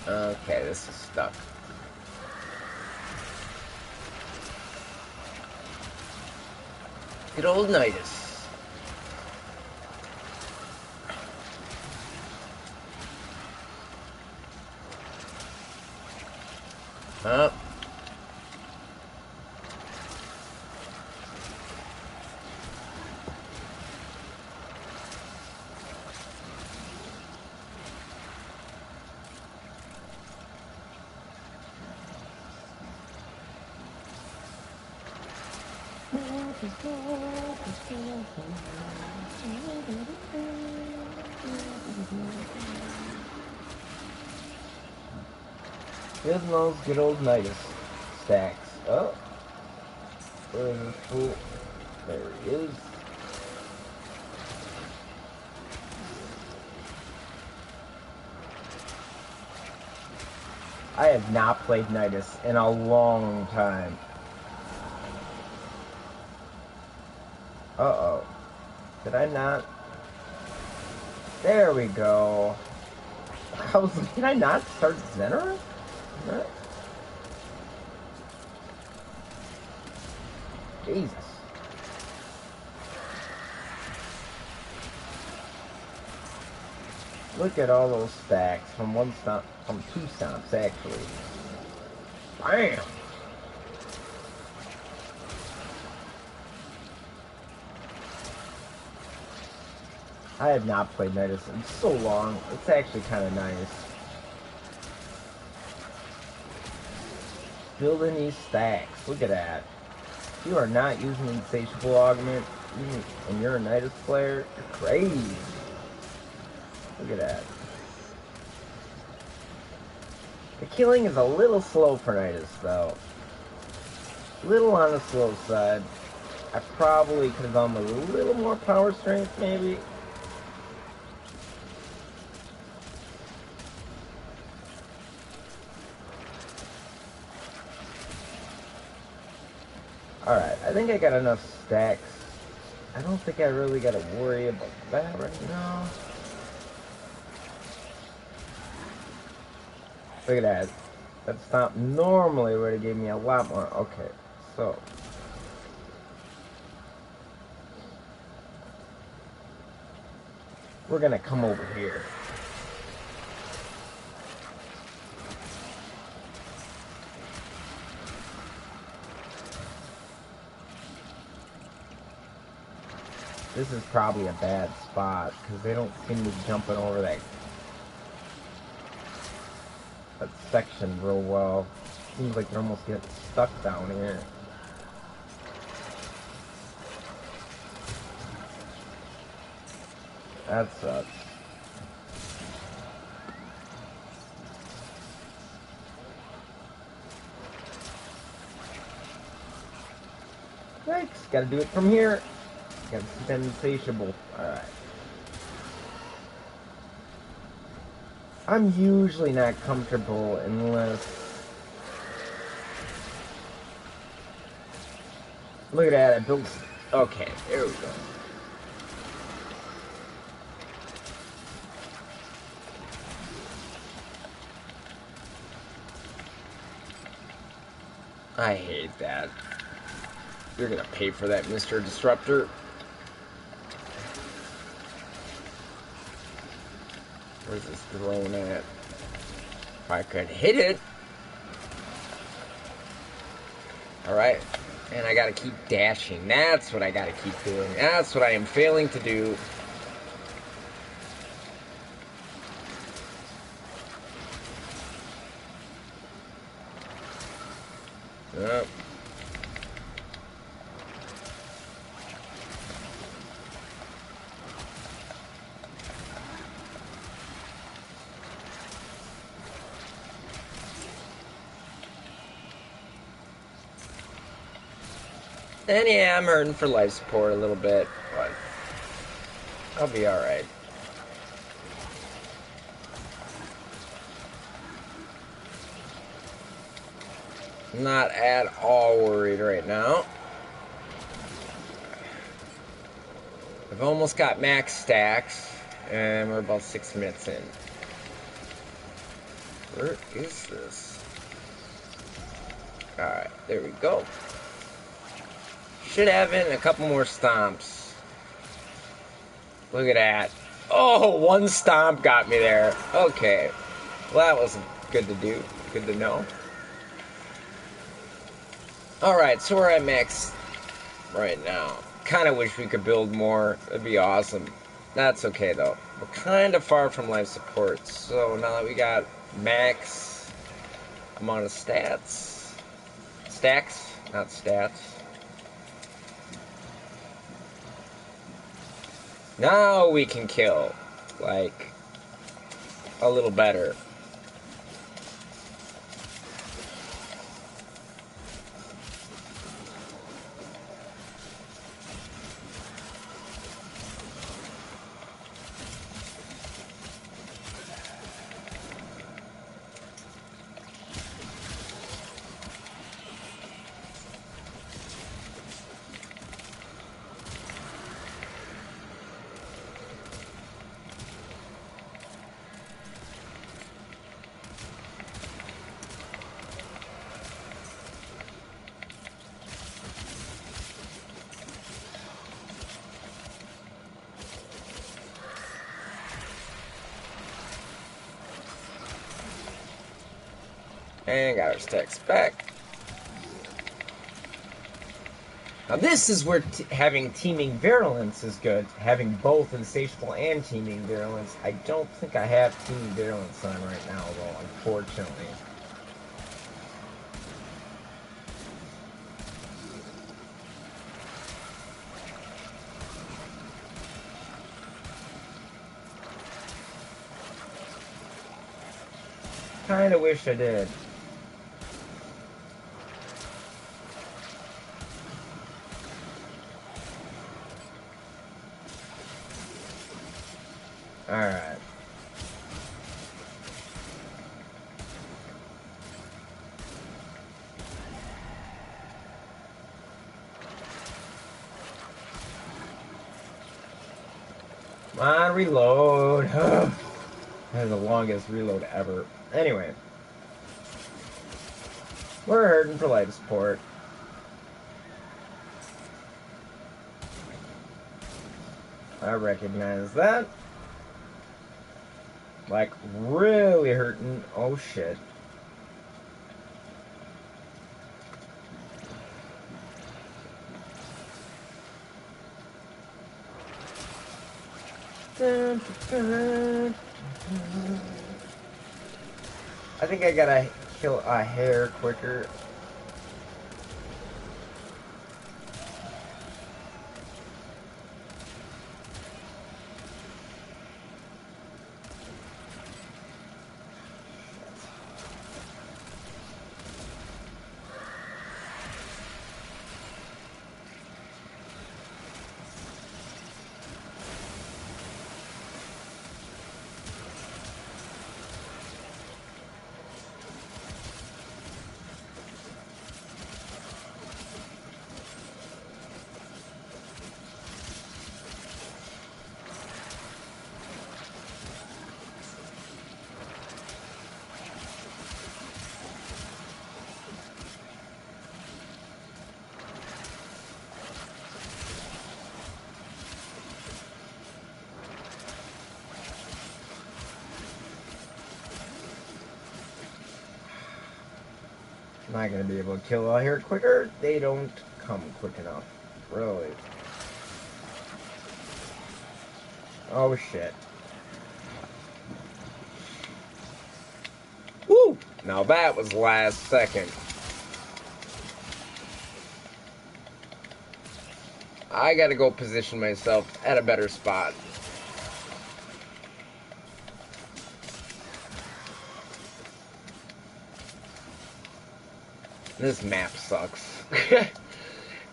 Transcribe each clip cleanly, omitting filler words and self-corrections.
Okay, this is stuck. Good old Liches. Up. Here's those good old Liches stacks. Oh, where's this fool? There he is. I have not played Liches in a long time. Uh-oh. Did I not? There we go. I was like, did I not start Zenner? Jesus. Look at all those stacks from one stomp, from two stomps actually. Bam! I have not played Liches in so long. It's actually kind of nice. Building these stacks. Look at that. If you are not using Insatiable Augment, and you're a Liches player, you're crazy. Look at that. The killing is a little slow for Liches, though. Little on the slow side. I probably could have gone with a little more power strength, maybe. Alright, I think I got enough stacks. I don't think I really got to worry about that right now. Look at that. That stomp normally would have gave me a lot more. Okay, so. We're going to come over here. This is probably a bad spot because they don't seem to be jumping over that section real well. Seems like they're almost getting stuck down here. That sucks. Thanks. Gotta do it from here. Gotta keep insatiable. Alright. I'm usually not comfortable unless... Look at that, I built... Okay, there we go. I hate that. You're gonna pay for that, Mr. Disruptor. Where's this drone at? If I could hit it. Alright. And I gotta keep dashing. That's what I gotta keep doing. That's what I am failing to do. Yep. And yeah, I'm hurting for life support a little bit, but I'll be alright. Not at all worried right now. I've almost got max stacks, and we're about 6 minutes in. Where is this? Alright, there we go. Should have in a couple more stomps. Look at that. Oh, one stomp got me there. Okay. Well, that was good to do. Good to know. Alright, so we're at max right now. Kind of wish we could build more. That'd be awesome. That's okay, though. We're kind of far from life support. So now that we got max amount of stats. Stacks, not stats. Now we can kill. Like, a little better. And got our stacks back. Now this is where having teaming virulence is good. Having both insatiable and teaming virulence. I don't think I have teaming virulence on right now, though, unfortunately. Kinda wish I did. Alright. Come on, reload. That is the longest reload ever. Anyway. We're hurting for life support. I recognize that. Like, really hurting. Oh, shit. I think I gotta kill a hair quicker. Am I gonna be able to kill all here quicker? They don't come quick enough. Really. Oh shit. Woo! Now that was last second. I gotta go position myself at a better spot. This map sucks.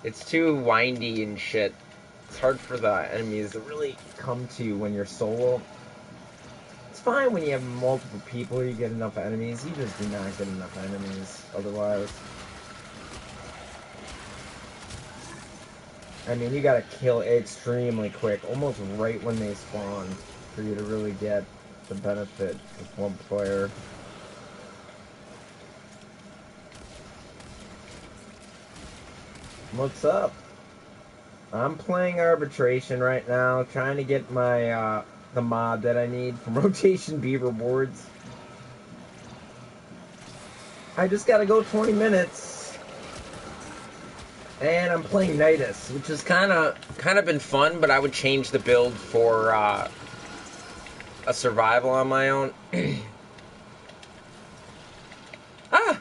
It's too windy and shit. It's hard for the enemies to really come to you when you're solo. It's fine when you have multiple people, you get enough enemies. You just do not get enough enemies otherwise. I mean, you gotta kill extremely quick, almost right when they spawn, for you to really get the benefit of one player. What's up? I'm playing Arbitration right now, trying to get my, the mod that I need from Rotation Beaver boards. I just gotta go 20 minutes. And I'm playing Liches, which has kind of been fun, but I would change the build for, a survival on my own. Ah!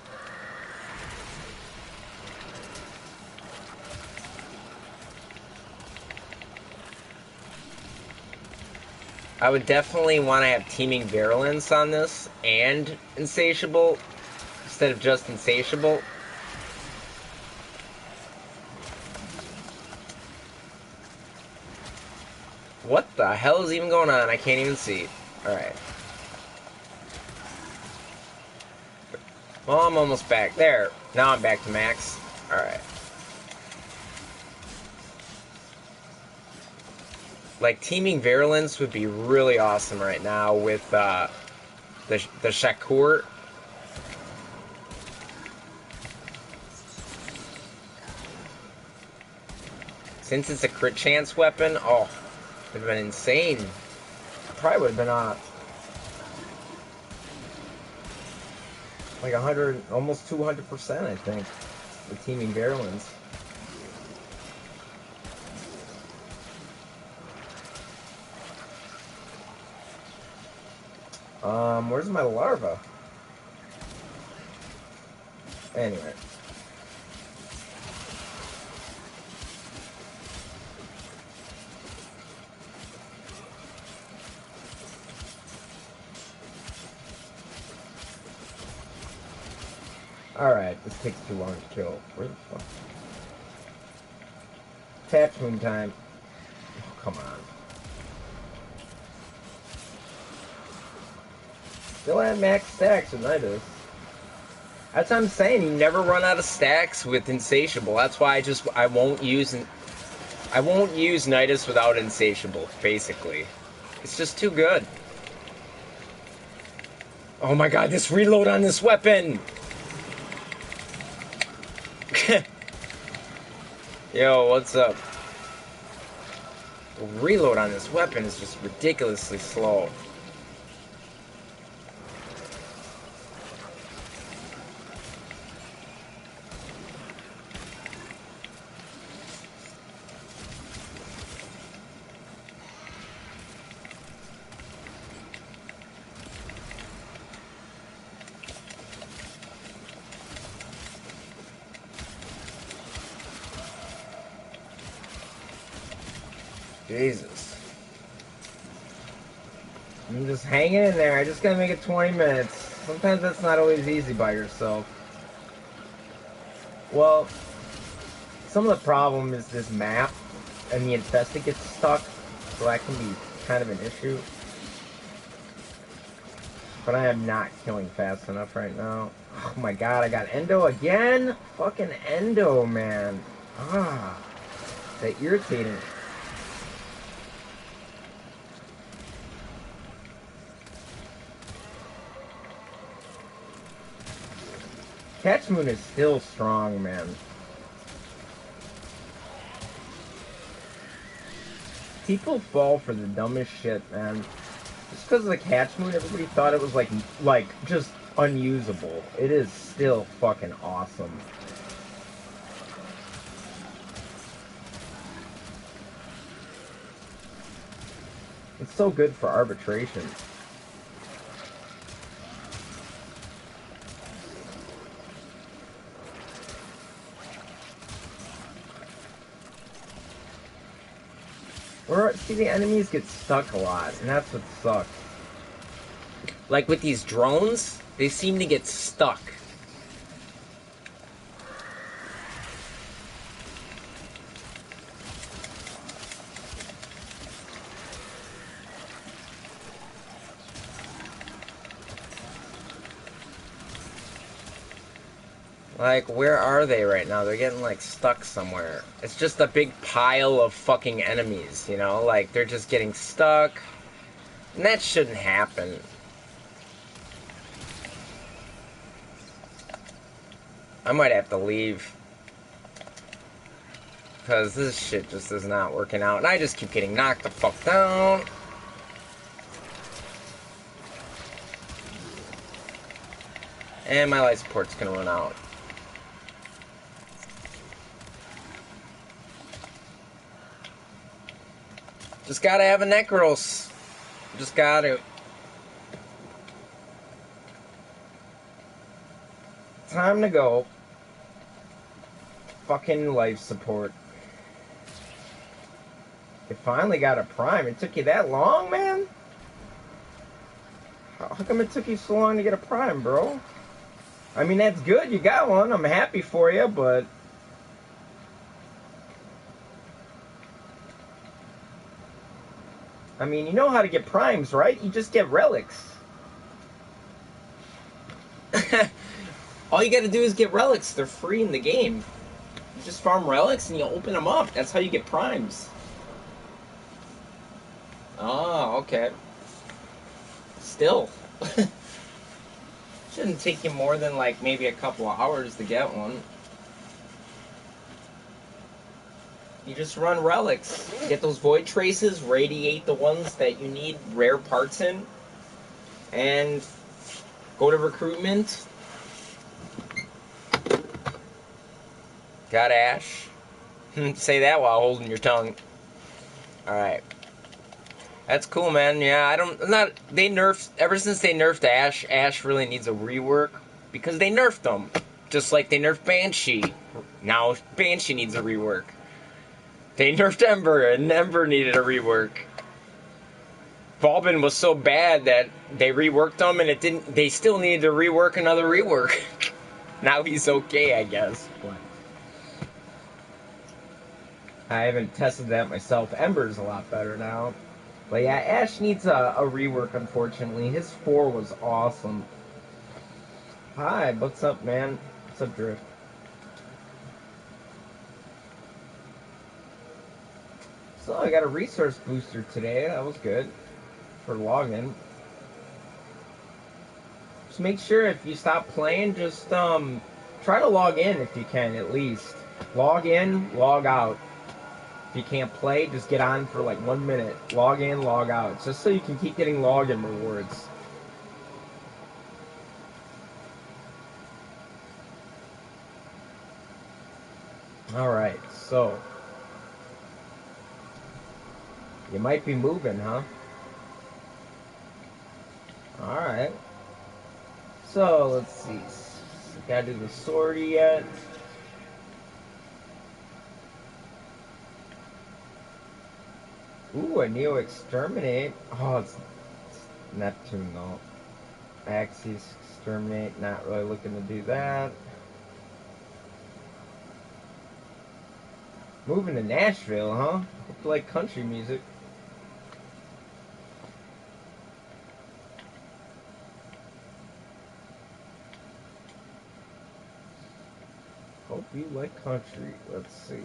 I would definitely want to have Teeming Virulence on this and Insatiable instead of just Insatiable. What the hell is even going on? I can't even see. Alright. Well, I'm almost back. There. Now I'm back to max. Alright. Like, Teeming Virulence would be really awesome right now with, the Shakur. Since it's a crit chance weapon, oh, it would have been insane. Probably would have been like 100, almost 200%, I think, with Teeming Virulence. Where's my larva? Anyway. Alright, this takes too long to kill. Where the fuck? Tap moon time. Oh, come on. Still at max stacks with Liches. That's what I'm saying. You never run out of stacks with Insatiable. That's why I won't use Liches without Insatiable. Basically, it's just too good. Oh my god, this reload on this weapon! Yo, what's up? The reload on this weapon is just ridiculously slow. Jesus. I'm just hanging in there. I just gotta make it 20 minutes. Sometimes that's not always easy by yourself. Well, some of the problem is this map, and the infested gets stuck, so that can be kind of an issue. But I am not killing fast enough right now. Oh my god, I got Endo again? Fucking Endo, man. Ah, that irritating. Catch Moon is still strong, man. People fall for the dumbest shit, man. Just because of the Catch Moon, everybody thought it was like just unusable. It is still fucking awesome. It's so good for arbitration. Or, see, the enemies get stuck a lot, and that's what sucks. Like with these drones, they seem to get stuck. Like, where are they right now? They're getting, like, stuck somewhere. It's just a big pile of fucking enemies, you know? Like, they're just getting stuck. And that shouldn't happen. I might have to leave. Because this shit just is not working out. And I just keep getting knocked the fuck down. And my life support's gonna run out. Just gotta have a Necros. Just gotta. Time to go. Fucking life support. You finally got a Prime. It took you that long, man? How come it took you so long to get a Prime, bro? I mean, that's good. You got one. I'm happy for you, but... I mean, you know how to get Primes, right? You just get relics. All you gotta do is get relics. They're free in the game. You just farm relics and you open them up. That's how you get Primes. Oh, okay. Still. Shouldn't take you more than like maybe a couple of hours to get one. You just run relics. Get those void traces, radiate the ones that you need rare parts in, and go to recruitment. Got Ash. Say that while holding your tongue. Alright. That's cool, man. Yeah, they nerfed, ever since they nerfed Ash really needs a rework, because they nerfed them. Just like they nerfed Banshee. Now Banshee needs a rework. They nerfed Ember, and Ember needed a rework. Balbin was so bad that they reworked him, and they still needed to rework another rework. Now he's okay, I guess. But I haven't tested that myself. Ember's a lot better now. But yeah, Ash needs a rework, unfortunately. His 4 was awesome. Hi, what's up, man? What's up, Drift? So I got a resource booster today. That was good for login. Just make sure if you stop playing, just try to log in if you can, at least. Log in, log out. If you can't play, just get on for like 1 minute. Log in, log out. Just so you can keep getting login rewards. Alright, so. You might be moving, huh? Alright. So, let's see. Gotta do the sortie yet. Ooh, a Neo Exterminate. Oh, it's Neptune, though. Axis Exterminate. Not really looking to do that. Moving to Nashville, huh? Hope you like country music. Hope you like country. Let's see.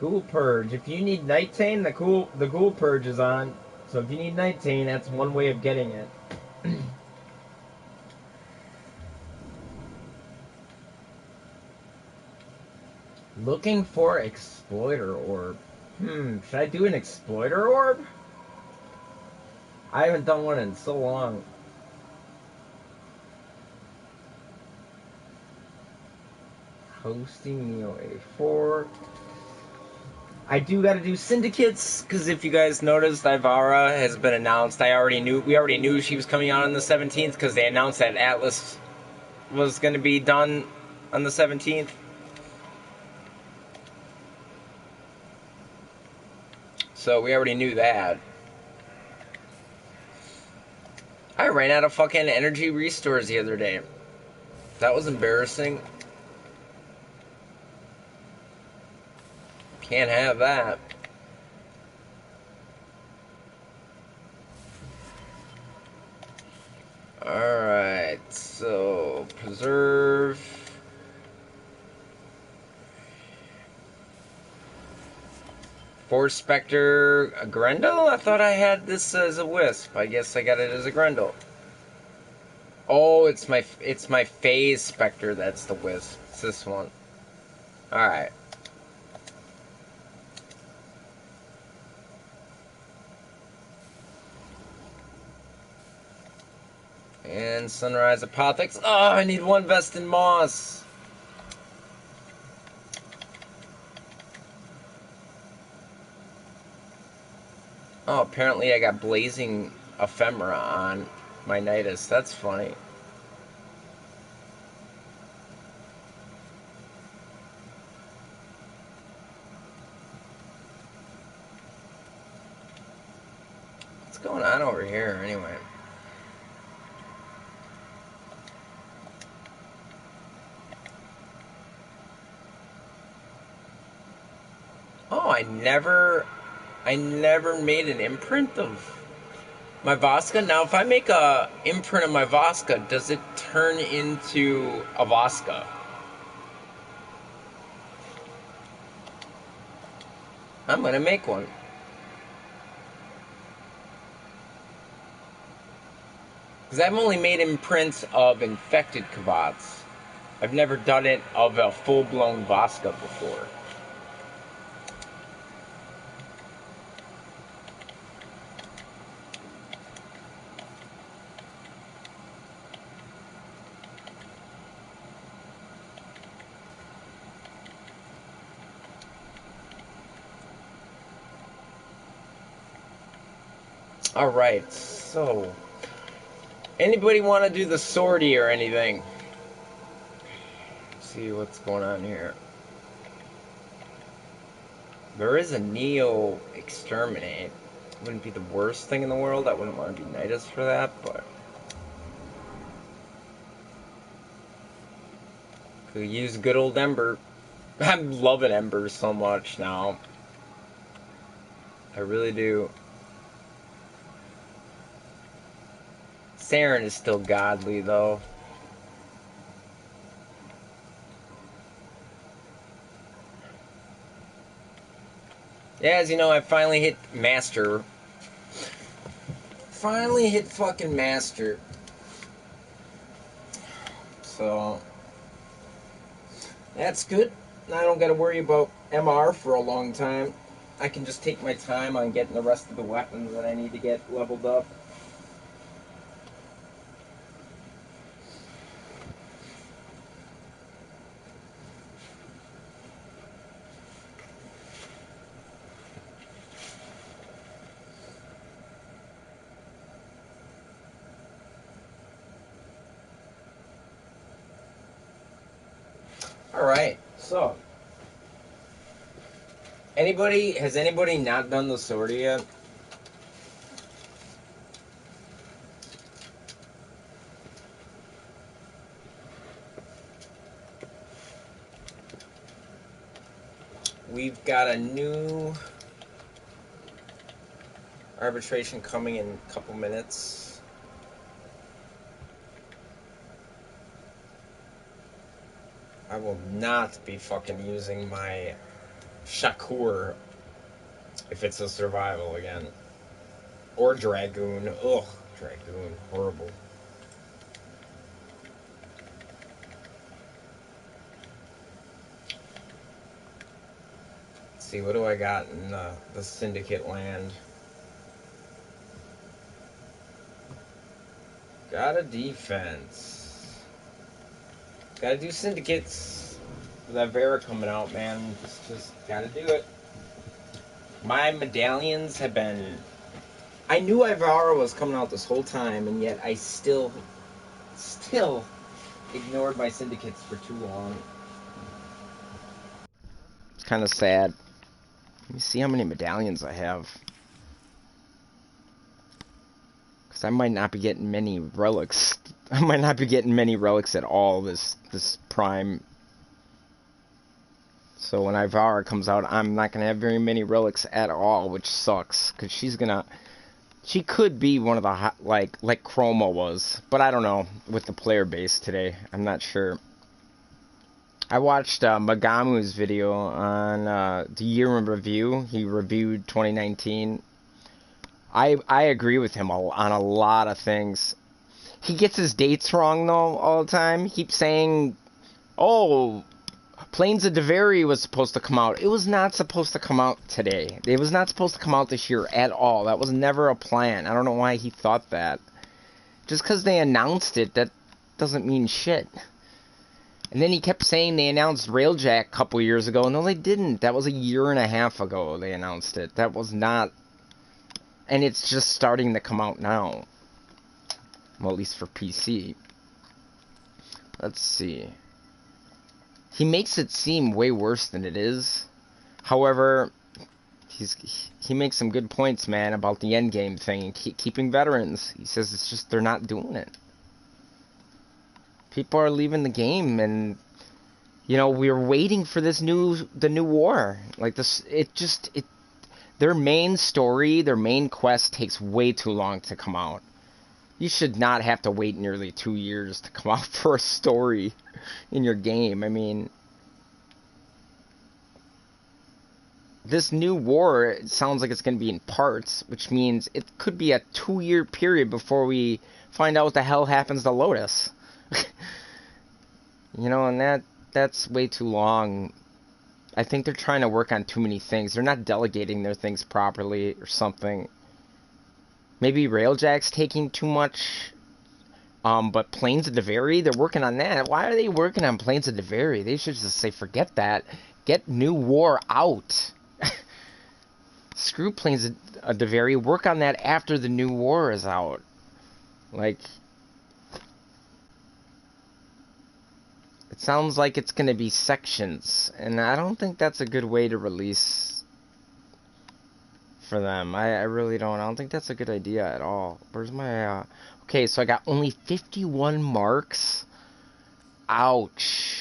Ghoul Purge. If you need Nighttane, the Ghoul Purge is on. So if you need Nighttane, that's one way of getting it. Looking for Exploiter Orb. Should I do an Exploiter Orb? I haven't done one in so long. Hosting Neo A4. I do got to do syndicates, because if you guys noticed, Ivara has been announced. We already knew she was coming out on the 17th, because they announced that Atlas was going to be done on the 17th. So we already knew that. I ran out of fucking energy restores the other day. That was embarrassing. Can't have that. Alright, so preserve. Force Spectre, a Grendel? I thought I had this as a Wisp. I guess I got it as a Grendel. Oh, it's my Phase Spectre that's the Wisp. It's this one. Alright. And Sunrise Apothex. Oh, I need one vest in moss. Oh, apparently I got Blazing Ephemera on my Nidus. That's funny. What's going on over here, anyway? Oh, I never made an imprint of my Voska. Now, if I make a imprint of my Voska, does it turn into a Voska? I'm gonna make one. Because I've only made imprints of infected Kavats. I've never done it of a full-blown Voska before. Alright, so... anybody want to do the sortie or anything? Let's see what's going on here. There is a Neo Exterminate. Wouldn't be the worst thing in the world. I wouldn't want to be Nidus for that, but... could use good old Ember. I'm loving Ember so much now. I really do. Saren is still godly, though. Yeah, as you know, I finally hit Master. Finally hit fucking Master. So... that's good. I don't gotta worry about MR for a long time. I can just take my time on getting the rest of the weapons that I need to get leveled up. Alright, so... has anybody not done the sortie yet? We've got a new arbitration coming in a couple minutes. I will not be fucking using my Shakur if it's a survival again. Or Dragoon. Ugh, Dragoon. Horrible. Let's see, what do I got in the Syndicate land? Got a defense. Gotta do Syndicates. With that Ivara coming out, man. Just gotta do it. My medallions have been... I knew Ivara was coming out this whole time, and yet I still ignored my Syndicates for too long. It's kind of sad. Let me see how many medallions I have. Because I might not be getting many relics. I might not be getting many relics at all this Prime. So when Ivara comes out, I'm not going to have very many relics at all, which sucks. Because she could be one of the, like Chroma was. But I don't know, with the player base today. I'm not sure. I watched Magamu's video on the year in review. He reviewed 2019. I agree with him on a lot of things. He gets his dates wrong, though, all the time. He keeps saying, oh, Plains of Deveri was supposed to come out. It was not supposed to come out today. It was not supposed to come out this year at all. That was never a plan. I don't know why he thought that. Just because they announced it, that doesn't mean shit. And then he kept saying they announced Railjack a couple years ago. No, they didn't. That was a year and a half ago they announced it. That was not... And it's just starting to come out now. Well, at least for PC. Let's see. He makes it seem way worse than it is. However, he makes some good points, man, about the endgame thing and keeping veterans. He says it's just they're not doing it. People are leaving the game, and you know we're waiting for the new war. Like this, their main story, their main quest takes way too long to come out. You should not have to wait nearly 2 years to come out for a story in your game. I mean, this new war, it sounds like it's going to be in parts, which means it could be a 2-year period before we find out what the hell happens to Lotus. You know, and that's way too long. I think they're trying to work on too many things. They're not delegating their things properly or something. Maybe Railjack's taking too much. But Plains of Devary, they're working on that. Why are they working on Plains of Devary? They should just say, forget that. Get New War out. Screw Plains of Devary. Work on that after the New War is out. Like... It sounds like it's going to be sections, and I don't think that's a good way to release for them. I really don't. I don't think that's a good idea at all. Where's my... Okay, so I got only 51 marks. Ouch.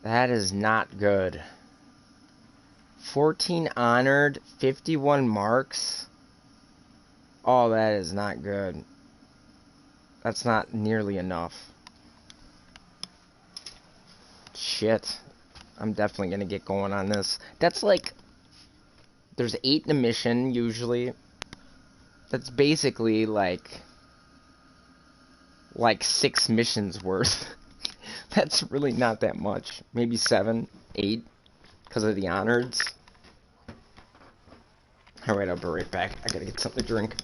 That is not good. 14 honored, 51 marks. Oh, that is not good. That's not nearly enough. Shit. I'm definitely gonna get going on this. That's like... There's 8 in a mission, usually. That's basically like 6 missions worth. That's really not that much. Maybe 7, 8. Because of the honors. Alright, I'll be right back. I gotta get something to drink.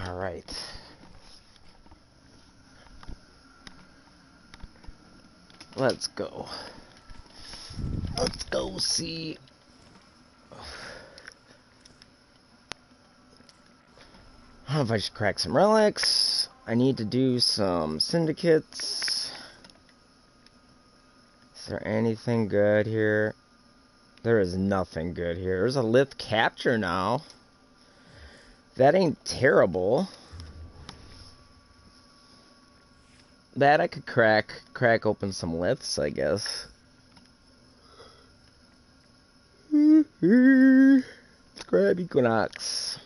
Alright. Let's go. Let's go see. I don't know if I should crack some relics. I need to do some syndicates. Is there anything good here? There is nothing good here. There's a lift capture now. That ain't terrible. That I could crack open some lifts, I guess. Grab Equinox.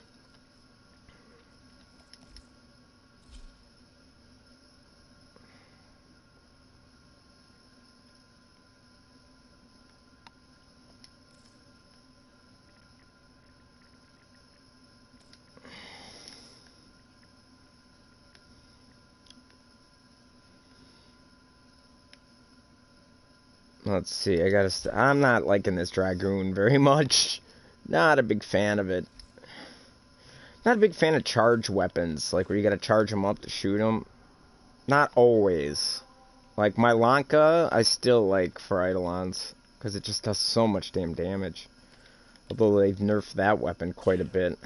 Let's see, I'm not liking this Dragoon very much. Not a big fan of it. Not a big fan of charge weapons, like where you gotta charge them up to shoot them. Not always. Like my Lanka, I still like for Eidolons, because it just does so much damn damage. Although they've nerfed that weapon quite a bit.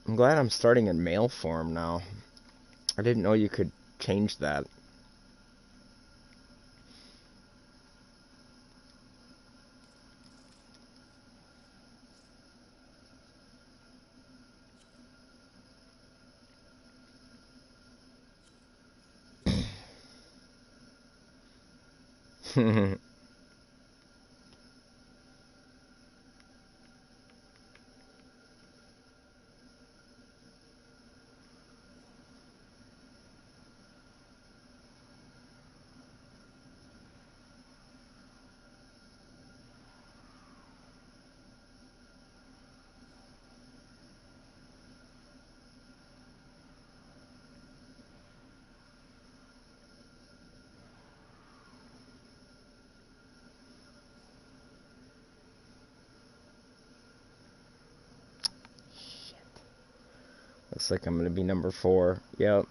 I'm glad I'm starting in male form now. I didn't know you could change that. Looks like I'm gonna be number 4. Yep.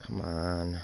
Come on.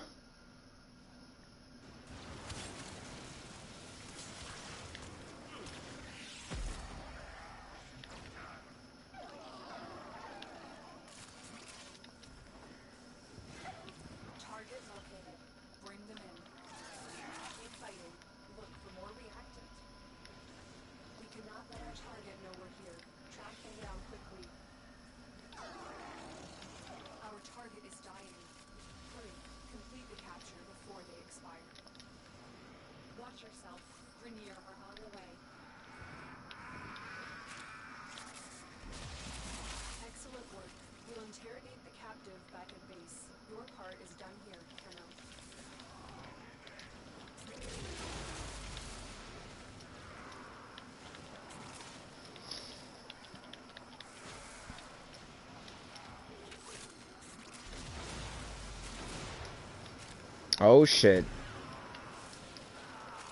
Oh shit.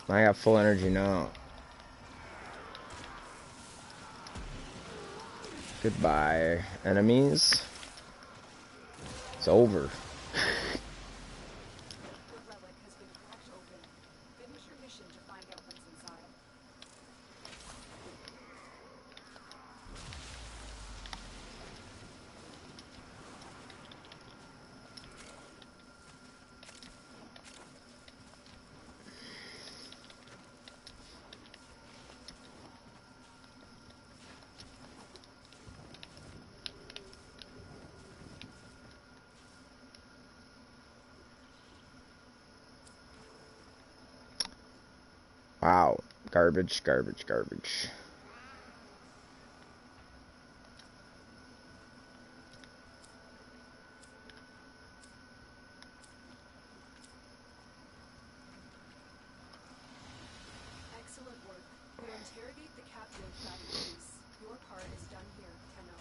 I got full energy now. Goodbye, enemies. It's over. Wow. Garbage, garbage, garbage. Excellent work. We'll interrogate the captive back at base. Your part is done here, Tenno.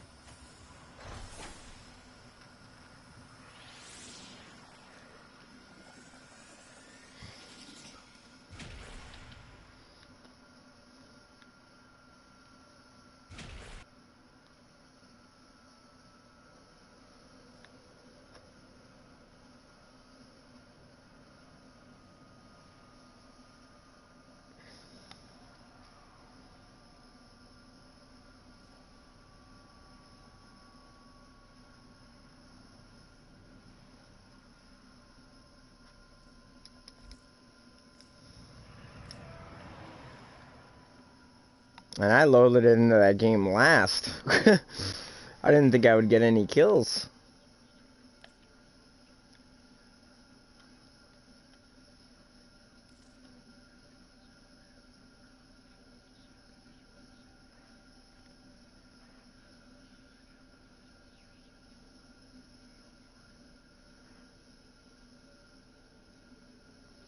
And I loaded it into that game last. I didn't think I would get any kills.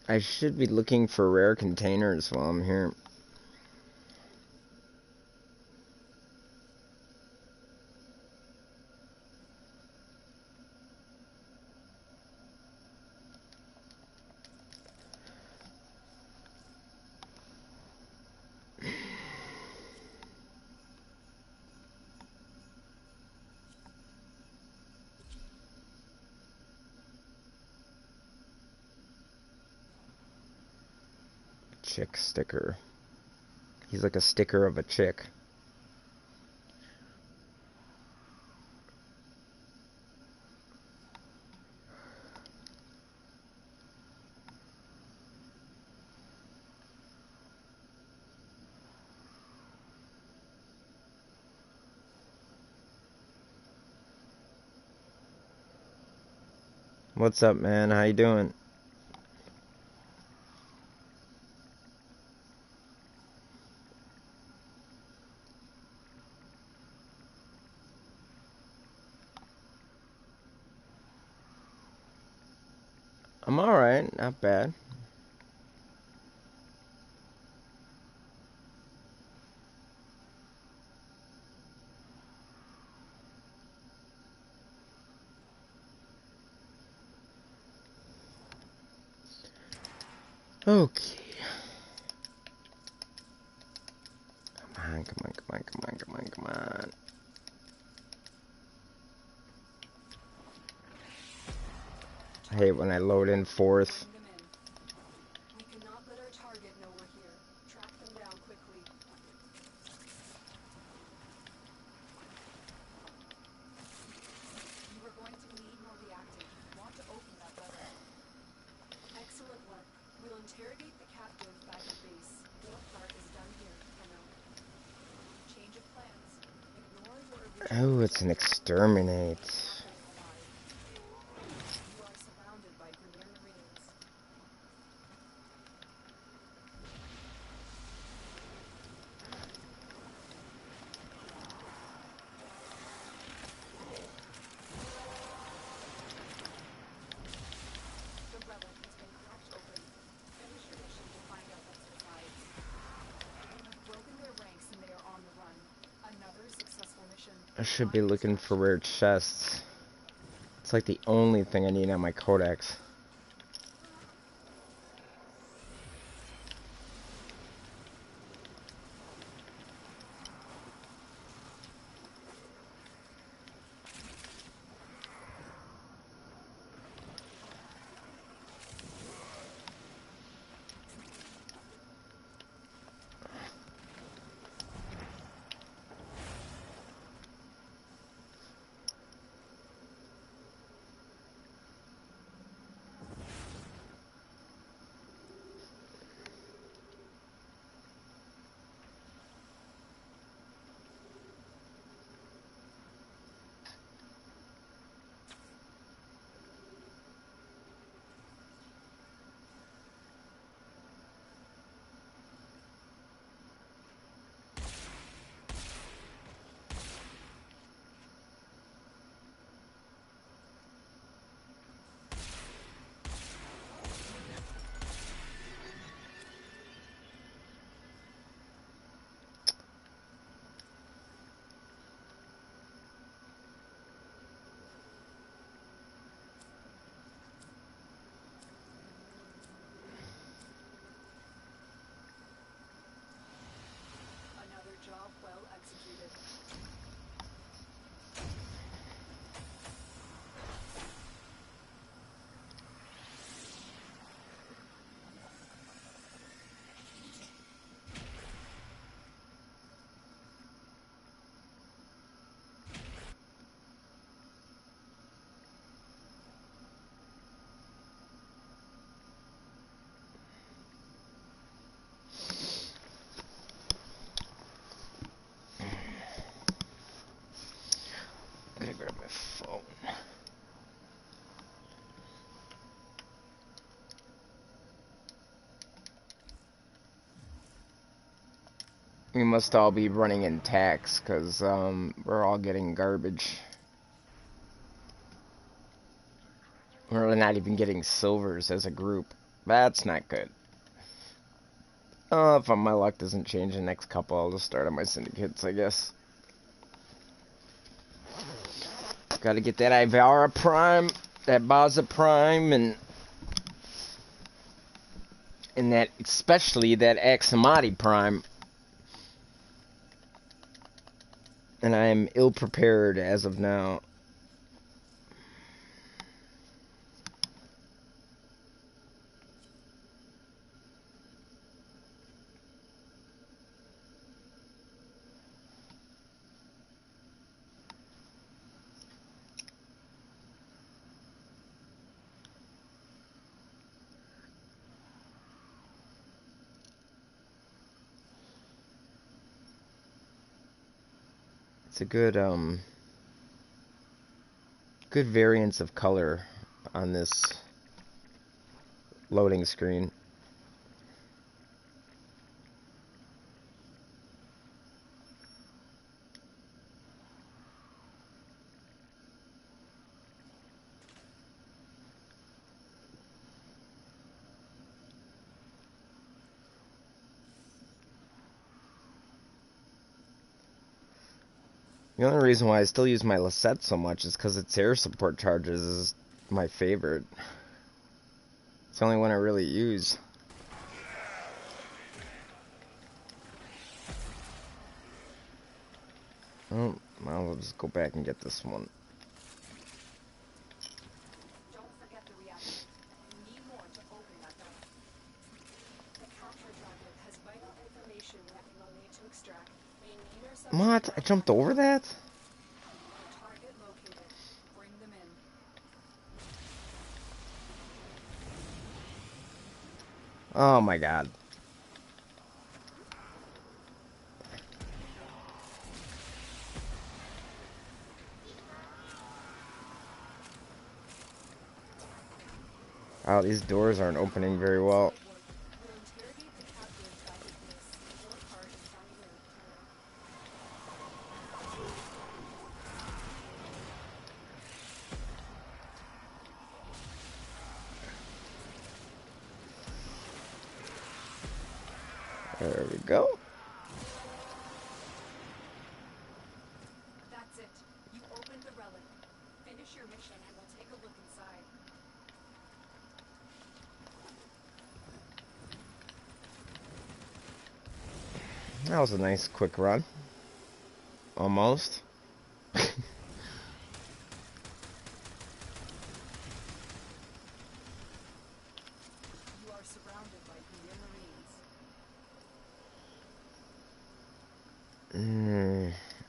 I should be looking for rare containers while I'm here. Chick sticker. He's like a sticker of a chick. What's up, man? How you doing? I'm alright, not bad. Okay. Come on, come on, come on, come on, come on, come on. I hate when I load in fourth. Bring them in. We cannot let our target know we're here. Track them down quickly. You are going to need more reactive. Want to open that letter. Excellent work. We'll interrogate the captive back at base. Your part is done here, Kenno. Change of plans. Ignore your original. Oh, it's an exterminate. You are surrounded by Premier Marines. The relic has been cracked open. Finish your mission to find out what's inside. You have broken their ranks and they are on the run. Another successful mission. I should be looking for rare chests. It's like the only thing I need on my codex. We must all be running in tax, because we're all getting garbage. We're not even getting silvers as a group. That's not good. If my luck doesn't change the next couple, I'll just start on my syndicates, I guess. Gotta get that Ivara Prime, that Baza Prime, and that, especially that Axamati Prime. And I am ill prepared as of now. It's a good good variance of color on this loading screen. The only reason why I still use my Liches so much is because its air support charges is my favorite. It's the only one I really use. Oh, I'll just go back and get this one. Don't forget the reactor. You need more to open that door. The capture tablet has vital information that we will need to extract. We need our subject What? I jumped over that? target located. Bring them in. Oh my god. Wow, these doors aren't opening very well. We'll interrogate the captive back at base. Your part is done here. There we go. That's it. You opened the relic. Finish your mission and we'll take a look inside. That was a nice quick run. Almost. You are surrounded by Marines.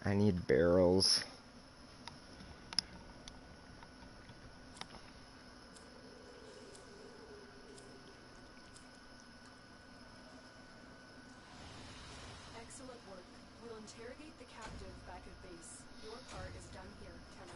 I need barrels. Excellent work. We'll interrogate the captive back at base. Your part is done here, Tenno.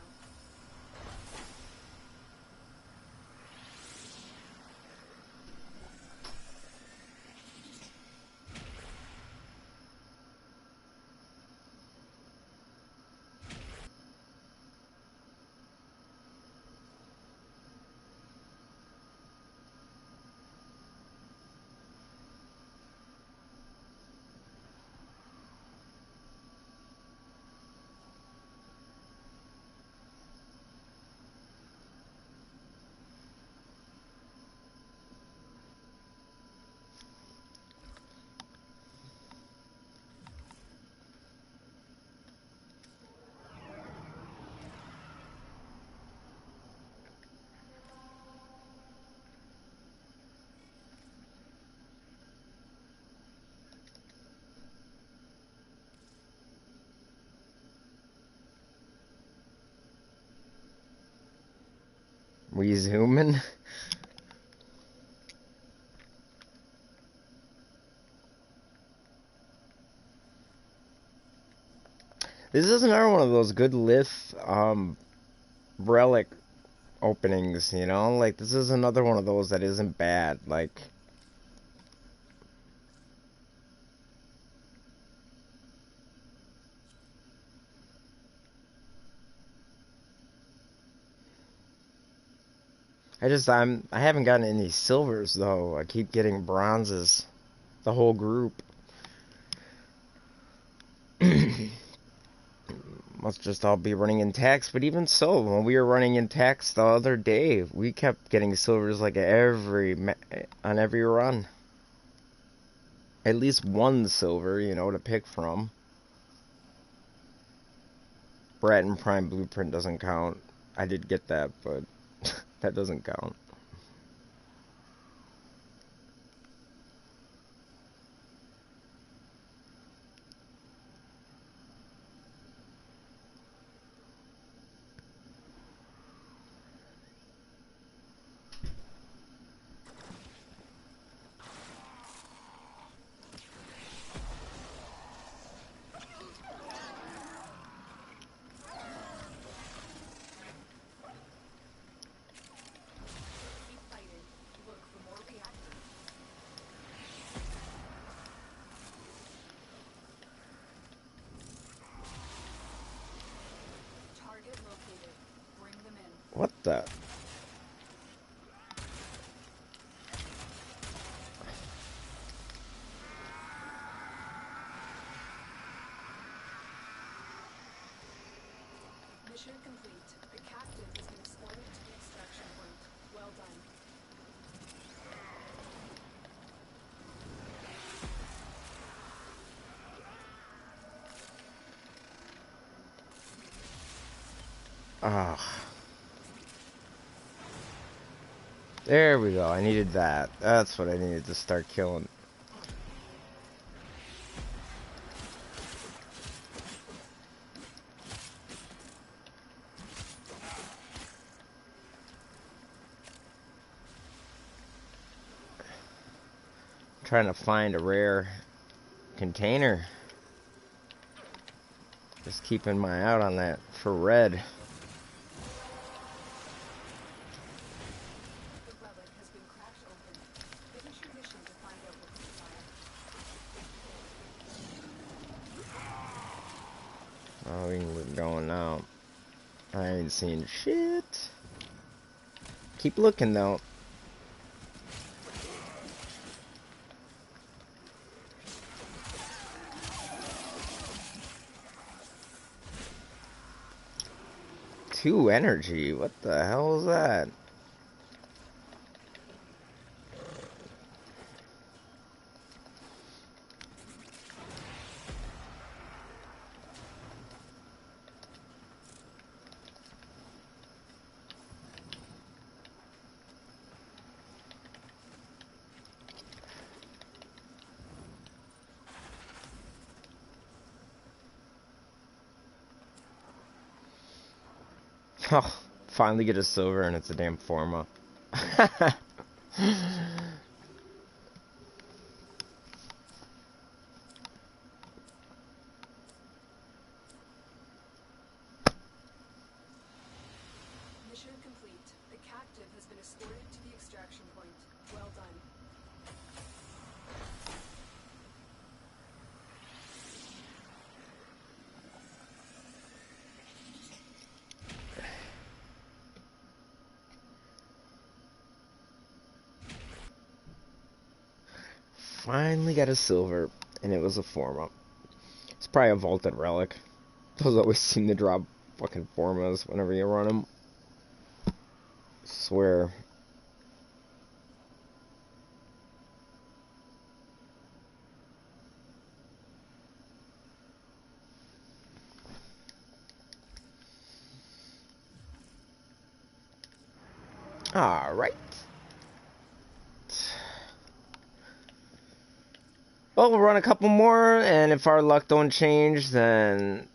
We zooming? This is another one of those good Lith relic openings, you know? Like, this is another one of those that isn't bad. Like, I haven't gotten any silvers though. I keep getting bronzes. The whole group. Must just all be running in tax, but even so, when we were running in tax the other day, we kept getting silvers like on every run. At least one silver, you know, to pick from. Ivara Prime blueprint doesn't count. I did get that, but that doesn't count. Keep fighting. Look for more reactors. Target located. Bring them in. What the? Mission complete. The captive has been escorted to the extraction point. Well done. Ah. There we go. I needed that. That's what I needed to start killing. Trying to find a rare container. Just keeping my eye out on that for red. The relic has been cracked open. Finish your mission to find out what's inside. Oh, we can get going now. I ain't seen shit. Keep looking though. Two energy. What the hell is that? Oh, finally get a silver and it's a damn Forma. Mission complete. The captive has been escorted to the extraction point. Well done. Finally got a silver and it was a Forma. It's probably a vaulted relic. Those always seem to drop fucking Formas whenever you run them. Swear. Alright. Well, we'll run a couple more, and if our luck don't change, then...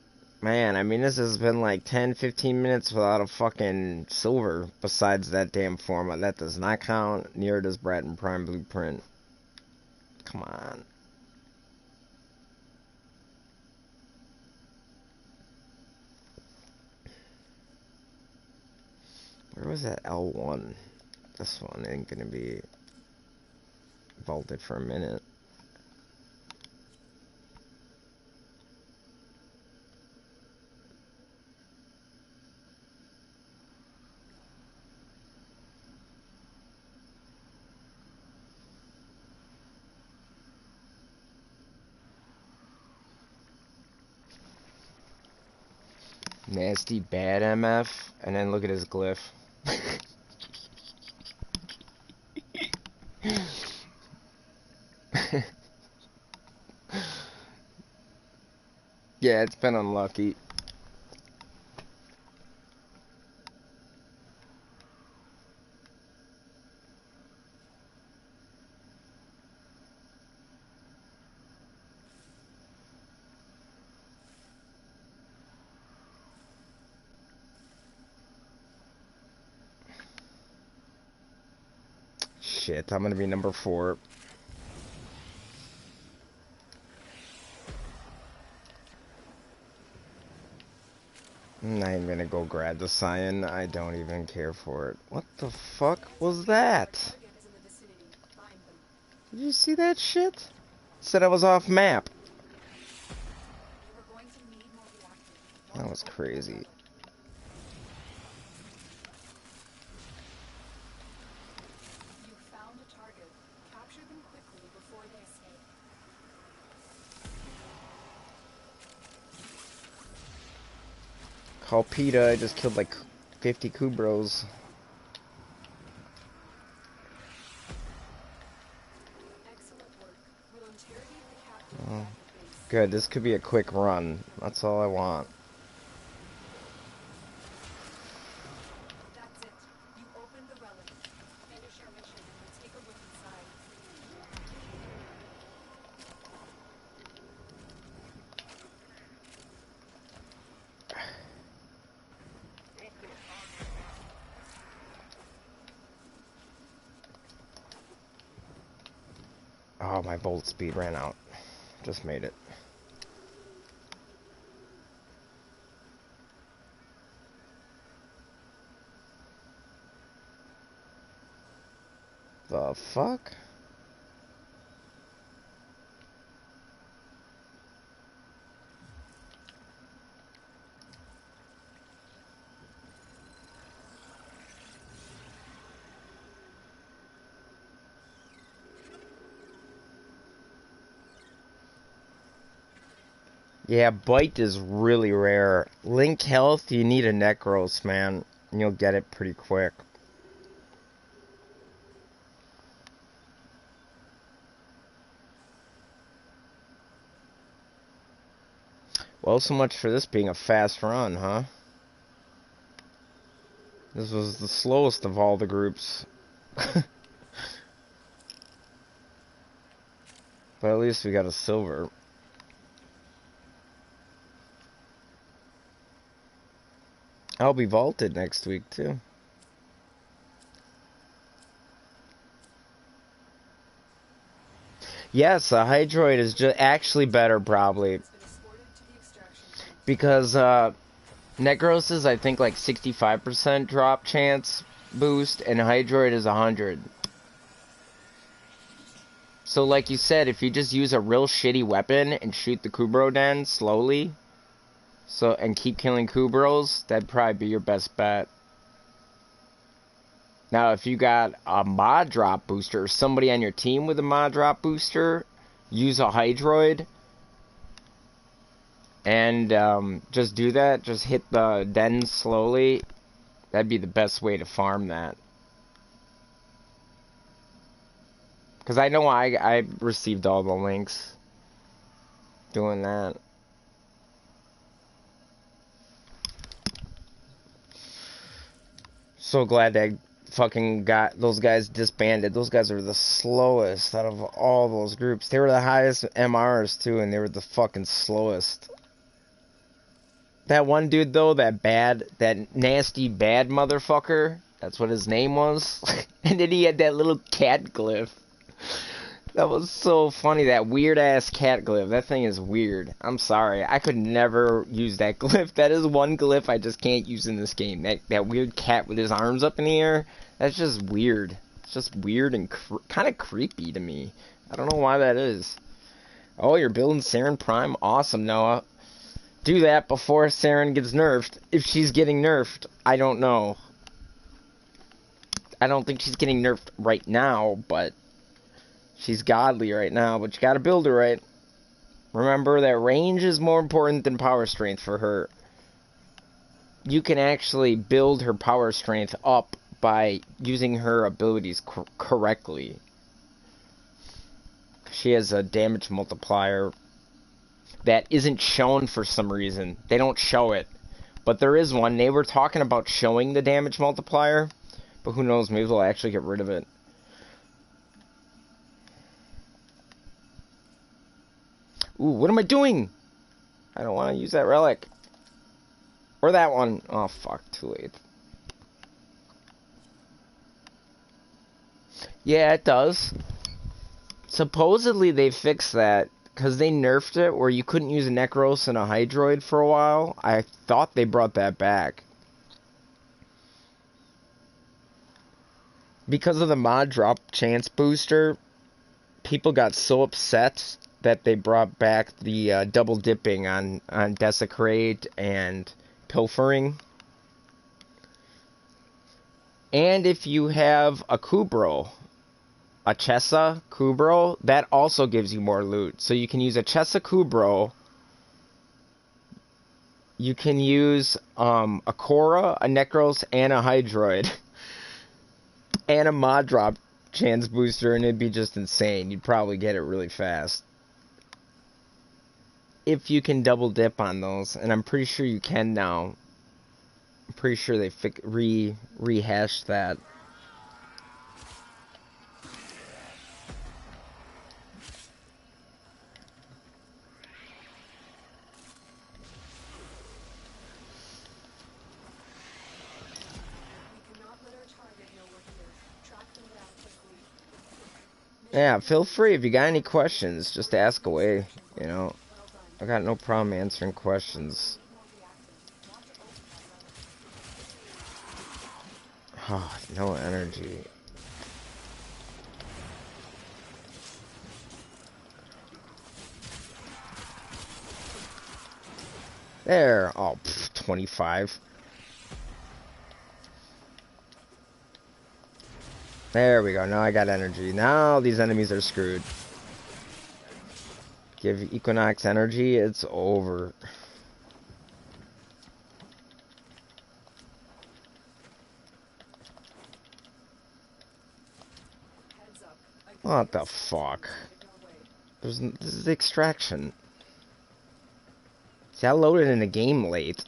Man, I mean, this has been like 10, 15 minutes without a fucking silver, besides that damn Forma. That does not count, neither does Ivara Prime Blueprint. Come on. Where was that L1? This one ain't gonna be vaulted for a minute. Nasty bad MF, and then look at his glyph. Yeah, it's been unlucky. Shit, I'm gonna be number 4. I'm not even gonna go grab the cyan. I don't even care for it. What the fuck was that? Did you see that shit? It said I was off map. That was crazy. Call PETA, I just killed like 50 Kubros. Oh, good, this could be a quick run. That's all I want. That's it. You opened the relic. Finish your mission and we'll take a look inside. Oh, my bolt speed ran out. Just made it. The fuck? Yeah, Bite is really rare. Link Health, you need a Necros, man. And you'll get it pretty quick. Well, so much for this being a fast run, huh? This was the slowest of all the groups. But at least we got a silver. I'll be vaulted next week, too. Yes, a Hydroid is just actually better, probably. Because, Necros is, I think, like 65% drop chance boost, and Hydroid is 100. So, like you said, if you just use a real shitty weapon and shoot the Kubro Den slowly, and keep killing Kubros, that'd probably be your best bet. Now, if you got a mod drop booster, or somebody on your team with a mod drop booster, use a Hydroid. And just do that. Just hit the den slowly. That'd be the best way to farm that. Because I know I received all the links doing that. So glad that fucking got those guys disbanded. Those guys are the slowest out of all those groups. They were the highest MRs too, and they were the fucking slowest. That one dude though, that nasty bad motherfucker, that's what his name was. And then he had that little cat glyph. That was so funny, that weird ass cat glyph. That thing is weird. I'm sorry. I could never use that glyph. That is one glyph I just can't use in this game. That weird cat with his arms up in the air. That's just weird. It's just weird and kind of creepy to me. I don't know why that is. Oh, you're building Saren Prime? Awesome, Noah. Do that before Saren gets nerfed. If she's getting nerfed, I don't know. I don't think she's getting nerfed right now, but she's godly right now, but you gotta build her right. Remember that range is more important than power strength for her. you can actually build her power strength up by using her abilities correctly. She has a damage multiplier that isn't shown for some reason. They don't show it. But there is one. They were talking about showing the damage multiplier. But who knows, maybe they'll actually get rid of it. Ooh, what am I doing? I don't want to use that relic. Or that one. Oh, fuck, too late. Yeah, it does. Supposedly they fixed that because they nerfed it where you couldn't use a Necros and a Hydroid for a while. I thought they brought that back. Because of the mod drop chance booster, people got so upset that they brought back the double dipping on Desecrate and Pilfering. And if you have a Kubro, a Chessa Kubro, that also gives you more loot. So you can use a Chessa Kubro, you can use a Korra, a Necros, and a Hydroid, and a mod drop chance booster, and it'd be just insane. You'd probably get it really fast. If you can double dip on those, and I'm pretty sure you can now. I'm pretty sure they rehashed that. Yeah, feel free if you got any questions, just ask away, you know. I got no problem answering questions. Oh, no energy. There. Oh, 25. There we go. Now I got energy. Now these enemies are screwed. Give Equinox energy, it's over. What the fuck? This is extraction. See, I loaded in the game late.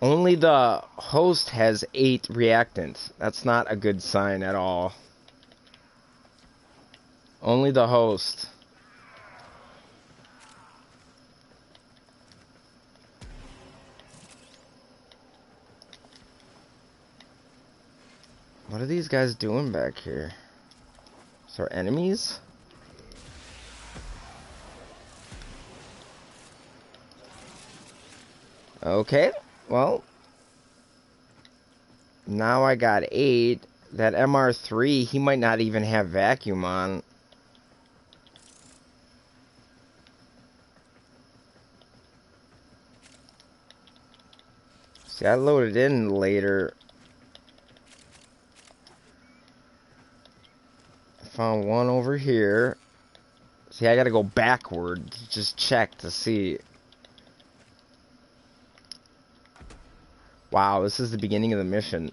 Only the host has 8 reactants. That's not a good sign at all. Only the host. What are these guys doing back here? Is there enemies? Okay, well. Now I got 8. That MR3, he might not even have vacuum on. See, I loaded in later. I found one over here. See, I gotta go backward to just check to see. Wow, this is the beginning of the mission.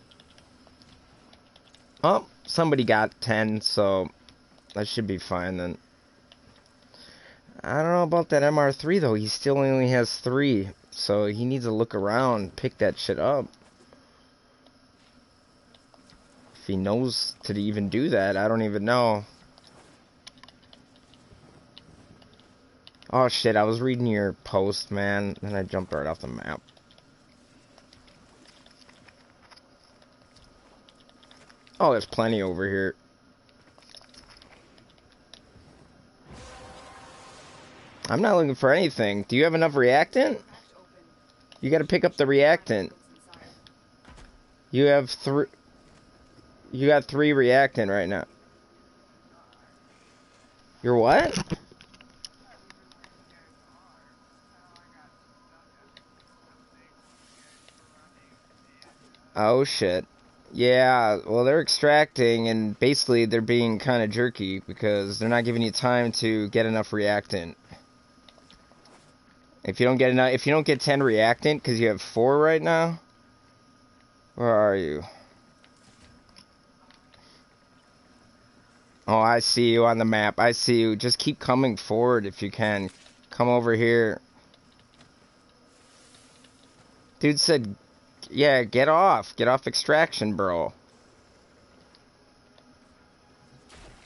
Oh, somebody got 10, so that should be fine then. I don't know about that MR3 though. He still only has 3, so he needs to look around, pick that shit up. If he knows to even do that, I don't even know. Oh shit, I was reading your post, man, and I jumped right off the map. Oh, there's plenty over here. I'm not looking for anything. Do you have enough reactant? You gotta pick up the reactant. You have 3... You got 3 reactant right now. You're what? Oh shit. Yeah, well they're extracting and basically they're being kind of jerky because they're not giving you time to get enough reactant. If you don't get enough, if you don't get 10 reactant, because you have 4 right now. Where are you? Oh, I see you on the map. I see you. Just keep coming forward if you can. Come over here. Dude said, yeah, get off. Get off extraction, bro.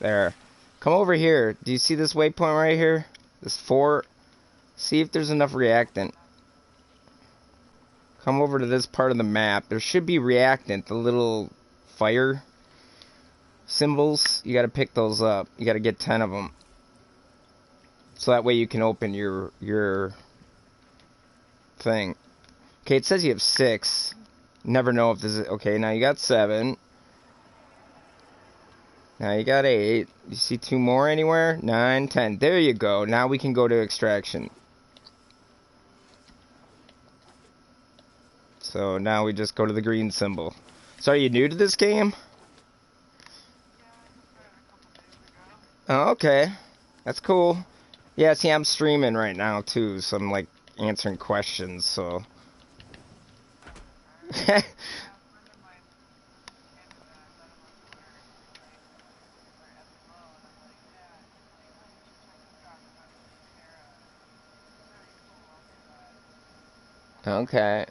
There. Come over here. Do you see this waypoint right here? This 4. See if there's enough reactant. Come over to this part of the map. There should be reactant. The little fire symbols. You gotta pick those up. You gotta get 10 of them. So that way you can open your thing. Okay, it says you have 6. Never know if this is... Okay, now you got 7. Now you got 8. You see 2 more anywhere? 9, 10. There you go. Now we can go to extraction. So now we just go to the green symbol. So are you new to this game? Oh, okay. That's cool. Yeah, see, I'm streaming right now, too, so I'm, like, answering questions, so... Okay.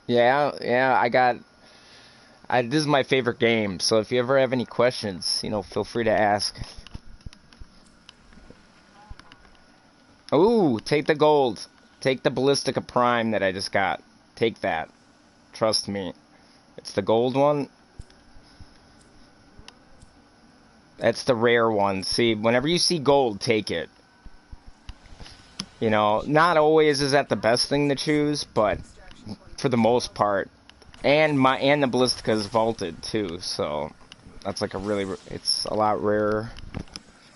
Yeah, this is my favorite game, so if you ever have any questions, you know, feel free to ask. Ooh, take the gold. Take the Ballistica Prime that I just got. Take that. Trust me. It's the gold one. That's the rare one. See, whenever you see gold, take it. You know, not always is that the best thing to choose, but for the most part. And the Ballistica is vaulted too, so that's like it's a lot rarer.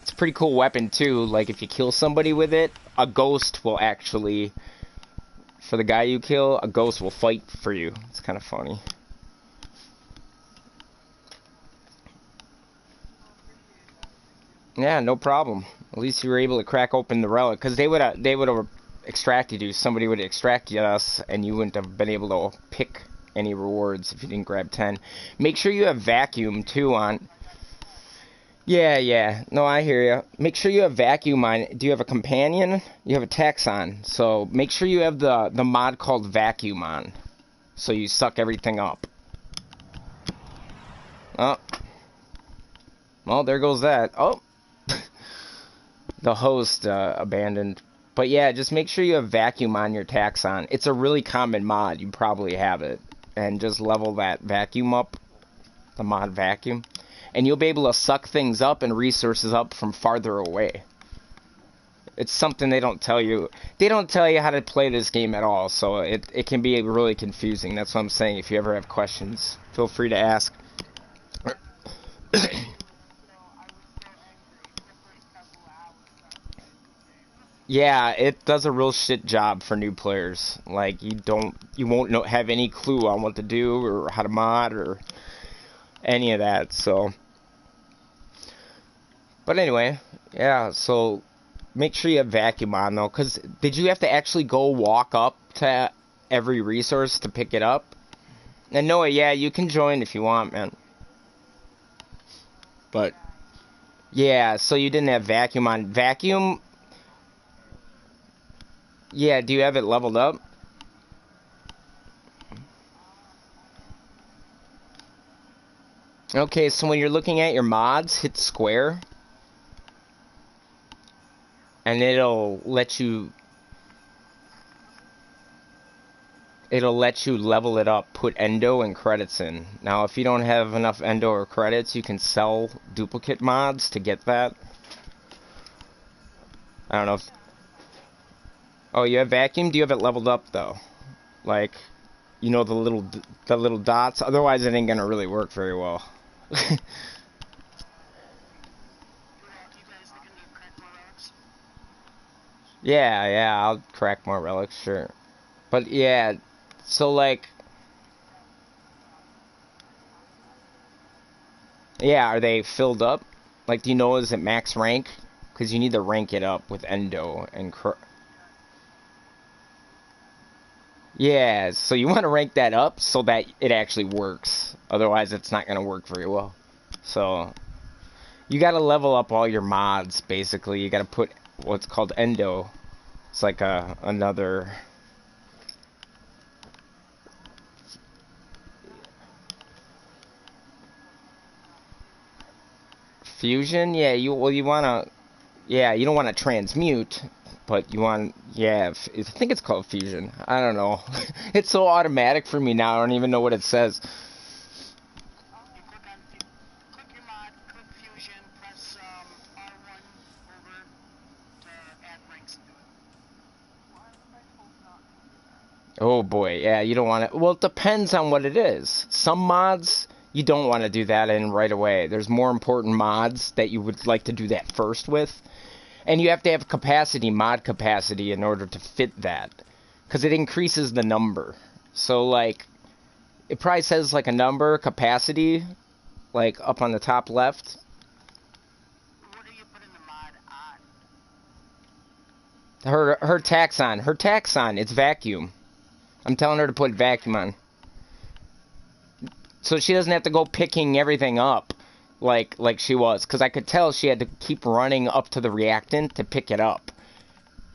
It's a pretty cool weapon too. Like if you kill somebody with it, a ghost will actually, for the guy you kill, a ghost will fight for you. It's kind of funny. Yeah, no problem. At least you were able to crack open the relic, because they would have extracted you. Somebody would have extracted us, and you wouldn't have been able to pick any rewards if you didn't grab 10. Make sure you have vacuum too on. Yeah. No, I hear you. Make sure you have vacuum on. Do you have a companion? You have a taxon. So make sure you have the mod called vacuum on. So you suck everything up. Oh. Well, there goes that. Oh. The host abandoned. But yeah, just make sure you have vacuum on your taxon. It's a really common mod. You probably have it. And just level that vacuum up. The mod vacuum. And you'll be able to suck things up and resources up from farther away. It's something they don't tell you. They don't tell you how to play this game at all. So it can be really confusing. That's what I'm saying. If you ever have questions, feel free to ask. Yeah, it does a real shit job for new players. Like you won't have any clue on what to do or how to mod or any of that. So, but anyway, yeah. So make sure you have vacuum on though, because did you have to actually go walk up to every resource to pick it up? And Noah, yeah, you can join if you want, man. But yeah, so you didn't have vacuum on. Vacuum. Yeah, do you have it leveled up? Okay, so when you're looking at your mods, hit square. And it'll let you level it up, put endo and credits in. Now, if you don't have enough endo or credits, you can sell duplicate mods to get that. I don't know if... Oh, you have vacuum? Do you have it leveled up, though? Like, you know, the little dots? Otherwise, it ain't gonna really work very well. Yeah, I'll crack more relics, sure. But, yeah, so, like... Yeah, are they filled up? Like, do you know, is it max rank? because you need to rank it up with endo and yeah, so you want to rank that up so that it actually works. Otherwise, it's not going to work very well. So, you got to level up all your mods, basically. You got to put what's called endo. It's like another... Fusion? Yeah, you want to... Yeah, you don't want to transmute, but you want... Yeah, I think it's called fusion. I don't know. It's so automatic for me now, I don't even know what it says. You click your mod, click fusion, press R1 over to add ranks into it. Oh boy, yeah, you don't want to... Well, it depends on what it is. Some mods, you don't want to do that in right away. There's more important mods that you would like to do that first with. And you have to have capacity, mod capacity, in order to fit that. Because it increases the number. So, like, it probably says, like, a number, capacity, like, up on the top left. What are you putting the mod on? Her taxon. Her taxon, it's vacuum. I'm telling her to put vacuum on. So she doesn't have to go picking everything up like she was. Because I could tell she had to keep running up to the reactant to pick it up.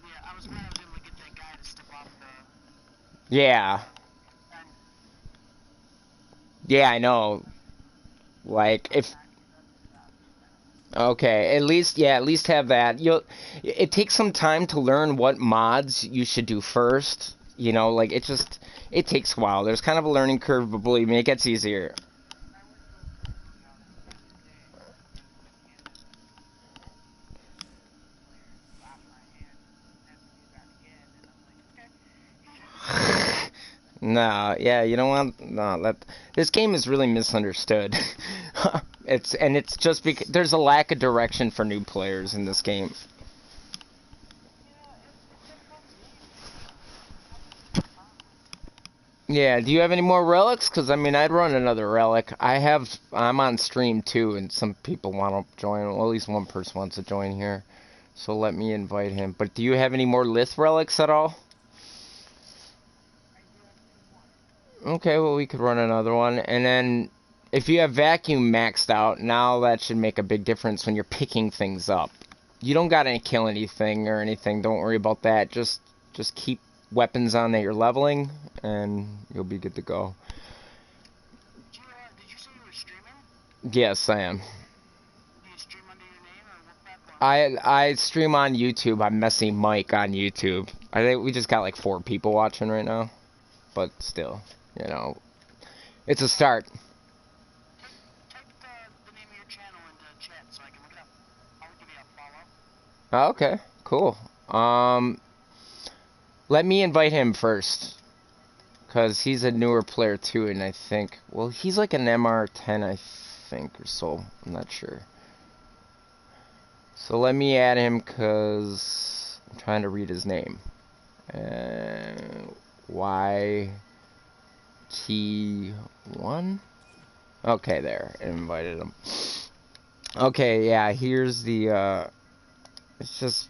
Yeah, I was glad I was able to get that guy to step off the... Yeah. Yeah, I know. Like, if... Okay, at least have that. It takes some time to learn what mods you should do first. You know, like, it takes a while. There's kind of a learning curve, but believe me, it gets easier. No, yeah, you don't want... No, this game is really misunderstood. It's just because there's a lack of direction for new players in this game. Yeah, do you have any more relics? Because, I mean, I'd run another relic. I'm on stream, too, and some people want to join. Well, at least one person wants to join here. So let me invite him. But do you have any more lith relics at all? Okay, well, we could run another one. And then, if you have vacuum maxed out, now that should make a big difference when you're picking things up. You don't gotta kill anything or anything. Don't worry about that. Just keep weapons on that you're leveling, and you'll be good to go. Did you say you were streaming? Yes, I am. Do you stream under your name, or what platform? I stream on YouTube. I'm Messy Mike on YouTube. I think we just got like 4 people watching right now. But still, you know, it's a start. Type the name of your channel into chat so I can look it up. I'll give you a follow. Oh, okay, cool. Let me invite him first. Because he's a newer player too, and I think... Well, he's like an MR10, I think, or so. I'm not sure. So let me add him, because... I'm trying to read his name. YT1? Okay, there. Invited him. Okay, yeah, here's the, it's just...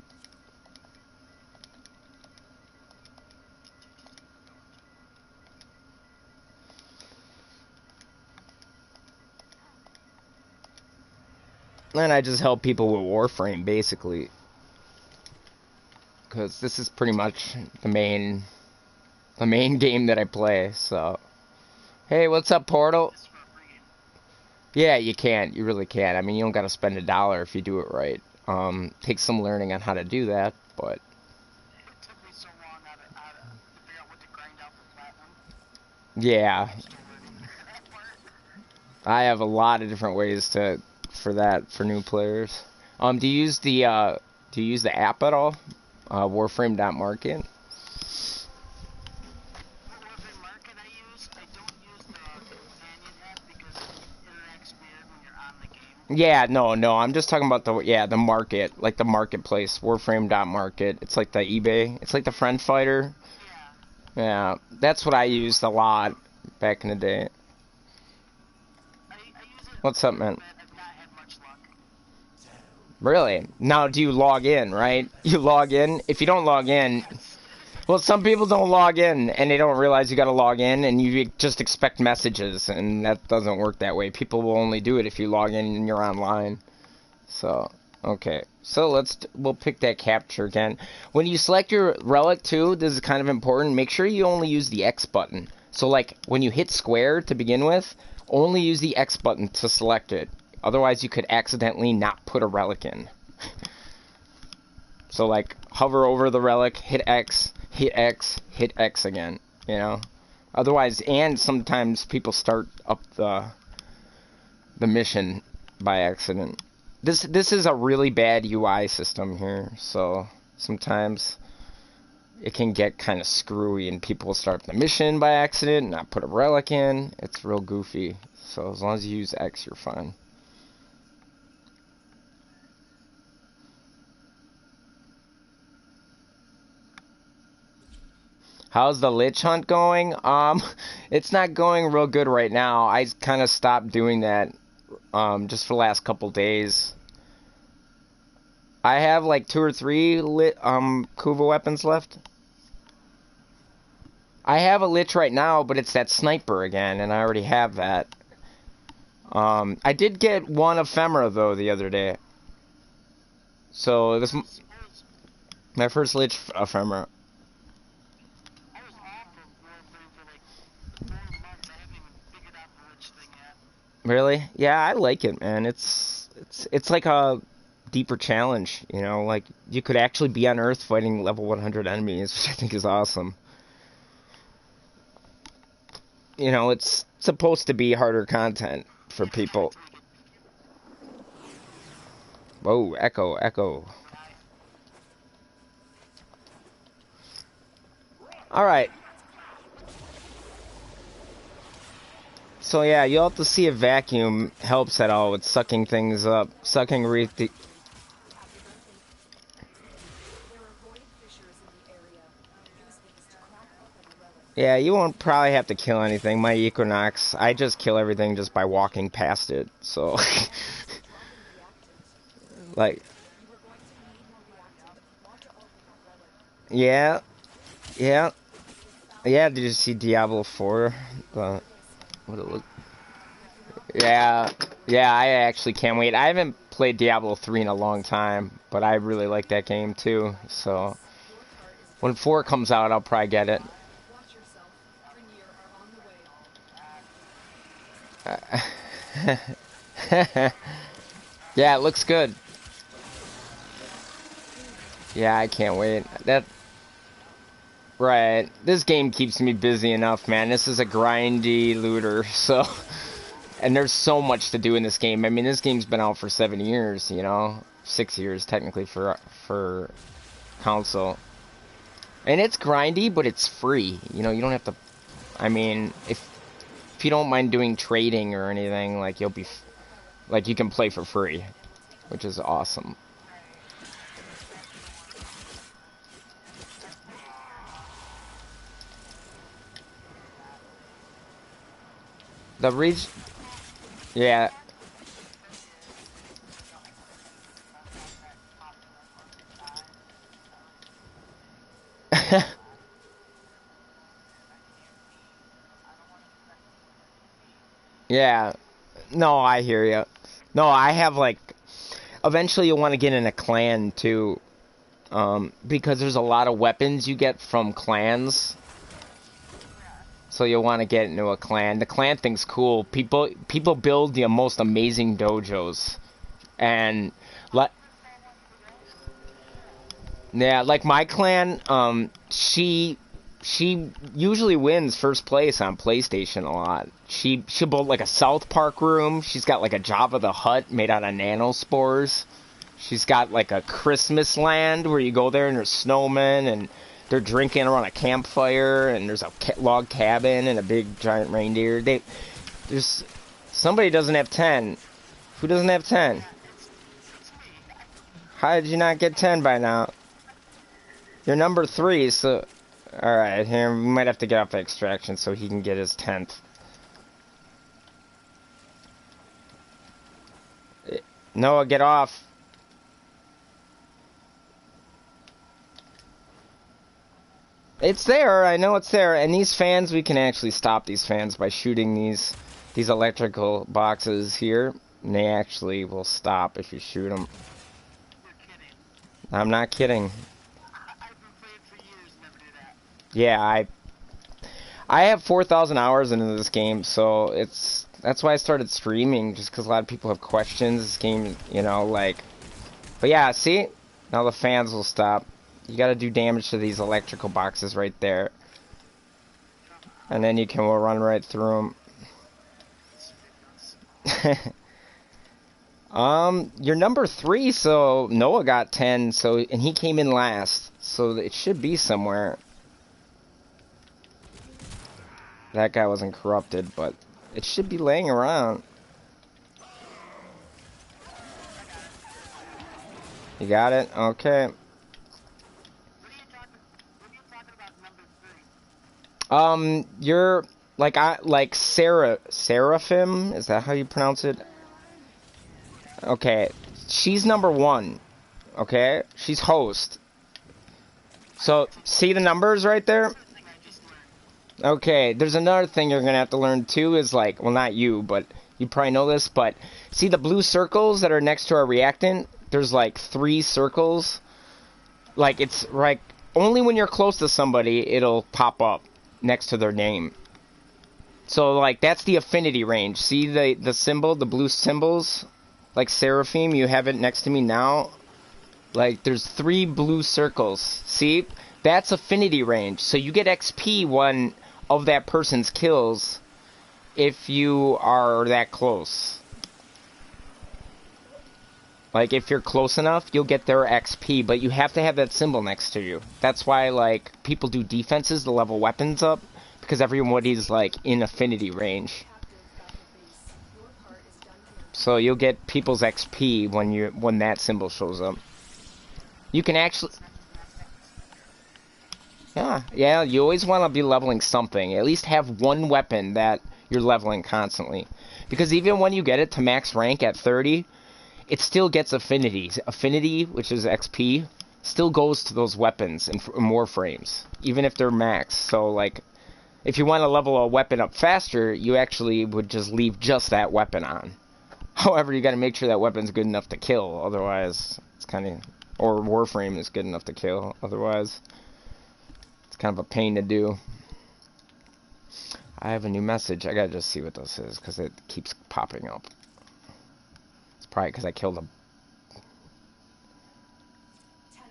And I just help people with Warframe, basically. Because this is pretty much the main game that I play, so... Hey, what's up, Portal? Yeah, you can. You really can. I mean, you don't gotta spend $1 if you do it right. Takes some learning on how to do that, but... It took me so long to figure out what to grind out for platinum. Yeah. I'm still learning that part. I have a lot of different ways for new players. Do you use the app at all? Warframe.market? Warframe Market I use. I don't use the companion app because it interacts weird when you're on the game. Yeah, no, I'm just talking about the market, like the marketplace, Warframe.market. It's like the eBay. It's like the Friend Fighter. Yeah. Yeah, that's what I used a lot back in the day. I use it. What's up, man? But I've not had much luck. Really? Now, do you log in, right? You log in. If you don't log in, well, some people don't log in, and they don't realize you got to log in, and you just expect messages, and that doesn't work that way. People will only do it if you log in and you're online. So, okay. So we'll pick that capture again. When you select your relic too, this is kind of important. Make sure you only use the X button. So like when you hit square to begin with, only use the X button to select it. Otherwise you could accidentally not put a relic in. So like hover over the relic, hit X, hit X, hit X again, you know? Otherwise, and sometimes people start up the mission by accident. This is a really bad UI system here, so sometimes it can get kind of screwy and people will start the mission by accident and not put a relic in. It's real goofy. So as long as you use X, you're fine. How's the Lich hunt going? It's not going real good right now. I kind of stopped doing that just for the last couple days. I have like 2 or 3 Kuva weapons left. I have a Lich right now, but it's that sniper again, and I already have that. I did get 1 ephemera though the other day. So this my first Lich ephemera. I was off of Warframe for like 4 months. I haven't even figured out the Lich thing yet. Really? Yeah, I like it, man. It's like a deeper challenge, you know, like you could actually be on Earth fighting level 100 enemies, which I think is awesome. You know, it's supposed to be harder content for people. Whoa, echo. Alright. So yeah, you'll have to see if vacuum helps at all with sucking things up. Sucking Yeah, you won't probably have to kill anything. My Equinox, I just kill everything just by walking past it, so... like... Yeah. Did you see Diablo 4? What it look... Yeah, I actually can't wait. I haven't played Diablo 3 in a long time, but I really like that game too, so... When 4 comes out, I'll probably get it. Yeah, it looks good. Yeah, I can't wait. Right. This game keeps me busy enough, man. This is a grindy looter, so... And there's so much to do in this game. I mean, this game's been out for 7 years, you know? 6 years, technically, for console. And it's grindy, but it's free. You know, you don't have to... I mean, if you don't mind doing trading or anything, like, you'll be... Like, you can play for free, which is awesome. The region... Yeah. Yeah. No, I hear you. No, I have, like... Eventually you'll want to get in a clan, too. Because there's a lot of weapons you get from clans. So you'll want to get into a clan. The clan thing's cool. People build the most amazing dojos. And... Yeah, like my clan, she usually wins first place on PlayStation a lot. She built like a South Park room. She's got like a Jabba the Hutt made out of nanospores. She's got like a Christmas land where you go there and there's snowmen and they're drinking around a campfire and there's a log cabin and a big giant reindeer. There's somebody doesn't have 10. Who doesn't have 10? How did you not get 10 by now? You're number 3, so... Alright, here, we might have to get off the extraction so he can get his 10th. Noah, get off. It's there. I know it's there. And these fans, we can actually stop these fans by shooting these electrical boxes here. And they actually will stop if you shoot them. You're kidding. I'm not kidding. I've been playing for years, never do that. Yeah, I have 4,000 hours into this game, so that's why I started streaming, just because a lot of people have questions. This game, you know, like, but yeah, see, now the fans will stop. You got to do damage to these electrical boxes right there, and then you can run right through them. You're number 3, so Noah got 10, so and he came in last, so it should be somewhere. That guy wasn't corrupted, but it should be laying around. You got it? Okay. What are you talking about number 3? You're like Seraphim? Is that how you pronounce it? Okay. She's number 1. Okay? She's host. So, see the numbers right there? Okay, there's another thing you're gonna have to learn too, is like, well, not you, but you probably know this, but see the blue circles that are next to our reactant? There's like 3 circles. Like, it's like, only when you're close to somebody, it'll pop up next to their name. So, like, that's the affinity range. See the symbol, the blue symbols? Like Seraphim, you have it next to me now. Like, there's 3 blue circles. See? That's affinity range. So you get XP when of that person's kills if you are that close. Like, if you're close enough, you'll get their XP, but you have to have that symbol next to you. That's why, like, people do defenses to level weapons up, because everybody's, like, in affinity range. So you'll get people's XP when that symbol shows up. You can actually... Yeah, you always want to be leveling something. At least have one weapon that you're leveling constantly. Because even when you get it to max rank at 30, it still gets affinities. Affinity, which is XP, still goes to those weapons in Warframes, even if they're max. So, like, if you want to level a weapon up faster, you actually would just leave just that weapon on. However, you got to make sure that weapon's good enough to kill. Otherwise, it's kind of... Or Warframe is good enough to kill. Otherwise... It's kind of a pain to do. I have a new message. I gotta just see what this is, because it keeps popping up. It's probably because I killed him.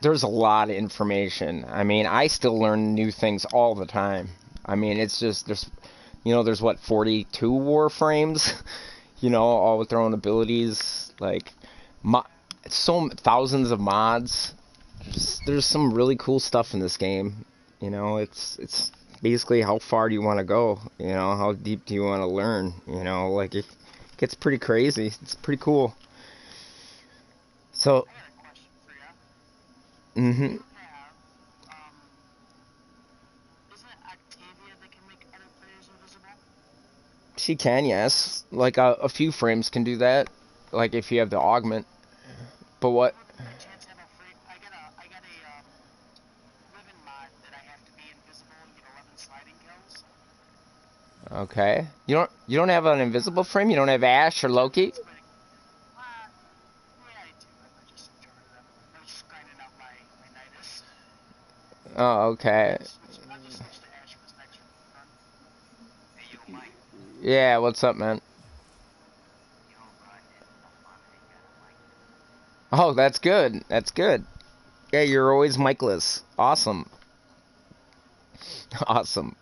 There's a lot of information. I mean, I still learn new things all the time. I mean, it's just, there's what, 42 Warframes? All with their own abilities. Like, thousands of mods. There's some really cool stuff in this game. It's basically how far do you want to go? How deep do you want to learn? Like, it gets pretty crazy. It's pretty cool. So, I got a question for you. mm-hmm. Isn't it Octavia that can make other players invisible? She can, yes. Like, a few frames can do that. Like, if you have the augment. But what? I got a ribbon mod that I have to be invisible and get 11 sliding kills. Okay. You don't have an invisible frame? You don't have Ash or Loki? Yeah, I do. I just enjoy them. I'm just grinding out my Nidus. Oh, okay. I just switched to Ash for this next run. Hey, yo, Mike. Yeah, what's up, man? You know, Brian, Mike. Oh, that's good. That's good. Yeah, you're always Mikeless. Awesome. Awesome.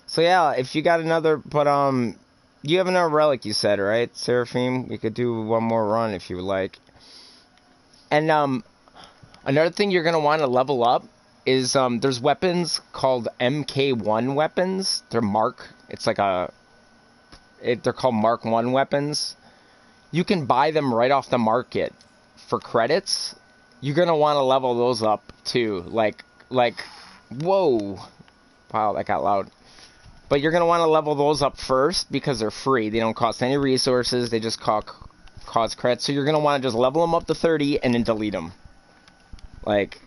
So yeah, if you got another, but you have another relic, you said, right, Seraphim? We could do one more run if you would like. And another thing you're gonna want to level up is there's weapons called MK1 weapons. They're It's like they're called Mark 1 weapons. You can buy them right off the market for credits. You're gonna want to level those up too. Like, whoa, wow, that got loud. But you're gonna want to level those up first because they're free. They don't cost any resources. They just cause credits. So you're gonna want to just level them up to 30 and then delete them. Like,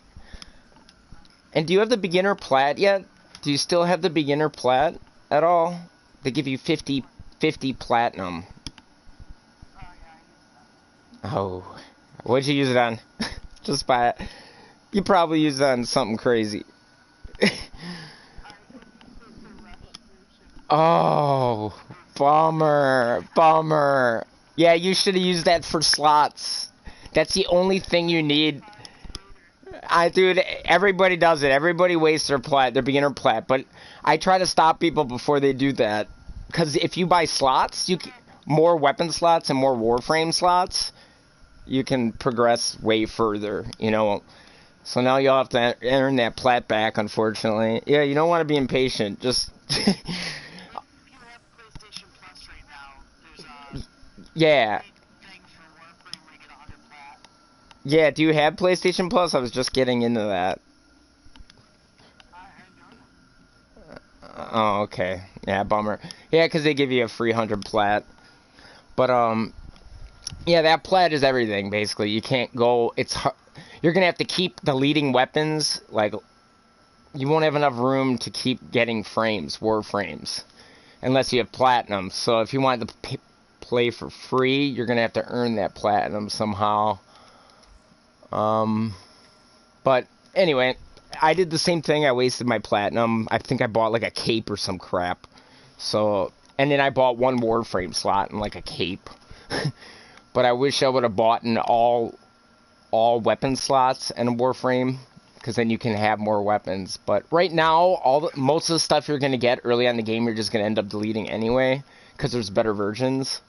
And do you have the beginner plat yet? Do you still have the beginner plat at all? They give you 50 platinum. Oh, yeah, I use that. Oh. What'd you use it on? Just buy it. You probably used it on something crazy. I used it for restitution. Oh. Bummer. Yeah, you should have used that for slots. That's the only thing you need. Dude, everybody does it. Everybody wastes their plat, their beginner plat. But I try to stop people before they do that. Because if you buy slots, more weapon slots and more Warframe slots, you can progress way further, you know. So now you'll have to earn that plat back, unfortunately. Yeah, you don't want to be impatient. Just... If you have PlayStation Plus right now, there's a yeah. thing for Warframe where you get 100 plat. Yeah, do you have PlayStation Plus? I was just getting into that. I don't. Oh, okay. Yeah, bummer. Yeah, because they give you a free 100 plat. But, yeah, that plat is everything, basically. You can't go... You're going to have to keep deleting weapons. Like, you won't have enough room to keep getting frames, Warframes. Unless you have platinum. So if you want to play for free, you're going to have to earn that platinum somehow. But anyway, I did the same thing. I wasted my platinum. I think I bought like a cape or some crap. So, and then I bought one Warframe slot and like a cape. But I wish I would have bought in all weapon slots and a Warframe, because then you can have more weapons. But right now, most of the stuff you're going to get early on in the game, you're just going to end up deleting anyway, because there's better versions.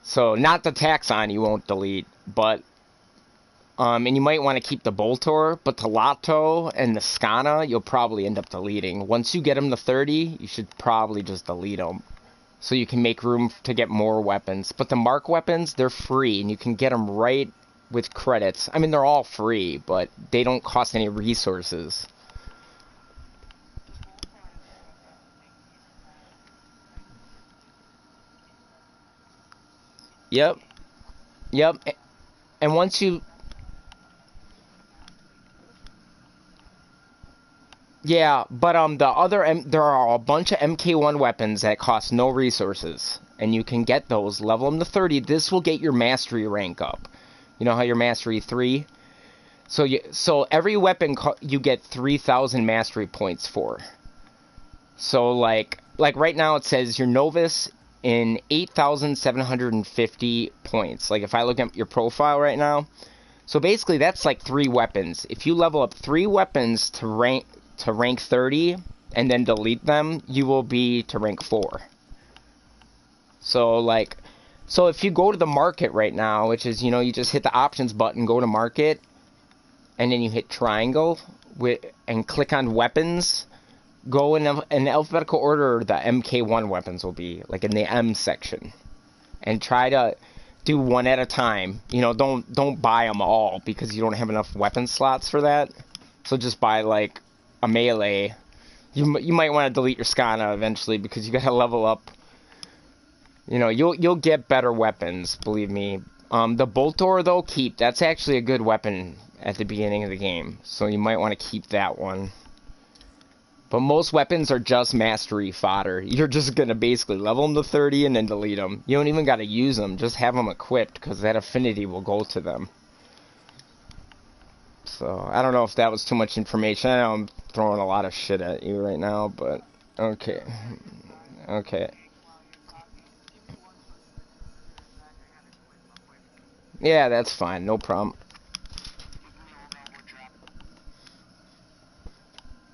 So, not the Taxon you won't delete, but... and you might want to keep the Boltor, but the Lotto and the Skana, you'll probably end up deleting. Once you get them to 30, you should probably just delete them. So you can make room to get more weapons. But the Mark weapons, they're free, and you can get them right with credits. I mean, they're all free, but they don't cost any resources. Yep. And once you... Yeah, but there are a bunch of MK1 weapons that cost no resources, and you can get those, level them to 30. This will get your mastery rank up. You know how your mastery 3? So every weapon you get 3,000 mastery points for. So like right now it says your novice in 8,750 points. Like if I look at your profile right now, so basically that's like 3 weapons. If you level up 3 weapons to rank 30 and then delete them, you will be to rank 4. So if you go to the market right now, which is, you just hit the options button, go to market, and then you hit triangle and click on weapons, go in alphabetical order, the MK1 weapons will be, like in the M section, and try to do one at a time. Don't buy them all because you don't have enough weapon slots for that. So just buy like a melee. You might want to delete your Skana eventually because you gotta level up. You'll get better weapons, believe me. The Boltor though, keep. That's actually a good weapon at the beginning of the game, so you might want to keep that one. But most weapons are just mastery fodder. You're just gonna basically level them to 30 and then delete them. You don't even gotta use them. Just have them equipped because that affinity will go to them. So, I don't know if that was too much information. I know I'm throwing a lot of shit at you right now, but okay. Yeah, that's fine. No problem.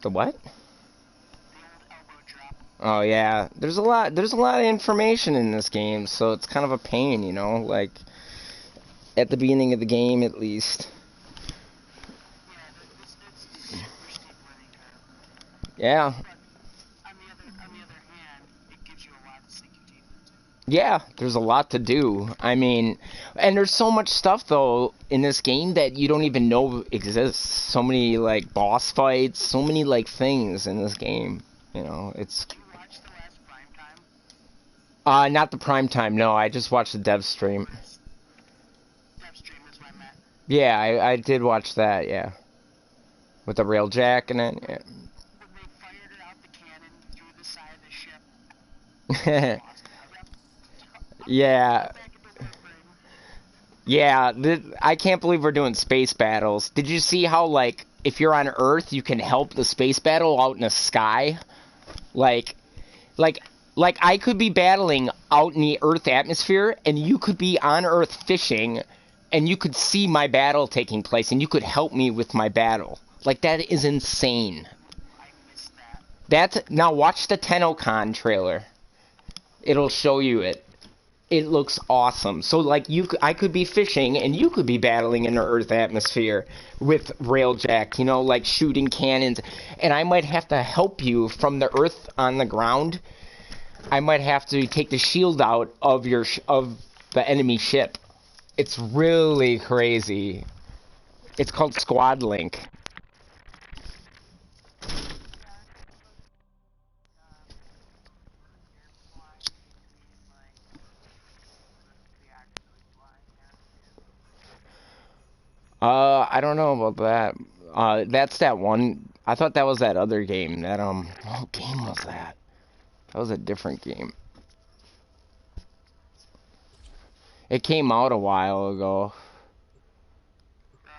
The what? Oh yeah, there's a lot of information in this game, so it's kind of a pain, like at the beginning of the game at least. Yeah. But on the other hand, it gives you a lot of sinking deep into. Yeah, there's a lot to do. I mean, and there's so much stuff though in this game that you don't even know exists. So many like boss fights, so many like things in this game. It's. Did you watch the last Prime Time? Not the Prime Time. No, I just watched the dev stream. Dev stream is what I meant. Yeah, I did watch that. Yeah. With the railjack and then, yeah. When they fired it out the cannon through the side of the ship. Yeah, Back into Warframe. yeah. I can't believe we're doing space battles. Did you see how, like, if you're on Earth, you can help the space battle out in the sky? Like, like, like I could be battling out in the Earth atmosphere, and you could be on Earth fishing, and you could see my battle taking place, and you could help me with my battle. Like, that is insane. I missed that. Now watch the TennoCon trailer. It'll show you it. It looks awesome. So like I could be fishing and you could be battling in the Earth atmosphere with railjack, you know, like shooting cannons, and I might have to help you from the Earth on the ground. I might have to take the shield out of of the enemy ship. It's really crazy. It's called Squad Link. I don't know about that. That's that one. I thought that was that other game. What game was that? That was a different game. It came out a while ago. My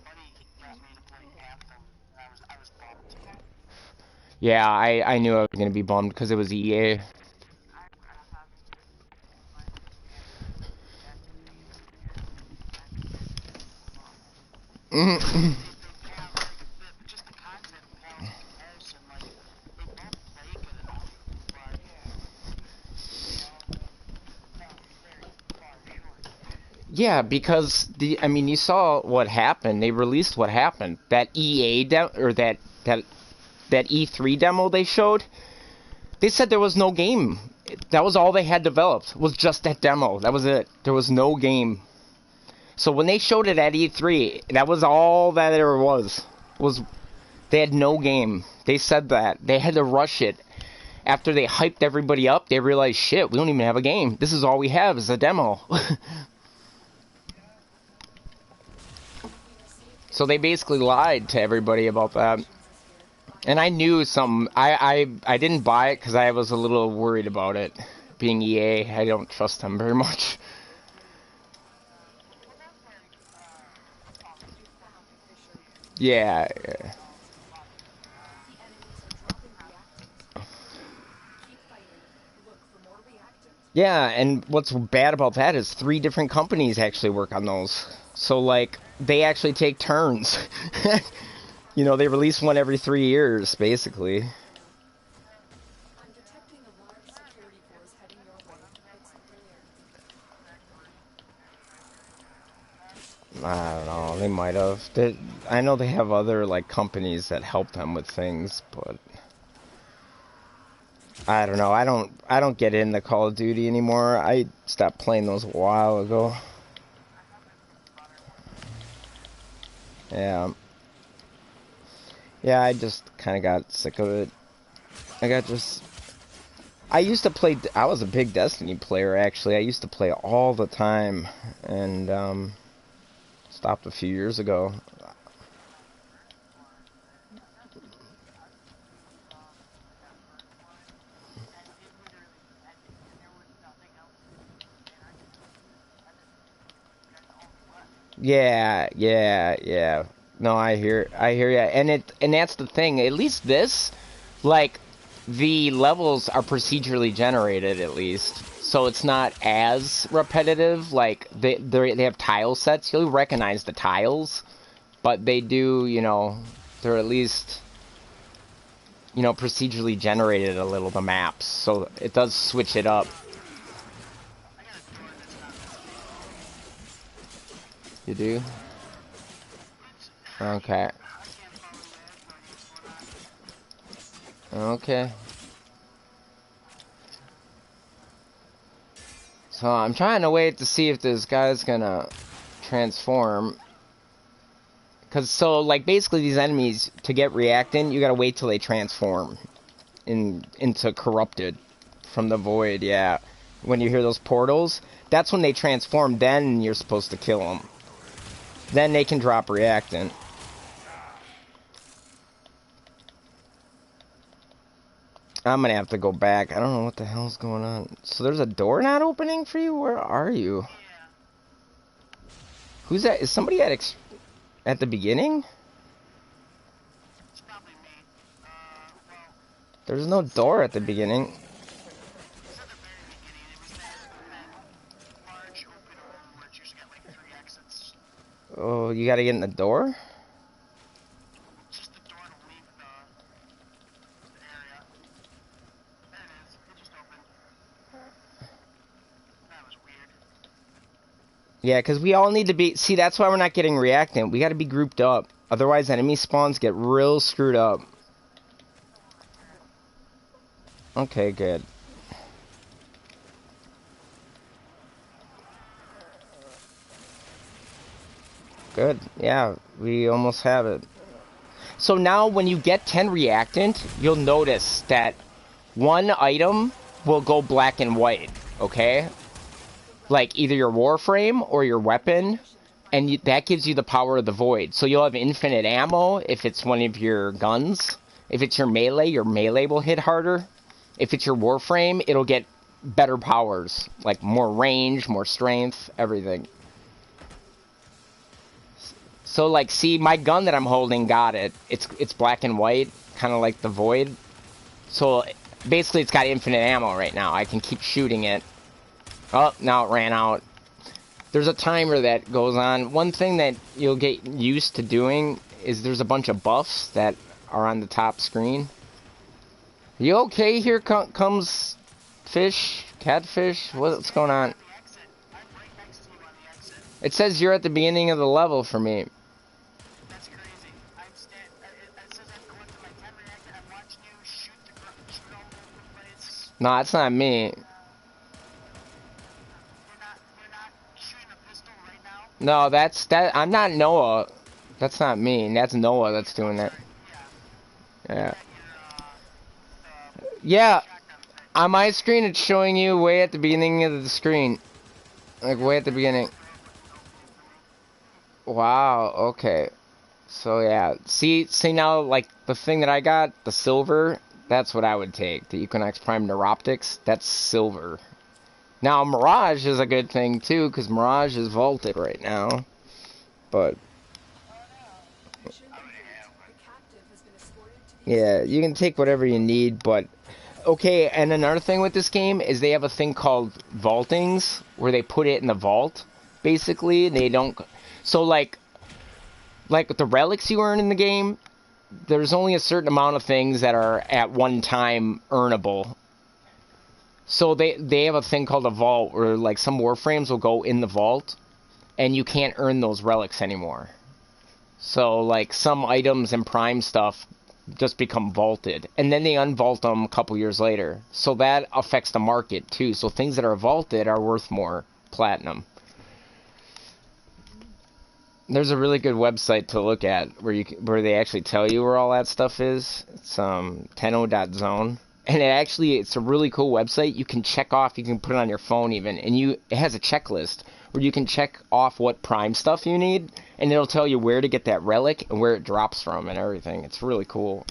buddy got me to play Anthem, and I was bummed. Yeah, I knew I was gonna be bummed because it was EA. Just the concept of how it's comparison, like, they both play good enough, but, very far short. Yeah, because I mean, you saw what happened. They released what happened. That that E3 demo they showed. They said there was no game. That was all they had developed. Was just that demo. That was it. There was no game. So when they showed it at E3, that was all that there was. They had no game. They said that. They had to rush it. After they hyped everybody up, they realized, shit, we don't even have a game. This is all we have is a demo. So they basically lied to everybody about that. And I knew some. I didn't buy it because I was a little worried about it. Being EA, I don't trust them very much. Yeah. Yeah, and what's bad about that is 3 different companies actually work on those. So, like, they actually take turns. You know, they release one every 3 years, basically. I'm detecting a large security force heading your way. It's clear. I don't know, they might have. I know they have other, like, companies that help them with things, but I don't know. I don't get into Call of Duty anymore. I stopped playing those a while ago. Yeah. Yeah, I just kind of got sick of it. I used to play, I was a big Destiny player, actually. I used to play all the time, and, stopped a few years ago. Yeah. No, I hear ya. And that's the thing. At least this, like, the levels are procedurally generated, at least, so it's not as repetitive. Like, they have tile sets. You'll recognize the tiles, but they do, you know, they're at least, you know, procedurally generated a little, the maps, so it does switch it up. You do? Okay. Okay. So I'm trying to wait to see if this guy's gonna transform. Cause so, like, basically these enemies, to get reactant, you gotta wait till they transform into corrupted from the void. Yeah. When you hear those portals, that's when they transform. Then you're supposed to kill them. Then they can drop reactant. I'm gonna have to go back. I don't know what the hell's going on. So there's a door not opening for you? Where are you? Yeah, Who's that? Is somebody at the beginning? it's probably me. Well, There's no door at the beginning. it was at the very beginning. It was that large open room where it's usually got like 3 exits. Oh, you gotta get in the door? Just the door to leave the area. There it is. It just opened. That was weird. Yeah, because we all need to be... See, that's why we're not getting reactant. We gotta be grouped up. Otherwise, enemy spawns get real screwed up. Okay, good. Good. Yeah, we almost have it. So now when you get 10 reactant, you'll notice that one item will go black and white, okay? Like either your Warframe or your weapon, and that gives you the power of the void. So you'll have infinite ammo if it's one of your guns. If it's your melee will hit harder. If it's your Warframe, it'll get better powers, like more range, more strength, everything. So like, see, my gun that I'm holding got it. It's black and white, kind of like the void. So basically, it's got infinite ammo right now. I can keep shooting it. Oh, now it ran out. There's a timer that goes on. One thing that you'll get used to doing is there's a bunch of buffs that are on the top screen. You okay? Here comes fish, catfish. What's going on? The exit. I'm right next to you on the exit. It says you're at the beginning of the level for me. That's crazy. It says I'm going to my 10 reactor. I'm watching you shoot all over the place. No, that's not me. You're not shooting a pistol right now? No, that. I'm not Noah. That's not me. That's Noah that's doing that. Yeah. Yeah. Your, Yeah. shotgun thing. On my screen, it's showing you way at the beginning of the screen. Like, way at the beginning. Wow, okay. So, yeah. See now, like, the thing that I got, the silver, that's what I would take. The Equinox Prime Neuroptics, that's silver. Now, Mirage is a good thing, too, because Mirage is vaulted right now. But, Mission complete. The captive has been escorted to the yeah, you can take whatever you need, but... Okay, and another thing with this game is they have a thing called vaultings, where they put it in the vault, basically. They don't... So, like the relics you earn in the game, there's only a certain amount of things that are at one time earnable. So they have a thing called a vault, where, like, some Warframes will go in the vault, and you can't earn those relics anymore. So, like, some items and Prime stuff just become vaulted, and then they unvault them a couple years later. So that affects the market too. So things that are vaulted are worth more platinum. There's a really good website to look at where they actually tell you where all that stuff is. It's tenno.zone, and it's a really cool website. You can check off. You can put it on your phone even, and it has a checklist where you can check off what Prime stuff you need, and it'll tell you where to get that relic and where it drops from and everything. It's really cool.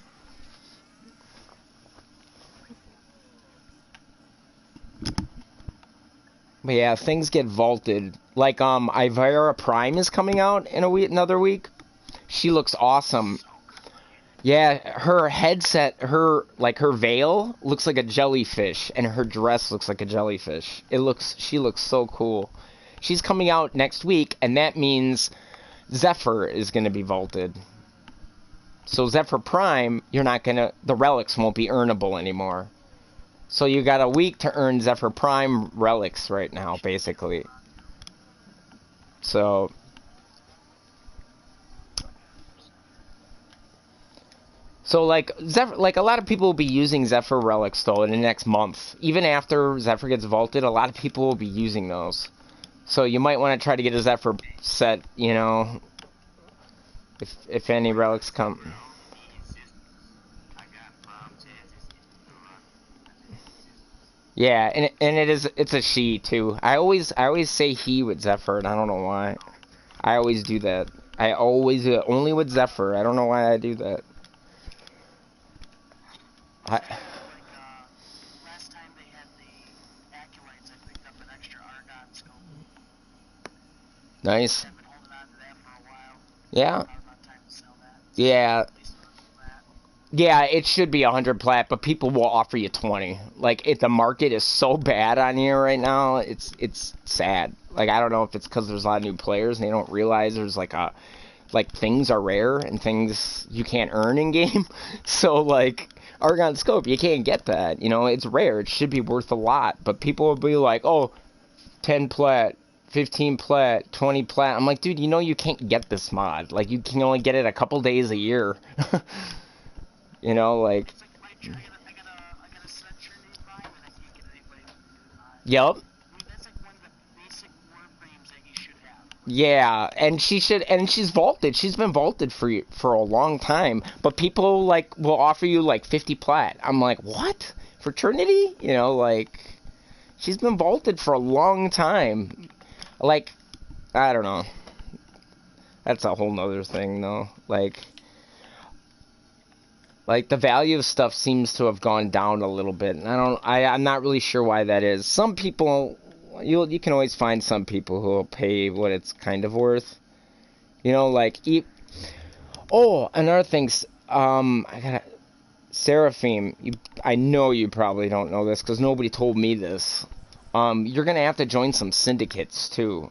But yeah, things get vaulted. Like, Ivara Prime is coming out in another week. She looks awesome. Yeah, her headset, her veil looks like a jellyfish, and her dress looks like a jellyfish. She looks so cool. She's coming out next week, and that means Zephyr is going to be vaulted. So Zephyr Prime, the relics won't be earnable anymore. So you got a week to earn Zephyr Prime relics right now, basically. So... So, like a lot of people will be using Zephyr relics, though, in the next month. Even after Zephyr gets vaulted, a lot of people will be using those. So you might want to try to get a Zephyr set, if any relics come. Yeah, and it's a she, too. I always say he with Zephyr, and I don't know why. I always do that. I always do it, only with Zephyr. I don't know why I do that. Nice. I've been holding on to that for a while. Yeah. Not about time to sell that. Yeah. At least a little of that. Yeah, it should be 100 plat, but people will offer you 20. Like, if the market is so bad on here right now, it's sad. Like, I don't know if it's because there's a lot of new players and they don't realize there's like things are rare and things you can't earn in game. So like Argon Scope, you can't get that. You know, it's rare. It should be worth a lot, but people will be like, oh, 10 plat, 15 plat, 20 plat. I'm like, dude, you know you can't get this mod. Like, you can only get it a couple days a year. You know, like... It's like I got a set Trinity Prime and I can't get anybody to do the mod. Yep. I mean, that's like one of the basic Warframes that you should have. Yeah, and she's vaulted. She's been vaulted for a long time. But people, like, will offer you, like, 50 plat. I'm like, what? For Trinity? You know, like... She's been vaulted for a long time. Like, I don't know. That's a whole nother thing, though. Like, the value of stuff seems to have gone down a little bit. And I'm not really sure why that is. Some people, you can always find some people who will pay what it's kind of worth. You know, like, oh, another thing, Seraphim, I know you probably don't know this because nobody told me this. You're gonna have to join some syndicates too.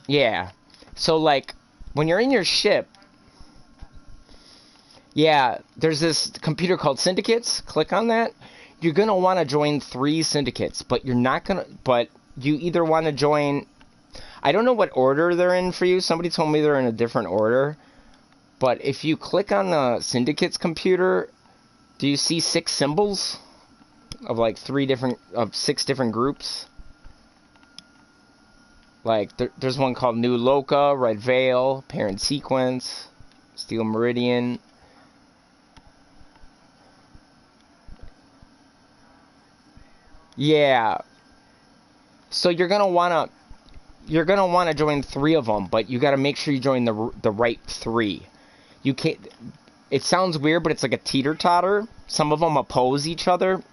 Yeah. So like, when you're in your ship, yeah, there's this computer called syndicates. Click on that. You're gonna want to join 3 syndicates, but you're not gonna. But you either want to join. I don't know what order they're in for you. Somebody told me they're in a different order. But if you click on the syndicates computer, do you see 6 symbols of like 6 different groups? Like there's one called New Loca, Red Veil, Parent Sequence, Steel Meridian. Yeah. So you're gonna wanna join 3 of them, but you gotta make sure you join the right 3. You can't. It sounds weird, but it's like a teeter-totter. Some of them oppose each other,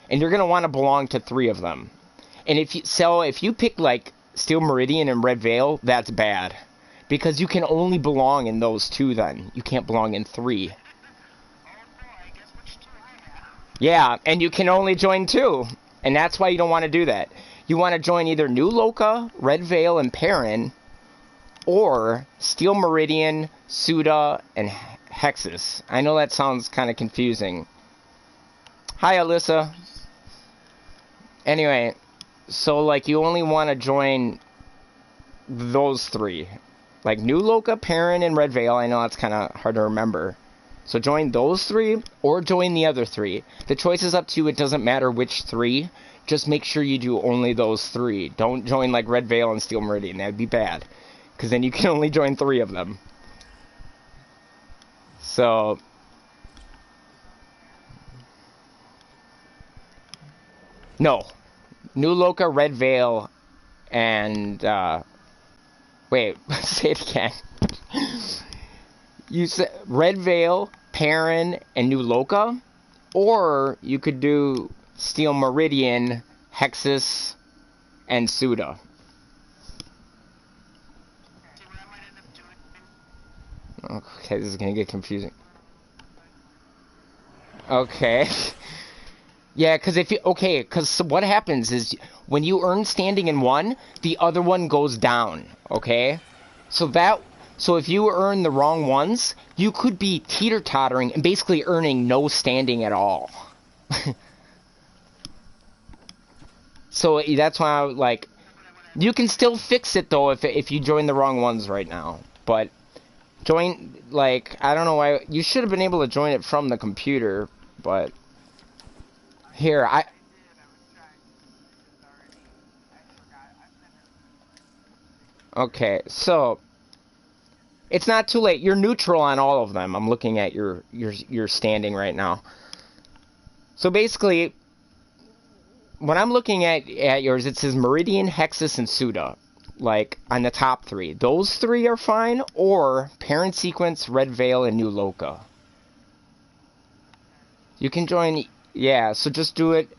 and you're gonna want to belong to 3 of them. And if you pick like Steel Meridian and Red Veil, that's bad, because you can only belong in those 2. Then you can't belong in 3. Oh boy, guess which 2 I have. Yeah, and you can only join 2, and that's why you don't want to do that. You want to join either New Loca, Red Veil, and Perrin, or Steel Meridian, Suda, and Hexus. I know that sounds kind of confusing. Hi, Alyssa. Anyway, so like you only want to join those 3. Like New Loca, Perrin, and Red Veil. I know that's kind of hard to remember. So join those 3 or join the other 3. The choice is up to you. It doesn't matter which 3. Just make sure you do only those 3. Don't join like Red Veil and Steel Meridian. That'd be bad. Because then you can only join 3 of them. So... No. New Loca, Red Veil, and... Wait, say it again. You said Red Veil, Perrin, and New Loca? Or you could do Steel Meridian, Hexus, and Suda. See what I might end up doing? Okay, this is gonna get confusing. Okay. Yeah, because what happens is when you earn standing in one, the other one goes down, okay? So if you earn the wrong ones, you could be teeter-tottering and basically earning no standing at all. So that's why like, you can still fix it though if you join the wrong ones right now. But join, like, I don't know why, you should have been able to join it from the computer, but here, I did. I was trying to already. I forgot. okay, so it's not too late. You're neutral on all of them. I'm looking at your standing right now. So basically, when I'm looking at yours, it says Meridian, Hexus, and Suda, like, on the top 3. Those 3 are fine, or Parent Sequence, Red Veil, and New Loca. You can join, yeah, so just do it.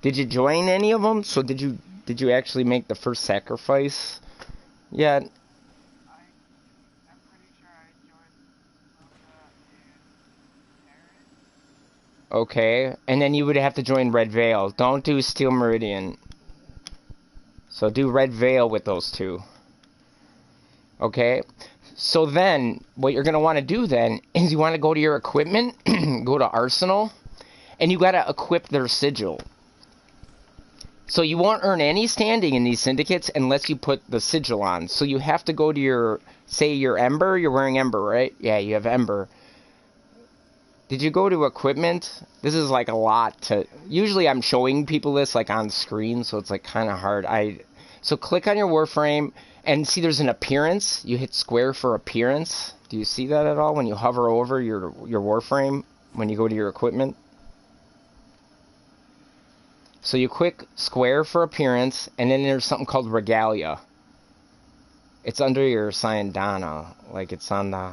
Did you join any of them? So did Did you actually make the first sacrifice yet? I'm pretty sure I joined Luca and Aaron. Okay, and then you would have to join Red Veil. Don't do Steel Meridian. So do Red Veil with those two. Okay, so then what you're going to want to do then is you want to go to your equipment, go to Arsenal, and you got to equip their sigil. So you won't earn any standing in these syndicates unless you put the sigil on. So you have to go to your, say your Ember, you're wearing Ember, right? Yeah, you have Ember. Did you go to equipment? This is like a lot to, usually I'm showing people this like on screen, so it's like kind of hard. So click on your Warframe, and see there's an appearance. You hit square for appearance. Do you see that at all when you hover over your Warframe when you go to your equipment? So you click square for appearance, and then there's something called Regalia. It's under your Syandana, like it's on the...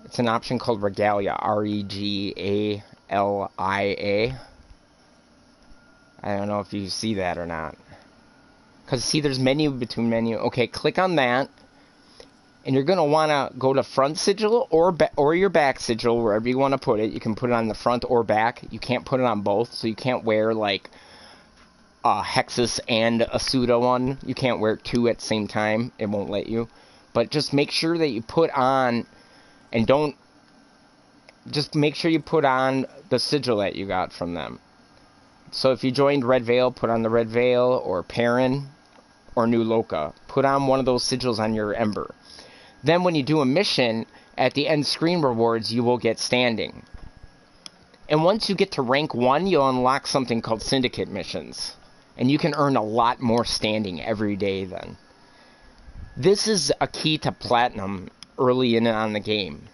It's an option called Regalia, Regalia. I don't know if you see that or not. Because, see, there's menu between menu. Okay, click on that. And you're going to want to go to front sigil or your back sigil, wherever you want to put it. You can put it on the front or back. You can't put it on both, so you can't wear, like, a Hexus and a Suda one. You can't wear two at the same time. It won't let you. But just make sure that you put on, and don't, just make sure you put on the sigil that you got from them. So if you joined Red Veil, put on the Red Veil, or Perrin, or New Loka. Put on one of those sigils on your Ember. Then when you do a mission, at the end screen rewards, you will get standing. And once you get to rank 1, you'll unlock something called syndicate missions. And you can earn a lot more standing every day then. This is a key to platinum early in on the game.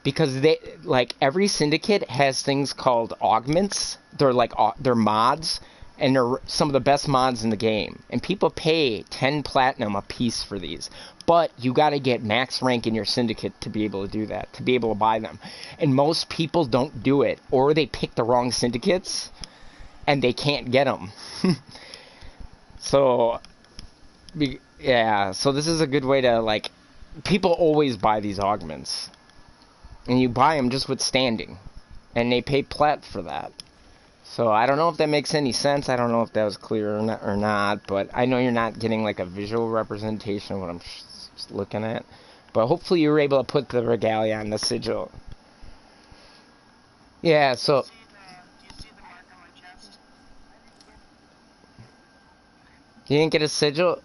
Because they, like, every syndicate has things called augments. They're mods, and they're some of the best mods in the game. And people pay 10 platinum a piece for these. But you got to get max rank in your syndicate to be able to do that, to be able to buy them. And most people don't do it, or they pick the wrong syndicates, and they can't get them. So, yeah, so this is a good way to, like, people always buy these augments. And you buy them just with standing. And they pay plat for that. So I don't know if that makes any sense. I don't know if that was clear or not. But I know you're not getting like a visual representation of what I'm looking at. But hopefully you were able to put the Regalia on the sigil. Yeah, so... Do you see the mark on my chest? You didn't get a sigil?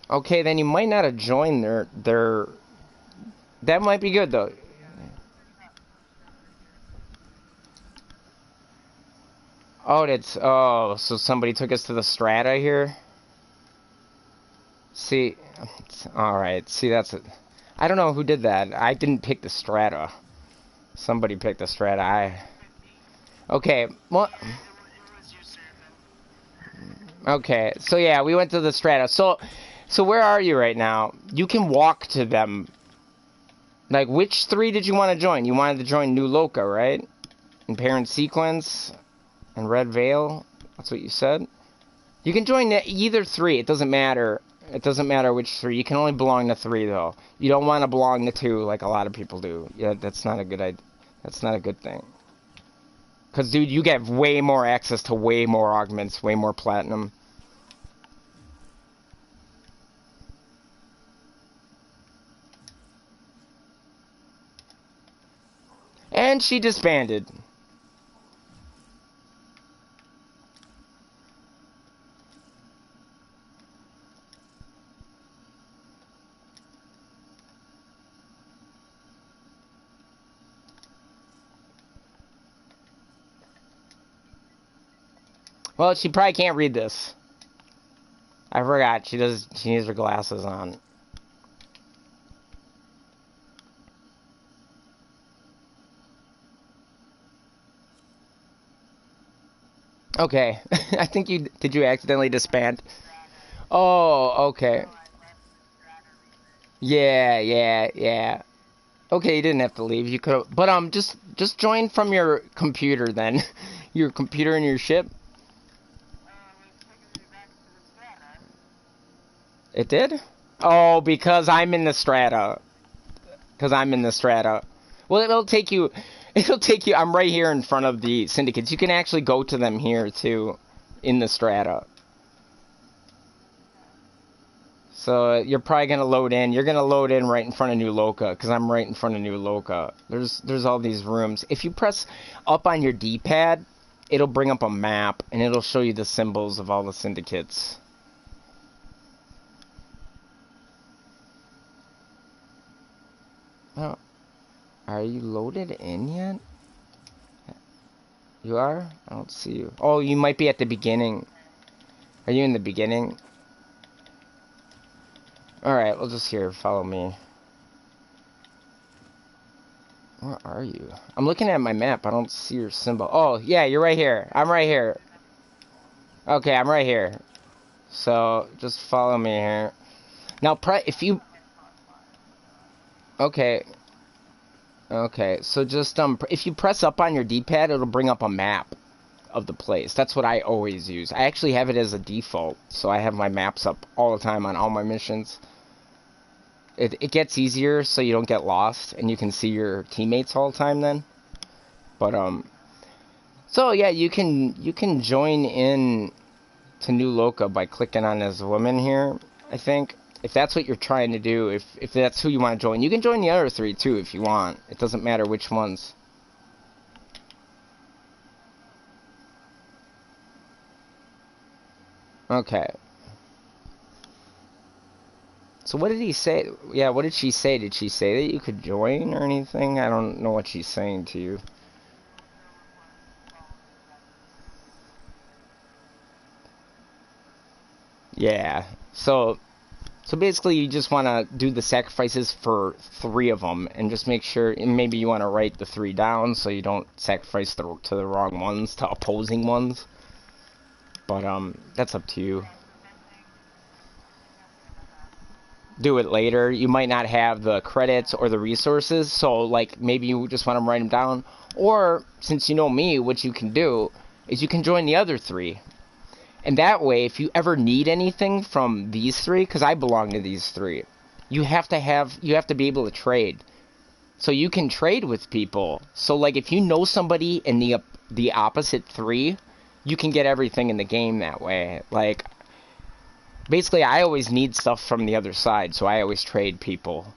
Okay, then you might not have joined their... That might be good, though. Oh, so somebody took us to the strata here? See... Alright, see, that's it. I don't know who did that. I didn't pick the strata. Somebody picked the strata. Okay, well... It was you, Seraphin. Okay, so yeah, we went to the strata. So where are you right now? You can walk to them. Like, which 3 did you want to join? You wanted to join New Loka, right? And Parent Sequence and Red Veil. That's what you said. You can join either 3. It doesn't matter. It doesn't matter which 3. You can only belong to 3, though. You don't want to belong to 2 like a lot of people do. Yeah, that's not a good idea. That's not a good thing. Because, dude, you get way more access to way more augments, way more platinum. And she disbanded. Well, she probably can't read this. I forgot. She needs her glasses on. Okay. I think did you accidentally disband? Oh, okay. Yeah. Okay, you didn't have to leave. You could, but just join from your computer then. Your computer and your ship. was taking me back to the strata. It did. Oh, because I'm in the strata. Because I'm in the strata. Well, it'll take you. It'll take you. I'm right here in front of the syndicates. You can actually go to them here too, in the strata. So you're probably gonna load in. You're gonna load in right in front of New Loca, because I'm right in front of New Loca. There's all these rooms. If you press up on your D-pad, it'll bring up a map and it'll show you the symbols of all the syndicates. Oh, are you loaded in yet? You are? I don't see you. Oh, you might be at the beginning. Are you in the beginning? Alright, well, just here. Follow me. Where are you? I'm looking at my map. I don't see your symbol. Oh, yeah, you're right here. I'm right here. Okay, I'm right here. So, just follow me here. Now, if you... Okay. Okay, so just, if you press up on your D-pad, it'll bring up a map of the place. That's what I always use. I actually have it as a default, so I have my maps up all the time on all my missions. It gets easier so you don't get lost, and you can see your teammates all the time then. But, so yeah, you can join in to New Loca by clicking on this woman here, I think. If that's what you're trying to do, if that's who you want to join. You can join the other three too if you want. It doesn't matter which ones. Okay. So what did he say? Yeah, what did she say? Did she say that you could join or anything? I don't know what she's saying to you. Yeah. So basically you just want to do the sacrifices for 3 of them and just make sure, and maybe you want to write the 3 down so you don't sacrifice to the wrong ones, to opposing ones. But that's up to you. Do it later. You might not have the credits or the resources, so like maybe you just want to write them down. Or since you know me, what you can do is you can join the other 3. And that way, if you ever need anything from these 3, because I belong to these 3, you have to be able to trade. So you can trade with people. So like if you know somebody in the opposite 3, you can get everything in the game that way. Like basically, I always need stuff from the other side, so I always trade people.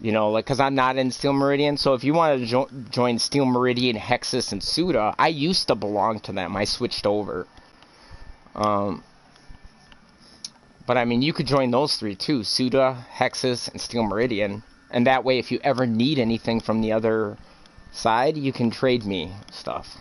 You know, like, because I'm not in Steel Meridian, so if you want to join Steel Meridian, Hexus, and Suda, I used to belong to them. I switched over. But I mean, you could join those 3 too, Suda, Hexus, and Steel Meridian. And that way, if you ever need anything from the other side, you can trade me stuff.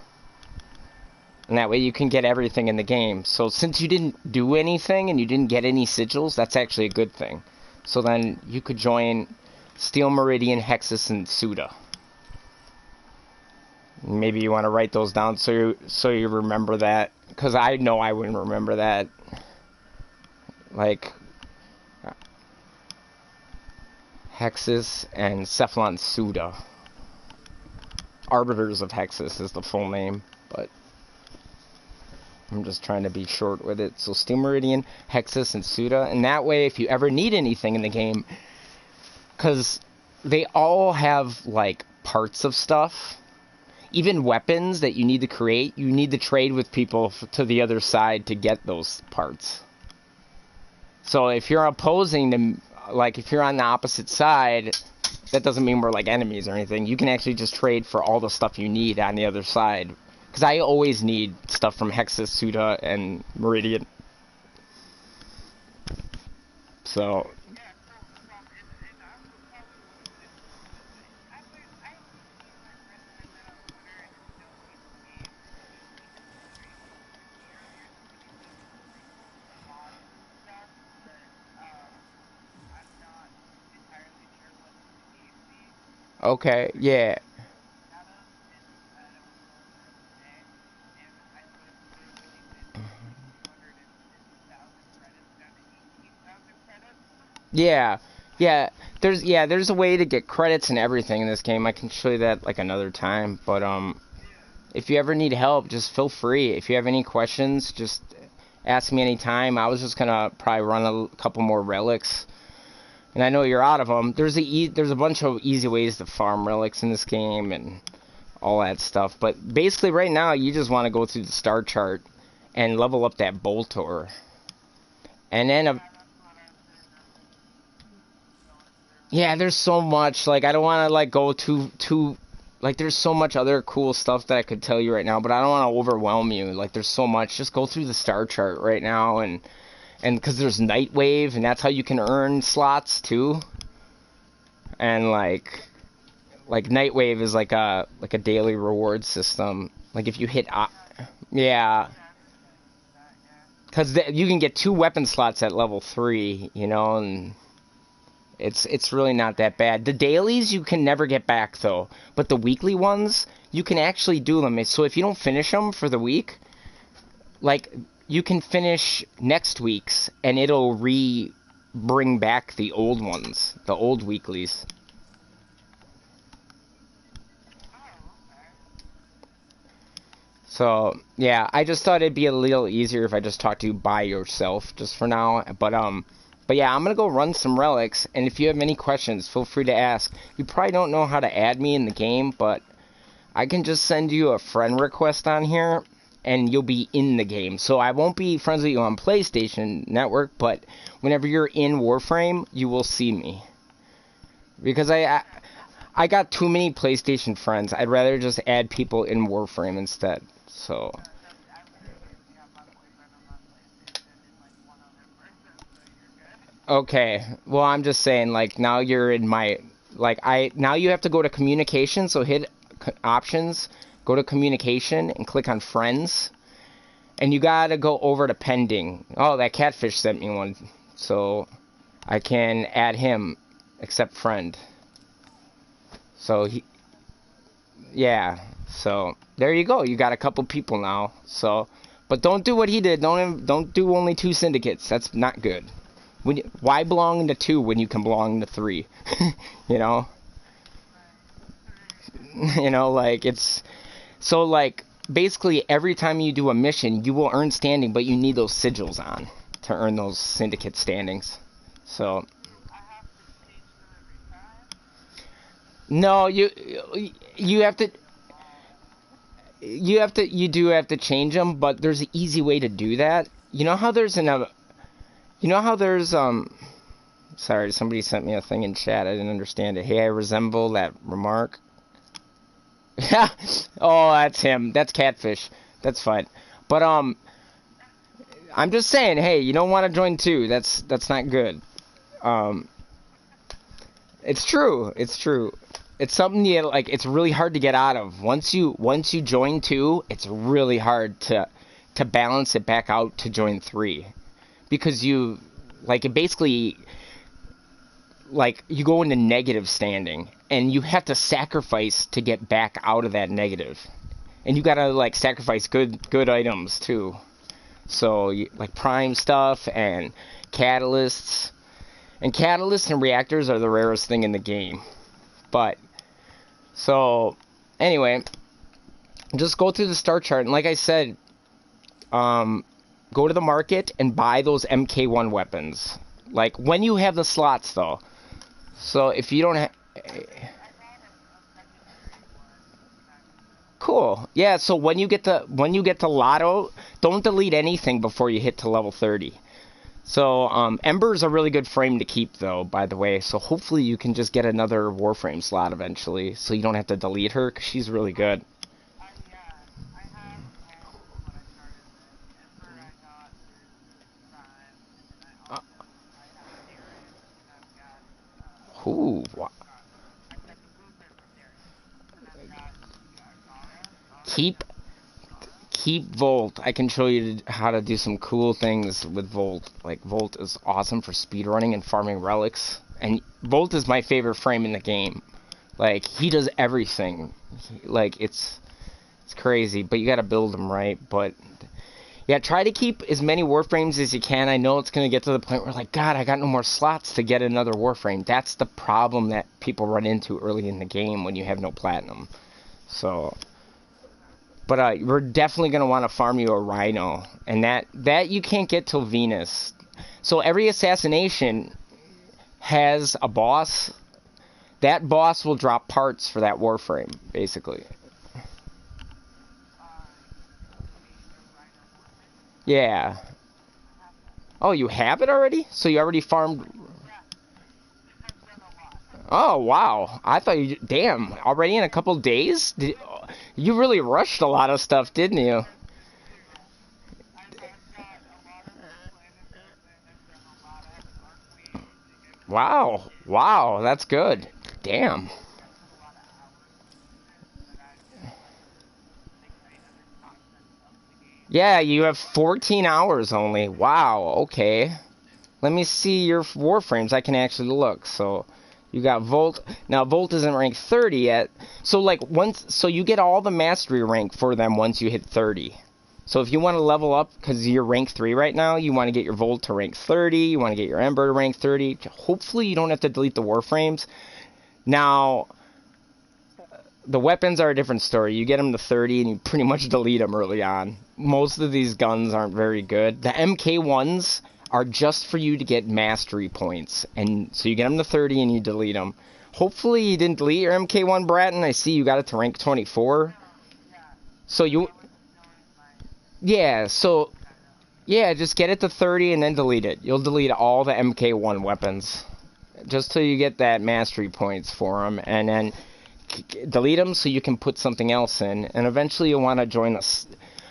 And that way you can get everything in the game. So since you didn't do anything and you didn't get any sigils, that's actually a good thing. So then you could join Steel Meridian, Hexus, and Suda. Maybe you want to write those down so you remember that. Because I know I wouldn't remember that. Like Hexus and Cephalon Suda. Arbiters of Hexus is the full name, but I'm just trying to be short with it. So Steel Meridian, Hexus, and Suda. And that way, if you ever need anything in the game, because they all have, like, parts of stuff. Even weapons that you need to create, you need to trade with people to the other side to get those parts. So if you're opposing them, like if you're on the opposite side, that doesn't mean we're like enemies or anything. You can actually just trade for all the stuff you need on the other side. Because I always need stuff from Hexus, Suda, and Meridian. So... Okay, yeah. Yeah. there's a way to get credits and everything in this game. I can show you that like another time. But if you ever need help, just feel free. If you have any questions, just ask me anytime. I was just gonna probably run a couple more relics, and I know you're out of them. There's a bunch of easy ways to farm relics in this game and all that stuff. But basically, right now, you just want to go through the star chart and level up that Boltor, and then yeah, there's so much. Like, I don't want to like go too. Like, there's so much other cool stuff that I could tell you right now, but I don't want to overwhelm you. Like, there's so much. Just go through the star chart right now, and because there's Nightwave, and that's how you can earn slots too. And like Nightwave is like a daily reward system. Like if you hit, yeah, because you can get 2 weapon slots at level 3, you know, and it's really not that bad. The dailies you can never get back though, but the weekly ones you can actually do them. So if you don't finish them for the week, like you can finish next week's and it'll bring back the old ones, the old weeklies. So yeah, I just thought it'd be a little easier if I just talked to you by yourself just for now. But yeah, I'm going to go run some relics, and if you have any questions, feel free to ask. You probably don't know how to add me in the game, but I can just send you a friend request on here, and you'll be in the game. So I won't be friends with you on PlayStation Network, but whenever you're in Warframe, you will see me. Because I got too many PlayStation friends. I'd rather just add people in Warframe instead. So... Okay, well, I'm just saying, like, now you're in my, like, now you have to go to communication, so hit options, go to communication, and click on friends, and you gotta go over to pending. Oh, that catfish sent me one, so I can add him, accept friend. So, yeah, so, there you go, you got a couple people now, so, but don't do what he did, don't do only 2 syndicates, that's not good. Why belong to 2 when you can belong to 3? You know? You know, like, it's... So, like, basically, every time you do a mission, you will earn standing, but you need those sigils on to earn those syndicate standings. So... No, you have to... You do have to change them, but there's an easy way to do that. You know how there's sorry, somebody sent me a thing in chat. I didn't understand it. Hey, I resemble that remark. Yeah. Oh, that's him. That's Catfish. That's fine. But I'm just saying, hey, you don't want to join 2. That's not good. It's true. It's true. It's something like it's really hard to get out of. Once you join 2, it's really hard to balance it back out to join 3. Because you, like, it basically, like, you go into negative standing, and you have to sacrifice to get back out of that negative. And you gotta, like, sacrifice good items, too. So, like, prime stuff, and catalysts. And catalysts and reactors are the rarest thing in the game. But, so, anyway, just go through the star chart, and like I said, go to the market and buy those MK1 weapons. Like, when you have the slots, though. So, if you don't have... Cool. Yeah, so when you get to Lotto, don't delete anything before you hit to level 30. So, Ember's a really good frame to keep, though, by the way. So, hopefully you can just get another Warframe slot eventually. So, you don't have to delete her, because she's really good. Ooh, wow. Keep Volt. I can show you how to do some cool things with Volt. Like, Volt is awesome for speedrunning and farming relics. And Volt is my favorite frame in the game. Like, he does everything. Like, it's crazy, but you gotta build him right. But Yeah, try to keep as many Warframes as you can. I know it's going to get to the point where, like, God, I got no more slots to get another Warframe. That's the problem that people run into early in the game when you have no Platinum. So, but we're definitely going to want to farm you a Rhino. And that you can't get till Venus. So every assassination has a boss. That boss will drop parts for that Warframe, basically. Yeah. Oh, you have it already? So you already farmed... Oh, wow. I thought you... Damn, already in a couple days? You really rushed a lot of stuff, didn't you? Wow. Wow, that's good. Damn. Yeah, you have 14 hours only. Wow, okay. Let me see your Warframes. I can actually look. So, you got Volt. Now, Volt isn't rank 30 yet. So, like, so you get all the mastery rank for them once you hit 30. So, if you want to level up, because you're rank 3 right now, you want to get your Volt to rank 30. You want to get your Ember to rank 30. Hopefully, you don't have to delete the Warframes. Now, the weapons are a different story. You get them to 30 and you pretty much delete them early on. Most of these guns aren't very good. The MK1s are just for you to get mastery points. And so you get them to 30 and you delete them. Hopefully you didn't delete your MK1, Bratton. I see you got it to rank 24. So you... Yeah, so... Yeah, just get it to 30 and then delete it. You'll delete all the MK1 weapons. Just till you get that mastery points for them. And then... delete them so you can put something else in, and eventually you'll want to join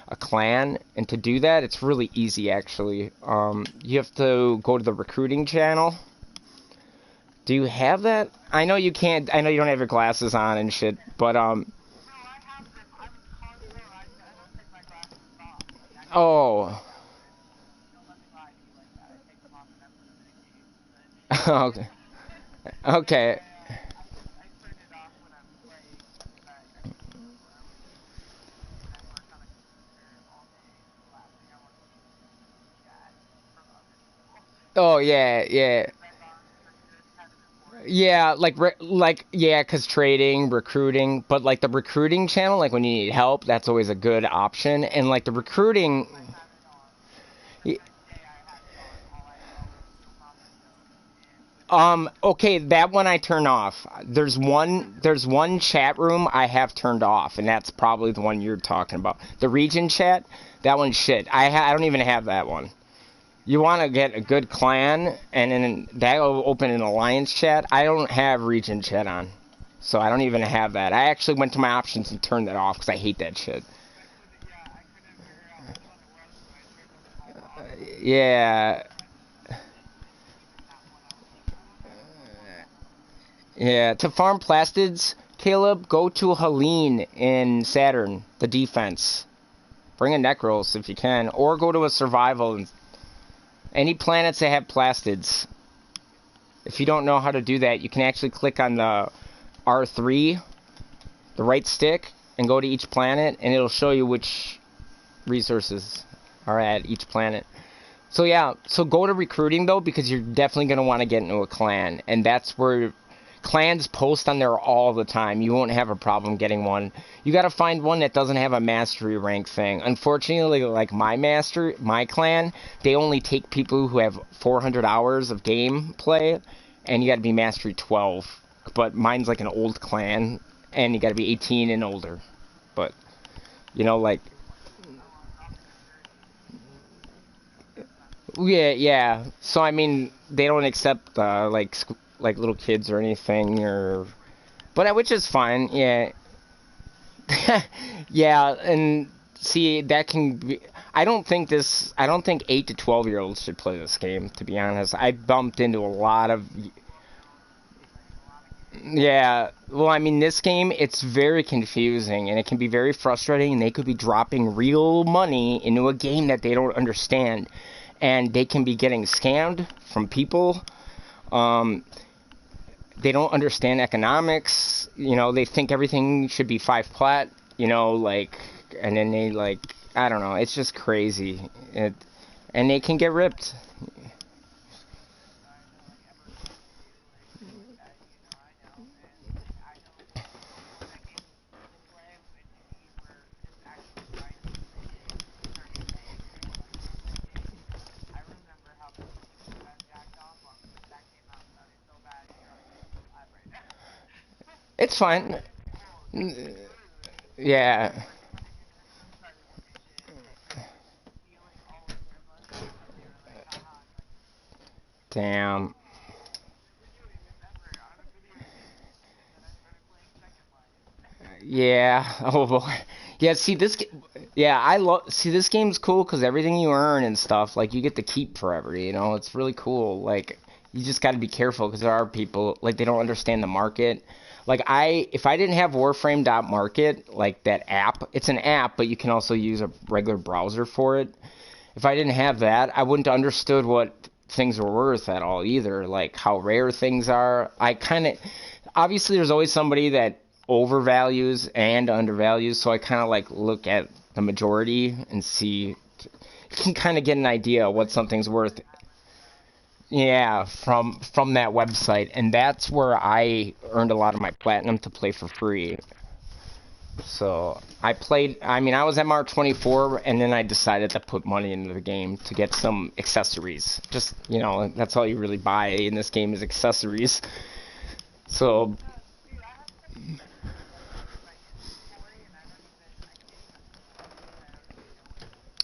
a clan, and to do that it's really easy actually. You have to go to the recruiting channel. Do you have that? I know you can't, I know you don't have your glasses on and shit, but oh. Okay. Okay. Oh yeah, yeah. Yeah, yeah, cause trading, recruiting, but like the recruiting channel, like when you need help, that's always a good option. And like the recruiting, okay, that one I turn off. There's one chat room I have turned off, and that's probably the one you're talking about. The region chat, that one's shit. I don't even have that one. You want to get a good clan, and then that'll open an alliance chat. I don't have region chat on, so I don't even have that. I actually went to my options and turned that off because I hate that shit. Yeah, yeah. To farm plastids, Caleb, go to Helene in Saturn, the defense. Bring a Necros if you can, or go to a survival. And any planets that have plastids. If you don't know how to do that, you can actually click on the R3, the right stick, and go to each planet, and it'll show you which resources are at each planet. So yeah, so go to recruiting though, because you're definitely going to want to get into a clan, and that's where clans post on there all the time. You won't have a problem getting one. You got to find one that doesn't have a mastery rank thing. Unfortunately, like my clan, they only take people who have 400 hours of gameplay, and you got to be mastery 12. But mine's like an old clan, and you got to be 18 and older. But like, yeah. So I mean, they don't accept like little kids or anything, but which is fine. Yeah. Yeah, and see, that can be... I don't think 8 to 12-year-olds should play this game, to be honest. I bumped into a lot of... Yeah, well, I mean, this game, it's very confusing, and it can be very frustrating, and they could be dropping real money into a game that they don't understand, and they can be getting scammed from people. They don't understand economics. They think everything should be 5 plat, and then they I don't know. It's just crazy. And they can get ripped. It's fine. Yeah. Damn. Yeah. Oh boy. Yeah. See this. Yeah, I love. See, this game's cool because everything you earn and stuff, like you get to keep forever. You know, it's really cool. Like you just got to be careful because there are people like they don't understand the market. Like if I didn't have Warframe.market, like that app, it's an app, but you can also use a regular browser for it. If I didn't have that, I wouldn't have understood what things were worth at all either, like how rare things are. I kind of, obviously there's always somebody that overvalues and undervalues, so I kind of like look at the majority and see, you can kind of get an idea what something's worth. Yeah, from that website, and that's where I earned a lot of my platinum to play for free. So I played. I mean, I was MR 24, and then I decided to put money into the game to get some accessories. Just that's all you really buy in this game is accessories. So,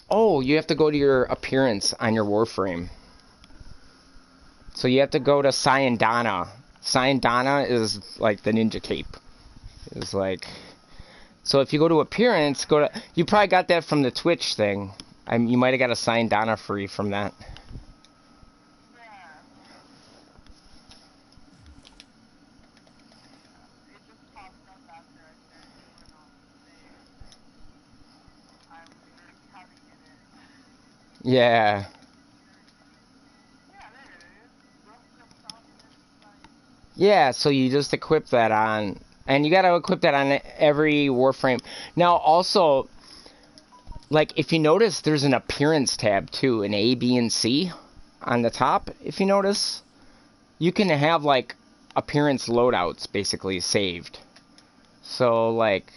oh, you have to go to your appearance on your Warframe. So you have to go to Syandana. Syandana is like the ninja cape. It's like. So if you go to appearance, you probably got that from the Twitch thing. You might have got a Syandana free from that. Yeah. Yeah, so you just equip that on, and you gotta equip that on every Warframe. Now, also, like, if you notice, there's an appearance tab, too, an A, B, and C on the top, if you notice. You can have, like, appearance loadouts, basically, saved. So, like,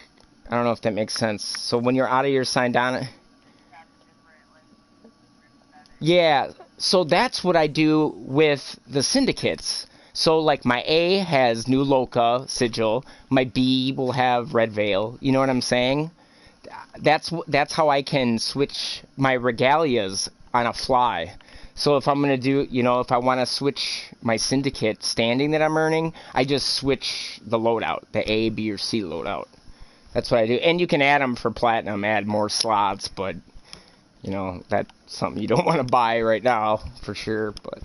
I don't know if that makes sense. So when you're out of your signed on... Yeah, so that's what I do with the syndicates. So, like, my A has New Loca sigil, my B will have Red Veil. You know what I'm saying? That's how I can switch my regalias on a fly. So if I'm gonna do, if I want to switch my syndicate standing that I'm earning, I just switch the loadout, the A, B, or C loadout. That's what I do. And you can add them for platinum, add more slots, but that's something you don't want to buy right now for sure. But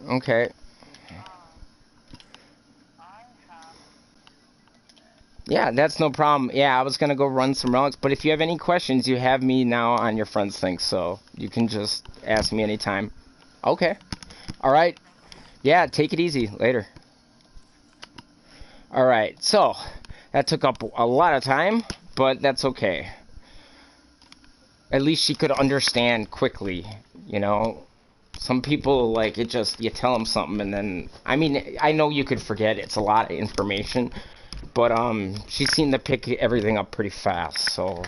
okay. Yeah, that's no problem. Yeah, I was gonna go run some relics, but if you have any questions, you have me now on your friends thing, so you can just ask me anytime. Okay. All right. Yeah, take it easy. Later. All right. So that took up a lot of time, but that's okay. At least she could understand quickly. Some people like it. Just you tell them something, and then I mean, I know you could forget. It's a lot of information. But she seemed to pick everything up pretty fast, so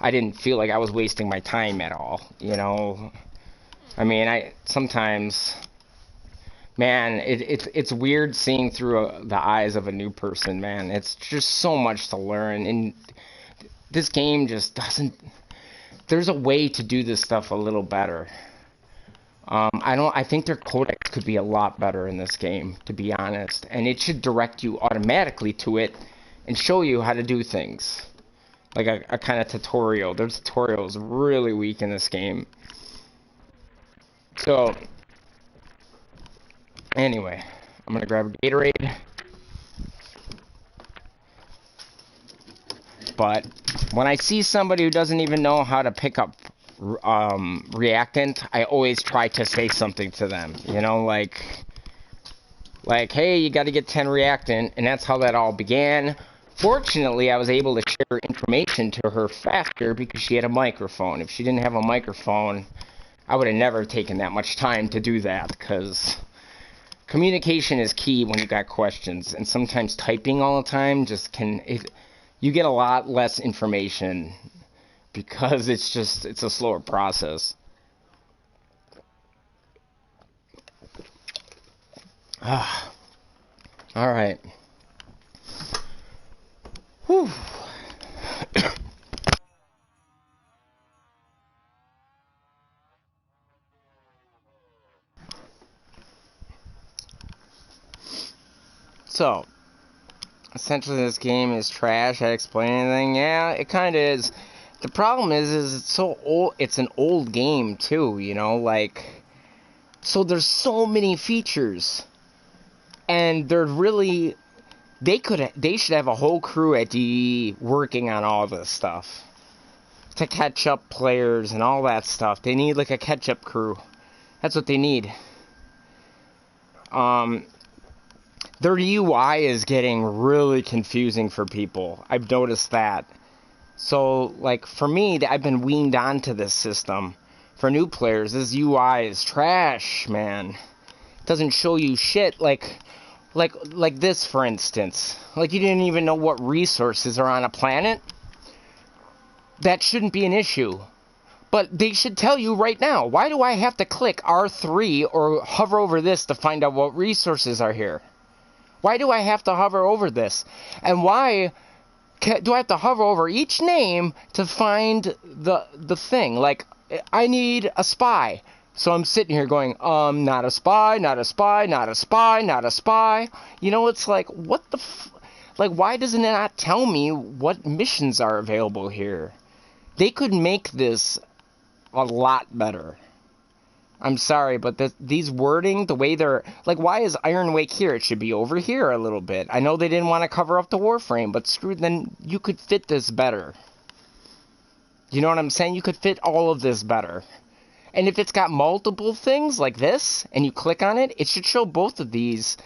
I didn't feel like I was wasting my time at all, I mean, I sometimes, man, it's weird seeing through the eyes of a new person, man. It's just so much to learn, and this game just doesn't. There's a way to do this stuff a little better. I think their codex could be a lot better in this game, to be honest. And it should direct you automatically to it and show you how to do things. Like a kind of tutorial. Their tutorial is really weak in this game. So, anyway, I'm going to grab a Gatorade. But when I see somebody who doesn't even know how to pick up reactant, I always try to say something to them, like Like, hey, you got to get 10 reactant, and that's how that all began. Fortunately, I was able to share information to her faster because she had a microphone. If she didn't have a microphone, I would have never taken that much time to do that, because communication is key when you got questions, and sometimes typing all the time just you get a lot less information because it's a slower process. Ah, all right. Whew. So, essentially this game is trash. I explain anything? Yeah, it kind of is. The problem is it's so old. It's an old game too, you know, like, so there's so many features, and they should have a whole crew at DE working on all this stuff to catch up players and all that stuff. They need like a catch up crew. That's what they need. Their UI is getting really confusing for people. I've noticed that. So, like, for me, I've been weaned onto this system. For new players, this UI is trash, man. It doesn't show you shit, like this, for instance. Like, you didn't even know what resources are on a planet. That shouldn't be an issue. But they should tell you right now. Why do I have to click R3 or hover over this to find out what resources are here? Why do I have to hover over this? And why do I have to hover over each name to find the thing? Like, I need a spy. So I'm sitting here going, not a spy, not a spy, not a spy, not a spy. You know, it's like, what the like, why doesn't it not tell me what missions are available here? They could make this a lot better. I'm sorry, but these wording, the way they're... Like, why is Iron Wake here? It should be over here a little bit. I know they didn't want to cover up the Warframe, but screw... Then you could fit this better. You know what I'm saying? You could fit all of this better. And if it's got multiple things like this, and you click on it, it should show both of these...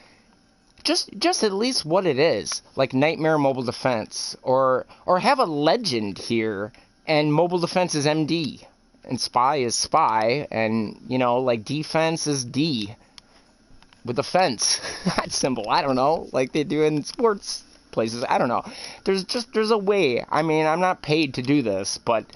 Just at least what it is. Like Nightmare Mobile Defense. Or have a legend here, and Mobile Defense is MD. And spy is spy, and, you know, like, defense is D. With a fence. That's simple. I don't know. Like they do in sports places. I don't know. There's a way. I mean, I'm not paid to do this, but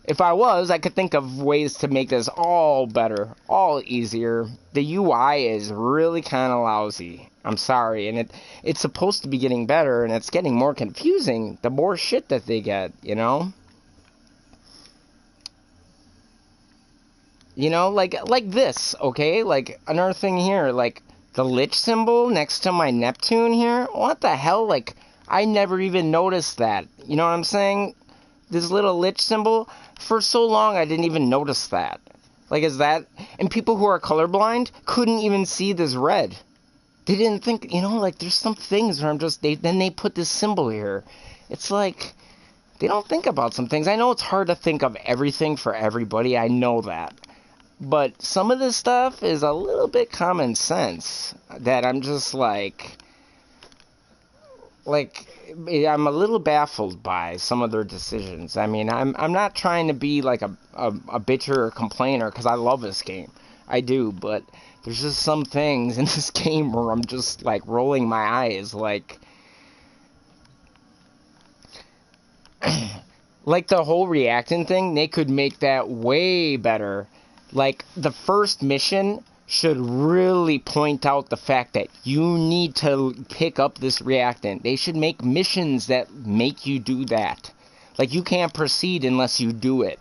if I was, I could think of ways to make this all better, all easier. The UI is really kind of lousy. I'm sorry, and it's supposed to be getting better, and it's getting more confusing the more shit that they get, you know? You know, like this, okay? Like, another thing here, like, the Lich symbol next to my Neptune here? What the hell? Like, I never even noticed that. You know what I'm saying? This little Lich symbol, for so long I didn't even notice that. Like, is that... And people who are colorblind couldn't even see this red. They didn't think, you know, like, there's some things where I'm just... Then they put this symbol here. It's like... They don't think about some things. I know it's hard to think of everything for everybody. I know that. But some of this stuff is a little bit common sense that I'm just like I'm a little baffled by some of their decisions. I mean, I'm not trying to be like a bitcher or complainer, because I love this game. I do, but there's just some things in this game where I'm just like rolling my eyes, like like the whole reactant thing. They could make that way better. Like, the first mission should really point out the fact that you need to pick up this reactant. They should make missions that make you do that. Like, you can't proceed unless you do it.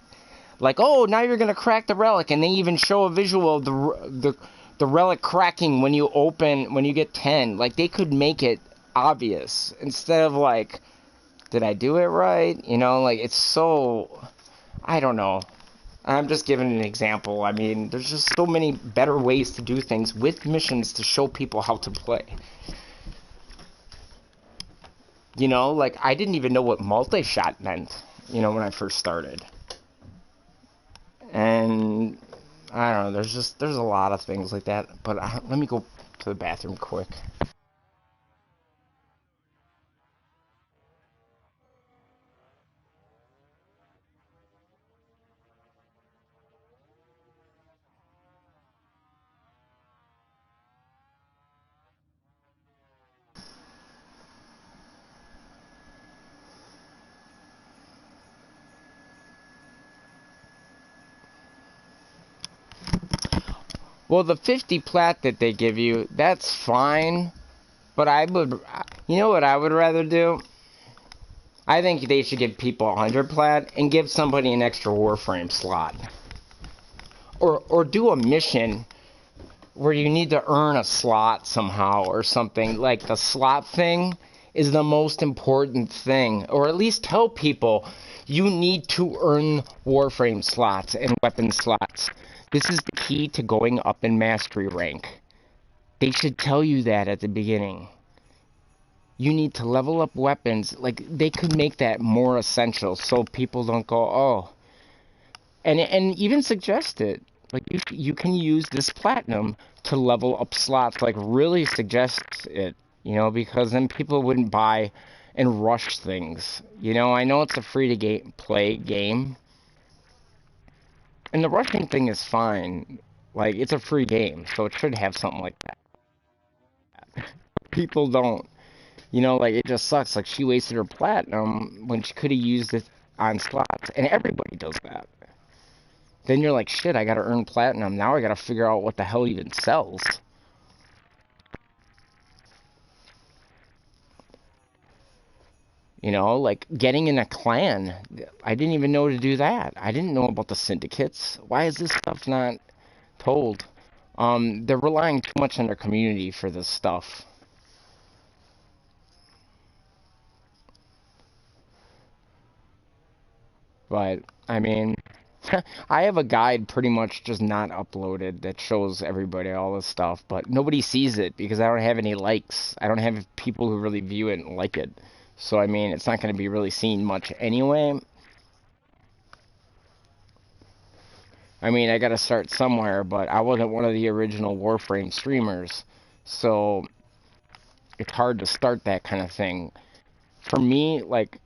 Like, oh, now you're going to crack the relic, and they even show a visual of the relic cracking when you get 10. Like, they could make it obvious instead of, like, did I do it right? You know, like, it's so... I don't know. I'm just giving an example. I mean, there's just so many better ways to do things with missions to show people how to play. You know, like, I didn't even know what multi-shot meant, you know, when I first started. And, I don't know, there's a lot of things like that. But let me go to the bathroom quick. Well, the 50 plat that they give you, that's fine. But you know what I would rather do? I think they should give people 100 plat and give somebody an extra Warframe slot. Or do a mission where you need to earn a slot somehow or something. Like the slot thing is the most important thing. Or at least tell people you need to earn Warframe slots and weapon slots. This is the key to going up in mastery rank. They should tell you that at the beginning. You need to level up weapons. Like, they could make that more essential so people don't go, oh. And even suggest it. Like, you can use this platinum to level up slots. Like, really suggest it, you know, because then people wouldn't buy and rush things. You know, I know it's a free-to-play game. And the rushing thing is fine. Like, it's a free game, so it should have something like that. People don't. You know, like, it just sucks. Like, she wasted her platinum when she could have used it on slots. And everybody does that. Then you're like, shit, I gotta earn platinum. Now I gotta figure out what the hell even sells. You know, like, getting in a clan. I didn't even know to do that. I didn't know about the syndicates. Why is this stuff not told? They're relying too much on their community for this stuff. But, I mean, I have a guide pretty much just not uploaded that shows everybody all this stuff, but nobody sees it because I don't have any likes. I don't have people who really view it and like it. So, I mean, it's not going to be really seen much anyway. I mean, I got to start somewhere, but I wasn't one of the original Warframe streamers. So, it's hard to start that kind of thing. For me, like,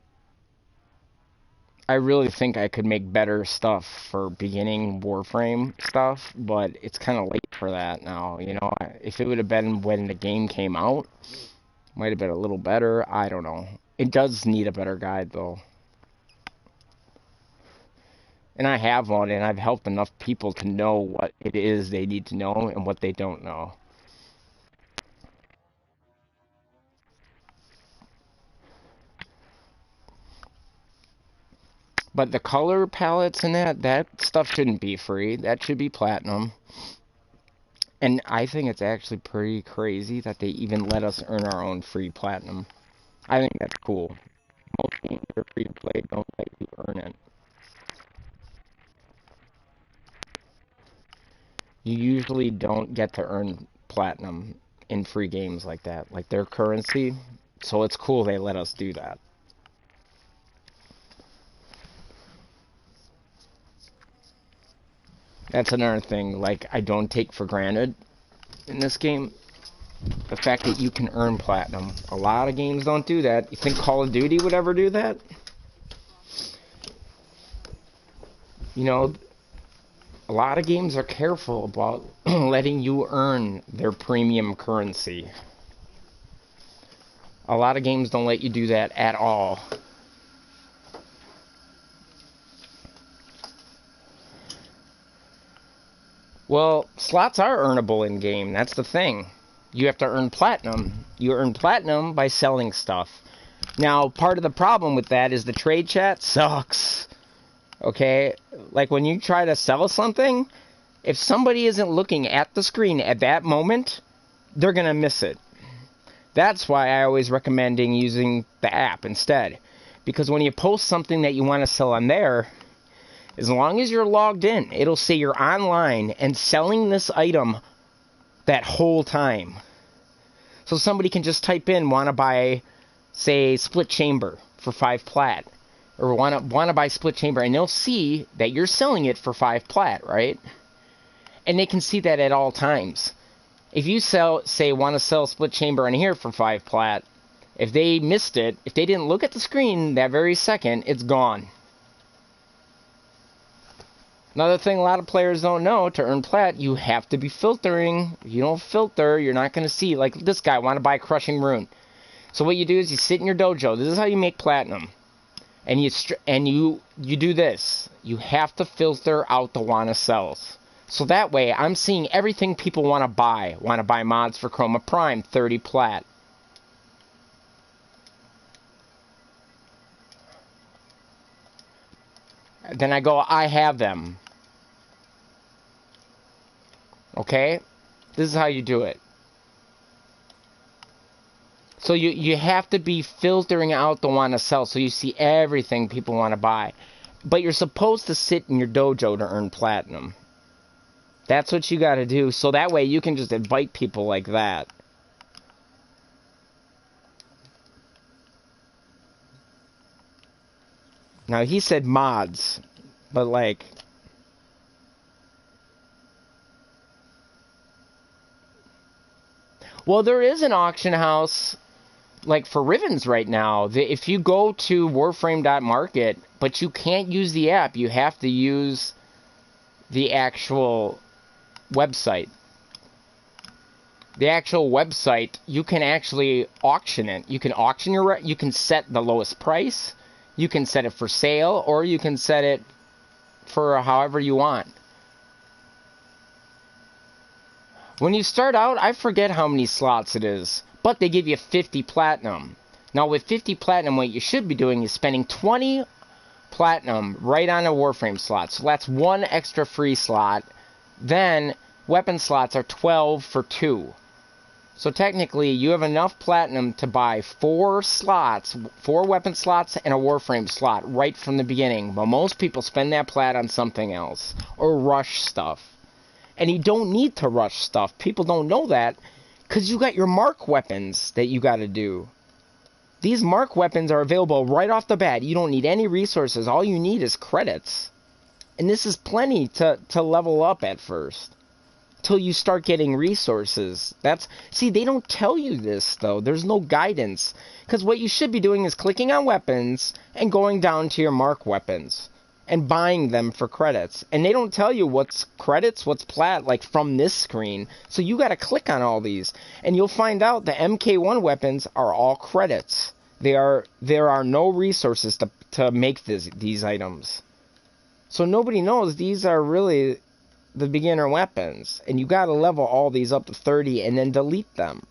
I really think I could make better stuff for beginning Warframe stuff, but it's kind of late for that now, you know. If it would have been when the game came out, might have been a little better. I don't know. It does need a better guide, though. And I have one, and I've helped enough people to know what it is they need to know and what they don't know. But the color palettes and that stuff shouldn't be free. That should be platinum. And I think it's actually pretty crazy that they even let us earn our own free platinum. I think that's cool. Most games that are free to play don't let you earn it. You usually don't get to earn platinum in free games like that, like their currency. So it's cool they let us do that. That's another thing, like, I don't take for granted in this game. The fact that you can earn platinum. A lot of games don't do that. You think Call of Duty would ever do that? You know, a lot of games are careful about letting you earn their premium currency. A lot of games don't let you do that at all. Well, slots are earnable in game. That's the thing. You have to earn platinum. You earn platinum by selling stuff. Now, part of the problem with that is the trade chat sucks. Okay? Like, when you try to sell something, if somebody isn't looking at the screen at that moment, they're going to miss it. That's why I always recommend using the app instead. Because when you post something that you want to sell on there, as long as you're logged in, it'll say you're online and selling this item that whole time. So somebody can just type in, want to buy, say, split chamber for 5 plat. Or want to buy split chamber, and they'll see that you're selling it for 5 plat, right? And they can see that at all times. If you say want to sell split chamber in here for 5 plat, if they missed it, if they didn't look at the screen that very second, it's gone. Another thing a lot of players don't know, to earn plat, you have to be filtering. If you don't filter, you're not going to see. Like this guy, want to buy Crushing Rune. So what you do is you sit in your dojo. This is how you make platinum. And you do this. You have to filter out the wanna sells. So that way, I'm seeing everything people want to buy. Want to buy mods for Chroma Prime, 30 plat. Then I go, I have them. Okay? This is how you do it. So you have to be filtering out the want to sell, so you see everything people want to buy. But you're supposed to sit in your dojo to earn platinum. That's what you got to do, so that way you can just invite people like that. Now he said mods, but like... Well, there is an auction house, like for Rivens right now. If you go to Warframe.market, but you can't use the app, you have to use the actual website. The actual website, you can actually auction it. You can auction you can set the lowest price, you can set it for sale, or you can set it for however you want. When you start out, I forget how many slots it is, but they give you 50 platinum. Now with 50 platinum, what you should be doing is spending 20 platinum right on a Warframe slot. So that's one extra free slot. Then weapon slots are 12 for 2. So technically, you have enough platinum to buy 4 slots, 4 weapon slots and a Warframe slot right from the beginning. But most people spend that plat on something else or rush stuff. And you don't need to rush stuff. People don't know that because you got your mark weapons that you got to do. These mark weapons are available right off the bat. You don't need any resources. All you need is credits. And this is plenty to level up at first. Till you start getting resources. See, they don't tell you this, though. There's no guidance. Because what you should be doing is clicking on weapons and going down to your mark weapons. And buying them for credits. And they don't tell you what's credits, what's plat, like from this screen. So you got to click on all these. And you'll find out the MK1 weapons are all credits. There are no resources to make these items. So nobody knows these are really the beginner weapons. And you got to level all these up to 30 and then delete them.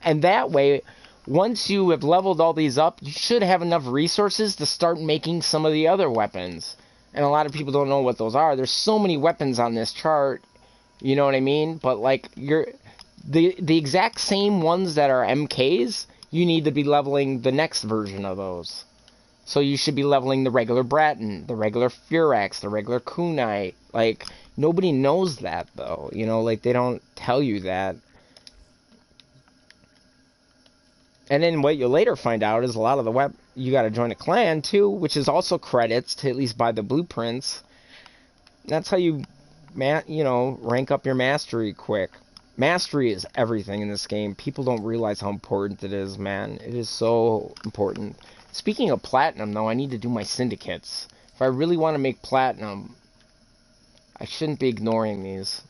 And that way... Once you have leveled all these up, you should have enough resources to start making some of the other weapons. And a lot of people don't know what those are. There's so many weapons on this chart, you know what I mean? But like the exact same ones that are MKs, you need to be leveling the next version of those. So you should be leveling the regular Bratton, the regular Furax, the regular Kunite. Like, nobody knows that though, you know, like they don't tell you that. And then what you'll later find out is a lot of the you got to join a clan too, which is also credits to at least buy the blueprints. That's how you, rank up your mastery quick. Mastery is everything in this game. People don't realize how important it is, man. It is so important. Speaking of platinum, though, I need to do my syndicates. If I really want to make platinum, I shouldn't be ignoring these.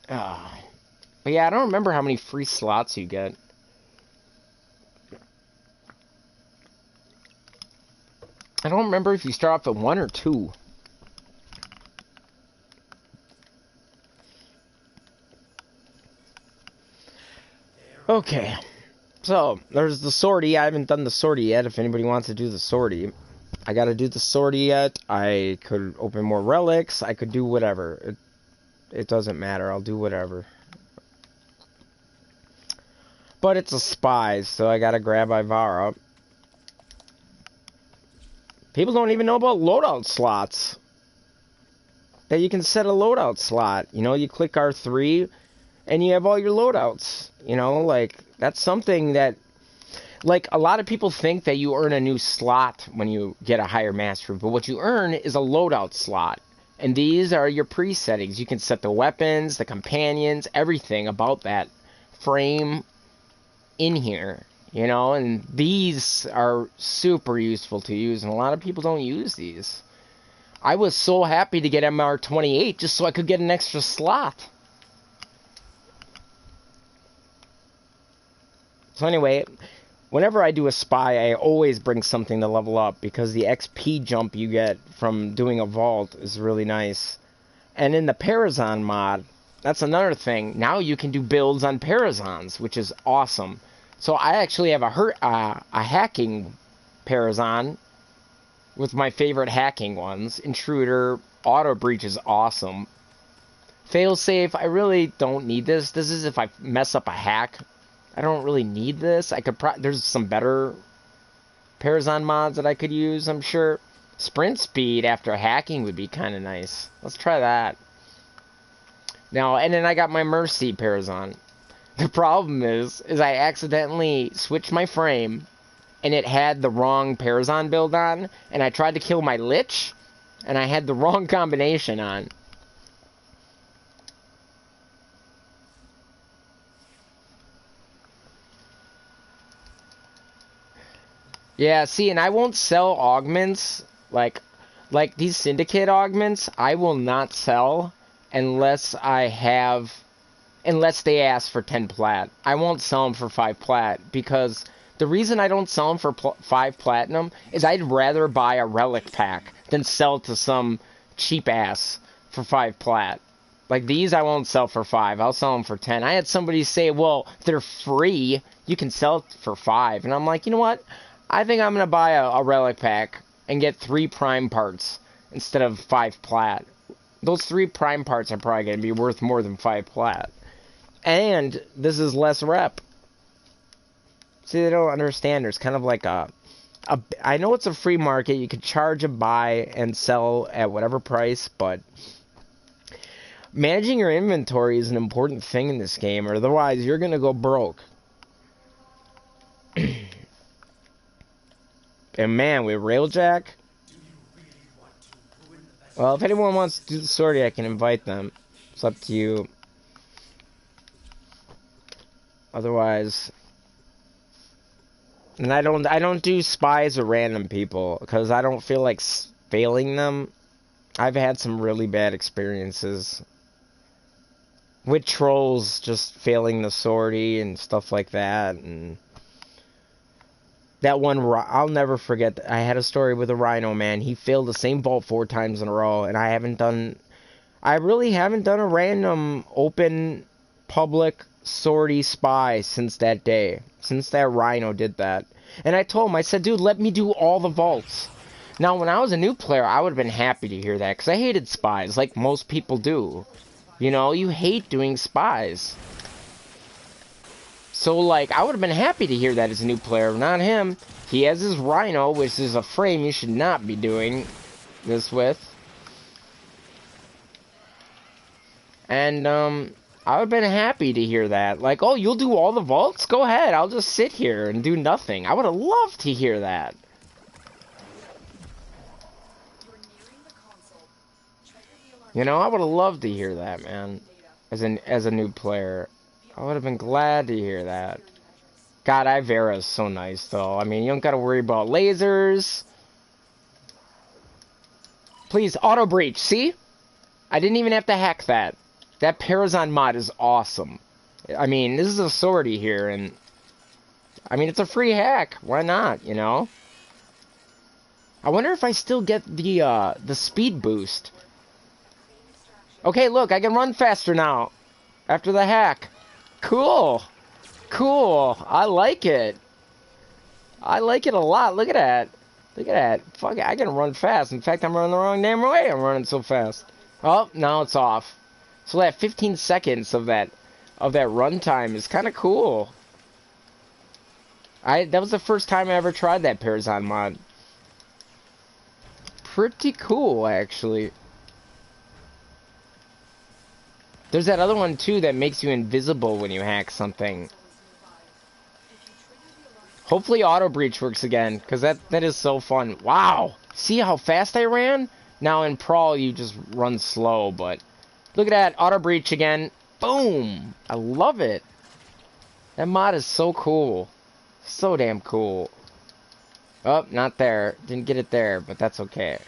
But yeah, I don't remember how many free slots you get. I don't remember if you start off at 1 or 2. Okay. So, there's the sortie. I haven't done the sortie yet. If anybody wants to do the sortie. I gotta do the sortie yet. I could open more relics. I could do whatever. It doesn't matter. I'll do whatever. But it's a spy, so I gotta grab Ivara. People don't even know about loadout slots. That you can set a loadout slot. You know, you click R3, and you have all your loadouts. You know, like, that's something that... Like, a lot of people think that you earn a new slot when you get a higher mastery, but what you earn is a loadout slot. And these are your presettings. You can set the weapons, the companions, everything about that frame in here, you know, and these are super useful to use, and a lot of people don't use these. I was so happy to get MR28 just so I could get an extra slot. So anyway, whenever I do a spy, I always bring something to level up because the XP jump you get from doing a vault is really nice. And in the Parazon mod, that's another thing. Now you can do builds on Parazons, which is awesome. So I actually have a hacking Parazon with my favorite hacking ones. Intruder, Auto Breach is awesome. Failsafe, I really don't need this. This is if I mess up a hack. I don't really need this. I could there's some better Parazon mods that I could use, I'm sure. Sprint speed after hacking would be kind of nice. Let's try that. Now, and then I got my Mercy Parazon. The problem is I accidentally switched my frame, and it had the wrong Parazon build on, and I tried to kill my Lich, and I had the wrong combination on. Yeah, see, and I won't sell augments, like these syndicate augments, I will not sell unless they ask for 10 plat. I won't sell them for 5 plat, because the reason I don't sell them for 5 platinum is I'd rather buy a relic pack than sell to some cheap ass for 5 plat. Like these I won't sell for 5, I'll sell them for 10. I had somebody say, well, they're free, you can sell it for 5. And I'm like, you know what? I think I'm going to buy a relic pack and get 3 prime parts instead of 5 plat. Those 3 prime parts are probably going to be worth more than 5 plat. And this is less rep. See, they don't understand. There's kind of like I know it's a free market. You could charge a buy and sell at whatever price, but managing your inventory is an important thing in this game, or otherwise you're going to go broke. And man, with Railjack, well, if anyone wants to do the sortie, I can invite them. It's up to you. Otherwise, and I don't do spies or random people because I don't feel like failing them. I've had some really bad experiences with trolls just failing the sortie and stuff like that, and that one, I'll never forget. I had a story with a Rhino, man. He failed the same vault 4 times in a row, and I really haven't done a random open public sortie spy since that day. Since that Rhino did that. And I told him, I said, dude, let me do all the vaults. Now, when I was a new player, I would have been happy to hear that, because I hated spies, like most people do. You know, you hate doing spies. So, like, I would have been happy to hear that as a new player, not him. He has his Rhino, which is a frame you should not be doing this with. And, I would have been happy to hear that. Like, oh, you'll do all the vaults? Go ahead, I'll just sit here and do nothing. I would have loved to hear that. You know, I would have loved to hear that, man. As a new player. I would have been glad to hear that. God, Ivara is so nice, though. I mean, you don't gotta worry about lasers. Please, auto breach. See? I didn't even have to hack that. That Parazon mod is awesome. I mean, this is a sortie here, and I mean, it's a free hack. Why not, you know? I wonder if I still get the speed boost. Okay, look, I can run faster now. After the hack. Cool. Cool. I like it. I like it a lot. Look at that. Look at that. Fuck it, I can run fast. In fact, I'm running the wrong damn way. I'm running so fast. Oh, now it's off. So that 15 seconds of that runtime is kind of cool. That was the first time I ever tried that Parazon mod. Pretty cool, actually. There's that other one, too, that makes you invisible when you hack something. Hopefully Auto Breach works again, because that is so fun. Wow! See how fast I ran? Now in Brawl, you just run slow, but look at that, auto breach again. Boom! I love it. That mod is so cool. So damn cool. Oh, not there. Didn't get it there, but that's okay.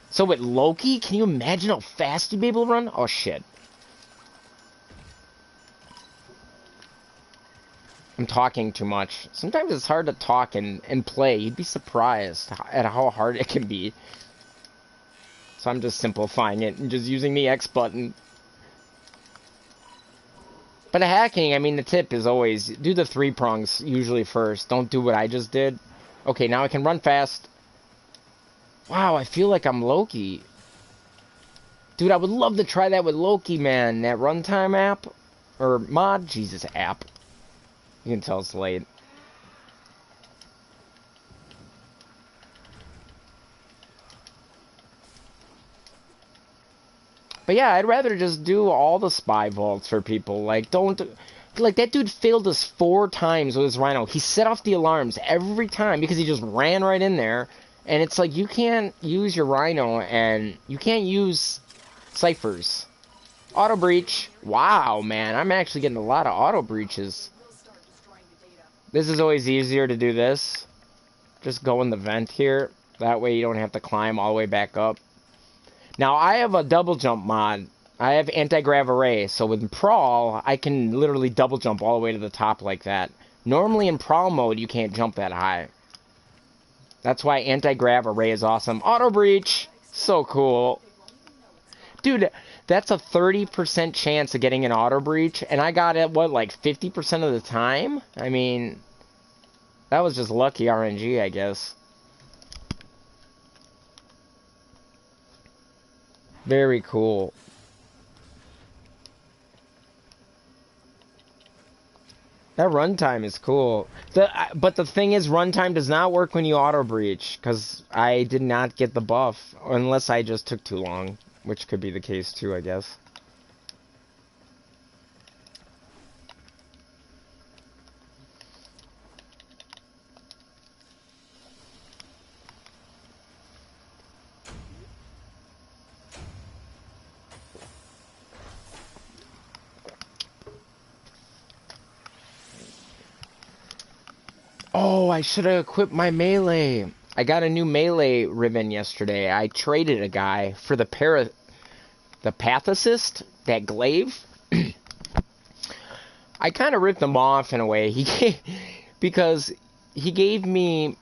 So with Loki, can you imagine how fast you'd be able to run? Oh shit. I'm talking too much. Sometimes it's hard to talk and play. You'd be surprised at how hard it can be. So I'm just simplifying it and just using the X button. But hacking, I mean, the tip is always do the 3 prongs usually first. Don't do what I just did. Okay, now I can run fast. Wow, I feel like I'm Loki. Dude, I would love to try that with Loki, man. That runtime app. Or mod. Jesus, app. You can tell it's late. But yeah, I'd rather just do all the spy vaults for people. Like, don't... Like, that dude failed us 4 times with his Rhino. He set off the alarms every time because he just ran right in there. And it's like, you can't use your Rhino and you can't use ciphers. Auto breach. Wow, man. I'm actually getting a lot of auto breaches. This is always easier to do this. Just go in the vent here. That way you don't have to climb all the way back up. Now, I have a double jump mod. I have anti-grav array. So with Brawl, I can literally double jump all the way to the top like that. Normally in Brawl mode, you can't jump that high. That's why anti-grav array is awesome. Auto breach. So cool. Dude, that's a 30% chance of getting an auto breach, and I got it, what, like 50% of the time? I mean, that was just lucky RNG, I guess. Very cool. That runtime is cool. But the thing is, runtime does not work when you auto breach, because I did not get the buff, unless I just took too long. Which could be the case too, I guess. Oh, I should have equipped my melee. I got a new melee ribbon yesterday. I traded a guy for the path assist, that glaive. I kind of ripped him off in a way. Because he gave me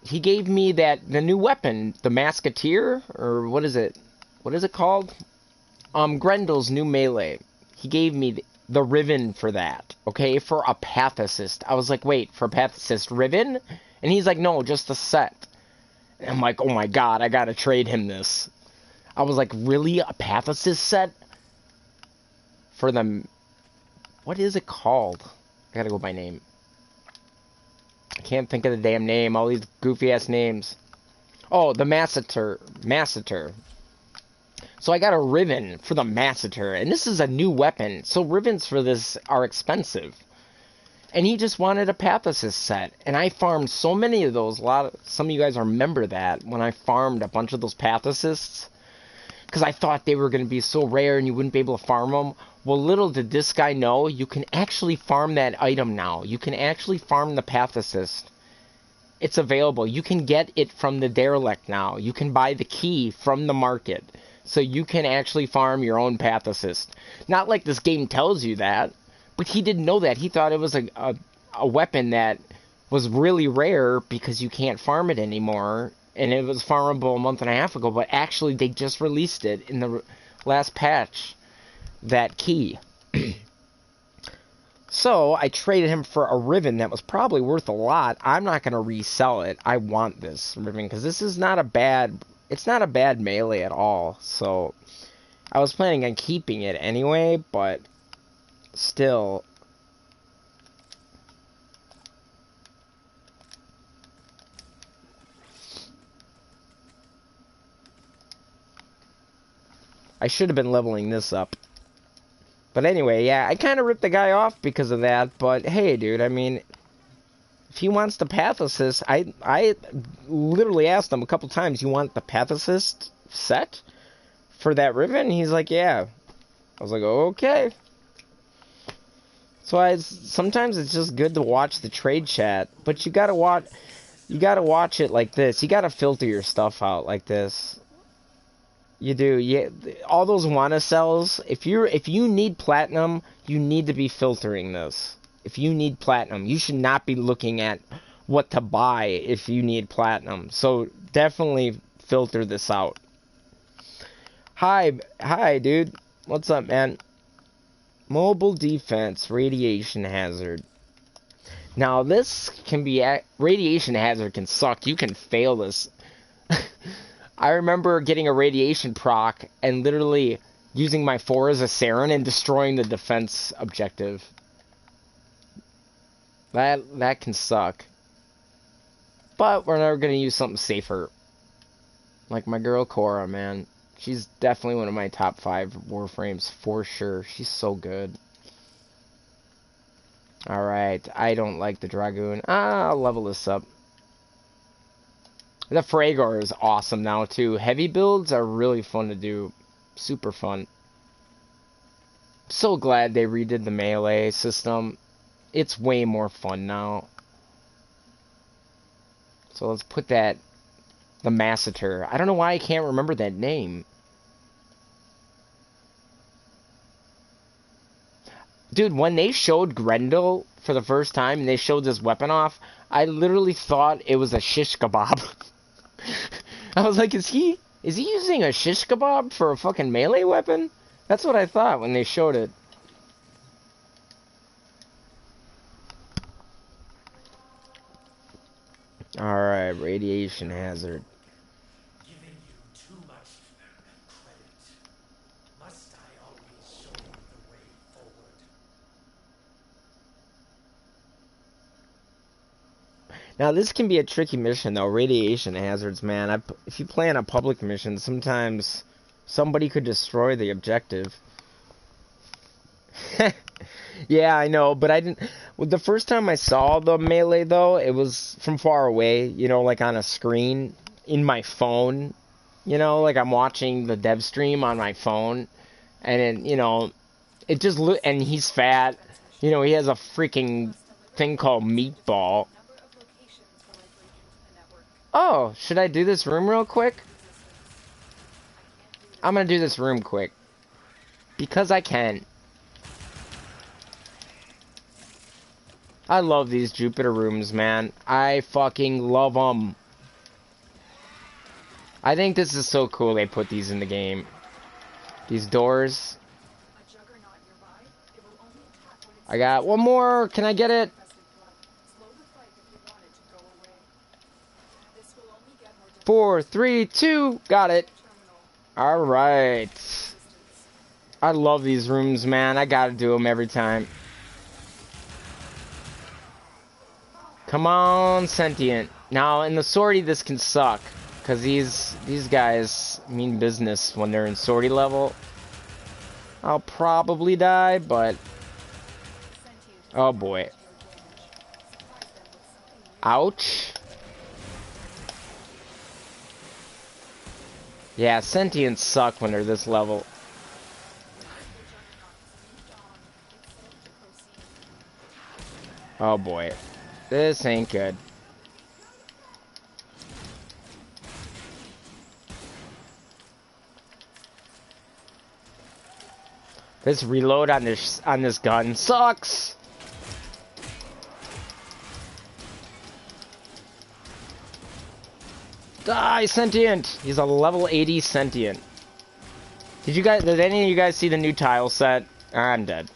the new weapon, the Musketeer, or what is it? What is it called? Grendel's new melee. He gave me the ribbon for that, okay, for a path assist. I was like, wait, for a path assist ribbon? And he's like, no, just the set. And I'm like, oh my god, I gotta trade him this. I was like, really? A path assist set? For them. What is it called? I gotta go by name. I can't think of the damn name. All these goofy ass names. Oh, the Masseter. So I got a ribbon for the Masseter. And this is a new weapon. So ribbons for this are expensive. And he just wanted a path assist set. And I farmed so many of those. Some of you guys remember that. When I farmed a bunch of those path assists. Because I thought they were going to be so rare and you wouldn't be able to farm them. Well, little did this guy know, you can actually farm that item now. You can actually farm the path assist. It's available. You can get it from the derelict now. You can buy the key from the market. So you can actually farm your own path assist. Not like this game tells you that. But he didn't know that. He thought it was a weapon that was really rare because you can't farm it anymore. And it was farmable a month and a half ago. But actually, they just released it in the last patch. That key. So, I traded him for a ribbon that was probably worth a lot. I'm not going to resell it. I want this ribbon because this is not a bad... It's not a bad melee at all. So, I was planning on keeping it anyway, but... Still... I should have been leveling this up. But anyway, yeah, I kind of ripped the guy off because of that, but hey, dude, I mean, If he wants the path assist, I literally asked him a couple times, you want the path assist set for that Riven? He's like, yeah. I was like, okay. So sometimes it's just good to watch the trade chat, but you gotta watch it like this. You gotta filter your stuff out like this. You do. Yeah, all those wanna sells. If you need platinum, you need to be filtering this. If you need platinum, you should not be looking at what to buy if you need platinum. So definitely filter this out. Hi, dude. What's up, man? Mobile defense, radiation hazard. Now this can be radiation hazard can suck. You can fail this. I remember getting a radiation proc and literally using my 4 as a Saren and destroying the defense objective. That can suck. But we're never gonna use something safer. Like my girl Cora, man. She's definitely one of my top 5 Warframes for sure. She's so good. Alright, I don't like the Dragoon. I'll level this up. The Fragor is awesome now too. Heavy builds are really fun to do. Super fun. So glad they redid the melee system. It's way more fun now. So let's put that... The Massacre. I don't know why I can't remember that name. Dude, when they showed Grendel for the first time and they showed this weapon off, I literally thought it was a shish kebab. I was like, is he using a shish kebab for a fucking melee weapon? That's what I thought when they showed it. Alright, radiation hazard. Giving you too much credit. Must I always show you the way forward? Now this can be a tricky mission though, radiation hazards, man. If you play on a public mission, sometimes somebody could destroy the objective. Yeah, I know, but I didn't... Well, the first time I saw the melee, though, it was from far away, you know, like on a screen in my phone. You know, like I'm watching the dev stream on my phone. And, then, you know, it just... And he's fat. You know, he has a freaking thing called Meatball. Oh, should I do this room real quick? I'm gonna do this room quick. Because I can. I love these Jupiter rooms, man. I fucking love them. I think this is so cool they put these in the game. These doors. I got one more. Can I get it? 4, 3, 2. Got it. Alright. I love these rooms, man. I gotta do them every time. Come on, Sentient. Now, in the sortie, this can suck. Because these guys mean business when they're in sortie level. I'll probably die, but... Oh, boy. Ouch. Yeah, Sentients suck when they're this level. Oh, boy. This ain't good. This reload on this gun sucks. Die, Sentient! He's a level 80 Sentient. Did any of you guys see the new tile set? I'm dead.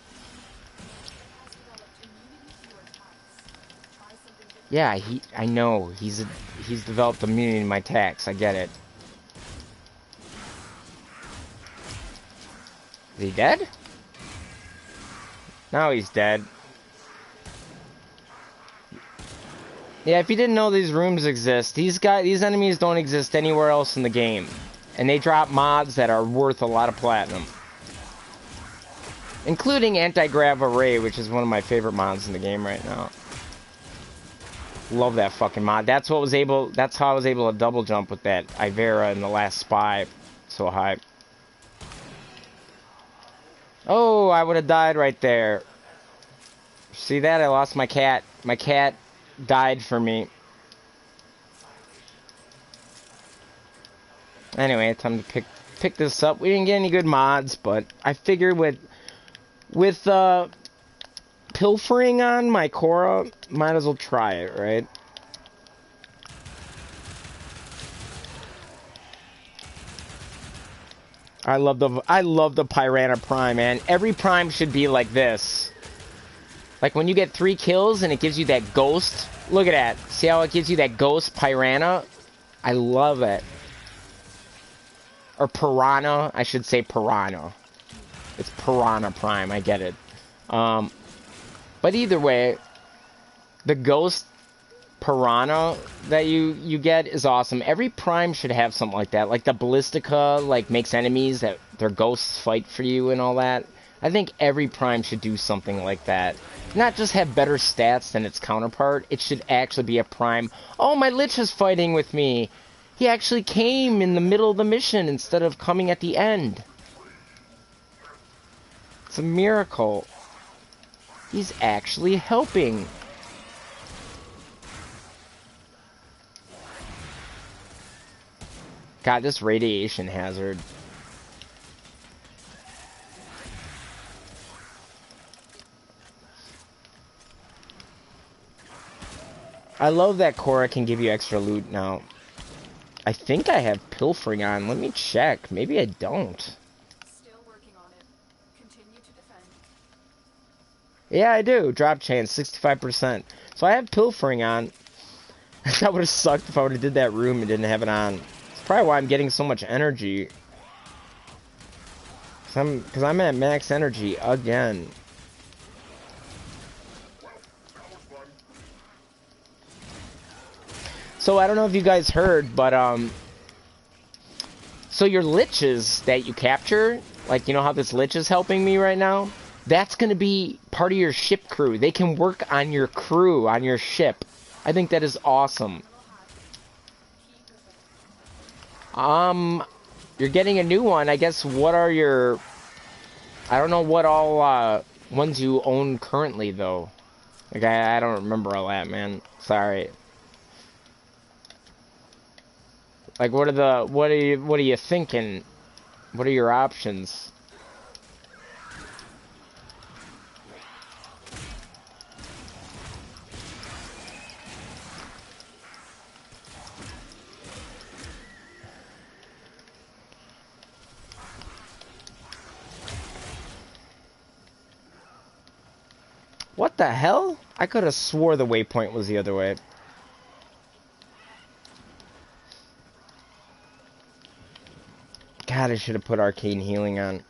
Yeah, I know. He's developed immunity to my attacks. I get it. Is he dead? Now he's dead. Yeah, if you didn't know these rooms exist, these enemies don't exist anywhere else in the game. And they drop mods that are worth a lot of platinum. Including Anti-Grav Array, which is one of my favorite mods in the game right now. Love that fucking mod. That's how I was able to double jump with that Ivara in the last spy. So high. Oh, I would have died right there. See that? I lost my cat. My cat died for me. Anyway, time to pick this up. We didn't get any good mods, but I figured with pilfering on my Cora, might as well try it, right? I love the Ivara Prime, man. Every Prime should be like this. Like when you get 3 kills and it gives you that ghost. Look at that. See how it gives you that ghost Ivara? I love it. Or Piranha. I should say Piranha. It's Piranha Prime. I get it. But either way, the ghost Piranha that you get is awesome. Every Prime should have something like that. Like the Ballistica, like, makes enemies that their ghosts fight for you and all that. I think every Prime should do something like that. Not just have better stats than its counterpart. It should actually be a Prime. Oh, my Lich is fighting with me. He actually came in the middle of the mission instead of coming at the end. It's a miracle. He's actually helping. God, this radiation hazard. I love that Cora can give you extra loot now. I think I have pilfering on. Let me check. Maybe I don't. Still working on it. Continue to defend. Yeah, I do. Drop chance, 65%. So I have pilfering on. That would have sucked if I would have did that room and didn't have it on. It's probably why I'm getting so much energy. Because I'm at max energy again. So I don't know if you guys heard, but so your liches that you capture, like, you know how this lich is helping me right now? That's going to be part of your ship crew. They can work on your crew, on your ship. I think that is awesome. You're getting a new one. I guess, what are your... I don't know what all ones you own currently, though. Like, I don't remember all that, man. Sorry. Like, what are you thinking? What are your options? What the hell? I could have swore the waypoint was the other way. God, I should have put arcane healing on.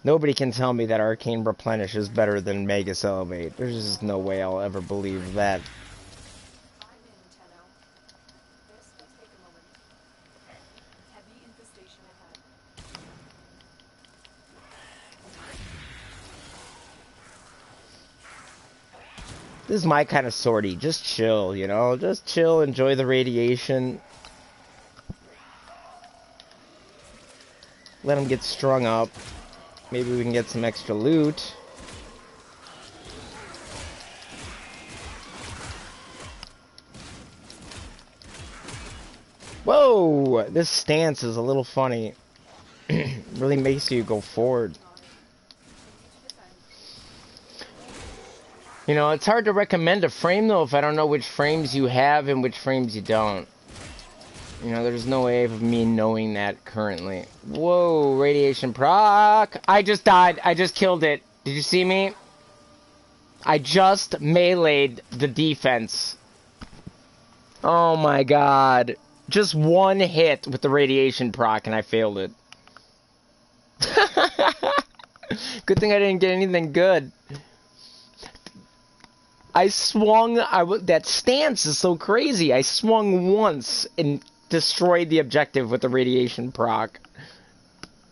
Nobody can tell me that arcane replenish is better than Magus elevate. There's just no way I'll ever believe that. This is my kind of sortie. Just chill, you know? Just chill, enjoy the radiation. Let them get strung up. Maybe we can get some extra loot. Whoa! This stance is a little funny. Really makes you go forward. You know, it's hard to recommend a frame, though, if I don't know which frames you have and which frames you don't. You know, there's no way of me knowing that currently. Whoa, radiation proc! I just died. I just killed it. Did you see me? I just meleeed the defense. Oh my god. Just one hit with the radiation proc and I failed it. Good thing I didn't get anything good. I swung, that stance is so crazy. I swung once and destroyed the objective with the radiation proc.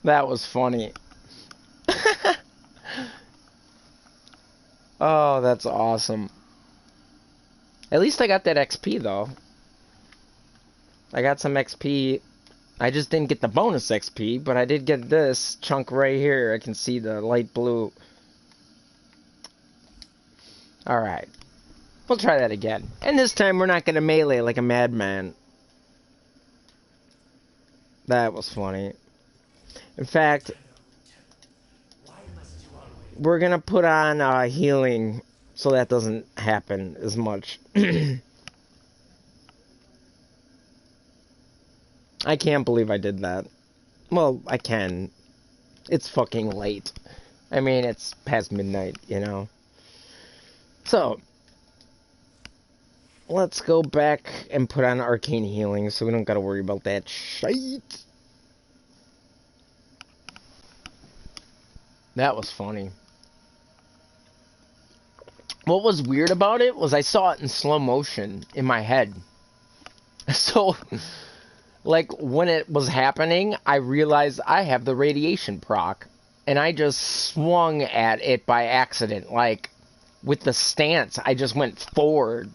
That was funny. Oh, that's awesome. At least I got that XP, though. I got some XP. I just didn't get the bonus XP, but I did get this chunk right here. I can see the light blue. Alright. We'll try that again. And this time we're not going to melee like a madman. That was funny. In fact, we're going to put on healing so that doesn't happen as much. I can't believe I did that. Well, I can. It's fucking late. I mean, it's past midnight, you know. So, let's go back and put on arcane healing so we don't gotta worry about that shit. That was funny. What was weird about it was I saw it in slow motion in my head. So, like, when it was happening, I realized I have the radiation proc. And I just swung at it by accident. Like, with the stance, I just went forward.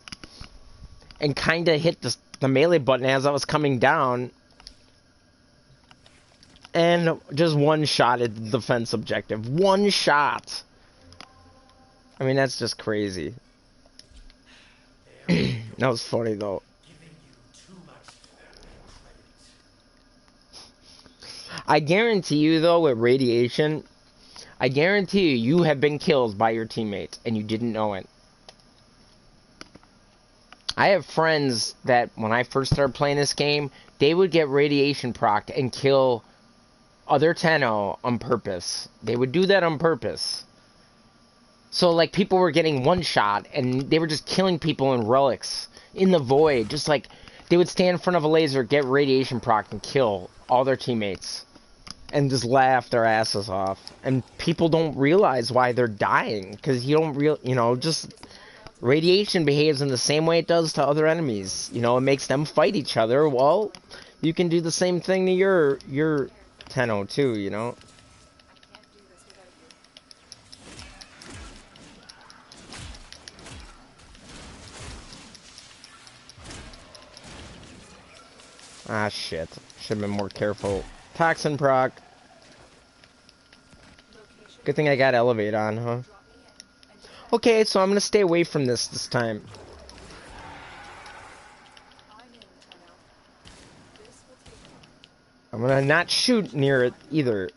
And kind of hit the melee button as I was coming down. And just one-shotted the defense objective. One shot! I mean, that's just crazy. That was funny, though. I guarantee you, though, with radiation, I guarantee you have been killed by your teammates, and you didn't know it. I have friends that, when I first started playing this game, they would get radiation procced and kill other Tenno on purpose. They would do that on purpose. So, like, people were getting one shot, and they were just killing people in relics, in the void. Just, like, they would stand in front of a laser, get radiation procced, and kill all their teammates. And just laugh their asses off. And people don't realize why they're dying. Because you don't you know, just... Radiation behaves in the same way it does to other enemies. You know, it makes them fight each other. Well, you can do the same thing to your Tenno, too, you know? Ah, shit. Should've been more careful. Toxin proc. Good thing I got Elevate on, huh? Okay, so I'm gonna stay away from this time. I'm gonna not shoot near it either.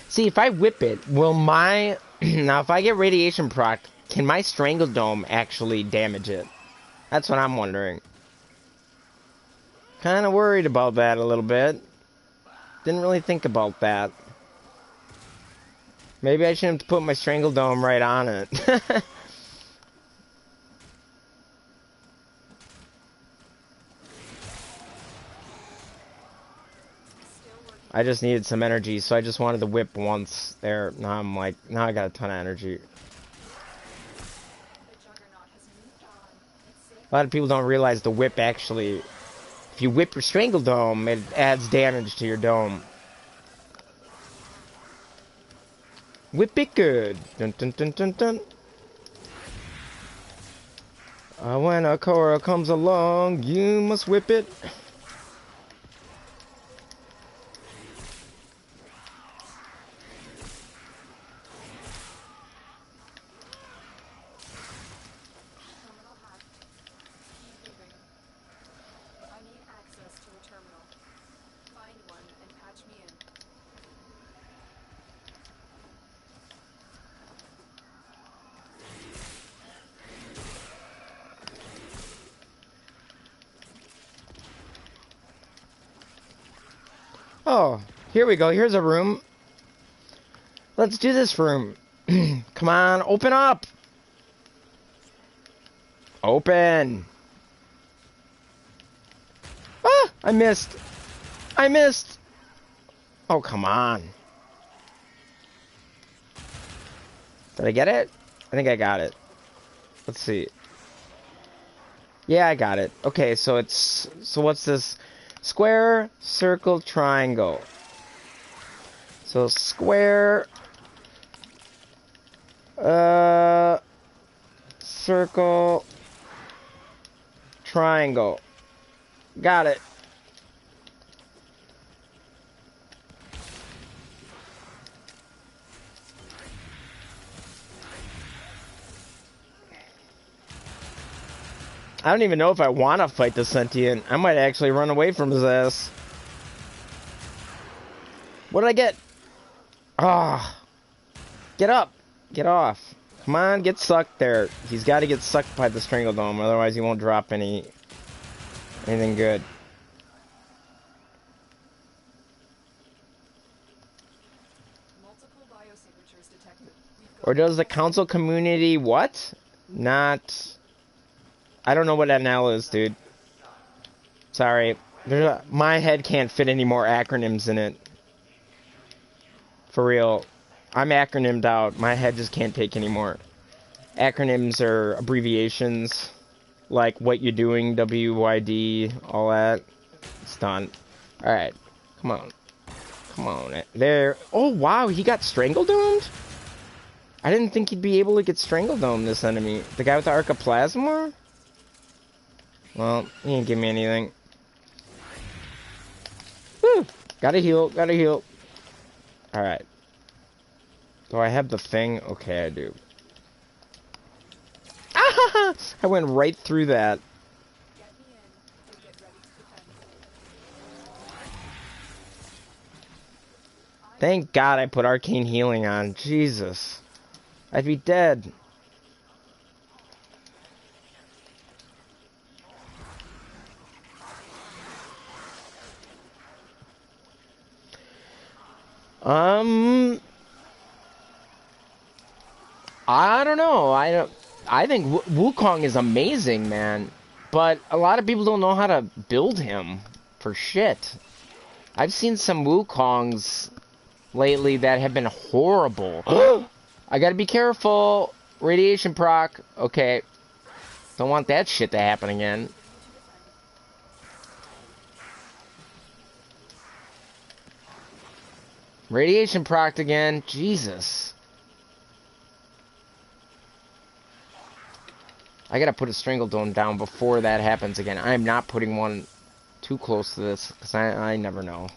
See, if I whip it, will my... Now, if I get radiation proc, can my Strangle Dome actually damage it? That's what I'm wondering. Kinda worried about that a little bit. Didn't really think about that. Maybe I shouldn't put my Strangle Dome right on it. I just needed some energy, so I just wanted to whip once there. Now I'm like, now I got a ton of energy. A lot of people don't realize the whip actually... If you whip your Strangle Dome, it adds damage to your dome. Whip it good. Dun dun dun dun dun. When a Korra comes along, you must whip it. Oh, here we go. Here's a room. Let's do this room. Come on, open up. Open. Ah, I missed. I missed. Oh, come on. Did I get it? I think I got it. Let's see. Yeah, I got it. Okay, so what's this? Square, circle, triangle. So square, circle, triangle. Got it. I don't even know if I want to fight the sentient. I might actually run away from his ass. What did I get? Ah. Get up. Get off. Come on, get sucked there. He's got to get sucked by the Strangle Dome, otherwise he won't drop anything good. Multiple biosignatures detected. Or does the council community what? Not... I don't know what NL is, dude. Sorry. My head can't fit any more acronyms in it. For real. I'm acronymed out. My head just can't take any more. Acronyms are abbreviations. Like what you're doing, WYD, all that. It's done. Alright. Come on. Come on. There. Oh, wow. He got Strangle-Domed? I didn't think he'd be able to get Strangle-Domed, this enemy. The guy with the Arcoplasma? Well, he didn't give me anything. Woo! Gotta heal, gotta heal. Alright. Do I have the thing? Okay, I do. Ah! I went right through that. Get me in and get ready to defend. Thank God I put arcane healing on. Jesus. I'd be dead. I don't know. I think Wukong is amazing, man. But a lot of people don't know how to build him for shit. I've seen some Wukongs lately that have been horrible. I gotta be careful. Radiation proc. Okay. Don't want that shit to happen again. Radiation proc again. Jesus. I gotta put a Strangle-Dome down before that happens again. I'm not putting one too close to this, because I never know.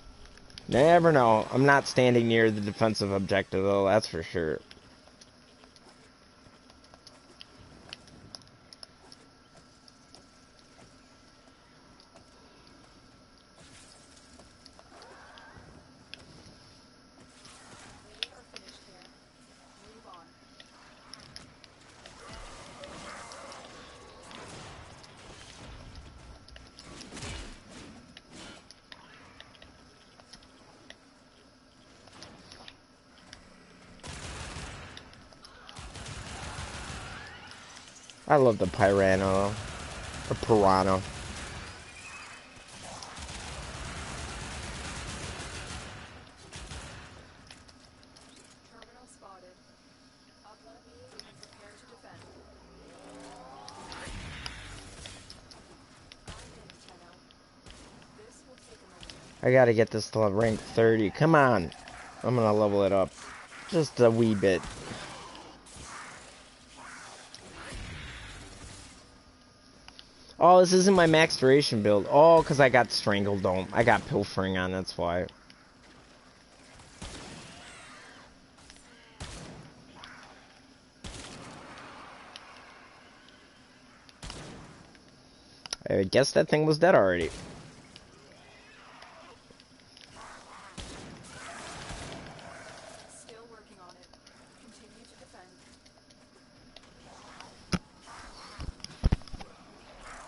Never know. I'm not standing near the defensive objective, though, that's for sure. We are finished here. Move on. I love the Piranha. Or Piranha. Terminal spotted. Upload me and prepare to defend. I'm in, Tenno. This will take a moment. I gotta get this to rank 30. Come on. I'm gonna level it up. Just a wee bit. Oh, this isn't my max duration build. Oh, because I got Strangle Dome. I got Pilfering on, that's why. I guess that thing was dead already. Still working on it. Continue to defend.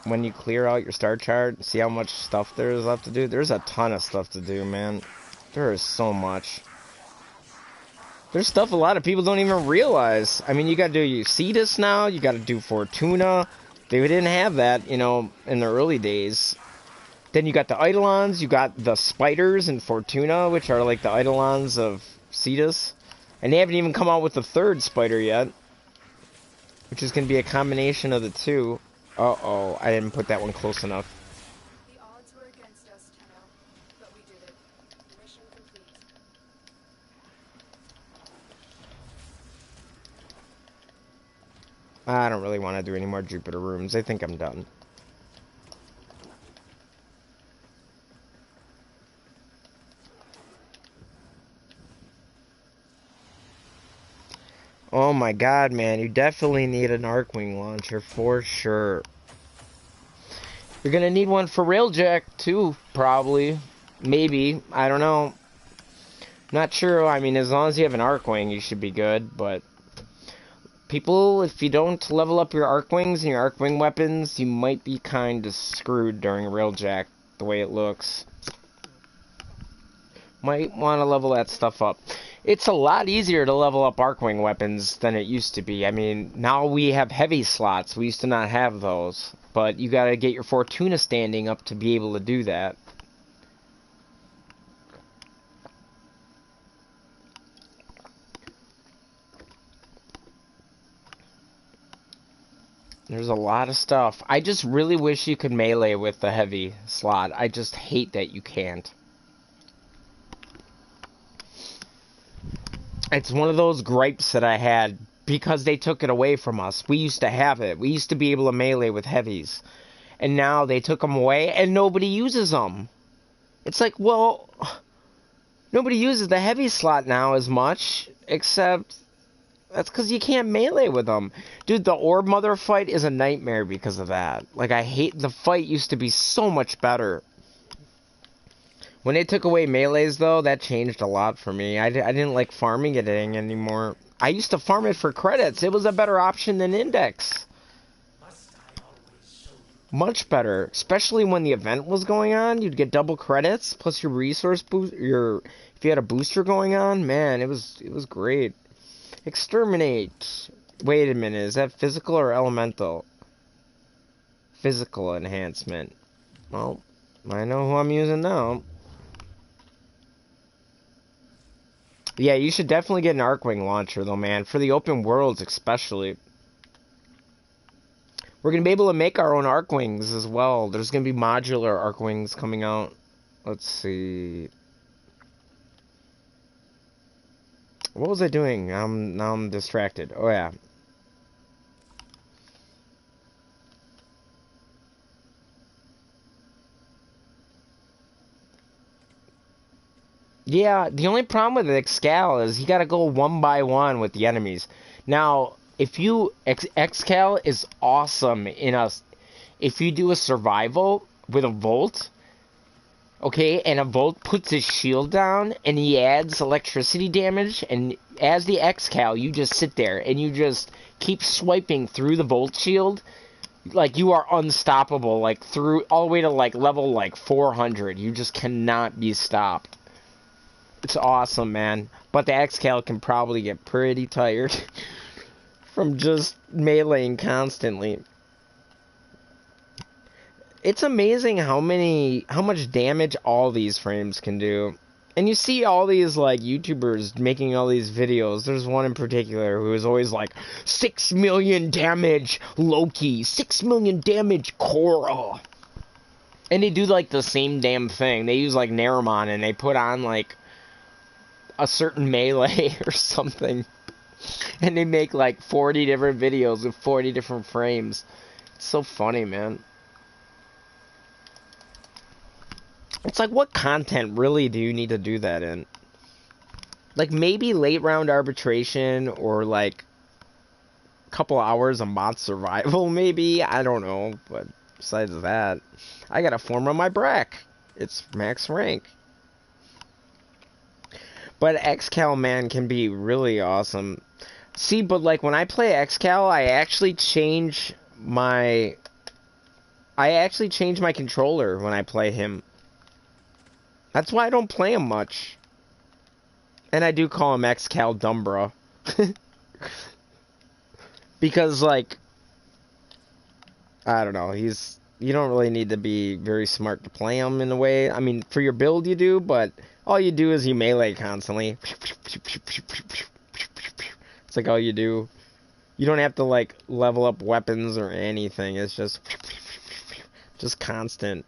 When you clear out your star chart, see how much stuff there is left to do? There's a ton of stuff to do, man. There is so much. There's stuff a lot of people don't even realize. I mean, you gotta do Cetus now, you gotta do Fortuna. They didn't have that, you know, in the early days. Then you got the Eidolons, you got the Spiders in Fortuna, which are like the Eidolons of Cetus. And they haven't even come out with the third Spider yet. Which is gonna be a combination of the two. Uh-oh, I didn't put that one close enough. The odds were against us, Tenno, but we did it. Mission complete. I don't really want to do any more Jupiter rooms. I think I'm done. Oh my god, man. You definitely need an Arcwing launcher for sure. You're gonna need one for Railjack too, probably. Maybe. I don't know. Not sure. I mean, as long as you have an Arcwing, you should be good, but... People, if you don't level up your Arcwings and your Arcwing weapons, you might be kind of screwed during Railjack, the way it looks. Might want to level that stuff up. It's a lot easier to level up Arcwing weapons than it used to be. I mean, now we have heavy slots. We used to not have those. But you gotta get your Fortuna standing up to be able to do that. There's a lot of stuff. I just really wish you could melee with the heavy slot. I just hate that you can't. It's one of those gripes that I had because they took it away from us. We used to have it. We used to be able to melee with heavies. And now they took them away and nobody uses them. It's like, well, nobody uses the heavy slot now as much, except... That's because you can't melee with them. Dude, the Orb Mother fight is a nightmare because of that. Like, I hate... The fight used to be so much better. When they took away melees, though, that changed a lot for me. I didn't like farming it anymore. I used to farm it for credits. It was a better option than Index. Much better. Especially when the event was going on. You'd get double credits, plus your resource boost... If you had a booster going on, man, it was great. Exterminate. Wait a minute, is that physical or elemental? Physical enhancement. Well, I know who I'm using now. Yeah, you should definitely get an Arcwing launcher, though, man. For the open worlds, especially. We're going to be able to make our own Arcwings as well. There's going to be modular Arcwings coming out. Let's see... What was I doing? Now I'm distracted. Oh, yeah. Yeah, the only problem with Excal is you gotta go one by one with the enemies. Now, if you... Excal is awesome in a... If you do a survival with a Volt... Okay, and a Volt puts his shield down, and he adds electricity damage, and as the Excal, you just sit there, and you just keep swiping through the Volt shield, like, you are unstoppable, like, through, all the way to, like, level, like, 400, you just cannot be stopped. It's awesome, man, but the Excal can probably get pretty tired from just meleeing constantly. It's amazing how much damage all these frames can do. And you see all these, like, YouTubers making all these videos. There's one in particular who is always like, 6 million damage Loki, 6 million damage Korra. And they do, like, the same damn thing. They use, like, Naramon, and they put on, like, a certain melee or something. And they make, like, 40 different videos with 40 different frames. It's so funny, man. It's like, what content really do you need to do that in? Like, maybe late round arbitration or, like, a couple hours of mod survival, maybe? I don't know. But besides that, I got a form on my Brack. It's max rank. But Excal, man, can be really awesome. See, but, like, when I play Excal, I actually change my controller when I play him. That's why I don't play him much. And I do call him Excal Dumbra. Because, like... I don't know, you don't really need to be very smart to play him in a way. I mean, for your build you do, but all you do is you melee constantly. It's like all you do. You don't have to, like, level up weapons or anything. It's just constant.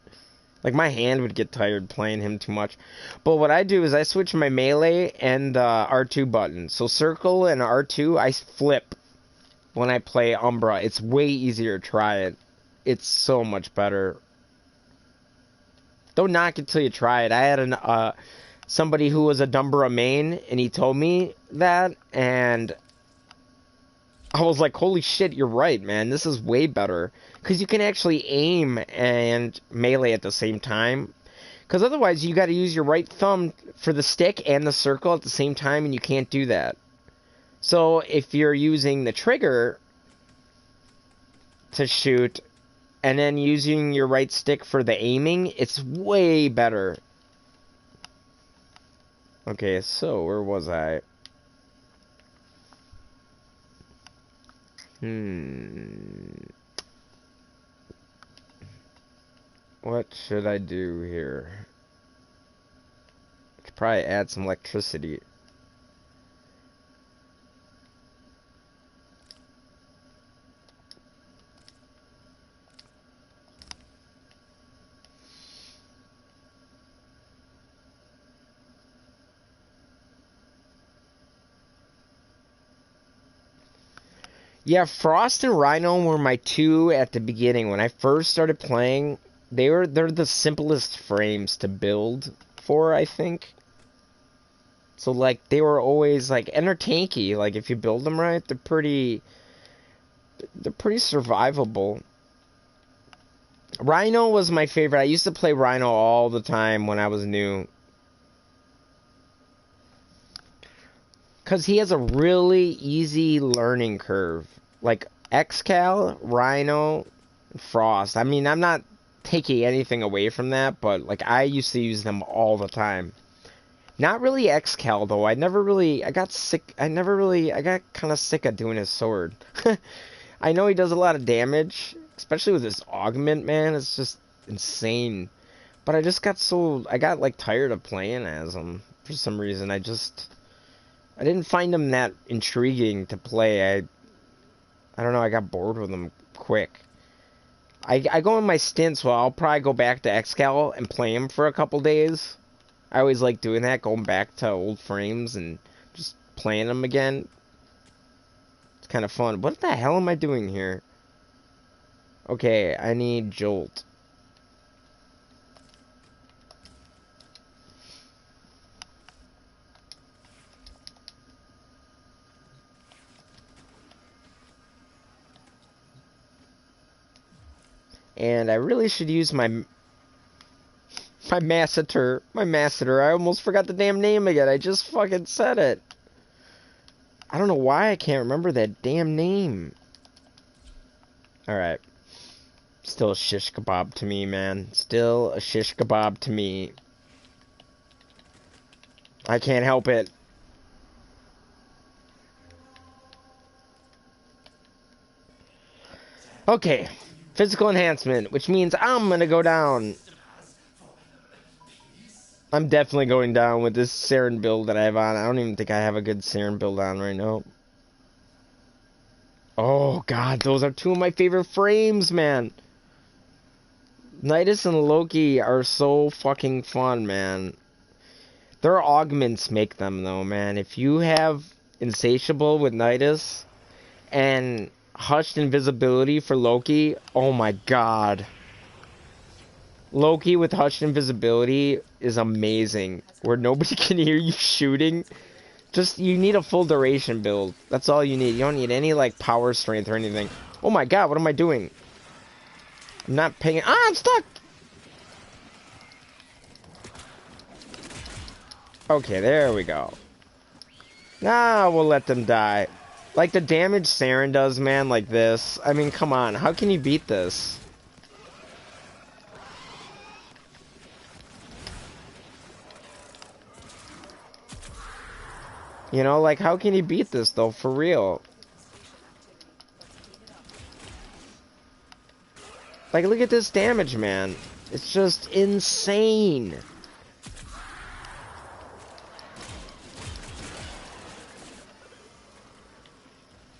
Like, my hand would get tired playing him too much. But what I do is I switch my melee and R2 button. So circle and R2, I flip. when I play Umbra. It's way easier to try it. It's so much better. Don't knock it till you try it. I had somebody who was a Dumbra main, and he told me that, and I was like, holy shit, you're right, man. This is way better. Because you can actually aim and melee at the same time. Because otherwise, you got to use your right thumb for the stick and the circle at the same time, and you can't do that. So if you're using the trigger to shoot, and then using your right stick for the aiming, it's way better. Okay, so where was I? What should I do here? I could probably add some electricity. Yeah, Frost and Rhino were my two at the beginning. When I first started playing, they're the simplest frames to build for, I think. So like they were always like, and they're tanky. Like if you build them right, they're pretty survivable. Rhino was my favorite. I used to play Rhino all the time when I was new. Because he has a really easy learning curve. Like Xcal, Rhino, Frost. I mean, I'm not taking anything away from that, but like I used to use them all the time. Not really Xcal though. I got kind of sick of doing his sword. I know he does a lot of damage, especially with his augment, man. It's just insane. But I got like tired of playing as him for some reason. I didn't find him that intriguing to play. I don't know, I got bored with him quick. I go on my stints, well, I'll probably go back to Xcal and play him for a couple days. I always like doing that, going back to old frames and just playing them again. It's kind of fun. What the hell am I doing here? Okay, I need Jolt. And I really should use my masseter. I almost forgot the damn name again. I just fucking said it. I don't know why I can't remember that damn name. Alright. Still a shish kebab to me, man. Still a shish kebab to me. I can't help it. Okay. Physical enhancement, which means I'm gonna go down. I'm definitely going down with this Saren build that I have on. I don't even think I have a good Saren build on right now. Oh, God, those are two of my favorite frames, man. Nidus and Loki are so fucking fun, man. Their augments make them, though, man. If you have Insatiable with Nidus and Hushed Invisibility for Loki, oh my god. Loki with Hushed Invisibility is amazing. Where nobody can hear you shooting. Just, you need a full duration build. That's all you need. You don't need any, like, power strength or anything. Oh my god, what am I doing? I'm not paying... Ah, I'm stuck! Okay, there we go. Now we'll let them die. Like the damage Saren does, man, like this. I mean, come on. How can you beat this? You know, like, how can you beat this, though, for real? Like, look at this damage, man. It's just insane.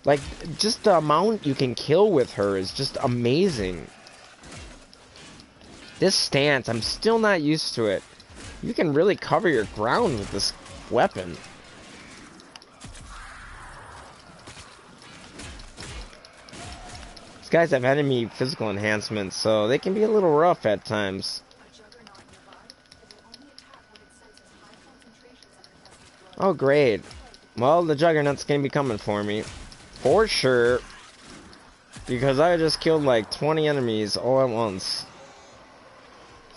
Like, just the amount you can kill with her is just amazing. This stance, I'm still not used to it. You can really cover your ground with this weapon. guys have enemy physical enhancements, so they can be a little rough at times. A juggernaut nearby. It will only attack when it senses high concentrations of infested blood. Oh, great. Well, the Juggernaut's gonna be coming for me. For sure. Because I just killed like 20 enemies all at once.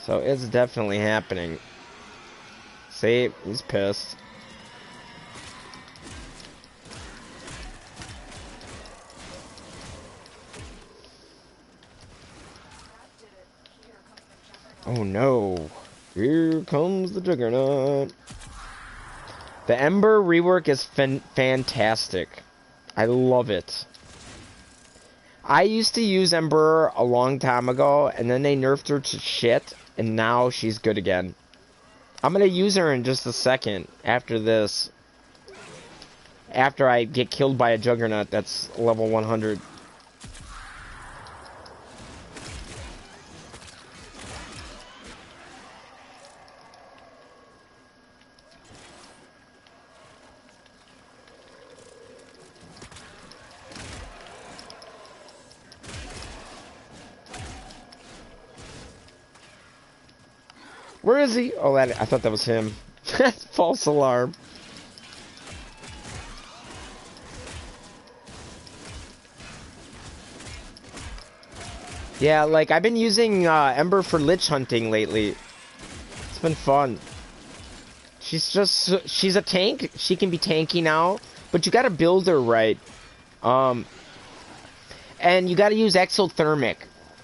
So it's definitely happening. See, he's pissed. Oh no. Here comes the Juggernaut. The Ember rework is fantastic. I love it. I used to use Ember a long time ago, and then they nerfed her to shit, and now she's good again. I'm gonna use her in just a second after this. After I get killed by a Juggernaut that's level 100. Where is he? Oh, I thought that was him. False alarm. Yeah, like, I've been using Ember for Lich hunting lately. It's been fun. She's a tank. She can be tanky now, but you gotta build her right. And you gotta use Exothermic.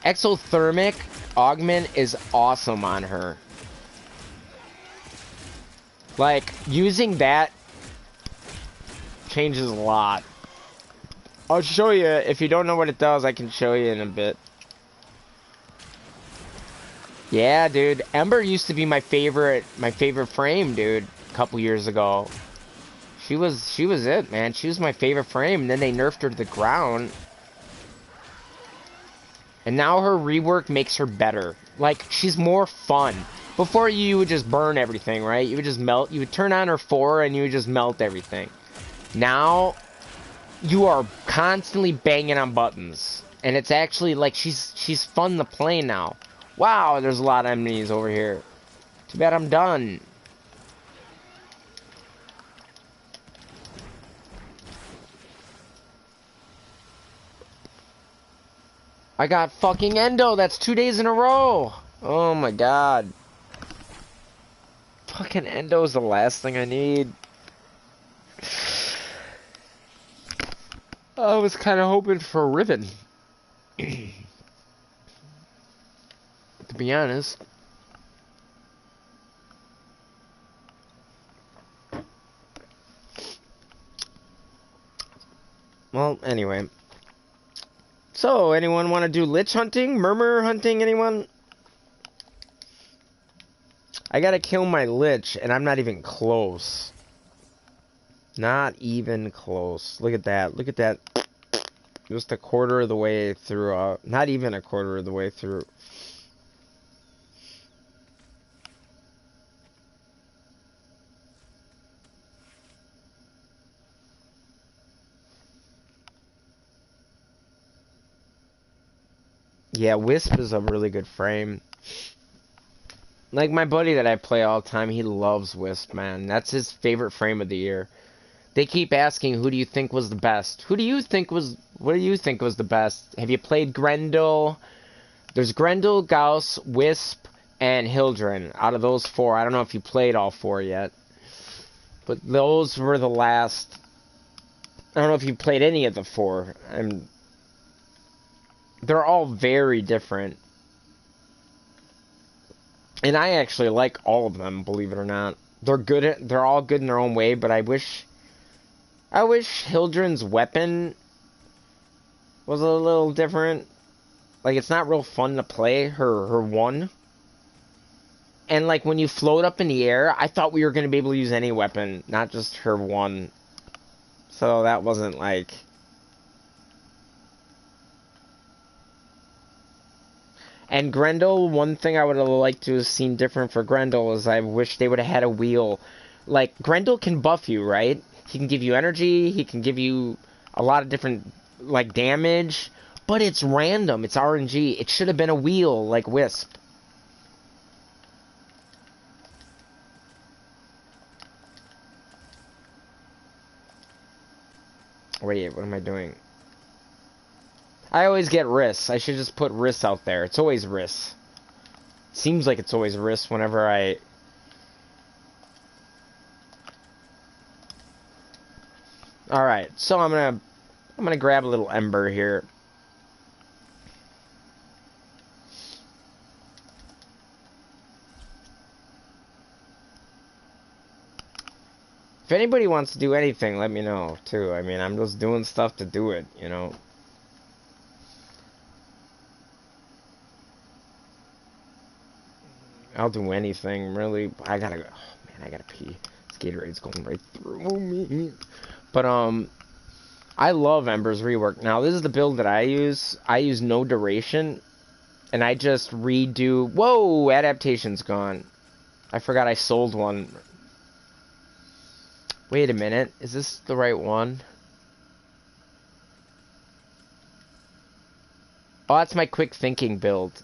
Exothermic augment is awesome on her. Like, using that changes a lot. I'll show you. If you don't know what it does, I can show you in a bit. Yeah, dude. Ember used to be my favorite frame, dude, a couple years ago. She was it, man. She was my favorite frame, and then they nerfed her to the ground. And now her rework makes her better. Like, she's more fun. Before, you would just burn everything, right? You would just melt. You would turn on her 4 and you would just melt everything. Now, you are constantly banging on buttons. And it's actually, like, she's fun to play now. Wow, there's a lot of enemies over here. Too bad I'm done. I got fucking Endo. That's 2 days in a row. Oh my god. Fucking Endo is the last thing I need. I was kind of hoping for Riven. To be honest. Well, anyway. So, anyone want to do Lich hunting? Murmur hunting, anyone? I gotta kill my Lich, and I'm not even close. Not even close. Look at that. Look at that. Just a quarter of the way through. Not even a quarter of the way through. Yeah, Wisp is a really good frame. Like, my buddy that I play all the time, he loves Wisp, man. That's his favorite frame of the year. They keep asking, who do you think was the best? What do you think was the best? Have you played Grendel? There's Grendel, Gauss, Wisp, and Hildren. Out of those 4, I don't know if you played all 4 yet. But those were the last. I don't know if you played any of the 4. They're all very different. And I actually like all of them, believe it or not. They're all good in their own way, but I wish Hildren's weapon was a little different. Like, it's not real fun to play, her 1. And, like, when you float up in the air, I thought we were going to be able to use any weapon, not just her 1. So that wasn't, like... And Grendel, one thing I would have liked to have seen different for Grendel is I wish they would have had a wheel. Like, Grendel can buff you, right? He can give you energy, he can give you a lot of different, like, damage, But it's random. It's RNG. It should have been a wheel like Wisp. Wait, what am I doing? I always get risks. I should just put risks out there. It's always risks. Seems like it's always risks whenever I... Alright, so I'm gonna grab a little ember here. If anybody wants to do anything, let me know, too. I mean, I'm just doing stuff to do it, you know? I'll do anything, really. I gotta go. Oh, man, I gotta pee. This Gatorade's going right through me. But, I love Ember's rework. Now, this is the build that I use. I use no duration, and I just redo... Whoa! Adaptation's gone. I forgot I sold one. Wait a minute. Is this the right one? Oh, that's my quick thinking build.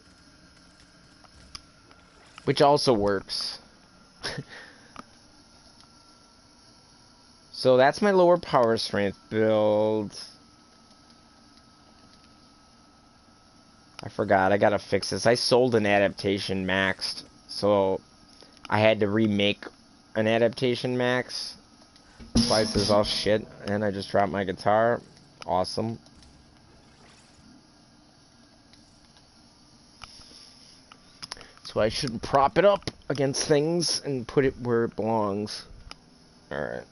Which also works. So that's my lower power strength build. I forgot. I gotta fix this. I sold an adaptation maxed. So I had to remake an adaptation max. Slices off shit. And I just dropped my guitar. Awesome. So I shouldn't prop it up against things and put it where it belongs. Alright.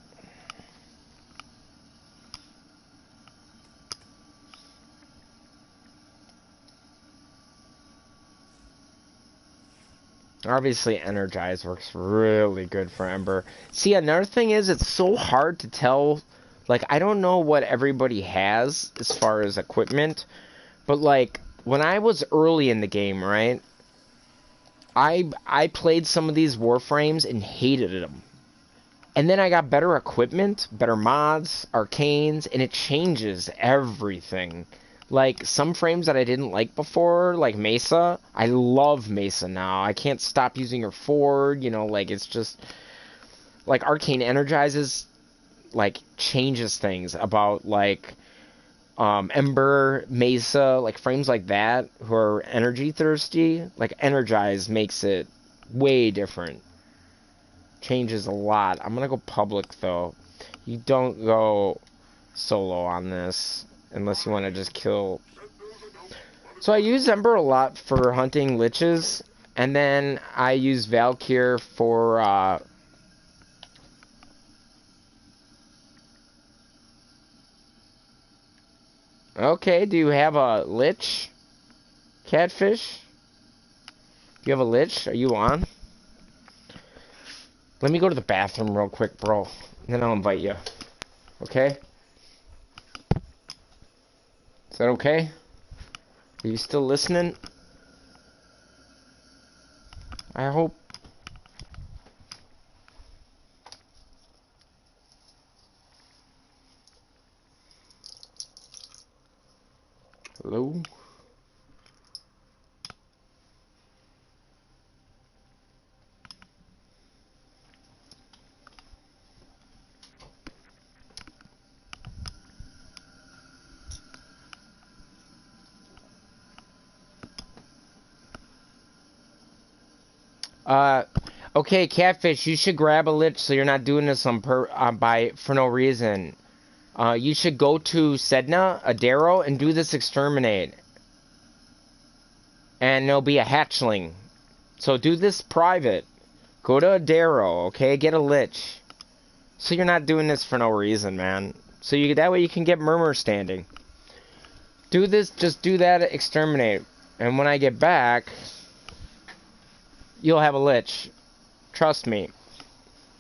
Obviously, Energize works really good for Ember. See, another thing is, it's so hard to tell. Like, I don't know what everybody has as far as equipment. But, like, when I was early in the game, right? I played some of these Warframes and hated them. And then I got better equipment, better mods, arcanes, and it changes everything. Like, some frames that I didn't like before, like Mesa, I love Mesa now. I can't stop using her Ford, you know, like, it's just... Like, Arcane Energizes, like, changes things about, like, Ember, Mesa, like, frames like that, who are energy thirsty. Like, Energize makes it way different. Changes a lot. I'm gonna go public, though. You don't go solo on this. Unless you want to just kill. So I use Ember a lot for hunting Liches. And then I use Valkyr for... Okay, do you have a Lich? Catfish? Do you have a Lich? Are you on? Let me go to the bathroom real quick, bro. And then I'll invite you. Okay? Is that okay? Are you still listening? I hope. Hello? Okay, Catfish, you should grab a Lich so you're not doing this on for no reason. You should go to Sedna, Adaro, and do this exterminate. And there'll be a hatchling. So do this private. Go to Adaro, okay? Get a Lich. So you're not doing this for no reason, man. So that way you can get Murmur standing. Do this, just do that exterminate. And when I get back... you'll have a Lich. Trust me.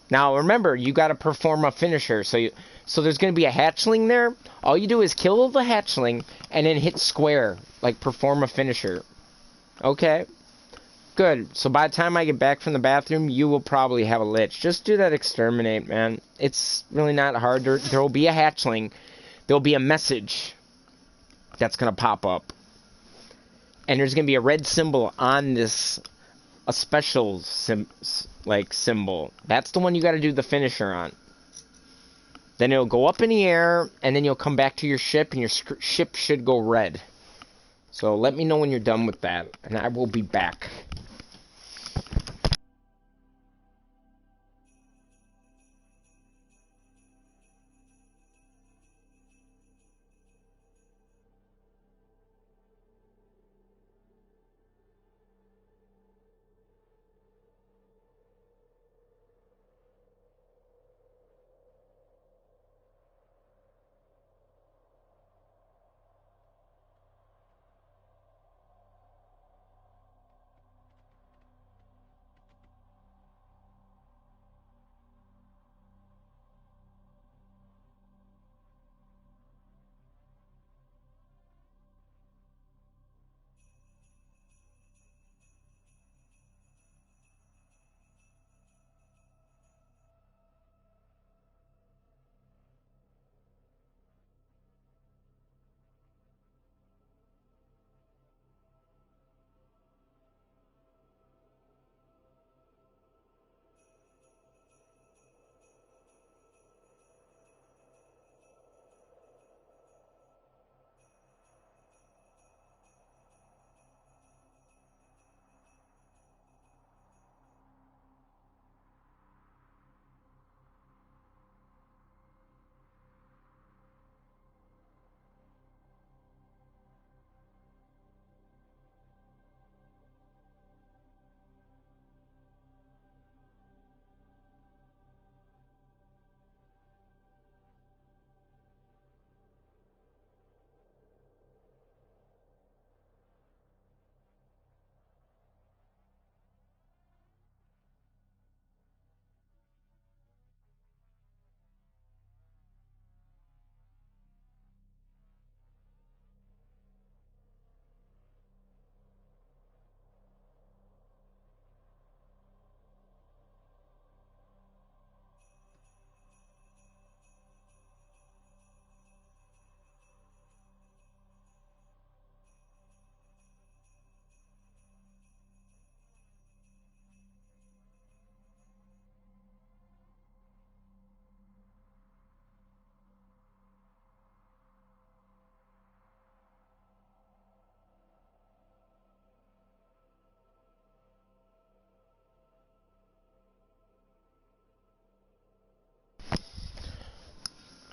Now, remember, you gotta perform a finisher. So there's gonna be a hatchling there. All you do is kill the hatchling, and then hit square. Like, perform a finisher. Okay? Good. So by the time I get back from the bathroom, you will probably have a Lich. Just do that exterminate, man. It's really not hard. There will be a hatchling. There'll be a message. that's going to pop up. And there's going to be a red symbol on this, a special symbol. That's the one you got to do the finisher on. Then it'll go up in the air, and then you'll come back to your ship, and your ship should go red. So let me know when you're done with that, and I will be back.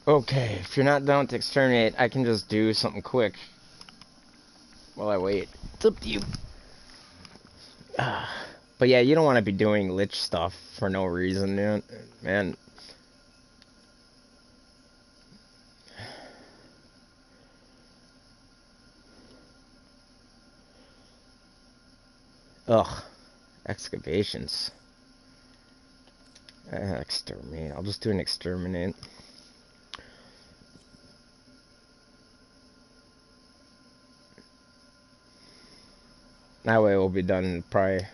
Okay, if you're not done to exterminate, I can just do something quick while I wait. It's up to you. But yeah, you don't want to be doing lich stuff for no reason, man. Ugh. Excavations. Exterminate. I'll just do an exterminate. That way we'll be done probably.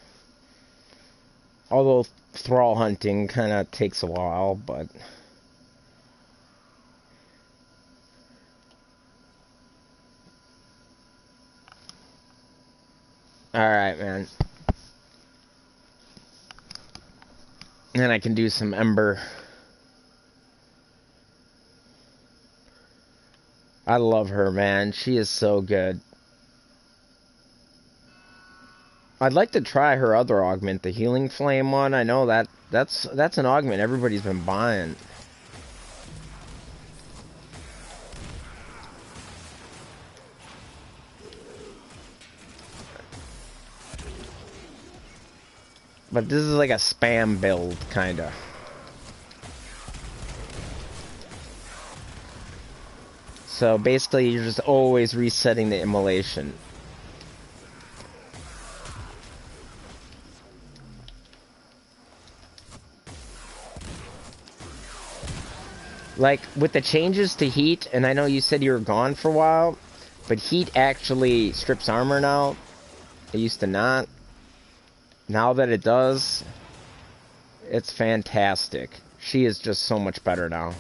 Although thrall hunting kind of takes a while, but... Alright, man. And then I can do some ember. I love her, man. She is so good. I'd like to try her other augment, the healing flame one. I know that's an augment everybody's been buying. But this is like a spam build, kinda. So basically you're just always resetting the immolation. Like, with the changes to heat, and I know you said you were gone for a while, but heat actually strips armor now. It used to not. Now that it does, it's fantastic. She is just so much better now.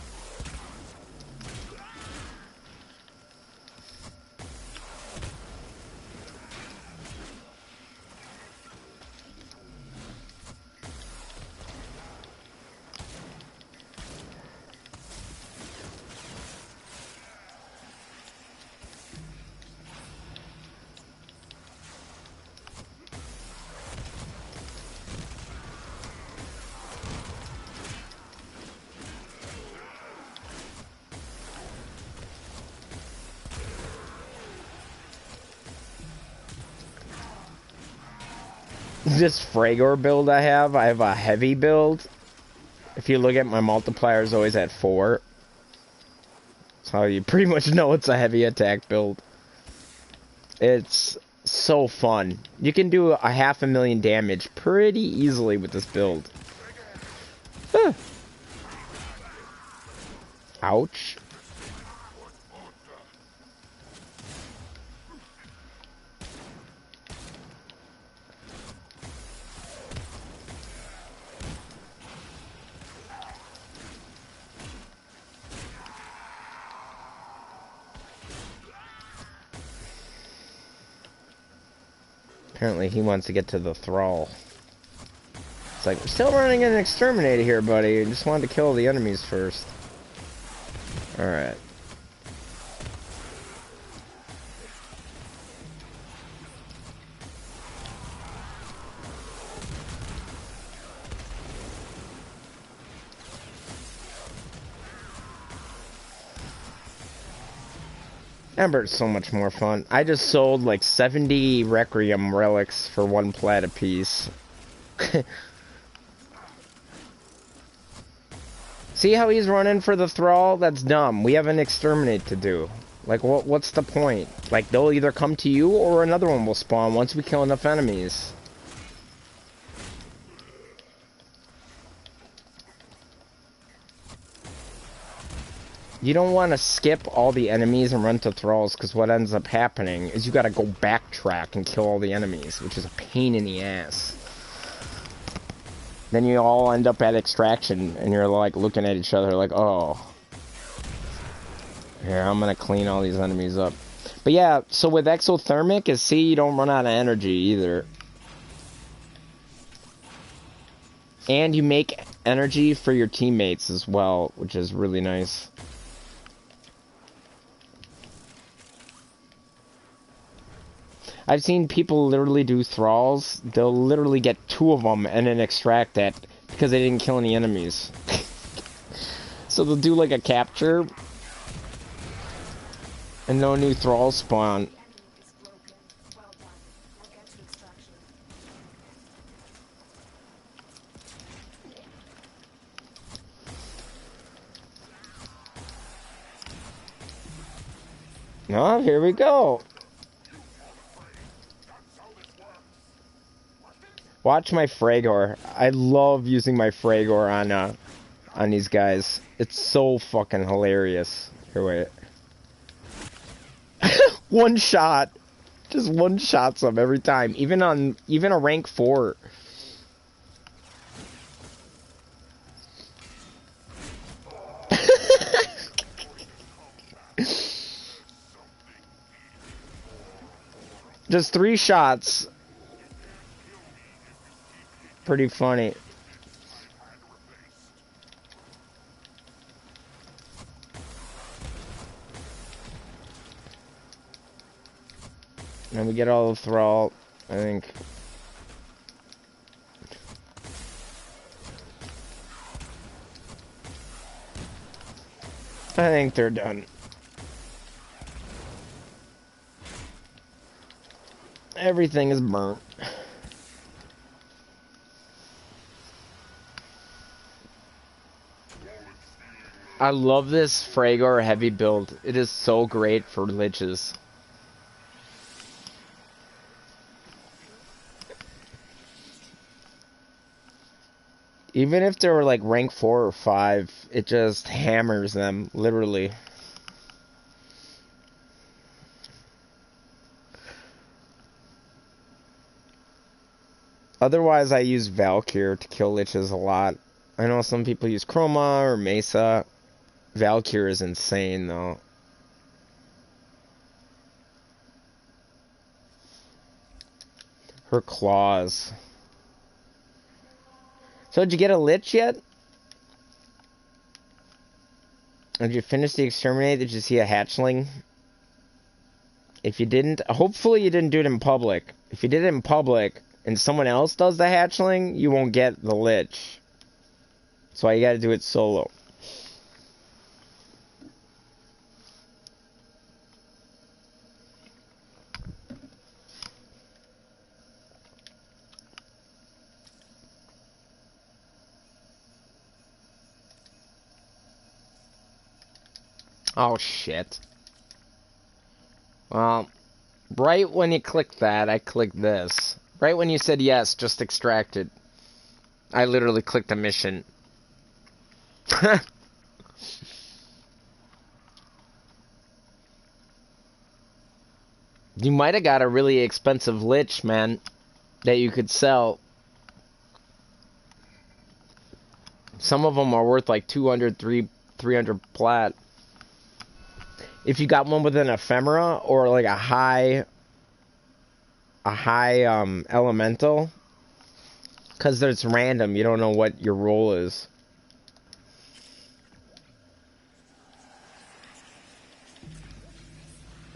This Fragor build I have a heavy build. If you look at my multiplier is always at 4. That's how you pretty much know it's a heavy attack build. It's so fun. You can do 500,000 damage pretty easily with this build. Huh. Ouch. Apparently he wants to get to the thrall. It's like, we're still running an exterminator here, buddy. I just wanted to kill the enemies first. Alright. Ember's so much more fun. I just sold like 70 Requiem relics for 1 plat apiece. See how he's running for the thrall? That's dumb. We have an exterminate to do. Like, what's the point? Like, they'll either come to you or another one will spawn once we kill enough enemies. You don't want to skip all the enemies and run to thralls, because what ends up happening is you gotta go backtrack and kill all the enemies, which is a pain in the ass. Then you all end up at extraction, and you're like looking at each other like, oh. Here, I'm gonna clean all these enemies up. But yeah, so with exothermic, is see you don't run out of energy either. And you make energy for your teammates as well, which is really nice. I've seen people literally do thralls. They'll literally get 2 of them and then extract that because they didn't kill any enemies. So they'll do like a capture and no new thralls spawn. Oh, here we go. Watch my Fragor. I love using my Fragor on these guys. It's so fucking hilarious. Here, wait. One shot. Just one shots them every time. Even a rank 4. Just 3 shots. Pretty funny. And we get all the thrall, I think. I think they're done. Everything is burnt. I love this Fragor heavy build. It is so great for Liches. Even if they were like rank 4 or 5, it just hammers them, literally. Otherwise, I use Valkyr to kill Liches a lot. I know some people use Chroma or Mesa. Valkyr is insane, though. Her claws. So, did you get a Lich yet? Did you finish the Exterminate? Did you see a hatchling? If you didn't, hopefully you didn't do it in public. If you did it in public and someone else does the hatchling, you won't get the Lich. That's why you gotta do it solo. Oh, shit. Well, right when you clicked that, I clicked this. Right when you said yes, just extracted. I literally clicked a mission. You might have got a really expensive lich, man, that you could sell. Some of them are worth like 200, 300 plat. If you got one with an ephemera or like a high elemental, because it's random, you don't know what your roll is.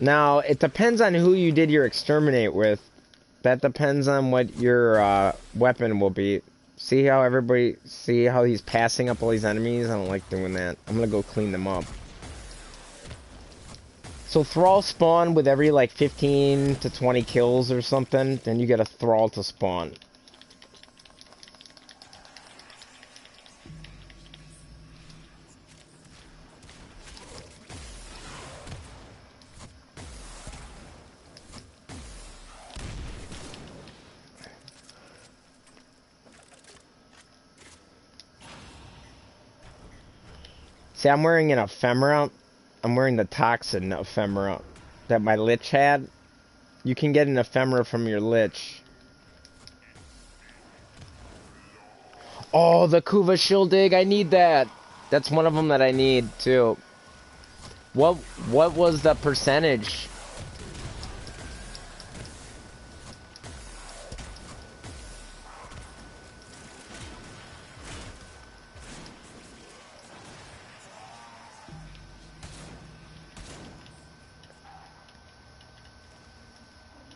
Now, it depends on who you did your exterminate with. That depends on what your weapon will be. See how he's passing up all these enemies? I don't like doing that. I'm gonna go clean them up. So thralls spawn with every like 15 to 20 kills or something, then you get a thrall to spawn. See, I'm wearing an ephemera. I'm wearing the toxin ephemera that my lich had. You can get an ephemera from your lich. Oh, the Kuva Shildig, I need that. That's one of them that I need too. What was the percentage?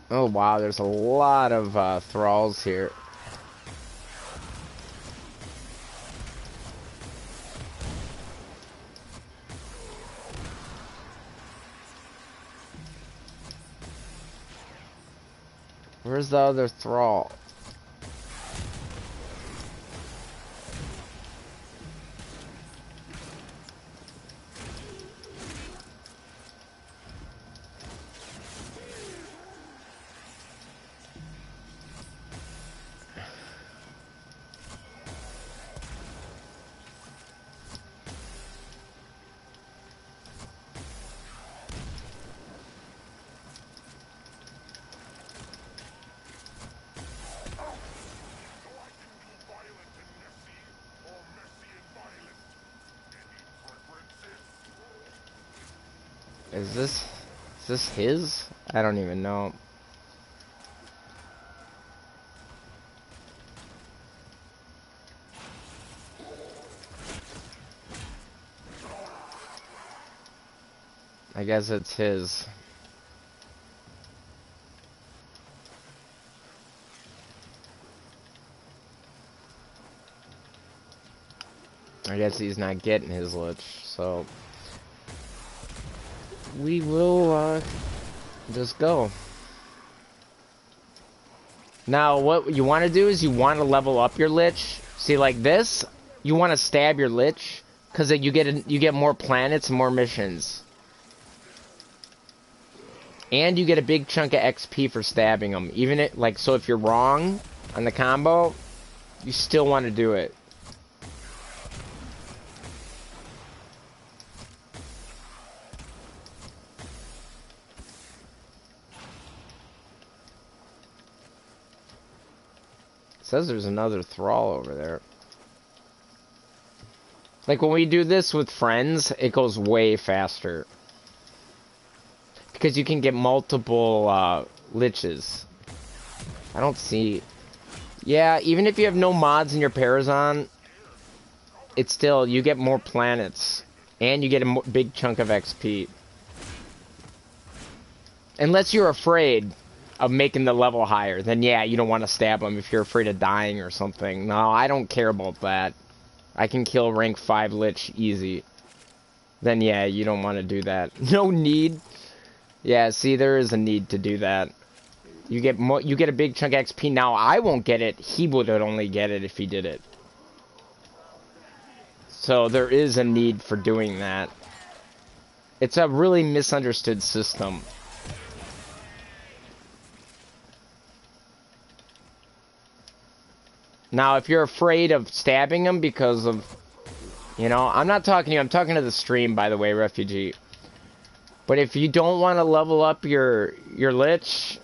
Oh wow, there's a lot of thralls here. Where's the other thrall? Is this his? I don't even know. I guess it's his. I guess he's not getting his lich, so we will just go. Now, what you want to do is you want to level up your lich. See, like this, you want to stab your lich because you get more planets and more missions, and you get a big chunk of XP for stabbing them. Even it like so, if you're wrong on the combo, you still want to do it. Says there's another thrall over there. Like when we do this with friends, it goes way faster. Because you can get multiple liches. I don't see... Yeah, even if you have no mods in your Parazon, it's still, you get more planets. And you get a big chunk of XP. Unless you're afraid of making the level higher, then yeah, you don't want to stab them if you're afraid of dying or something. No, I don't care about that. I can kill rank 5 lich easy. Then yeah, you don't want to do that. No need. Yeah, see, there is a need to do that. You get a big chunk of XP. Now I won't get it. He would only get it if he did it. So there is a need for doing that. It's a really misunderstood system. Now, if you're afraid of stabbing them because of, you know, I'm not talking to you, I'm talking to the stream, by the way, Refugee. But if you don't want to level up your Lich,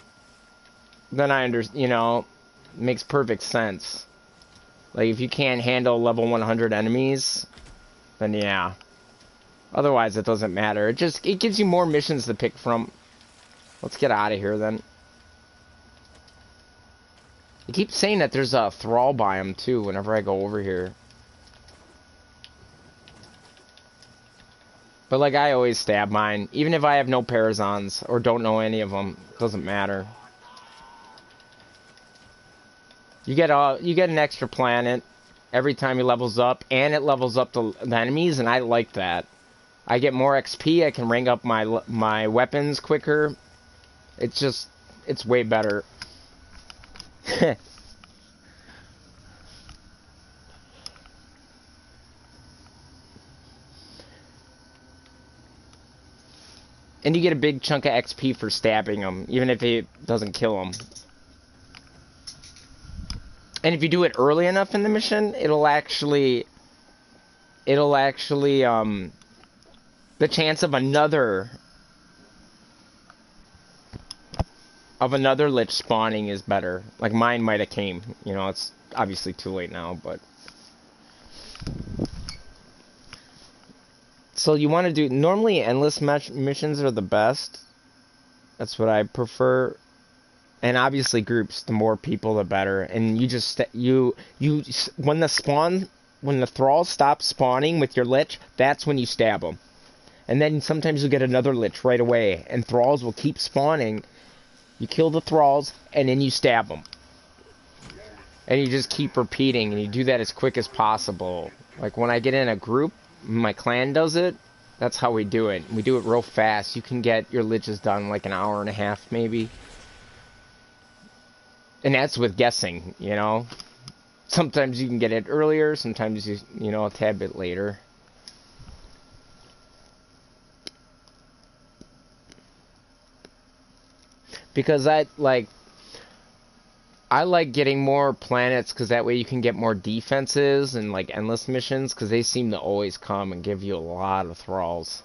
then you know, makes perfect sense. Like, if you can't handle level 100 enemies, then yeah. Otherwise, it doesn't matter. It gives you more missions to pick from. Let's get out of here, then. You keep saying that there's a thrall biome, too, whenever I go over here. But, like, I always stab mine. Even if I have no Parazons, or don't know any of them. Doesn't matter. You get an extra planet every time he levels up, and it levels up the enemies, and I like that. I get more XP, I can rank up my weapons quicker. It's way better. And you get a big chunk of XP for stabbing him, even if it doesn't kill him. And if you do it early enough in the mission, it'll actually, the chance of another Lich spawning is better. Like, mine might have came. You know, it's obviously too late now, but... So you want to do... Normally, endless missions are the best. That's what I prefer. And obviously groups, the more people, the better. And you just... When the thralls stop spawning with your Lich, that's when you stab them. And then sometimes you'll get another Lich right away. And thralls will keep spawning. You kill the thralls, and then you stab them. And you just keep repeating, and you do that as quick as possible. Like, when I get in a group, my clan does it, that's how we do it. We do it real fast. You can get your Liches done in like an hour and a half, maybe. And that's with guessing, you know? Sometimes you can get it earlier, sometimes, you know, a tad bit later. Because I like getting more planets because that way you can get more defenses and like endless missions because they seem to always come and give you a lot of thralls.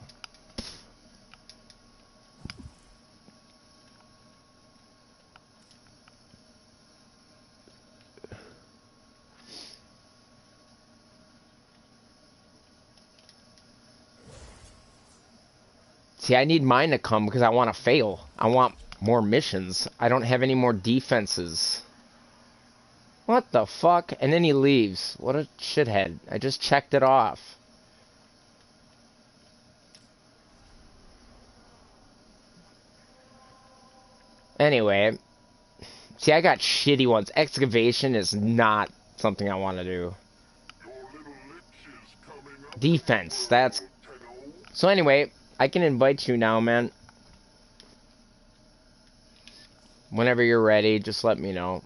See, I need mine to come because I want to fail. I want more missions. I don't have any more defenses. What the fuck? And then he leaves. What a shithead. I just checked it off. Anyway. See, I got shitty ones. Excavation is not something I want to do. Defense. That's... So anyway, I can invite you now, man. Whenever you're ready, just let me know.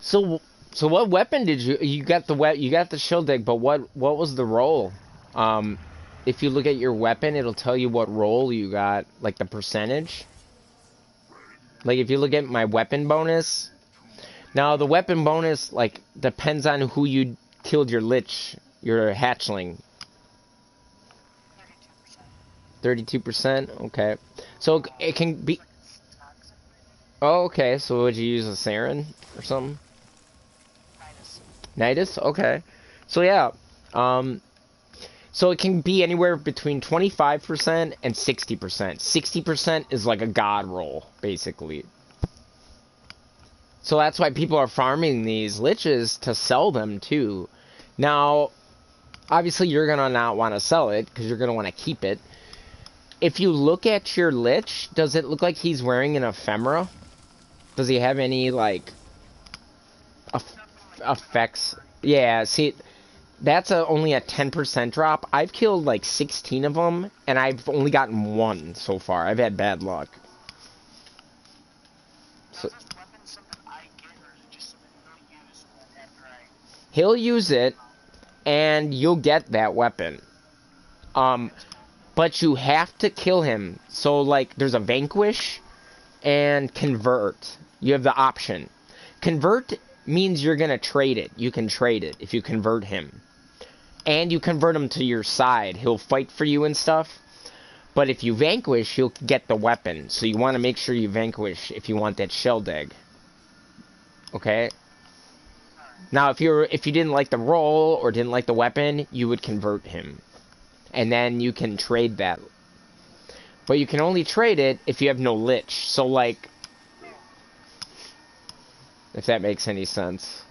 So what weapon did you got the shield deck, but what was the roll? If you look at your weapon, it'll tell you what roll you got, like the percentage. Like if you look at my weapon bonus, now the weapon bonus like depends on who you killed your Lich, your hatchling. 32%. Okay, so it can be. Oh, okay. So would you use a Saren or something? Nidus? Okay. So yeah, So it can be anywhere between 25% and 60%. 60% is like a god roll, basically. So that's why people are farming these liches to sell them too. Now, obviously you're going to not want to sell it because you're going to want to keep it. If you look at your lich, does it look like he's wearing an ephemera? Does he have any, like, effects? Yeah, see, that's only a 10% drop. I've killed, like, 16 of them, and I've only gotten one so far. I've had bad luck. So, Is this weapon something I get, or is it just something he'll use after I... he'll use it, and you'll get that weapon. But you have to kill him. So, like, there's a vanquish and convert. You have the option. Convert means you're going to trade it. You can trade it if you convert him. And you convert him to your side. He'll fight for you and stuff. But if you vanquish, you'll get the weapon. So you want to make sure you vanquish if you want that shell dig. Okay? Now, if you didn't like the roll or didn't like the weapon, you would convert him. And then you can trade that. But you can only trade it if you have no lich. So, like, if that makes any sense.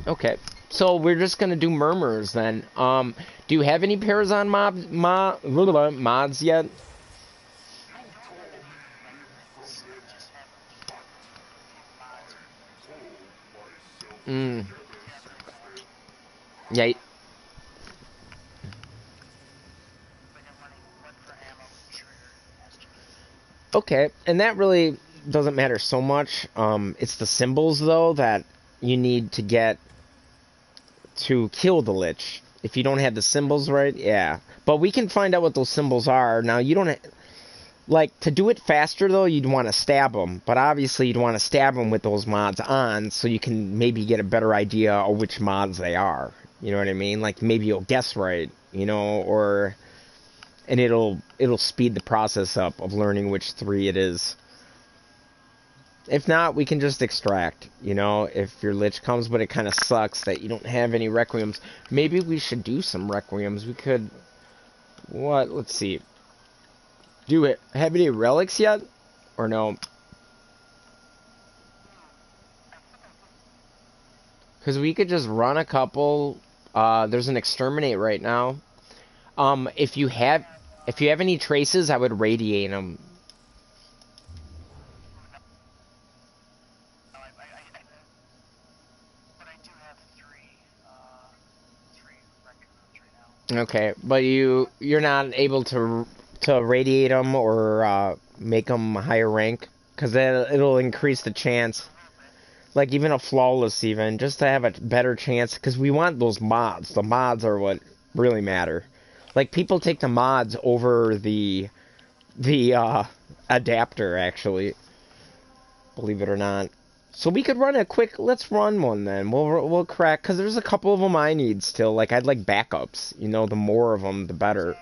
Okay. So, we're just going to do murmurs then. Do you have any Parazon mods yet? Yeah. Okay, and that really doesn't matter so much. It's the symbols, though, that you need to get to kill the Lich. If you don't have the symbols right, yeah. But we can find out what those symbols are. Now, you don't... Like, to do it faster, though, you'd want to stab them. But obviously, you'd want to stab them with those mods on, so you can maybe get a better idea of which mods they are. You know what I mean? Like, maybe you'll guess right, you know, or... And it'll speed the process up of learning which 3 it is. If not, we can just extract, you know, if your Lich comes, but it kind of sucks that you don't have any Requiems. Maybe we should do some Requiems. We could... What? Let's see. Do it. Have any relics yet? Or no? Because we could just run a couple. There's an exterminate right now. If you have any traces, I would radiate them. But I do have three records right now. Okay, but you're not able to radiate them or make them higher rank, because it'll increase the chance. Like even a flawless, even just to have a better chance, because we want those mods. The mods are what really matter. Like people take the mods over the adapter, actually. Believe it or not. So we could run a quick. Let's run one then. We'll crack, because there's a couple of them I need still. Like I'd like backups. You know, the more of them, the better.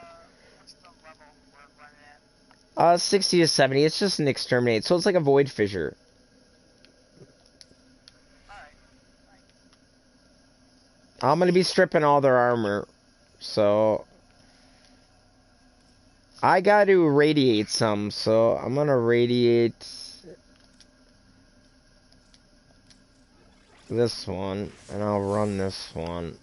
What's the level we're running at? 60 to 70. It's just an exterminate, so it's like a void fissure. Alright. I'm gonna be stripping all their armor, so I got to radiate some. So I'm gonna radiate this one, and I'll run this one.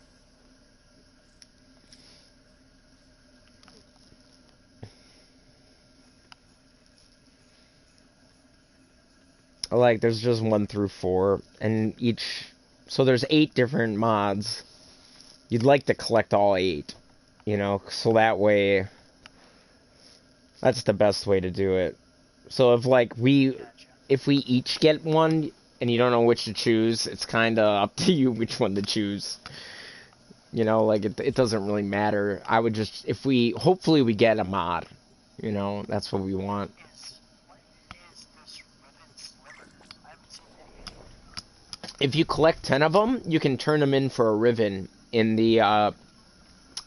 Like, there's just 1 through 4, and so there's 8 different mods. You'd like to collect all 8, you know, so that way, that's the best way to do it. So if we each get one, and you don't know which to choose, it's kind of up to you which one to choose. You know, like, it doesn't really matter. I would just, hopefully we get a mod, you know, that's what we want. If you collect 10 of them, you can turn them in for a Riven in the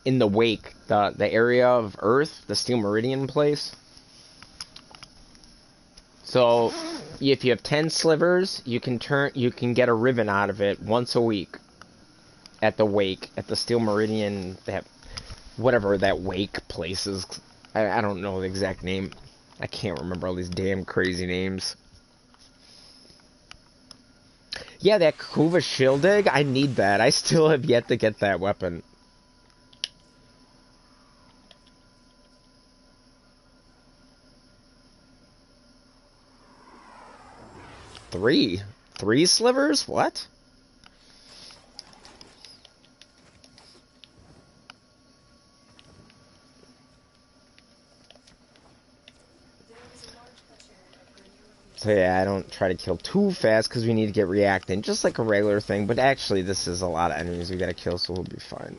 wake, the area of Earth, the Steel Meridian place. So, if you have 10 slivers, you can get a Riven out of it once a week. at the Wake, at the Steel Meridian, that whatever that Wake place is. I don't know the exact name. I can't remember all these damn crazy names. Yeah, that Kuva Shieldeg, I need that. I still have yet to get that weapon. Three slivers? What? So yeah, I don't try to kill too fast because we need to get reactant, just like a regular thing. But actually, this is a lot of enemies we gotta kill, so we'll be fine.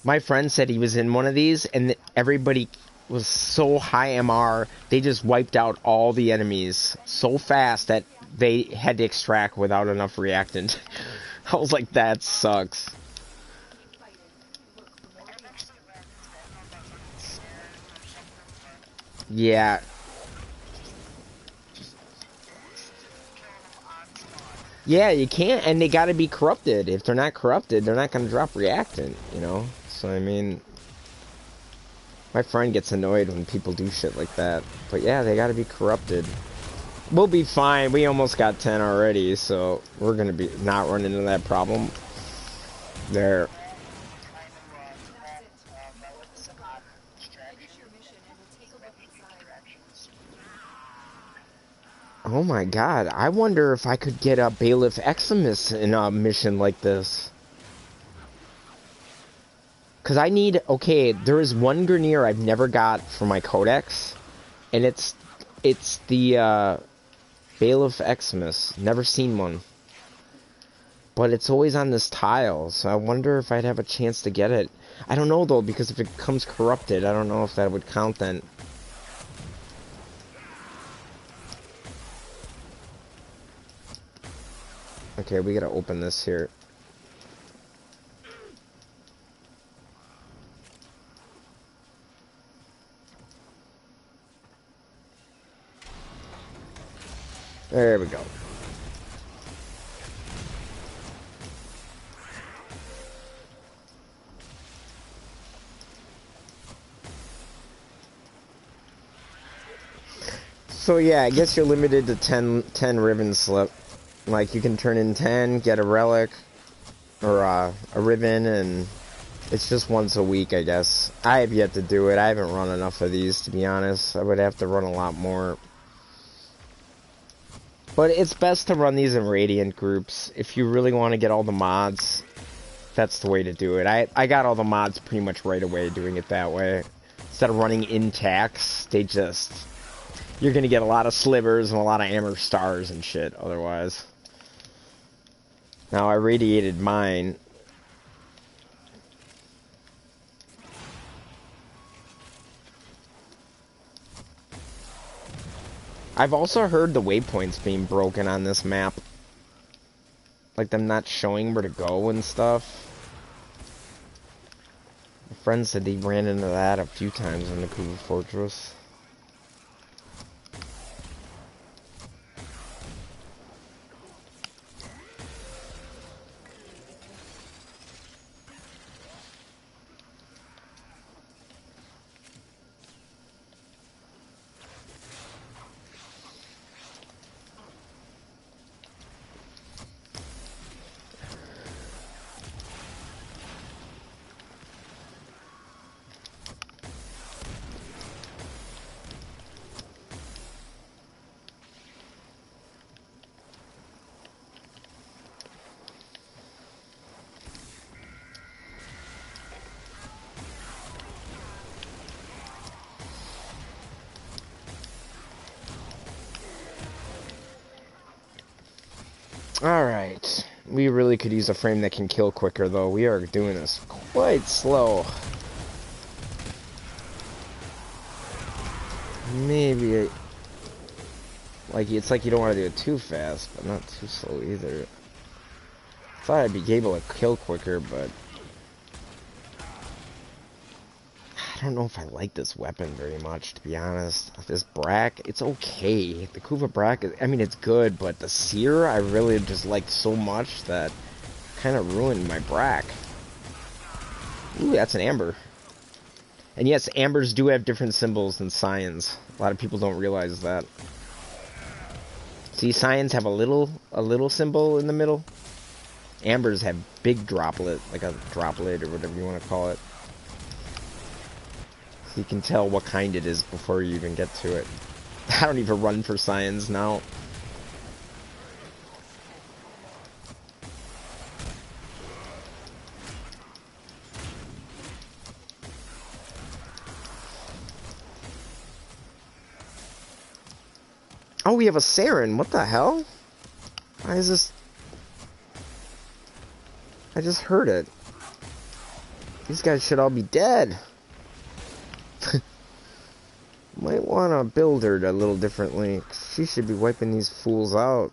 My friend said he was in one of these, and everybody was so high MR, they just wiped out all the enemies so fast that they had to extract without enough reactant. I was like, that sucks. Yeah. Yeah, you can't, and they gotta be corrupted. If they're not corrupted, they're not gonna drop reactant, you know? So, I mean, my friend gets annoyed when people do shit like that. But yeah, they gotta be corrupted. We'll be fine. We almost got 10 already, so we're gonna be not running into that problem. There. Oh my god, I wonder if I could get a Bailiff Eximus in a mission like this. Because I need, okay, there is one Grineer I've never got for my Codex, and it's the Bailiff Eximus. Never seen one. But it's always on this tile, so I wonder if I'd have a chance to get it. I don't know though, because if it comes corrupted, I don't know if that would count then. Okay, we gotta open this here. There we go. So yeah, I guess you're limited to 10 ribbon slip. Like, you can turn in 10, get a relic, or a ribbon, and it's just once a week, I guess. I have yet to do it. I haven't run enough of these, to be honest. I would have to run a lot more. But it's best to run these in Radiant groups. If you really want to get all the mods, that's the way to do it. I got all the mods pretty much right away doing it that way. Instead of running in tax, they just... You're going to get a lot of slivers and a lot of Amber Stars and shit, otherwise. Now, I radiated mine. I've also heard the waypoints being broken on this map. Like them not showing where to go and stuff. My friend said he ran into that a few times in the Kuva Fortress. Alright. We really could use a frame that can kill quicker, though. We are doing this quite slow. Maybe... Like, it's like you don't want to do it too fast, but not too slow either. Thought I'd be able to kill quicker, but... I don't know if I like this weapon very much, to be honest. This Brack, it's okay. The Kuva Brack, I mean, it's good, but the Seer, I really just liked so much that kind of ruined my Brack. Ooh, that's an Amber. And yes, Ambers do have different symbols than Scions. A lot of people don't realize that. See, Scions have a little symbol in the middle. Ambers have big droplet, like a droplet or whatever you want to call it. So you can tell what kind it is before you even get to it. I don't even run for Scions now. Oh, we have a Saren. What the hell? Why is this? I just heard it. These guys should all be dead. Might want to build her a little differently. She should be wiping these fools out.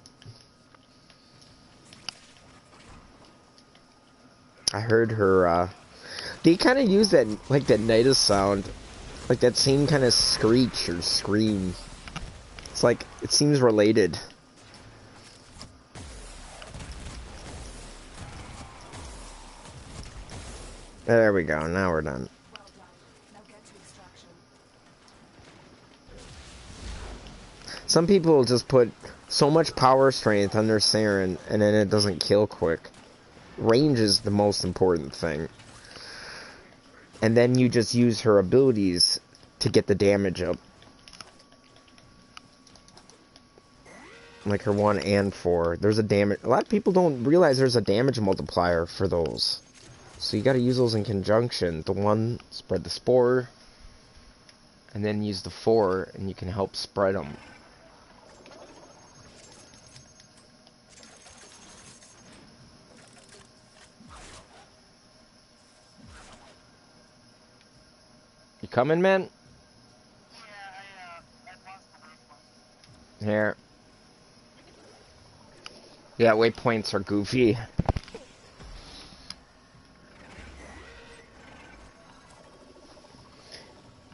I heard her, they kind of use that, like, that Nidus sound. Like, that same kind of screech or scream. It's like, it seems related. There we go, now we're done. Well done. Now get to extraction. Some people just put so much power strength on their Saren, and then it doesn't kill quick. Range is the most important thing. And then you just use her abilities to get the damage up. Like her 1 and 4. There's a damage. A lot of people don't realize there's a damage multiplier for those. So you gotta use those in conjunction. The 1, spread the spore. And then use the 4, and you can help spread them. You coming, man? I lost the waypoint. Here. Yeah, waypoints are goofy.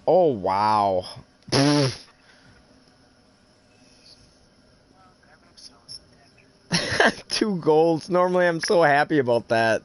Oh, wow. Well, grabbing themselves damage. 2 golds. Normally I'm so happy about that.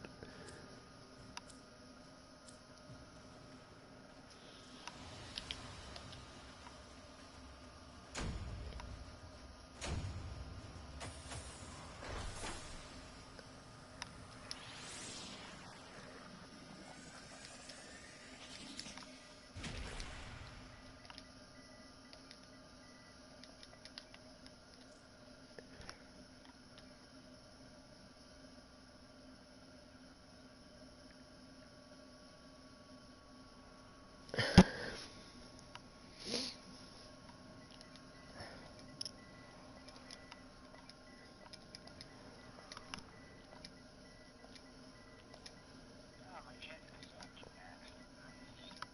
Oh, my jet is actually maxed.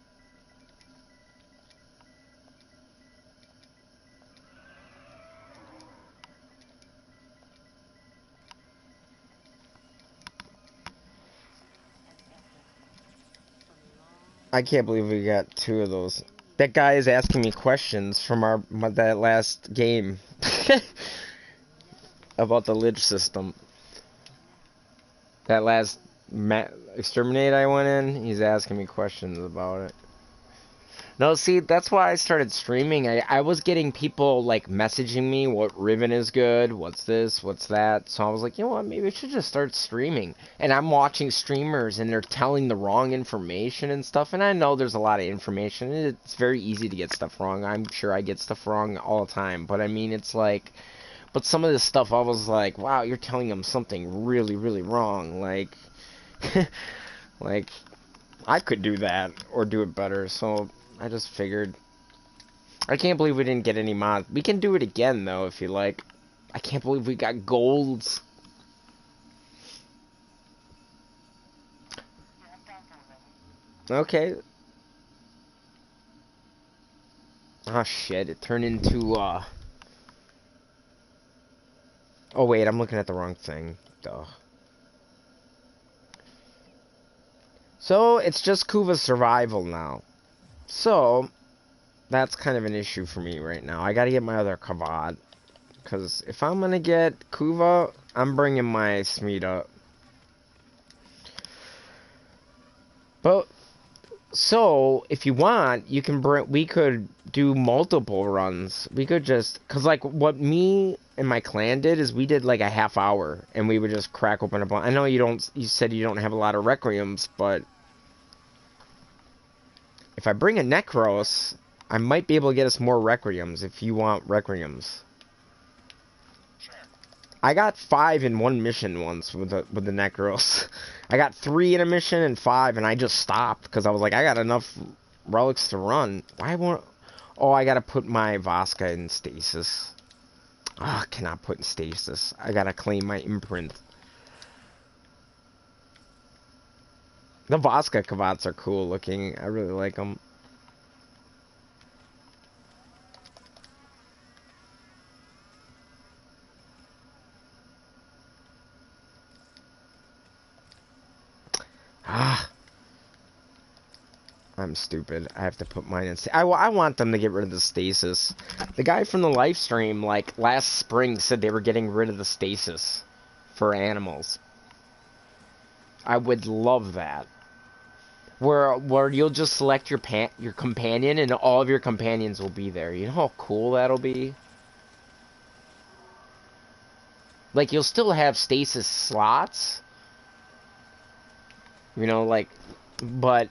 I can't believe we got 2 of those. That guy is asking me questions from that last game. About the Lich system. That last exterminate I went in, he's asking me questions about it. No, see, that's why I started streaming. I was getting people, like, messaging me what Riven is good, what's this, what's that. So I was like, you know what, maybe I should just start streaming. And I'm watching streamers, and they're telling the wrong information and stuff. And I know there's a lot of information. It's very easy to get stuff wrong. I'm sure I get stuff wrong all the time. But, I mean, it's like... But some of this stuff, I was like, wow, you're telling them something really, really wrong. Like... like, I could do that, or do it better, so... I just figured. I can't believe we didn't get any mods. We can do it again, though, if you like. I can't believe we got golds. Yeah, I'm down for 11. Okay. Oh, shit. It turned into, Oh, wait. I'm looking at the wrong thing. Duh. So, it's just Kuva's survival now. So, that's kind of an issue for me right now. I gotta get my other Kavad. Because if I'm gonna get Kuva, I'm bringing my Smita. But, so, if you want, you can bring, we could do multiple runs. We could just, because like what me and my clan did is we did like a half hour and we would just crack open a bunch. I know you said you don't have a lot of Requiems, but if I bring a Necros, I might be able to get us more Requiems if you want Requiems. Sure. I got 5 in one mission once with the Necros. I got 3 in a mission and 5, and I just stopped because I was like, I got enough relics to run. Why won't? Oh, I gotta put my Vasca in stasis. Ah, oh, cannot put in stasis. I gotta claim my imprint. The Vasca Kavats are cool looking. I really like them. Ah. I'm stupid. I have to put mine in. I want them to get rid of the stasis. The guy from the live stream, like, last spring said they were getting rid of the stasis for animals. I would love that. Where you'll just select your companion and all of your companions will be there. You know how cool that'll be? Like, you'll still have stasis slots. You know, like, but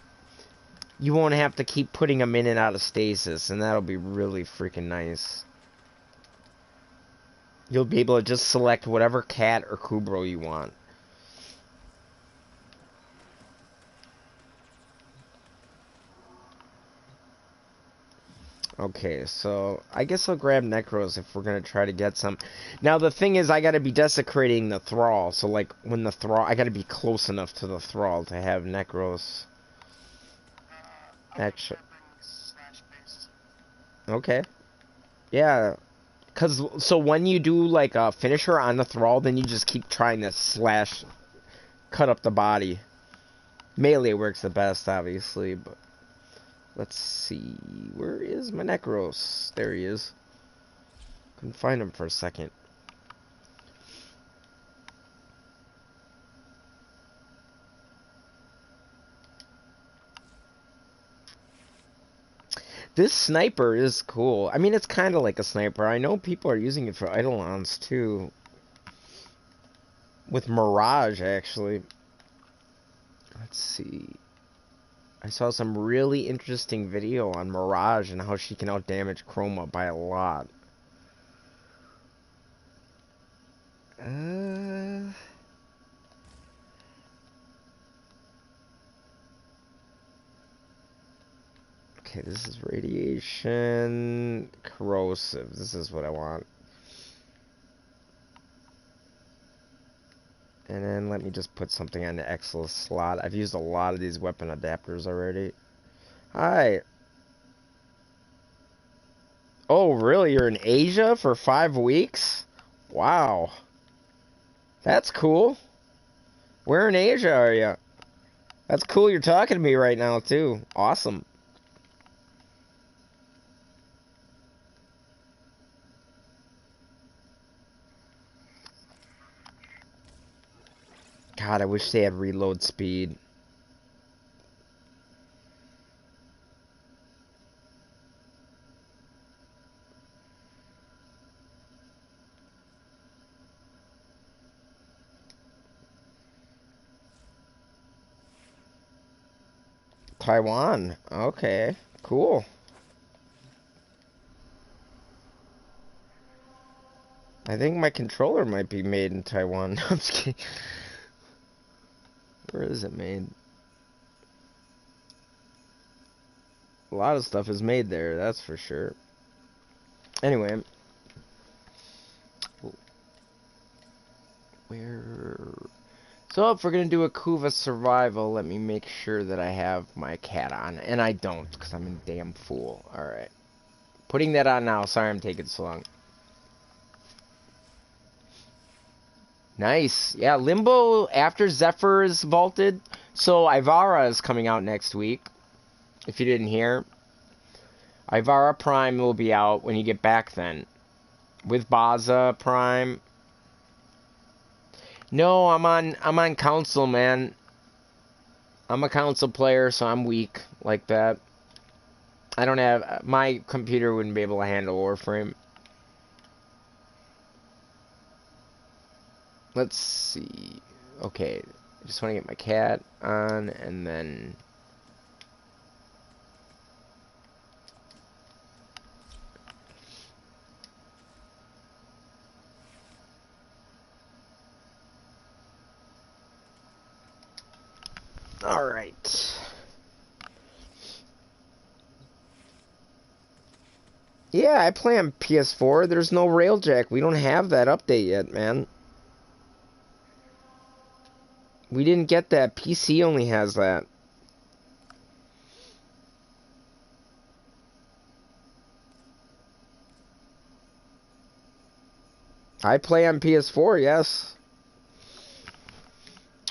you won't have to keep putting them in and out of stasis, and that'll be really freaking nice. You'll be able to just select whatever cat or Kubro you want. Okay, so I guess I'll grab Necros if we're gonna try to get some. Now the thing is, I gotta be desecrating the Thrall, so like when the Thrall, I gotta be close enough to the Thrall to have Necros. Actually, okay, yeah, cause so when you do like a finisher on the Thrall, then you just keep trying to slash, cut up the body. Melee works the best, obviously, but. Let's see, where is my Necros? There he is. Couldn't find him for a second. This sniper is cool. I mean, it's kind of like a sniper. I know people are using it for Eidolons too. With Mirage, actually. Let's see. I saw some really interesting video on Mirage and how she can outdamage Chroma by a lot. Okay, this is radiation, corrosive. This is what I want. And then let me just put something on the Exilus slot. I've used a lot of these weapon adapters already. Hi. Oh, really? You're in Asia for 5 weeks? Wow. That's cool. Where in Asia are you? That's cool you're talking to me right now, too. Awesome. God, I wish they had reload speed. Taiwan. Okay, cool. I think my controller might be made in Taiwan. I'm just kidding. Where is it made? A lot of stuff is made there, that's for sure. Anyway. Where... So if we're going to do a Kuva survival, let me make sure that I have my cat on. And I don't, because I'm a damn fool. Alright. Putting that on now. Sorry I'm taking so long. Nice. Yeah, Limbo after Zephyr is vaulted. So Ivara is coming out next week. If you didn't hear. Ivara Prime will be out when you get back then. With Baza Prime. No, I'm on console, man. I'm a console player, so I'm weak like that. I don't have... My computer wouldn't be able to handle Warframe. Let's see. Okay. I just want to get my cat on, and then... Alright. Yeah, I play on PS4. There's no Railjack. We don't have that update yet, man. We didn't get that. PC only has that. I play on PS4, yes.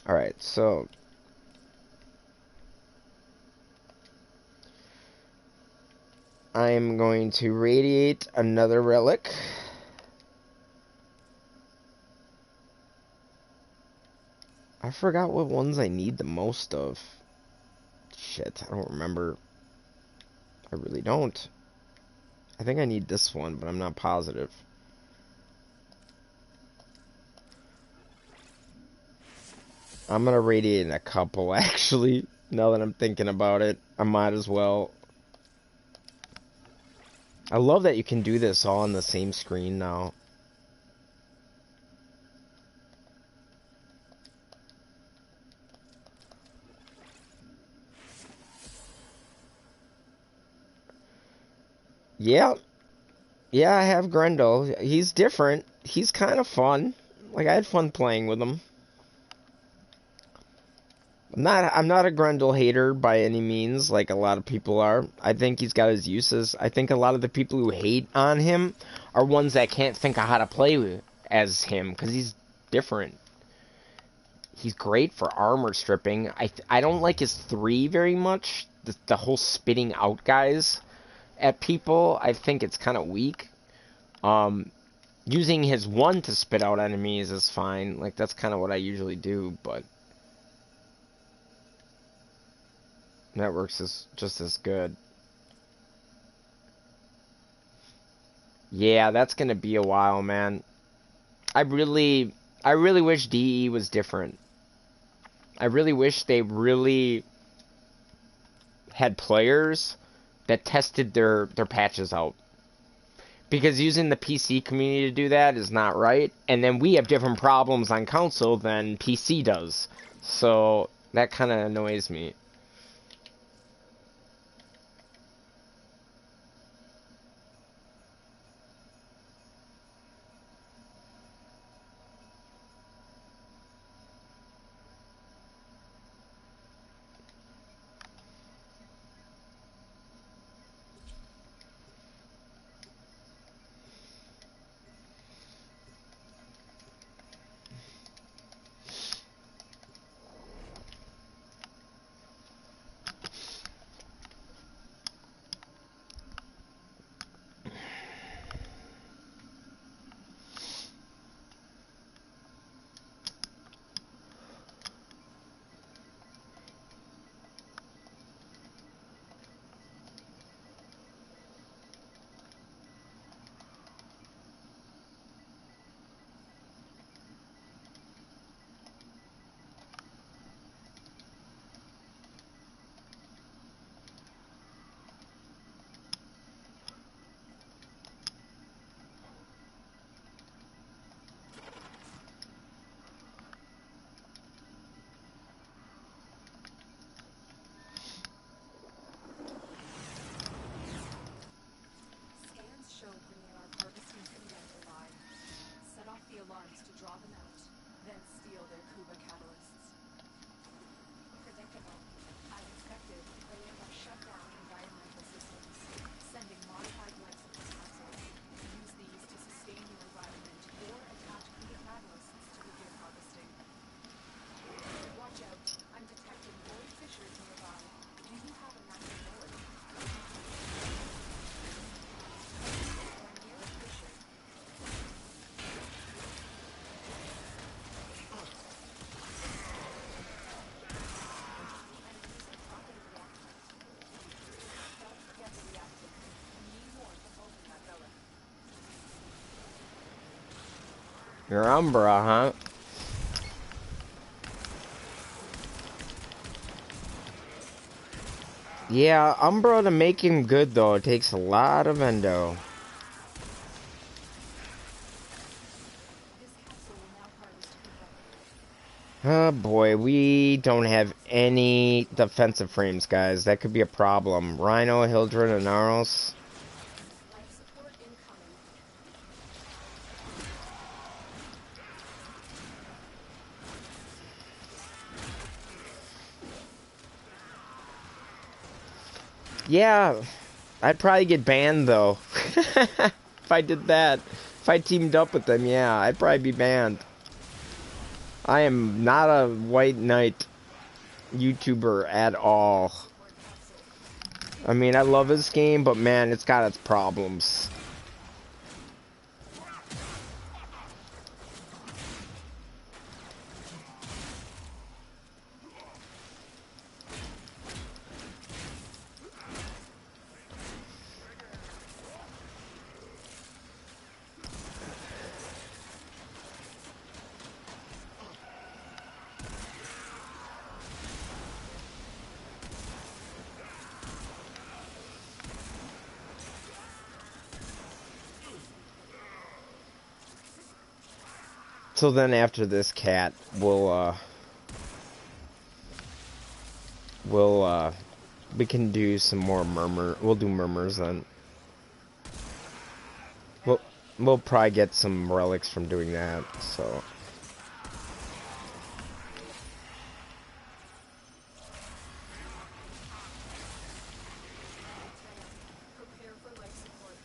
Alright, so... I'm going to radiate another relic. I forgot what ones I need the most of. Shit, I don't remember. I really don't. I think I need this one, but I'm not positive. I'm gonna radiate a couple, actually. Now that I'm thinking about it, I might as well. I love that you can do this all on the same screen now. Yeah. Yeah, I have Grendel. He's different. He's kind of fun. Like, I had fun playing with him. I'm not a Grendel hater by any means, like a lot of people are. I think he's got his uses. I think a lot of the people who hate on him are ones that can't think of how to play as him, because he's different. He's great for armor stripping. I don't like his 3 very much. The whole spitting out guys at people, I think it's kind of weak. Using his 1 to spit out enemies is fine. Like, that's kind of what I usually do, but... that works just as good. Yeah, that's gonna be a while, man. I really wish DE was different. I really wish they really had players that tested their patches out. Because using the PC community to do that is not right. And then we have different problems on console than PC does. So that kind of annoys me. Your Umbra, huh? Yeah, Umbra to make him good though, it takes a lot of endo. This capsule will now harvest feedback. Oh boy, we don't have any defensive frames, guys. That could be a problem. Rhino, Hildred, and Naros. Life support incoming. Yeah, I'd probably get banned though. If I did that. If I teamed up with them, yeah, I'd probably be banned. I am not a White Knight YouTuber at all. I mean, I love this game, but man, it's got its problems. So then after this cat, we can do some more we'll do murmurs then. We'll probably get some relics from doing that, so. Prepare for life support.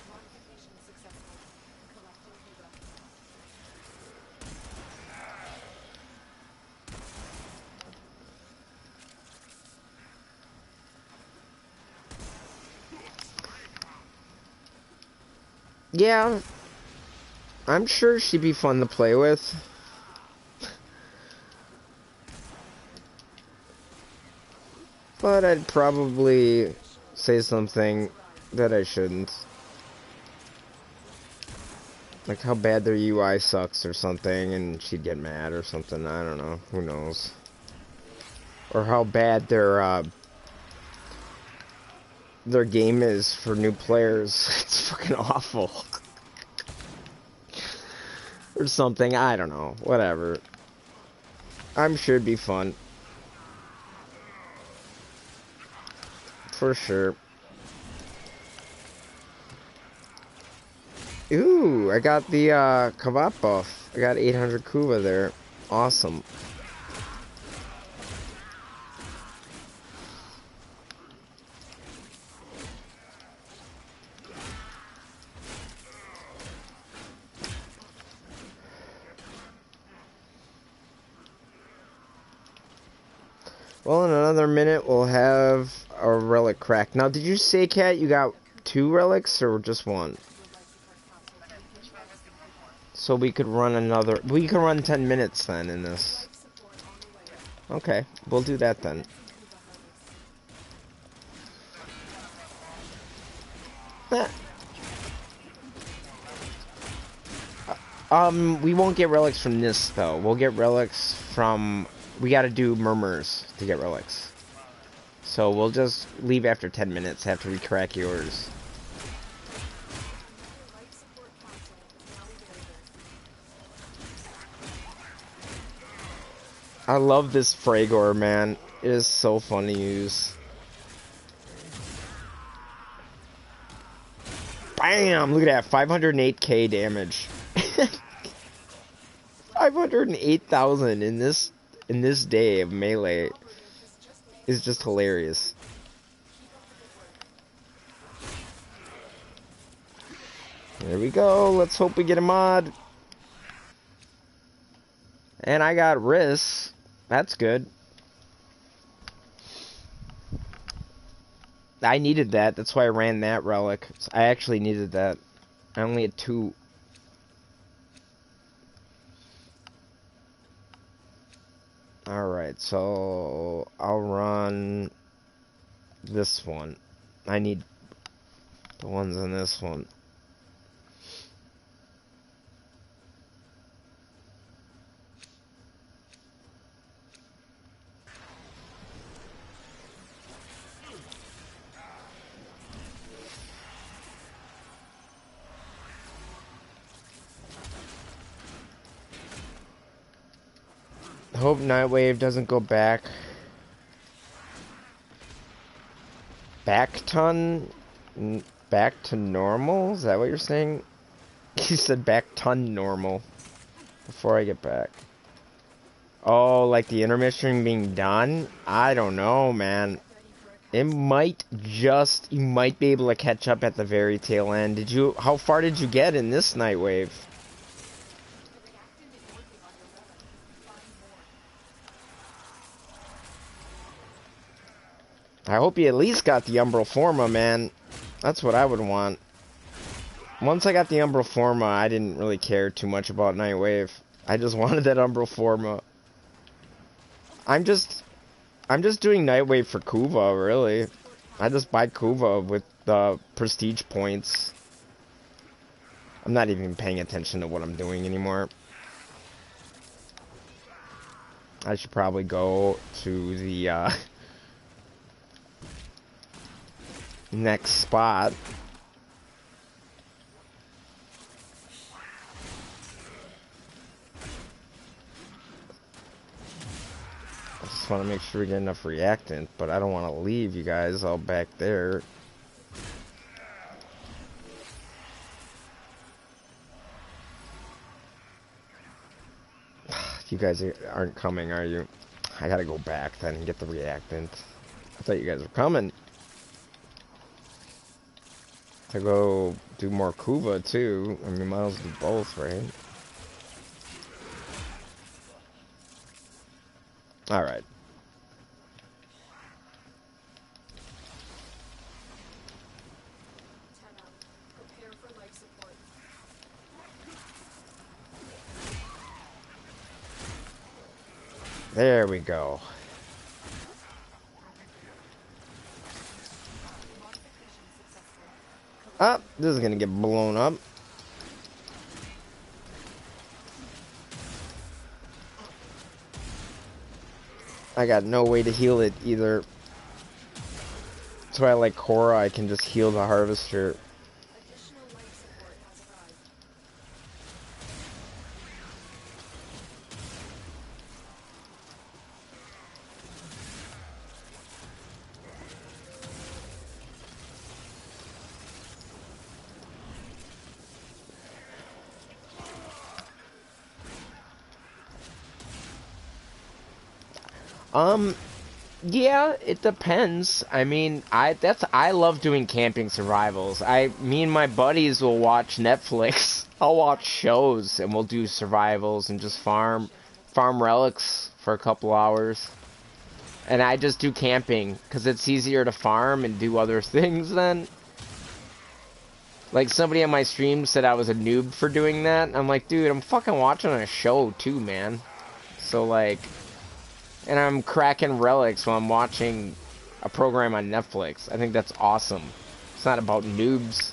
Modification successful. Collecting feedback. Yeah, I'm sure she'd be fun to play with. But I'd probably say something that I shouldn't. Like how bad their UI sucks or something, and she'd get mad or something. I don't know. Who knows? Or how bad their game is for new players. It's fucking awful. Or something. I don't know. Whatever. I'm sure it'd be fun. For sure. Ooh, I got the Kavat buff. I got 800 Kuva there. Awesome. Well, in another minute, we'll have a relic crack. Now, did you say, Kat, you got 2 relics or just 1? So we could run another... We could run 10 minutes then in this. Okay, we'll do that then. We won't get relics from this, though. We'll get relics from... We gotta do murmurs to get relics. So we'll just leave after 10 minutes after we crack yours. I love this Fragor, man. It is so fun to use. Bam! Look at that, 508k damage. 508,000 in this day of melee is just hilarious. There we go. Let's hope we get a mod. And I got Riss. That's good. I needed that. That's why I ran that relic. I actually needed that. I only had 2. Alright, so I'll run this one. I need the ones in this one. Hope Nightwave doesn't go back. Back to normal? Is that what you're saying? He said back ton normal before I get back. Oh, like the intermission being done? I don't know, man. It might just, you might be able to catch up at the very tail end. How far did you get in this Nightwave? I hope you at least got the Umbral Forma, man. That's what I would want. Once I got the Umbral Forma, I didn't really care too much about Nightwave. I just wanted that Umbral Forma. I'm just doing Nightwave for Kuva, really. I just buy Kuva with the prestige points. I'm not even paying attention to what I'm doing anymore. I should probably go to the next spot. I just want to make sure we get enough reactant, but I don't want to leave you guys all back there. You guys aren't coming, are you? I gotta go back then and get the reactant. I thought you guys were coming. To go do more Kuva, too. I mean, might as well do both, right? Alright. Prepare for life support. There we go. Ah, this is gonna get blown up. I got no way to heal it either. That's why I like Korra, I can just heal the harvester. Additional life support has arrived. Yeah, it depends. I mean, I love doing camping survivals. Me and my buddies will watch Netflix. I'll watch shows and we'll do survivals and just farm relics for a couple hours. And I just do camping because it's easier to farm and do other things then. Like somebody on my stream said I was a noob for doing that. I'm like, dude, I'm fucking watching a show too, man. So like, and I'm cracking relics while I'm watching a program on Netflix. I think that's awesome. It's not about noobs.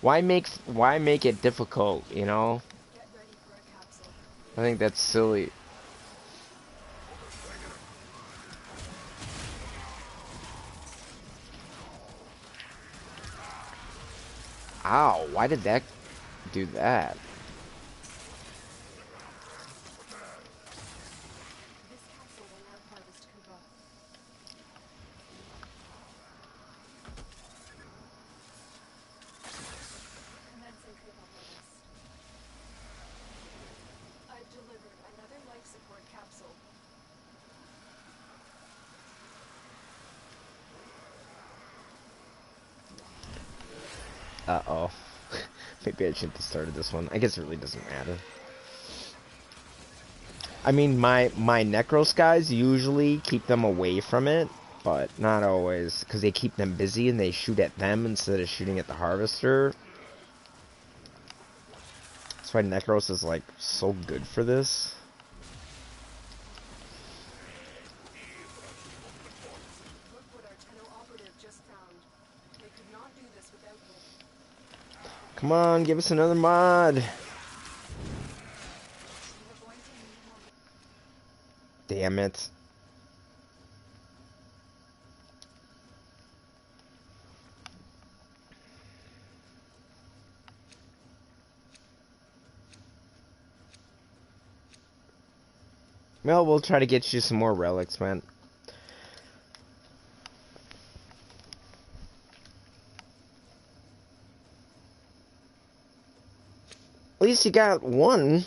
Why make it difficult, you know? Get ready for a capsule. I think that's silly. Ow, why did that do that? This capsule will not harvest Kuva. Commencing Kuva harvest. I've delivered another life support capsule. Uh-oh. Maybe I shouldn't have started this one. I guess it really doesn't matter. I mean, my Necros guys usually keep them away from it, but not always, because they keep them busy and they shoot at them instead of shooting at the harvester. That's why Necros is, like, so good for this. Look what our Tenno operative just found. They could not do this without me. Come on, give us another mod. Damn it. Well, we'll try to get you some more relics, man. At least you got one.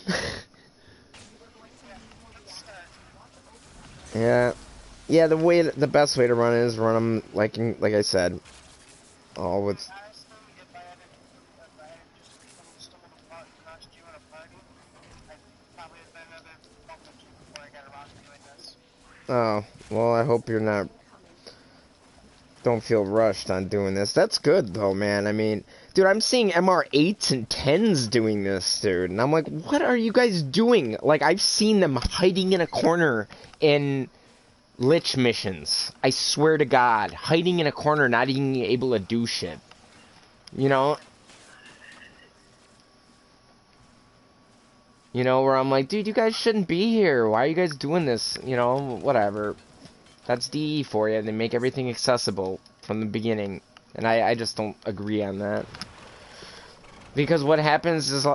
Yeah. Yeah, the best way to run it is run them like I said. All with Honestly, if I hadn't just stumbled upon crossed you in a party, I probably have been another month or two before I got around to doing this. oh, well, I hope you're not don't feel rushed on doing this. That's good though, man. I mean, dude, I'm seeing MR8s and 10s doing this, dude. And I'm like, what are you guys doing? Like, I've seen them hiding in a corner in Lich missions. I swear to God, hiding in a corner, not even able to do shit. You know? You know, where I'm like, dude, you guys shouldn't be here. Why are you guys doing this? You know, whatever. That's DE for you. They make everything accessible from the beginning. And I just don't agree on that. Because what happens is...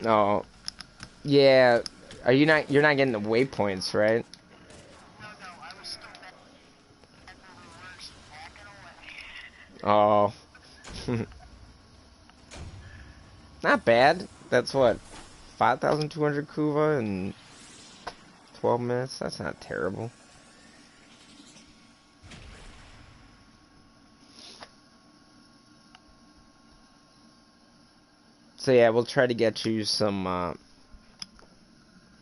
Oh. Yeah. You're not getting the waypoints, right? No, I was still back where we were, so packing away. Oh. Not bad. That's what? 5,200 Kuva in 12 minutes? That's not terrible. So yeah, we'll try to get you some,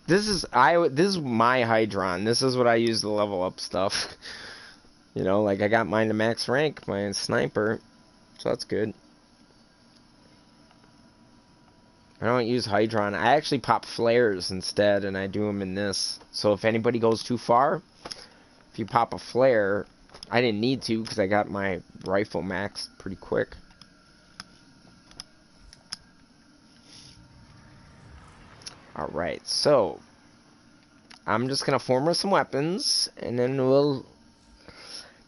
this is my Hydron. This is what I use to level up stuff. You know, like I got mine to max rank, my sniper. So that's good. I don't use Hydron. I actually pop flares instead, and I do them in this. So if anybody goes too far, if you pop a flare, I didn't need to because I got my rifle maxed pretty quick. Alright, so I'm just gonna form with some weapons, and then we'll...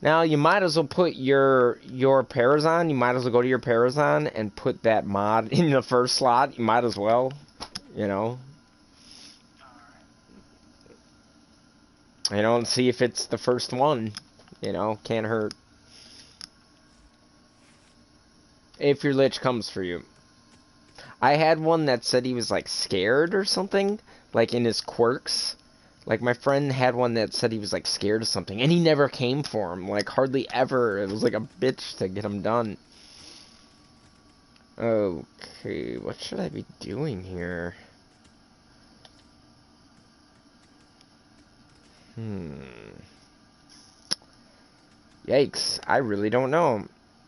Now, you might as well put your Parazon, you might as well go to your Parazon and put that mod in the first slot. You might as well, you know. You know, and see if it's the first one. You know, can't hurt. If your Lich comes for you. I had one that said he was, like, scared or something. Like, in his quirks. Like, my friend had one that said he was, like, scared of something. And he never came for him. Like, hardly ever. It was like a bitch to get him done. Okay, what should I be doing here? Yikes, I really don't know.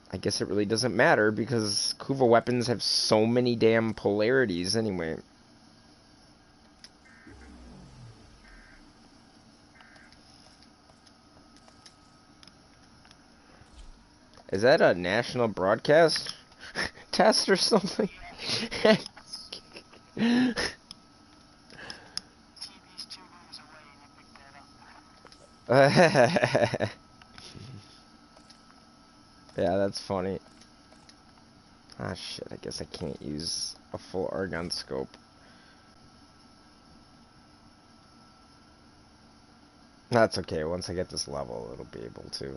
I guess it really doesn't matter because Kuva weapons have so many damn polarities anyway. Is that a national broadcast test or something? TV's 2 rooms away and you picked that up. Yeah, that's funny. Ah, shit, I guess I can't use a full Argon scope. That's okay, once I get this level, it'll be able to.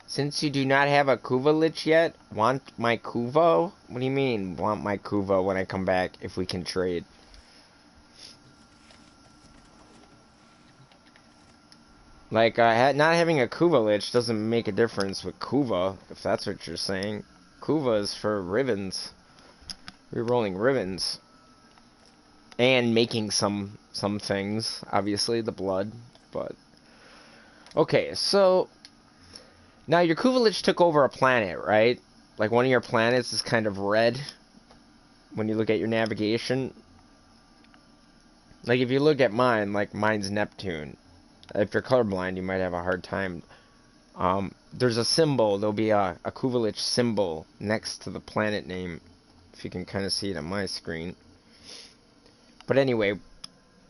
Since you do not have a Kuva Lich yet, want my Kuva? What do you mean, want my Kuva when I come back, if we can trade? Like, not having a Kuva Lich doesn't make a difference with Kuva, if that's what you're saying. Kuva is for Rivens. Rerolling Rivens. And making some things, obviously, the blood, but... Okay, so... Now, your Kuva Lich took over a planet, right? Like, one of your planets is kind of red when you look at your navigation. Like, if you look at mine, like, mine's Neptune. If you're colorblind, you might have a hard time. There's a symbol. There'll be a Kuva Lich symbol next to the planet name. If you can kind of see it on my screen. But anyway,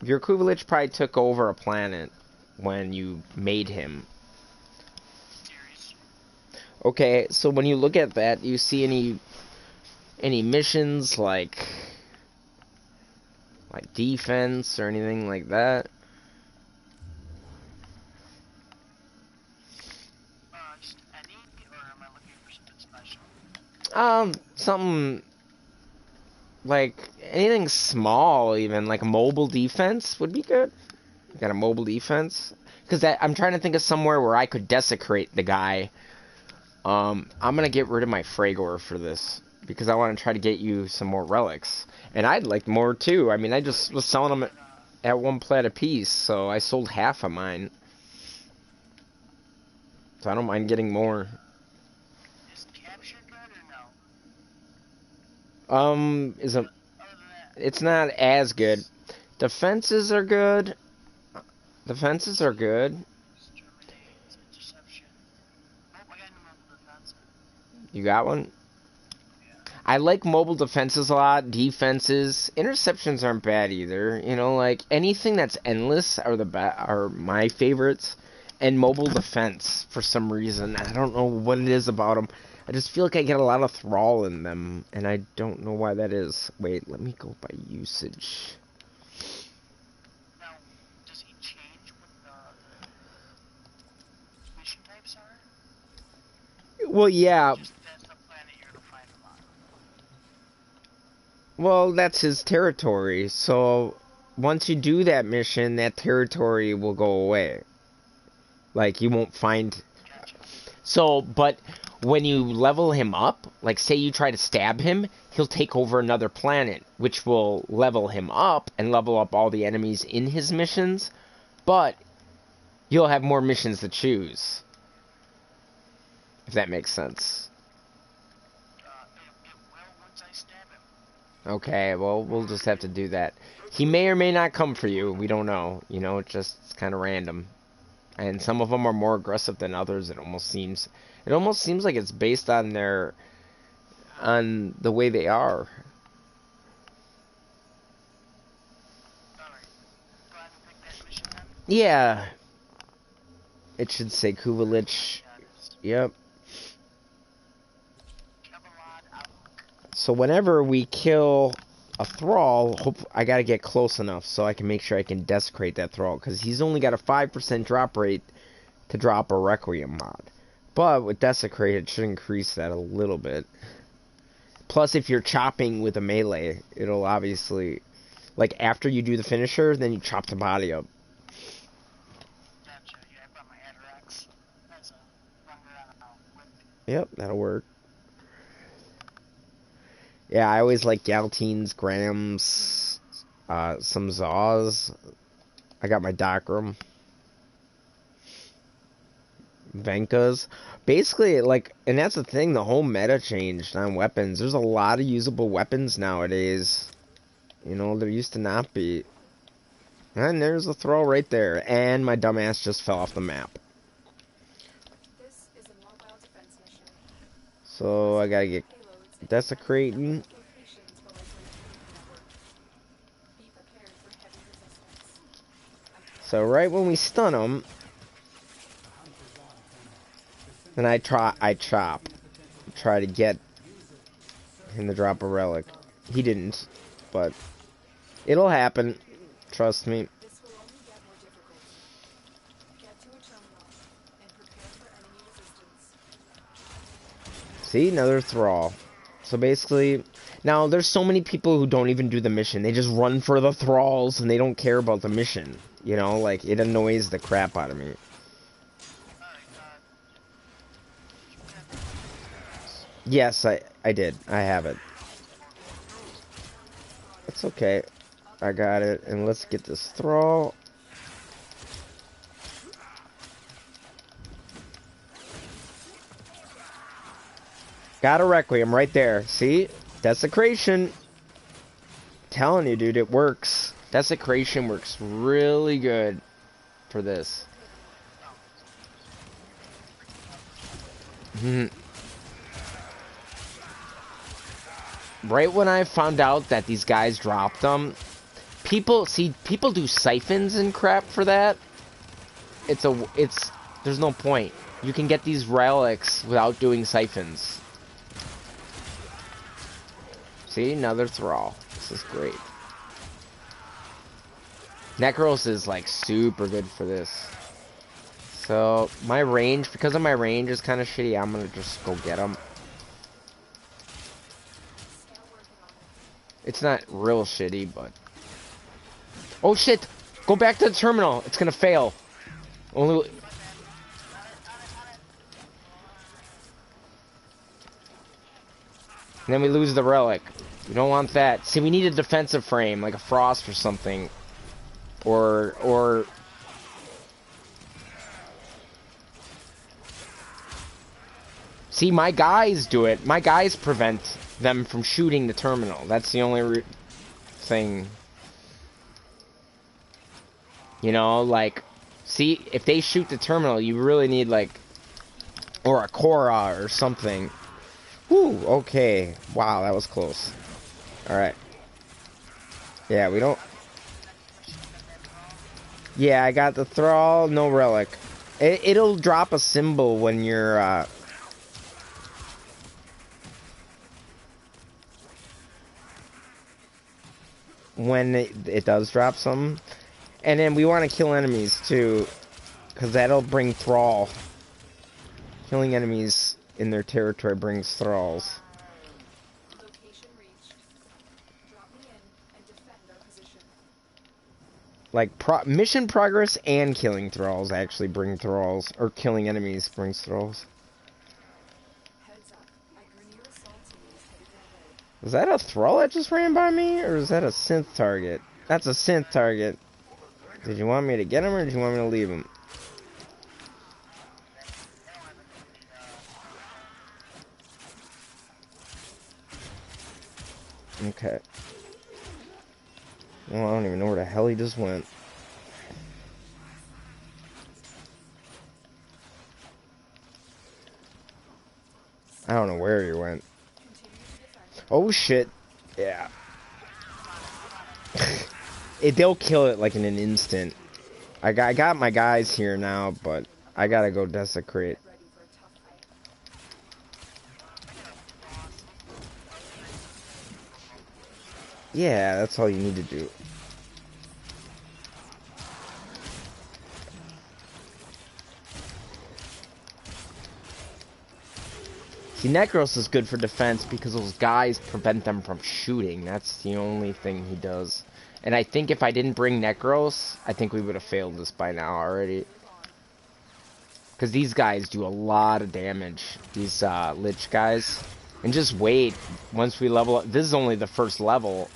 your Kuva Lich probably took over a planet. when you made him. Series. Okay, so when you look at that, do you see any missions like defense or anything like that? Just any, or am I looking for something special? Something like anything small, even like a mobile defense would be good. You got a mobile defense? Because I'm trying to think of somewhere where I could desecrate the guy. I'm gonna get rid of my Fragor for this because I want to try to get you some more relics, and I'd like more too. I mean, I just was selling them at 1 plat a piece, so I sold half of mine. So I don't mind getting more. Is capture good or no? Is a Other than that, It's not as good. Defenses are good. Defenses are good. exterminate, interception. Oh, I got a new mobile defense. You got one? I like mobile defenses a lot. Defenses, interceptions aren't bad either. You know, like anything that's endless are my favorites. And mobile defense for some reason. I don't know what it is about them. I just feel like I get a lot of thrall in them, and I don't know why that is. Wait, let me go by usage. Now, does he change what the mission types are? Well, yeah. Just that's the planet you're gonna find him on. Well, that's his territory. So once you do that mission, that territory will go away. Like, you won't find... Gotcha. So, but when you level him up, like, say you try to stab him, he'll take over another planet, which will level him up and level up all the enemies in his missions, but you'll have more missions to choose. If that makes sense. It will once I stab him. Okay, well, we'll just have to do that. He may or may not come for you. We don't know. You know, it's kind of random. And some of them are more aggressive than others. It almost seems like it's based on the way they are. Alright. Go ahead and pick that mission then. Yeah. It should say Kuvalich. Yeah, it is. Yep. Kevlad out. So whenever we kill a thrall, I gotta get close enough so I can make sure I can desecrate that thrall, because he's only got a 5% drop rate to drop a Requiem mod. But with desecrate, it should increase that a little bit. Plus, if you're chopping with a melee, it'll obviously, like after you do the finisher, then you chop the body up. Gotcha. Yeah, I brought my Atarax as a longer whip. Yep, that'll work. Yeah, I always like Galtines, Grams, some Zaws. I got my Dakram. Venkas. Basically, like, and that's the thing, the whole meta changed on weapons. There's a lot of usable weapons nowadays. You know, there used to not be. And there's a throw right there. And my dumbass just fell off the map. This is a mobile defense mission. So I gotta get Payloads and desecrating. locations will enter the network. Be prepared for heavy resistance. So right when we stun him, then I chop. Try to get him to drop a relic. He didn't, but it'll happen. Trust me. This will only get more difficult. Get to a terminal and prepare for enemy resistance. See, another thrall. So basically, now there's so many people who don't even do the mission. They just run for the thralls and they don't care about the mission. You know, like, it annoys the crap out of me. Yes, I did. I have it. It's okay. I got it. And let's get this thrall. Got a Requiem right there. See? Desecration. Telling you, dude, it works. Desecration works really good for this. Right when I found out that these guys dropped them, people do siphons and crap for that. there's no point. You can get these relics without doing siphons. See, another thrall. This is great. Necros is like super good for this. So my range, because of my range is kind of shitty, I'm gonna just go get him. It's not real shitty, but oh shit! Go back to the terminal. It's gonna fail. Only. And then we lose the relic. We don't want that. See, we need a defensive frame, like a frost or something. Or... See, my guys do it. My guys prevent them from shooting the terminal. That's the only thing. You know, like... See, if they shoot the terminal, you really need, like... Or a Korra or something. Whew, okay. Wow, that was close. Alright. Yeah, we don't... Yeah, I got the thrall, no relic. It'll drop a symbol when you're, when it does drop some. And then we want to kill enemies, too. Because that'll bring thrall. Killing enemies in their territory brings thralls. Location reached. Drop me in and defend our position. Like, mission progress and killing thralls actually bring thralls. Or killing enemies brings thralls. Heads up. Igreneer assault team is headed ahead. Was that a thrall that just ran by me? Or is that a synth target? That's a synth target. Did you want me to get him or did you want me to leave him? Okay. Well, I don't even know where the hell he just went. I don't know where he went. Oh shit. Yeah. They'll kill it like in an instant. I got my guys here now, but I gotta go desecrate. Yeah, that's all you need to do. See, Necros is good for defense because those guys prevent them from shooting. That's the only thing he does. And I think if I didn't bring Necros, I think we would have failed this by now already. Because these guys do a lot of damage. These Lich guys. And just wait. Once we level up... This is only the first level.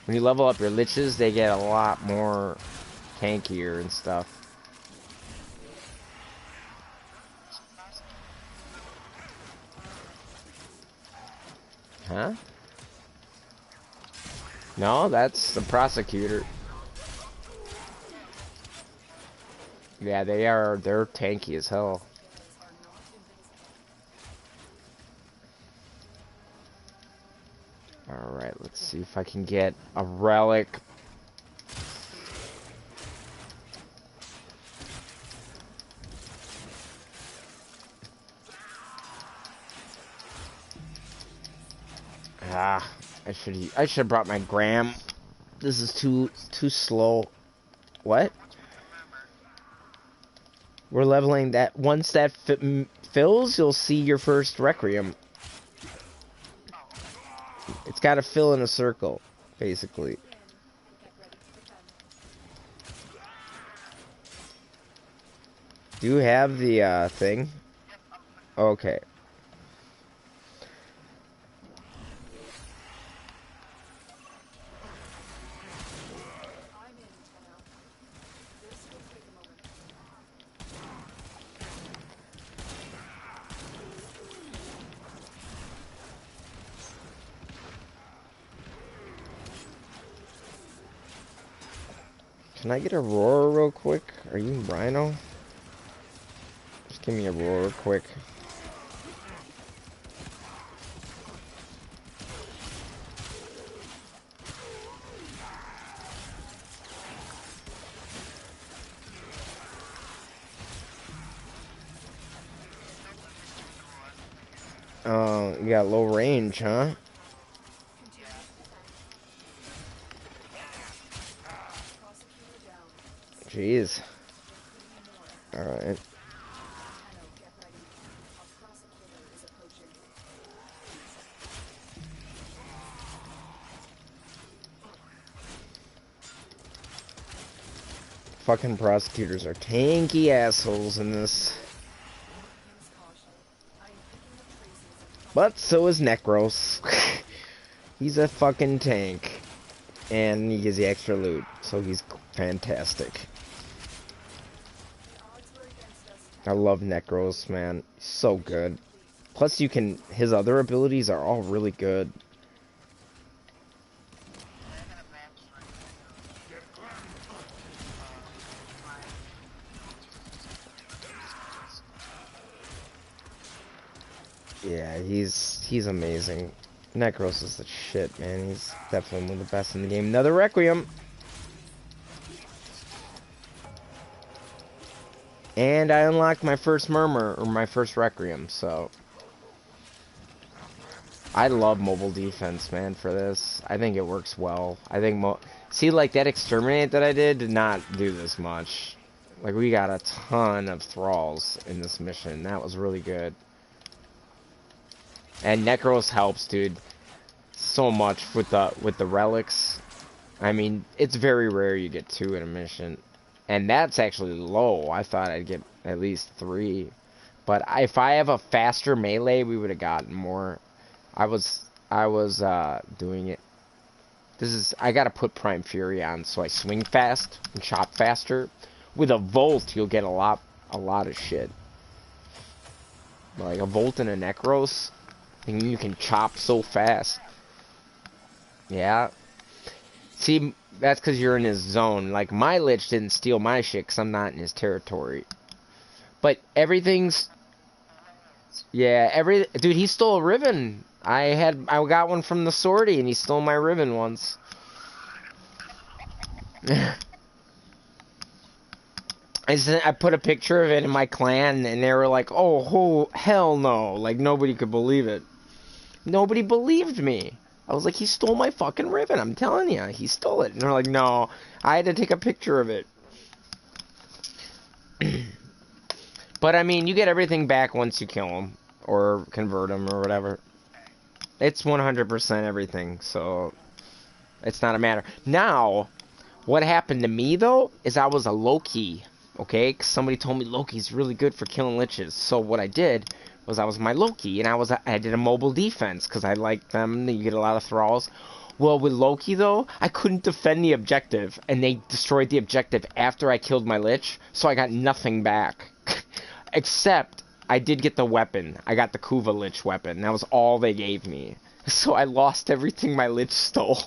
When you level up your Liches, they get a lot more tankier and stuff. Huh? No, that's the prosecutor. Yeah, they're tanky as hell. Alright, let's see if I can get a relic. Ah, I should have brought my gram. This is too slow. What? We're leveling that. Once that fills, you'll see your first Requiem. It's got to fill in a circle, basically. Do you have the thing? Okay. Can I get a roar real quick? Are you Rhino? Just give me a roar real quick. Oh, you got low range, huh? Prosecutor down. Jeez. There could be more ahead. Alright. Hanno, get ready. Our prosecutor is approaching. Fucking prosecutors are tanky assholes in this. Use caution. I am picking up traces of But so is Necros. He's a fucking tank. And he gives you extra loot. So he's fantastic. the odds were against us. I love Necros, man. He's so good. Plus you can... His other abilities are all really good. Yeah, he's amazing. Necros is the shit, man. He's definitely one of the best in the game. Another Requiem. And I unlocked my first Murmur, or my first Requiem, so... I love mobile defense, man, for this. I think it works well. I think see, like, that Exterminate that I did not do this much. Like, we got a ton of thralls in this mission. That was really good. And Necros helps, dude, so much with the relics. I mean, it's very rare you get 2 in a mission. And that's actually low. I thought I'd get at least 3. But if I have a faster melee, we would have gotten more. I was doing it. I gotta put Prime Fury on so I swing fast and chop faster. With a Volt, you'll get a lot of shit. Like a Volt and a Necros, and you can chop so fast. Yeah. See, that's because you're in his zone. Like, my Lich didn't steal my shit because I'm not in his territory. But everything's... Yeah, dude, he stole a Riven. I got one from the sortie, and he stole my Riven once. I put a picture of it in my clan, and they were like, oh, hell no. Like, nobody could believe it. Nobody believed me. I was like, he stole my fucking Riven. I'm telling you, he stole it. And they're like, no. I had to take a picture of it. But, I mean, you get everything back once you kill him. Or convert him, or whatever. It's 100% everything, so... It's not a matter. Now, what happened to me, though, is I was a Loki. Okay? Because somebody told me Loki's really good for killing Liches. So, what I did was I was my Loki, and I did a mobile defense, because I like them. You get a lot of thralls. Well, with Loki, though, I couldn't defend the objective, and they destroyed the objective after I killed my Lich, so I got nothing back. Except, I did get the weapon. I got the Kuva Lich weapon. That was all they gave me. So I lost everything my Lich stole.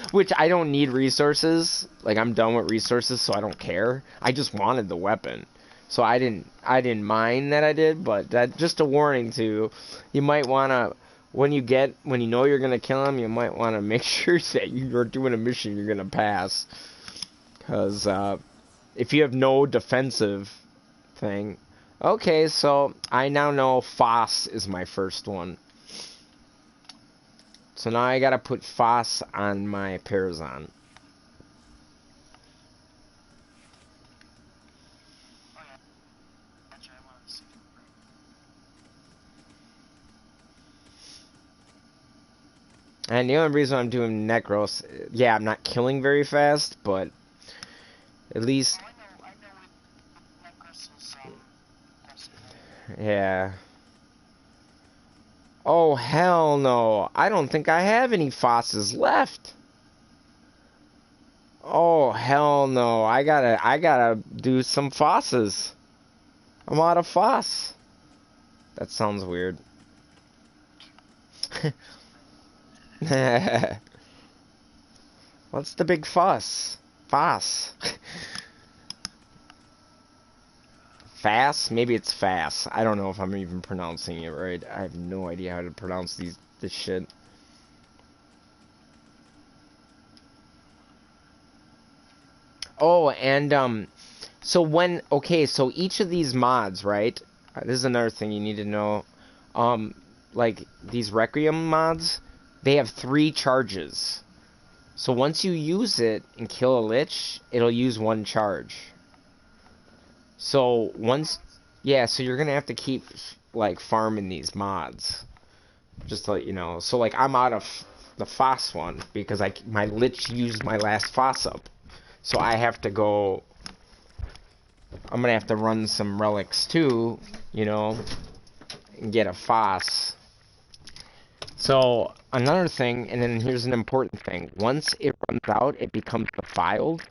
Which, I don't need resources. Like, I'm done with resources, so I don't care. I just wanted the weapon. So I didn't mind that I did, but that just a warning to you might want to when you know you're going to kill him, you might want to make sure that you're doing a mission you're going to pass. Cuz if you have no defensive thing. Okay, so I now know Foss is my first one. So now I got to put Foss on my Parazon. And the only reason I'm doing Necros, yeah, I'm not killing very fast, but at least, yeah. Oh, hell no. I don't think I have any Fosses left. Oh, hell no. I gotta do some Fosses. I'm out of Foss. That sounds weird. What's the big fuss? Foss. Fass? Maybe it's Fass. I don't know if I'm even pronouncing it right. I have no idea how to pronounce this shit. Oh, and so each of these mods, right? This is another thing you need to know. like these Requiem mods, they have 3 charges. So once you use it and kill a Lich, it'll use 1 charge. So once, yeah, so you're gonna have to keep like farming these mods, just to let you know. So like I'm out of the Foss one because my Lich used my last Foss up, so I have to go. I'm gonna have to run some relics too, you know, and get a Foss. So another thing, and then here's an important thing: once it runs out, it becomes defiled.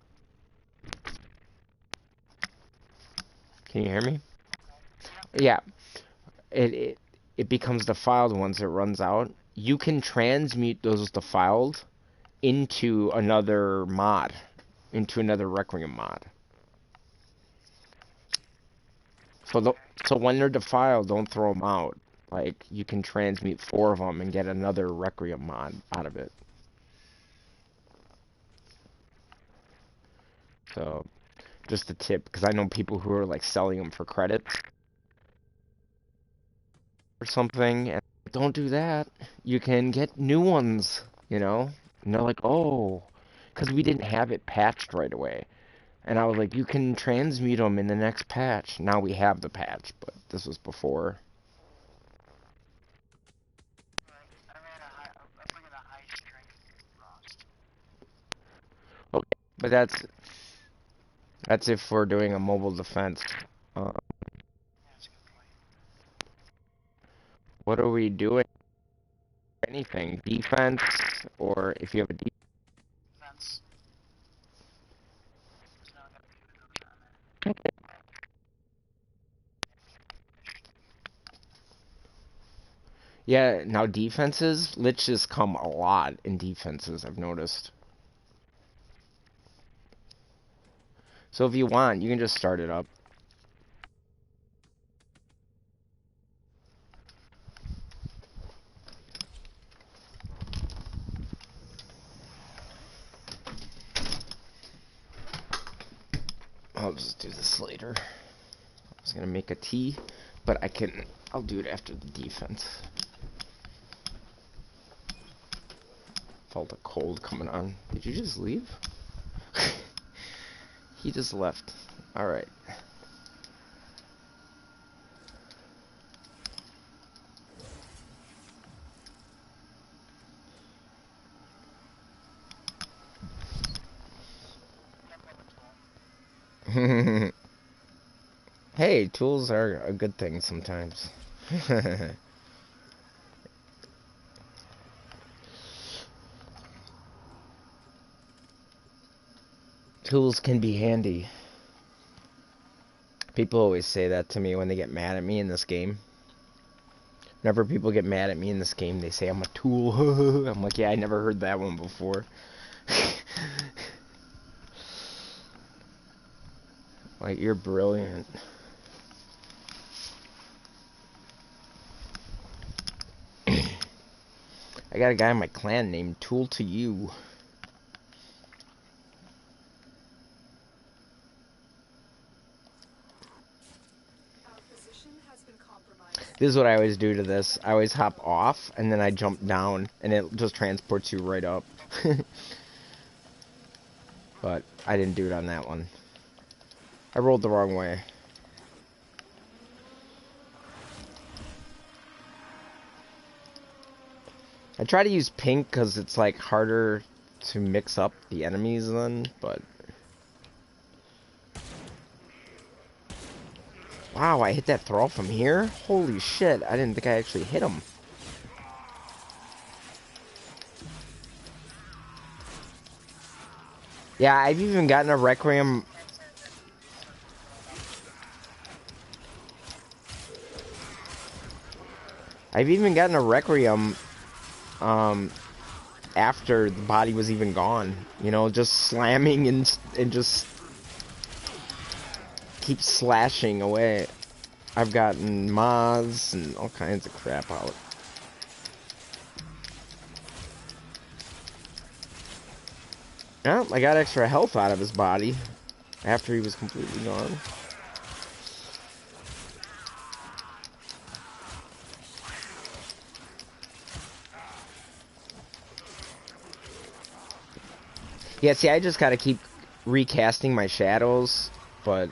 Can you hear me? Yeah, it becomes defiled once it runs out. You can transmute those defiled into another mod, into another Requiem mod. So when they're defiled, don't throw them out. Like, you can transmute 4 of them and get another Requiem mod out of it. So, just a tip, because I know people who are, like, selling them for credits or something, and don't do that. You can get new ones, you know? And they're like, oh, because we didn't have it patched right away. And I was like, you can transmute them in the next patch. Now we have the patch, but this was before. Okay, but that's if we're doing a mobile defense. What are we doing? Anything defense, or if you have a Defense. yeah, now defenses, Liches come a lot in defenses, I've noticed. So if you want, you can just start it up. I'll just do this later. I was gonna make a tea, but I'll do it after the defense. Felt a cold coming on. Did you just leave? He just left. Alright. Hey, tools are a good thing sometimes. Tools can be handy. People always say that to me when they get mad at me in this game. Whenever people get mad at me in this game, they say I'm a tool. I'm like, yeah, I never heard that one before. Like, you're brilliant. I got a guy in my clan named Tool to You. This is what I always do to this. I always hop off, and then I jump down, and it just transports you right up. But I didn't do it on that one. I rolled the wrong way. I try to use pink because it's like harder to mix up the enemies then, but... Wow, I hit that throw from here? Holy shit, I didn't think I actually hit him. Yeah, I've even gotten a Requiem... I've even gotten a Requiem, after the body was even gone. You know, just slamming and just... keep slashing away. I've gotten moths and all kinds of crap out. Yeah, I got extra health out of his body after he was completely gone. Yeah, see, I just gotta keep recasting my shadows, but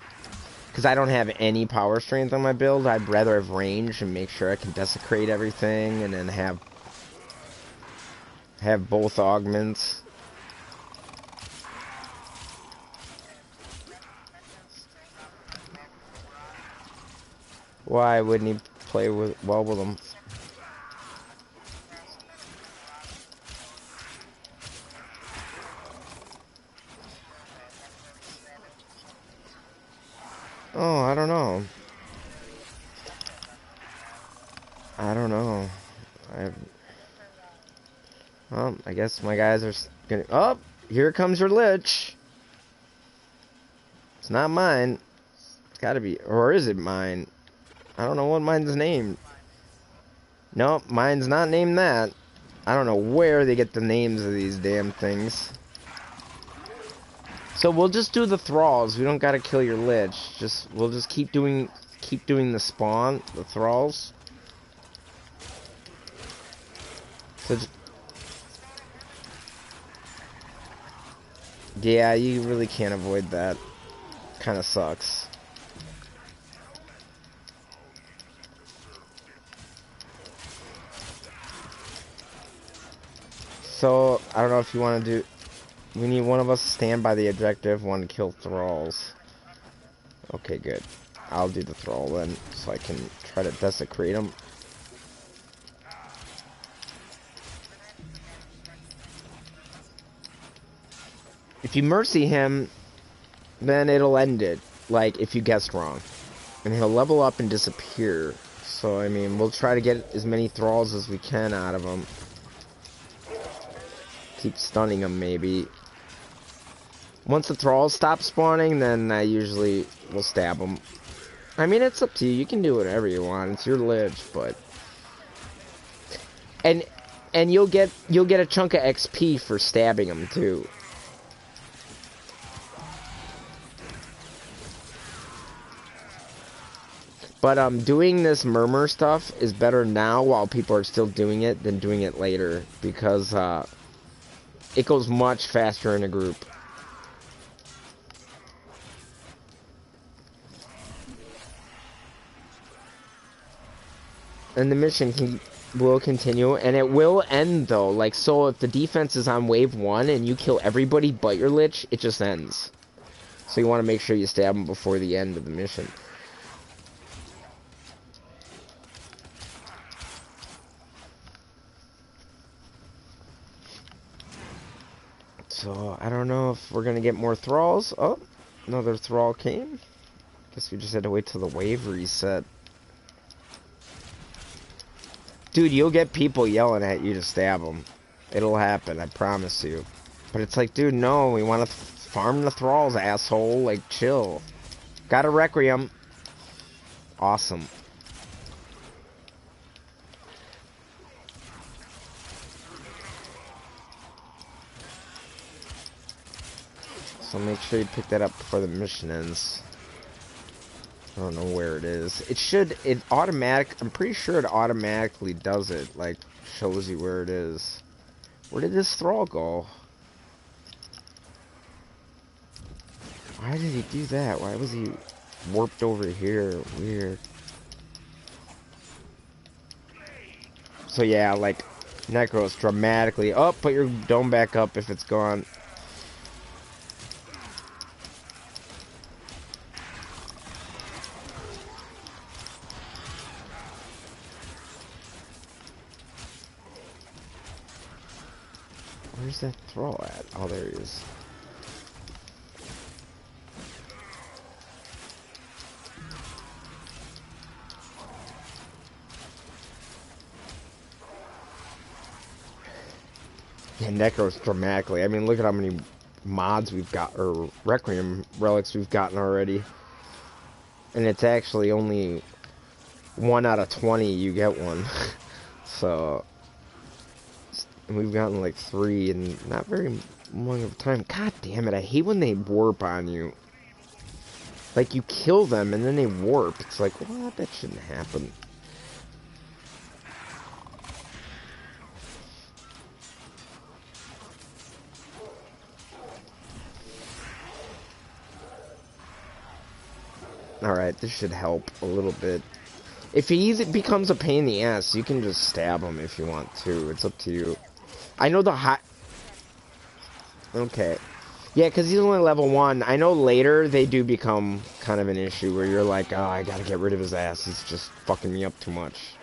because I don't have any power strength on my build, I'd rather have range and make sure I can desecrate everything, and then have both augments. Why wouldn't he play well with them? Oh, I don't know. I don't know. Well, I guess my guys are gonna... Oh, here comes your Lich. It's not mine. It's gotta be... Or is it mine? I don't know what mine's named. Nope, mine's not named that. I don't know where they get the names of these damn things. So we'll just do the thralls. We don't gotta kill your Lich. We'll just keep doing the spawn, the thralls. So yeah, you really can't avoid that. Kinda sucks. So, I don't know if you want to do... We need one of us to stand by the objective, one to kill thralls. Okay, good. I'll do the thrall then, so I can try to desecrate them. If you mercy him, then it'll end it. Like, if you guessed wrong. And he'll level up and disappear. So, I mean, we'll try to get as many thralls as we can out of him. Keep stunning him, maybe. Once the thralls stop spawning, then I usually will stab them. I mean, it's up to you. You can do whatever you want. It's your Lich, but... And you'll get a chunk of XP for stabbing them, too. But doing this murmur stuff is better now while people are still doing it than doing it later, because it goes much faster in a group. And the mission will continue, and it will end though. Like, so if the defense is on wave 1 and you kill everybody but your Lich, it just ends. So you want to make sure you stab them before the end of the mission. So, I don't know if we're going to get more thralls. Oh, another thrall came. Guess we just had to wait till the wave reset. Dude, you'll get people yelling at you to stab them. It'll happen, I promise you. But it's like, dude, no, we want to farm the thralls, asshole. Like, chill. Got a Requiem. Awesome. So make sure you pick that up before the mission ends. I don't know where it is. I'm pretty sure it automatically does it. Like, shows you where it is. Where did this thrall go? Why did he do that? Why was he warped over here? Weird. So yeah, like, Necros dramatically... Oh, put your dome back up if it's gone. Where's that thrall at? Oh, there he is. Yeah, Necros dramatically. I mean, look at how many mods we've got, or Requiem relics we've gotten already. And it's actually only 1 out of 20 you get one. So, and we've gotten like 3 in not very long of a time. God damn it, I hate when they warp on you. Like, you kill them and then they warp. It's like, what? That shouldn't happen. Alright, this should help a little bit. If he becomes a pain in the ass, you can just stab him if you want to. It's up to you. I know the high... Okay. Yeah, because he's only level 1. I know later they do become kind of an issue where you're like, oh, I gotta get rid of his ass. He's just fucking me up too much.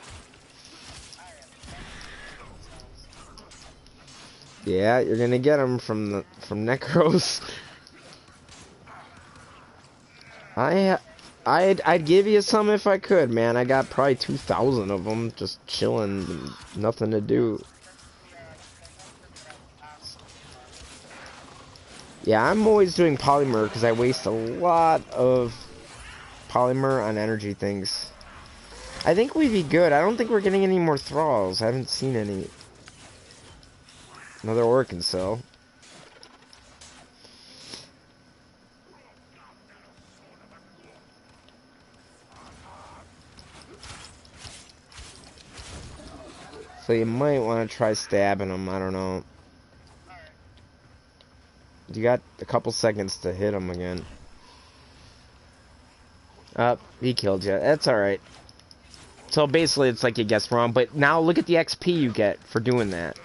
Yeah, you're gonna get him from Necros. I'd give you some if I could, man. I got probably 2,000 of them just chilling, nothing to do. Yeah, I'm always doing polymer because I waste a lot of polymer on energy things. I think we'd be good. I don't think we're getting any more thralls. I haven't seen any. Another orc cell. So you might want to try stabbing them. I don't know. You got a couple seconds to hit him again. He killed you. That's alright. So basically it's like you guessed wrong, but now look at the XP you get for doing that.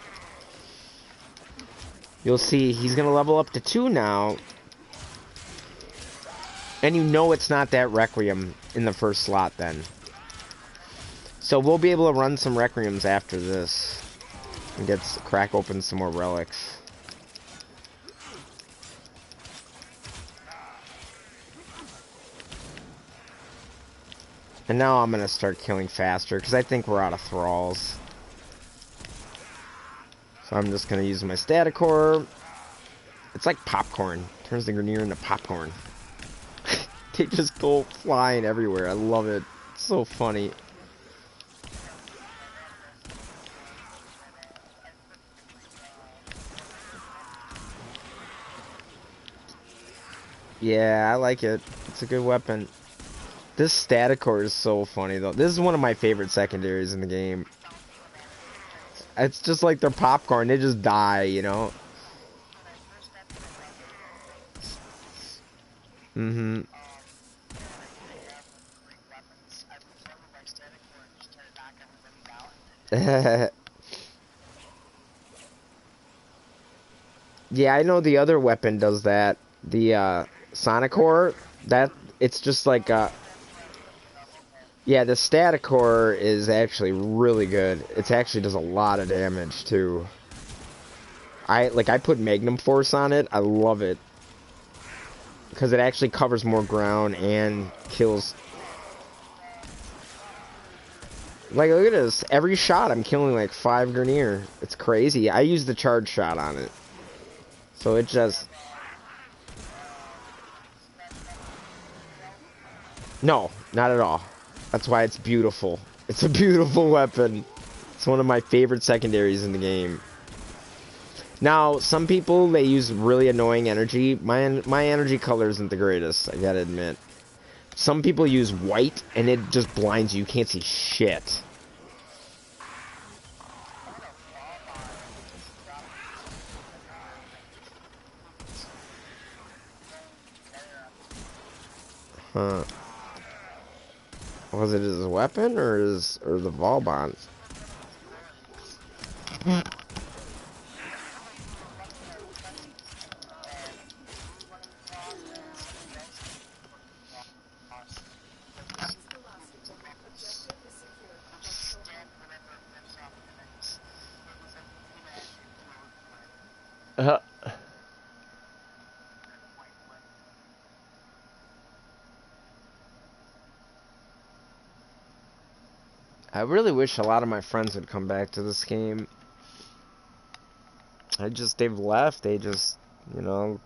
You'll see he's gonna level up to 2 now. And you know it's not that Requiem in the first slot then. So we'll be able to run some Requiems after this. And crack open some more relics. And now I'm going to start killing faster, because I think we're out of thralls. So I'm just going to use my static core. It's like popcorn. Turns the Grenier into popcorn. They just go flying everywhere. I love it. It's so funny. Yeah, I like it. It's a good weapon. This static core is so funny, though. This is one of my favorite secondaries in the game. It's just like they're popcorn. They just die, you know? Mm-hmm. Yeah, I know the other weapon does that. The, Sonic Core, it's just like, yeah, the static core is actually really good. It actually does a lot of damage, too. I put Magnum Force on it. I love it. Because it actually covers more ground and kills. Like, look at this. Every shot, I'm killing like 5 Grenier. It's crazy. I use the charge shot on it. So it just... No, not at all. That's why it's beautiful. It's a beautiful weapon. It's one of my favorite secondaries in the game. Now, some people, they use really annoying energy. My energy color isn't the greatest, I gotta admit. Some people use white, and it just blinds you. You can't see shit. Huh. Was it his weapon, or the Vauban? I really wish a lot of my friends would come back to this game. They've left. They just, you know,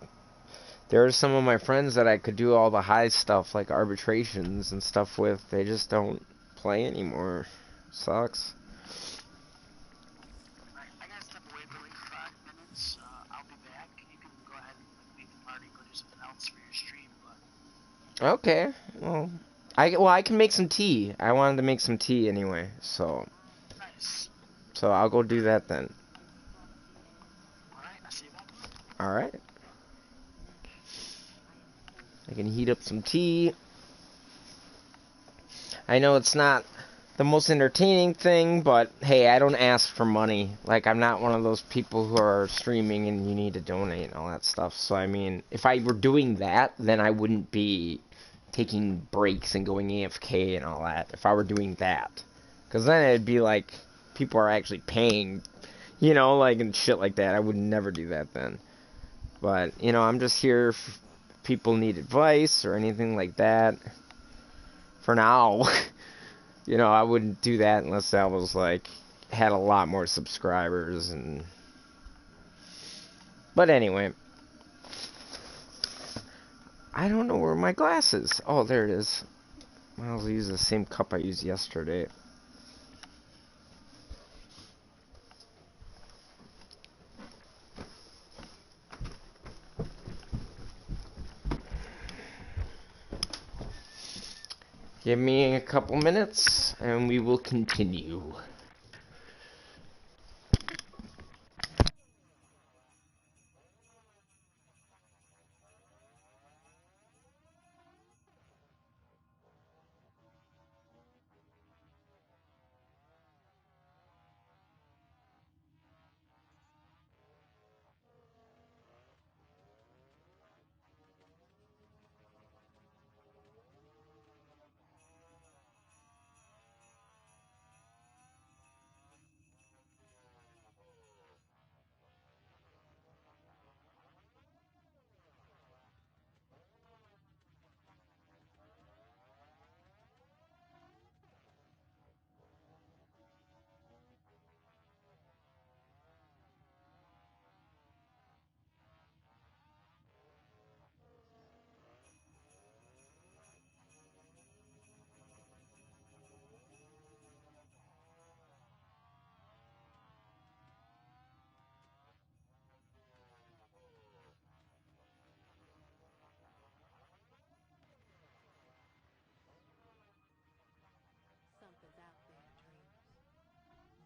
there are some of my friends that I could do all the high stuff, like arbitrations and stuff with. They just don't play anymore. Sucks. I gotta step away for like 5 minutes. I'll be back. You can go ahead and leave the party, go do something else for your stream. But Okay. Well, I can make some tea. I wanted to make some tea anyway, so. nice. So I'll go do that then. All right, I'll see you back. All right. I can heat up some tea. I know it's not the most entertaining thing, but hey, I don't ask for money. Like, I'm not one of those people who are streaming and you need to donate and all that stuff. So, I mean, if I were doing that, then I wouldn't be taking breaks and going AFK and all that. If I were doing that. Because then it'd be like, people are actually paying, you know, like, and shit like that. I would never do that then. But, you know, I'm just here if people need advice or anything like that. For now. You know, I wouldn't do that unless I was, like, had a lot more subscribers and... But anyway. I don't know where my glass is. Oh, there it is. I'll use the same cup I used yesterday. Give me a couple minutes, and we will continue. Something's out there, dreamers.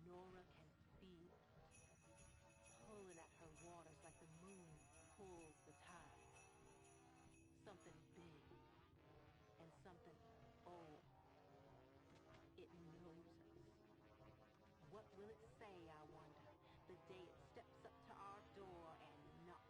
Nora can feel it, pulling at her waters like the moon pulls the tide. Something big and something old. It knows us. What will it say, I wonder, the day it steps up to our door and knocks?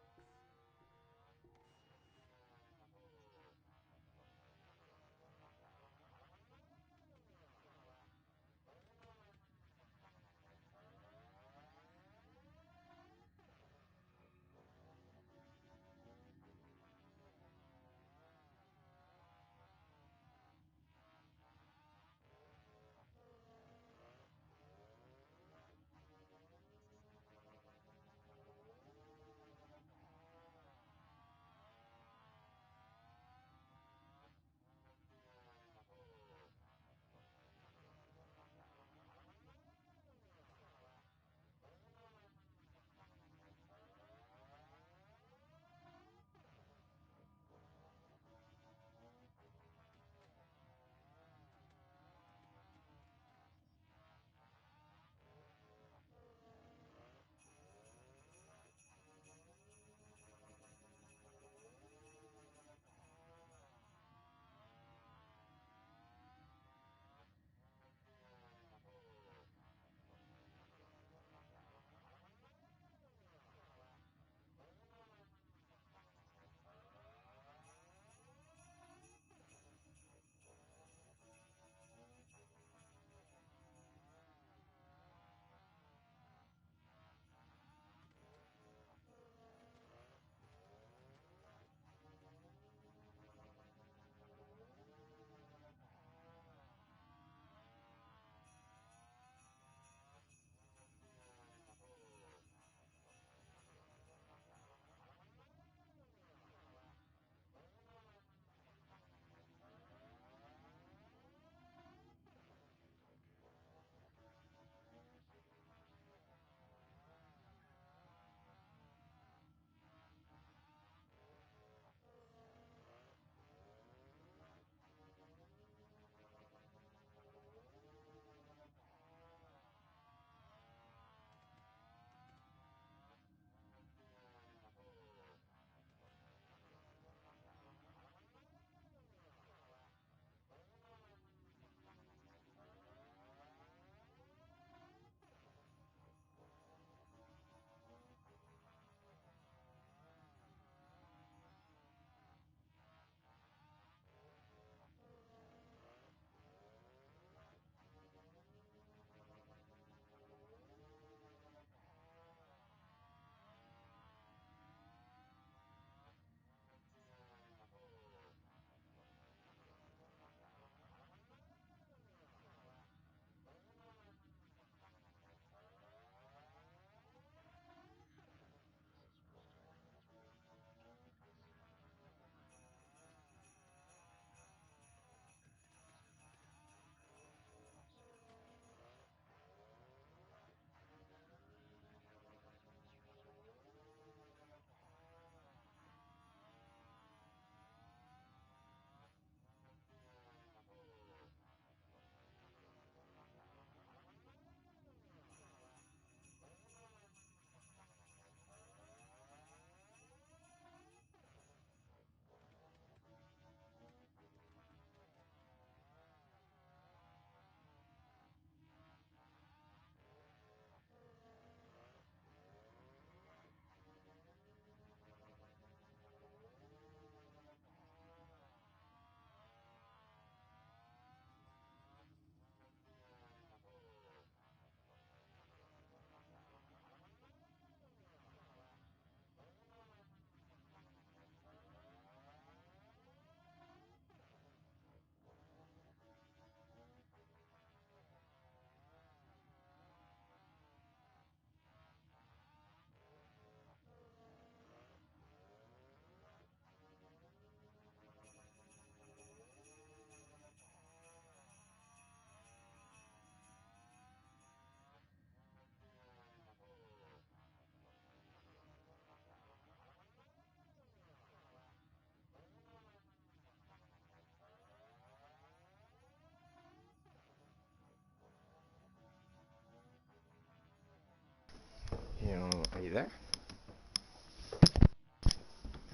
there?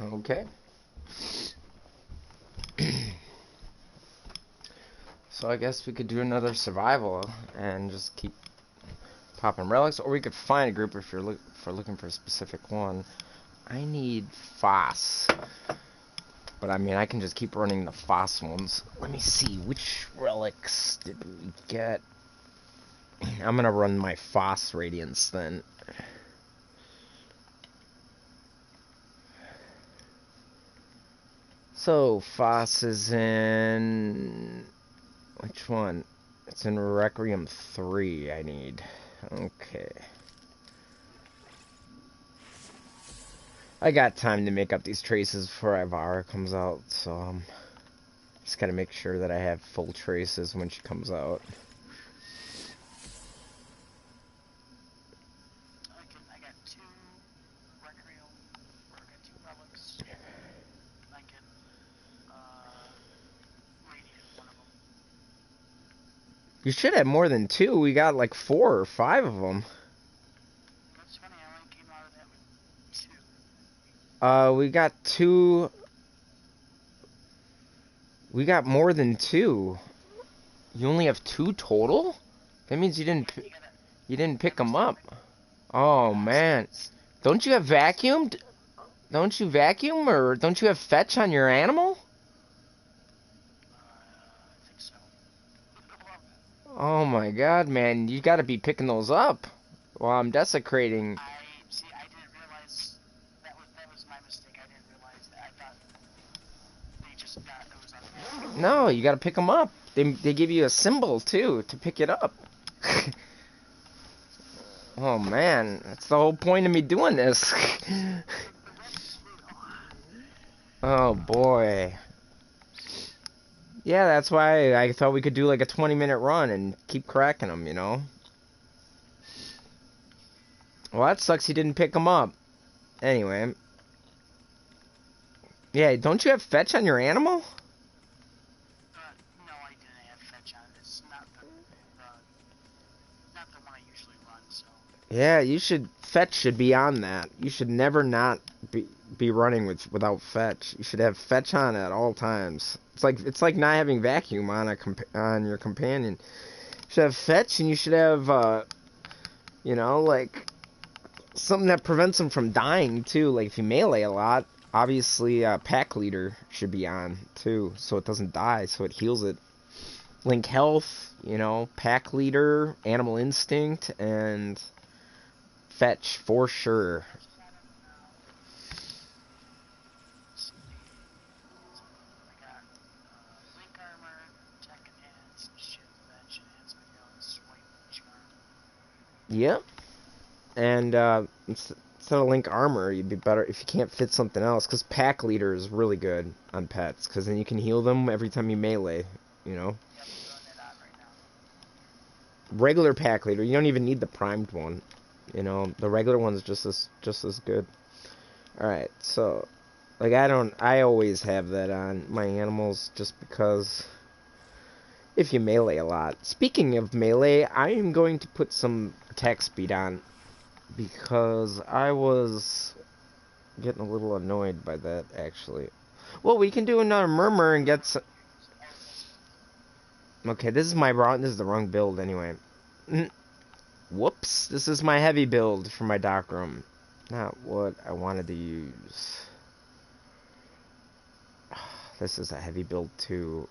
Okay. So I guess we could do another survival and just keep popping relics, or we could find a group if you're looking for a specific one. I need FOSS, but I mean I can just keep running the FOSS ones. Let me see, which relics did we get? I'm gonna run my FOSS radiance then. So FOSS is in which one? It's in Requiem 3 I need. Okay. I got time to make up these traces before Ivara comes out, so just gotta make sure that I have full traces when she comes out. I got 2 Requiem, or I got 2 relics. I can radiate one of them. You should have more than 2. We got like 4 or 5 of them. That's funny, I only came out of that with 2. We got 2. We got more than 2. You only have 2 total? That means you didn't pick them up. Oh man. Don't you have vacuumed? Don't you vacuum, or don't you have fetch on your animal? I think so. Oh my god, man, you gotta be picking those up while I'm desecrating. I didn't realize that was my mistake. I didn't realize that. I thought they just got it was on. No, you gotta pick them up. They give you a symbol too to pick it up. Oh man, that's the whole point of me doing this. Oh boy. Yeah, that's why I thought we could do like a 20-minute run and keep cracking them, you know? Well, that sucks he didn't pick them up. Anyway. Yeah, don't you have fetch on your animal? No, I didn't have fetch on. It's not the one I usually run. So. Yeah, fetch should be on that. You should never not be running without fetch. You should have fetch on at all times. It's like not having vacuum on your companion. You should have fetch, and you should have you know, like something that prevents them from dying too. Like if you melee a lot, obviously pack leader should be on too, so it doesn't die, so it heals it. Link health, you know, pack leader, animal instinct, and fetch for sure. I got link armor, tech enhance, shield bench enhance, swipe charm. Yep. And instead of link armor, you'd be better if you can't fit something else, because pack leader is really good on pets, because then you can heal them every time you melee, you know. Yep, I'm throwing that on right now. Regular pack leader, you don't even need the primed one, you know. The regular one's just as good. All right, so like I always have that on my animals just because if you melee a lot. Speaking of melee, I am going to put some attack speed on, because I was getting a little annoyed by that, actually. Well, we can do another murmur and get some... Okay, this is the wrong build, anyway. Whoops, this is my heavy build for my dock room. Not what I wanted to use. This is a heavy build, too.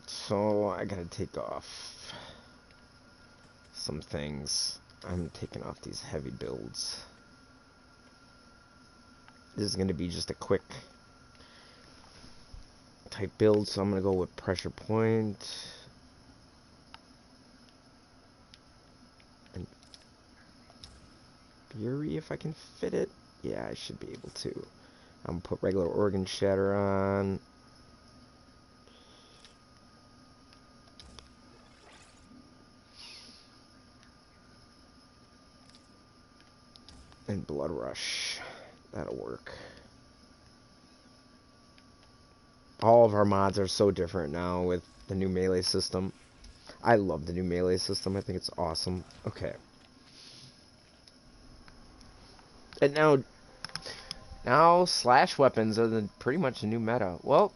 So, I gotta take off some things. I'm taking off these heavy builds. This is gonna be just a quick type build, so I'm gonna go with pressure point. And Fury, if I can fit it. Yeah, I should be able to. I'm gonna put regular organ shatter on. And blood rush. That'll work. All of our mods are so different now with the new melee system. I love the new melee system. I think it's awesome. Okay. And now slash weapons are pretty much the new meta. Well,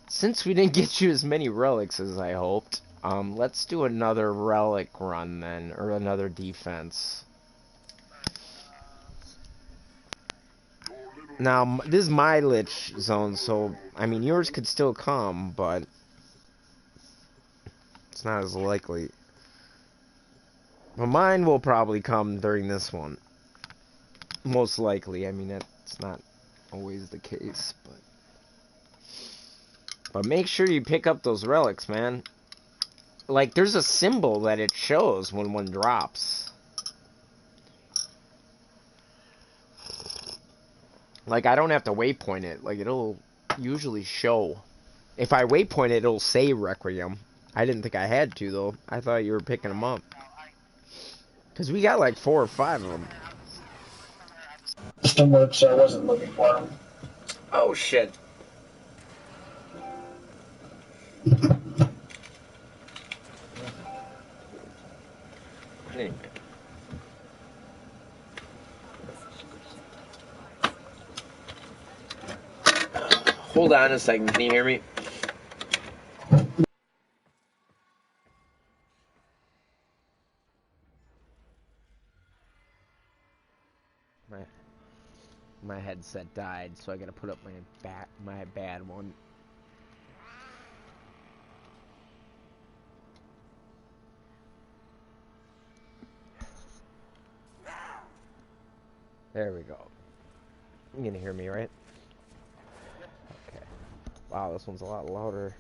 since we didn't get you as many relics as I hoped, let's do another relic run then, or another defense. Now, this is my Lich zone, so, I mean, yours could still come, but it's not as likely. But mine will probably come during this one. Most likely. I mean, that's not always the case, but make sure you pick up those relics, man. Like, there's a symbol that it shows when one drops. Like, I don't have to waypoint it. Like, it'll usually show. If I waypoint it, it'll say Requiem. I didn't think I had to, though. I thought you were picking them up. Because we got like 4 or 5 of them. System works, so I wasn't looking for them. Oh shit. Anyway. Hold on a second, can you hear me? My headset died, so I gotta put up my bad one. There we go. You can hear me, right? Okay. Wow, this one's a lot louder.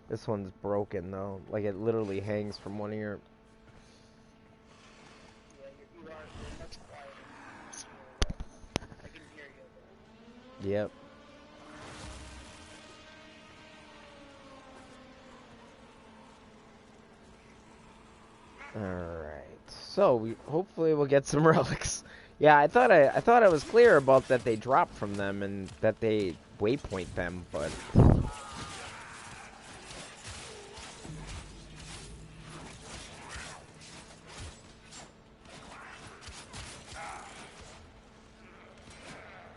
This one's broken, though. Like, it literally hangs from one ear. Yeah, you are much quieter. I can hear you. Yep. Alright. So, hopefully we'll get some relics. Yeah, I thought I was clear about that they drop from them and that they waypoint them, but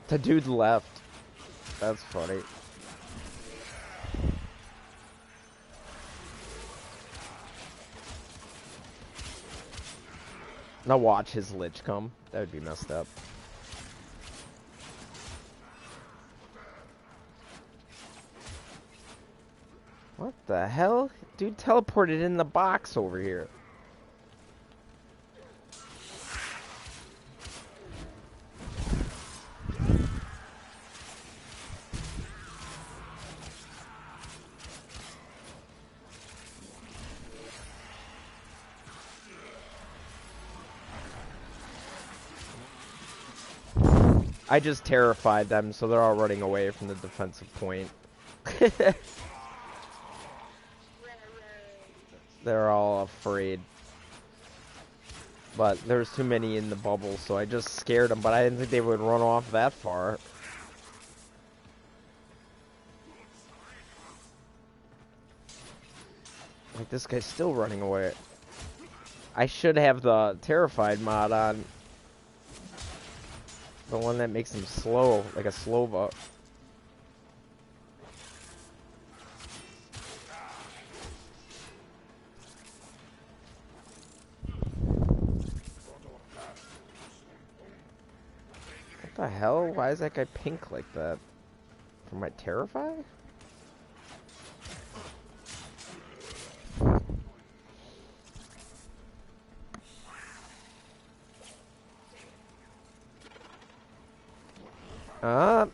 the dude left. That's funny. Now watch his Lich come. That would be messed up. What the hell? Dude teleported in the box over here. I just terrified them, so they're all running away from the defensive point. They're all afraid. But there's too many in the bubble, so I just scared them, but I didn't think they would run off that far. Like, this guy's still running away. I should have the Terrified mod on. The one that makes him slow, like a slow buck. What the hell? Why is that guy pink like that? For my Terrify?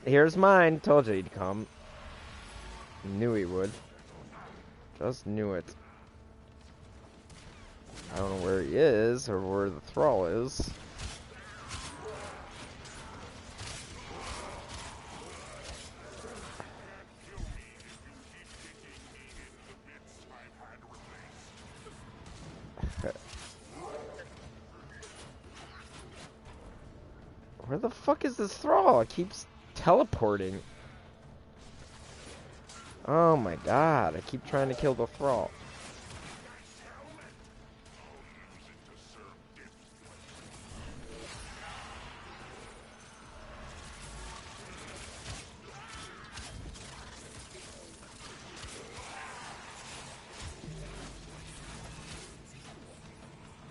Here's mine. Told you he'd come. Knew he would. Just knew it. I don't know where he is, or where the thrall is. Where the fuck is this thrall? It keeps teleporting. Oh my god, I keep trying to kill the thrall.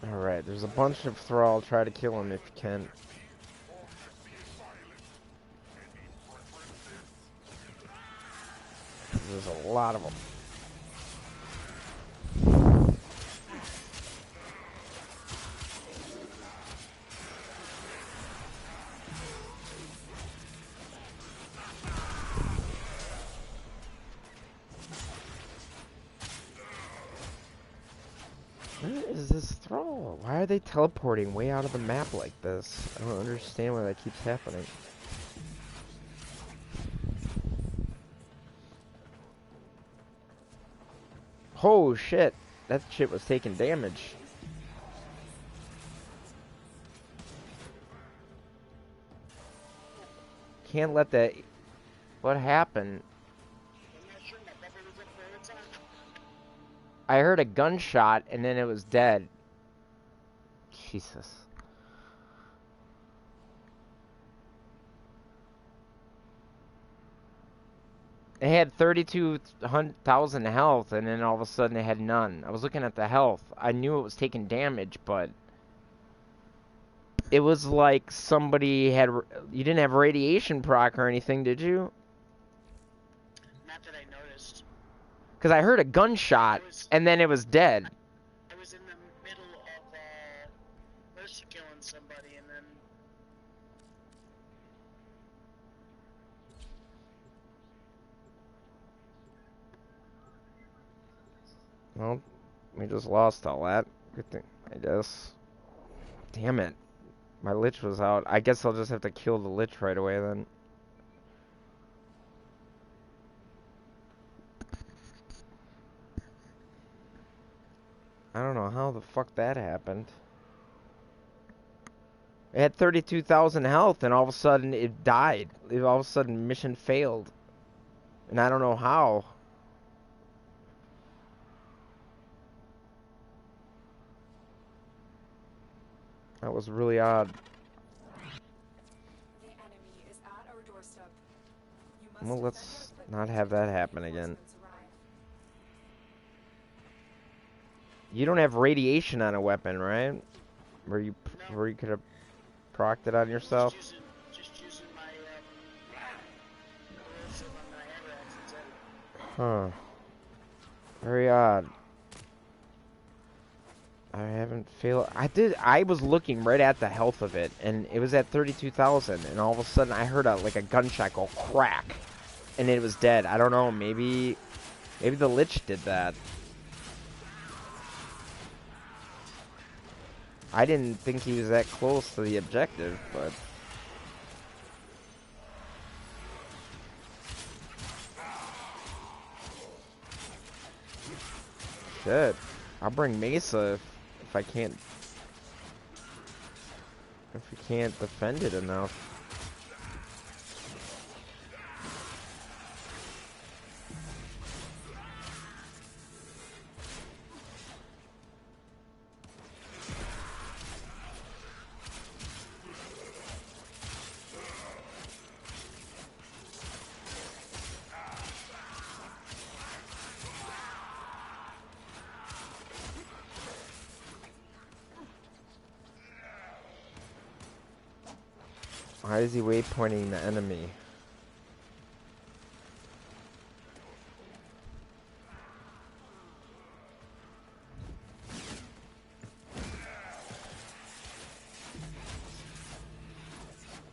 Alright, there's a bunch of thrall. Try to kill him if you can. There's a lot of them. Where is this thrall? Why are they teleporting way out of the map like this? I don't understand why that keeps happening. Oh shit, that shit was taking damage. Can't let that... What happened? I'm not sure, my brother was up there the time. I heard a gunshot and then it was dead. Jesus. It had 32,000 health and then all of a sudden it had none. I was looking at the health. I knew it was taking damage, but it was like somebody had... You didn't have radiation proc or anything, did you? Not that I noticed. Because I heard a gunshot and then it was dead. I was in the middle of Mercy killing somebody, and then Well, we just lost all that. Good thing, I guess. Damn it. My Lich was out. I guess I'll just have to kill the Lich right away then. I don't know how the fuck that happened. It had 32,000 health and all of a sudden it died. All of a sudden mission failed. And I don't know how. That was really odd. The enemy is at our doorstep. You must Well, defend let's it, but not have that happen again. reinforcements arrive. You don't have radiation on a weapon, right? Where you could have procced it on yourself? just using my corrosive on my hand reactions. Huh. Very odd. I haven't failed. I was looking right at the health of it, and it was at 32,000, and all of a sudden I heard like a gunshot go crack, and it was dead. I don't know, maybe the Lich did that. I didn't think he was that close to the objective, but... Shit. I'll bring Mesa if I can't... If we can't defend it enough. Why is he waypointing the enemy?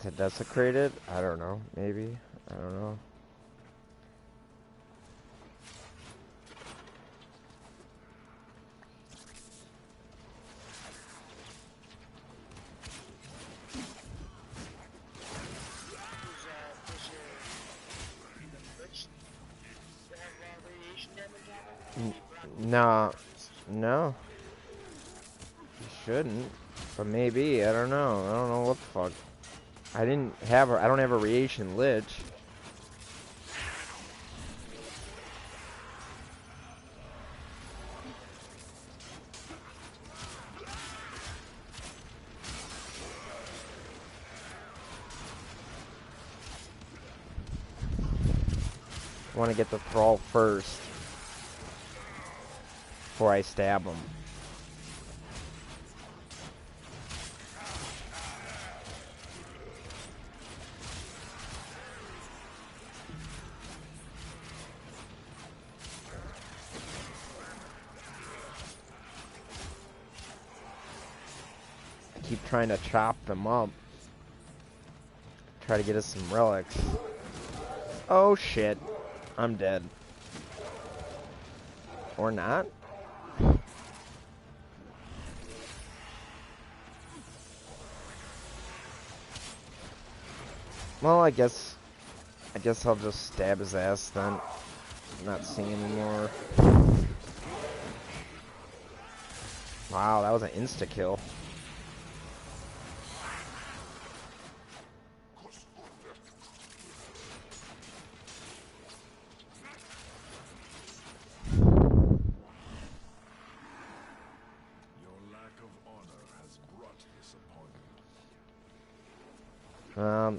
To desecrate it? I don't know. Maybe. I don't know. No. No. You shouldn't. But maybe. I don't know. I don't know what the fuck. I don't have a radiation Lich. want to get the thrall first before I stab him. I keep trying to chop them up. Try to get us some relics. Oh shit. I'm dead. Or not? Well, I guess I'll just stab his ass then. I'm not seeing anymore. Wow, that was an insta-kill.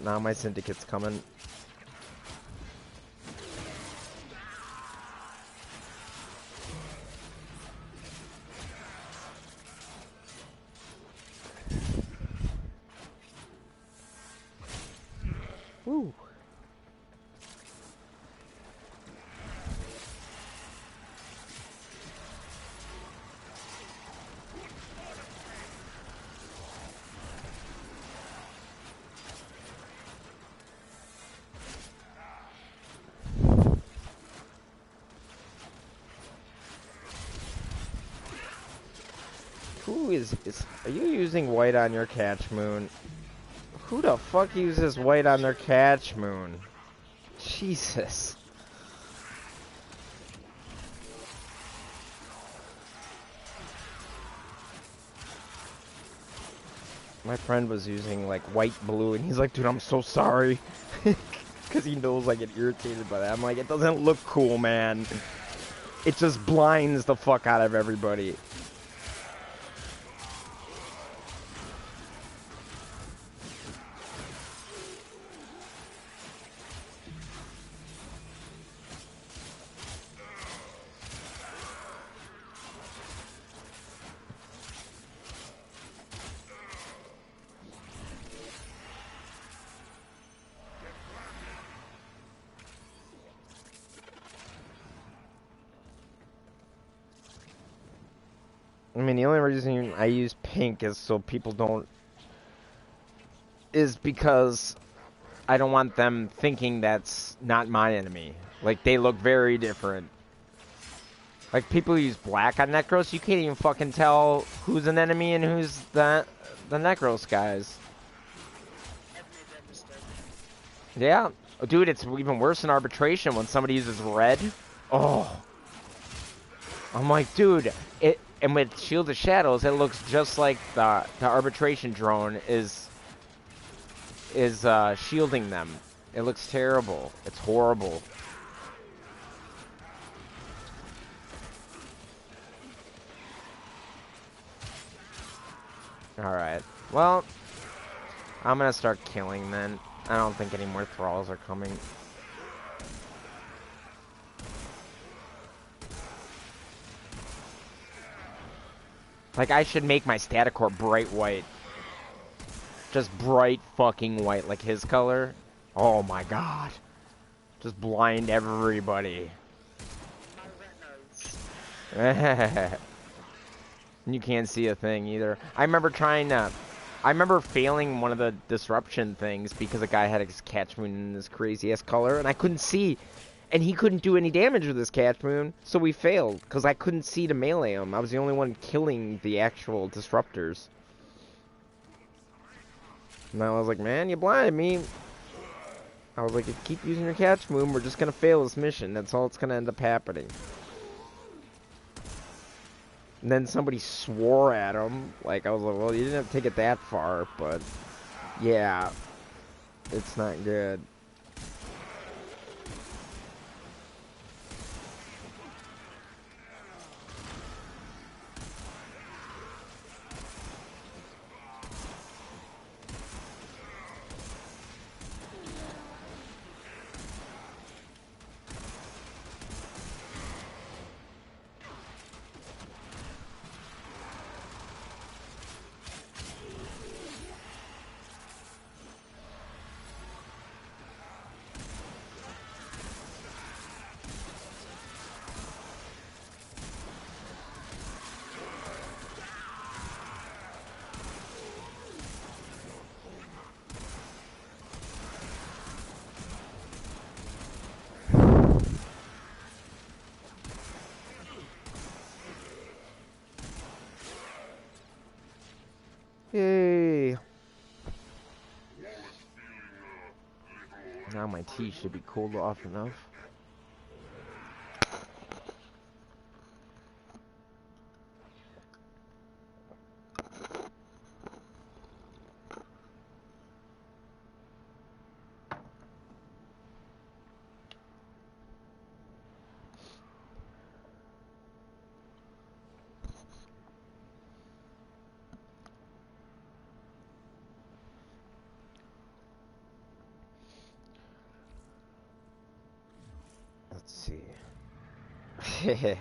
Now my syndicate's coming. Woo. Are you using white on your catch moon? Who the fuck uses white on their catch moon? Jesus. My friend was using like white blue and he's like, dude, I'm so sorry. Because he knows I get irritated by that. I'm like, it doesn't look cool, man. It just blinds the fuck out of everybody. I mean, the only reason I use pink is so people don't... is because I don't want them thinking that's not my enemy. Like, they look very different. Like, people use black on Necros, you can't even fucking tell who's an enemy and who's the Necros guys. Yeah. Dude, it's even worse in arbitration when somebody uses red. Oh. I'm like, dude, and with Shield of Shadows, it looks just like the arbitration drone is shielding them. It looks terrible. It's horrible. Alright. Well, I'm gonna start killing then. I don't think any more thralls are coming. Like, I should make my static core bright white. Just bright fucking white, like his color. Oh my god. Just blind everybody. You can't see a thing either. I remember failing one of the disruption things because a guy had his catch moon in this crazy ass color and I couldn't see. And he couldn't do any damage with his catch moon, so we failed because I couldn't see to melee him. I was the only one killing the actual disruptors. And I was like, man, you blinded me. I was like, if you keep using your catch moon, we're just gonna fail this mission. That's all that's gonna end up happening. And then somebody swore at him. Like, I was like, well, you didn't have to take it that far, but yeah, it's not good. Yay! Now my tea should be cooled off enough. Let's see.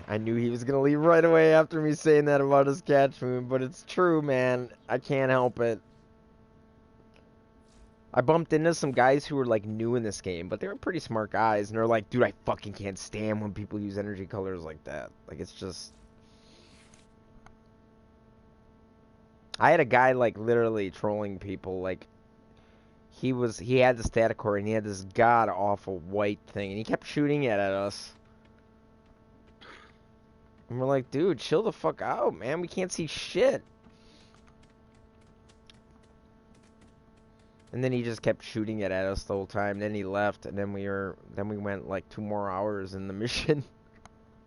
I knew he was gonna leave right away after me saying that about his catch moon, but it's true, man. I can't help it. I bumped into some guys who were like new in this game, but they were pretty smart guys, and they're like, dude, I fucking can't stand when people use energy colors like that. Like, it's just... I had a guy like literally trolling people, like, he had the static core, and he had this god-awful white thing, and he kept shooting it at us. And we're like, dude, chill the fuck out, man. We can't see shit. And then he just kept shooting it at us the whole time. Then he left, and then we went like 2 more hours in the mission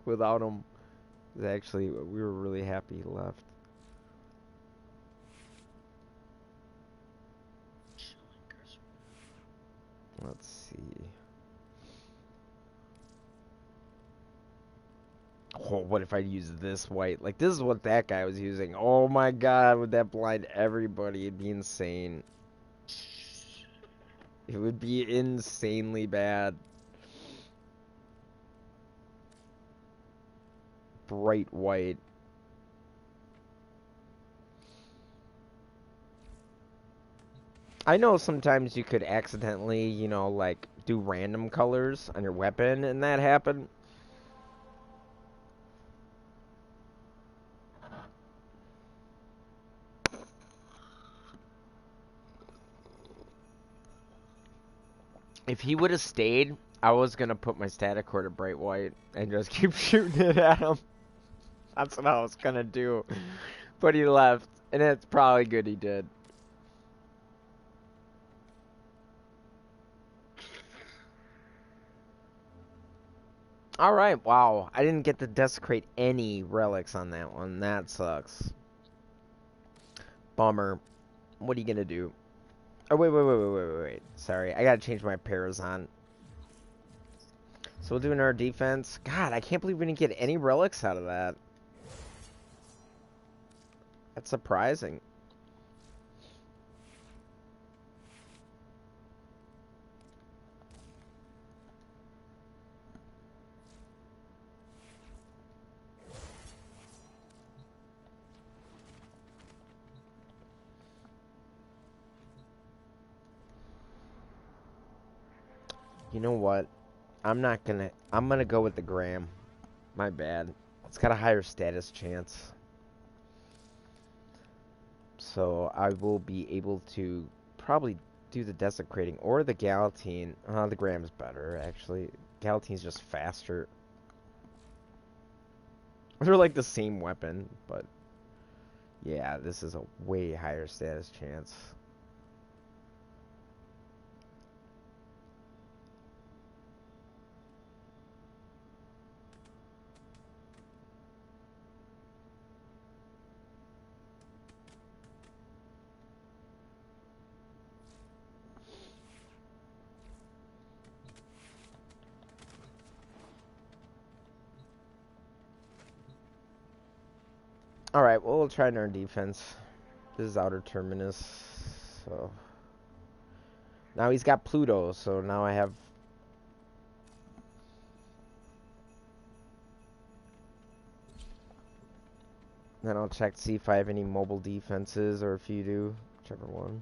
without him. Actually, we were really happy he left. Let's see. Oh, what if I use this white? Like, this is what that guy was using. Oh my god, would that blind everybody? It'd be insane. It would be insanely bad. Bright white. I know sometimes you could accidentally, you know, like, do random colors on your weapon, and that happened. If he would have stayed, I was gonna put my static core to bright white and just keep shooting it at him. That's what I was gonna do. But he left, and it's probably good he did. Alright, wow. I didn't get to desecrate any relics on that one. That sucks. Bummer. What are you gonna do? Oh, wait. Sorry, I gotta change my Parazon. So we'll do another defense. God, I can't believe we didn't get any relics out of that. That's surprising. You know what? I'm gonna go with the Gram. My bad. It's got a higher status chance. So I will be able to probably do the Desecrating or the Galatine. The Gram's better, actually. Galatine's just faster. They're like the same weapon, but yeah, this is a way higher status chance. Alright, well, we'll try our defense. This is Outer Terminus, so... Now he's got Pluto, so now I have... Then I'll check to see if I have any mobile defenses, or if you do, whichever one.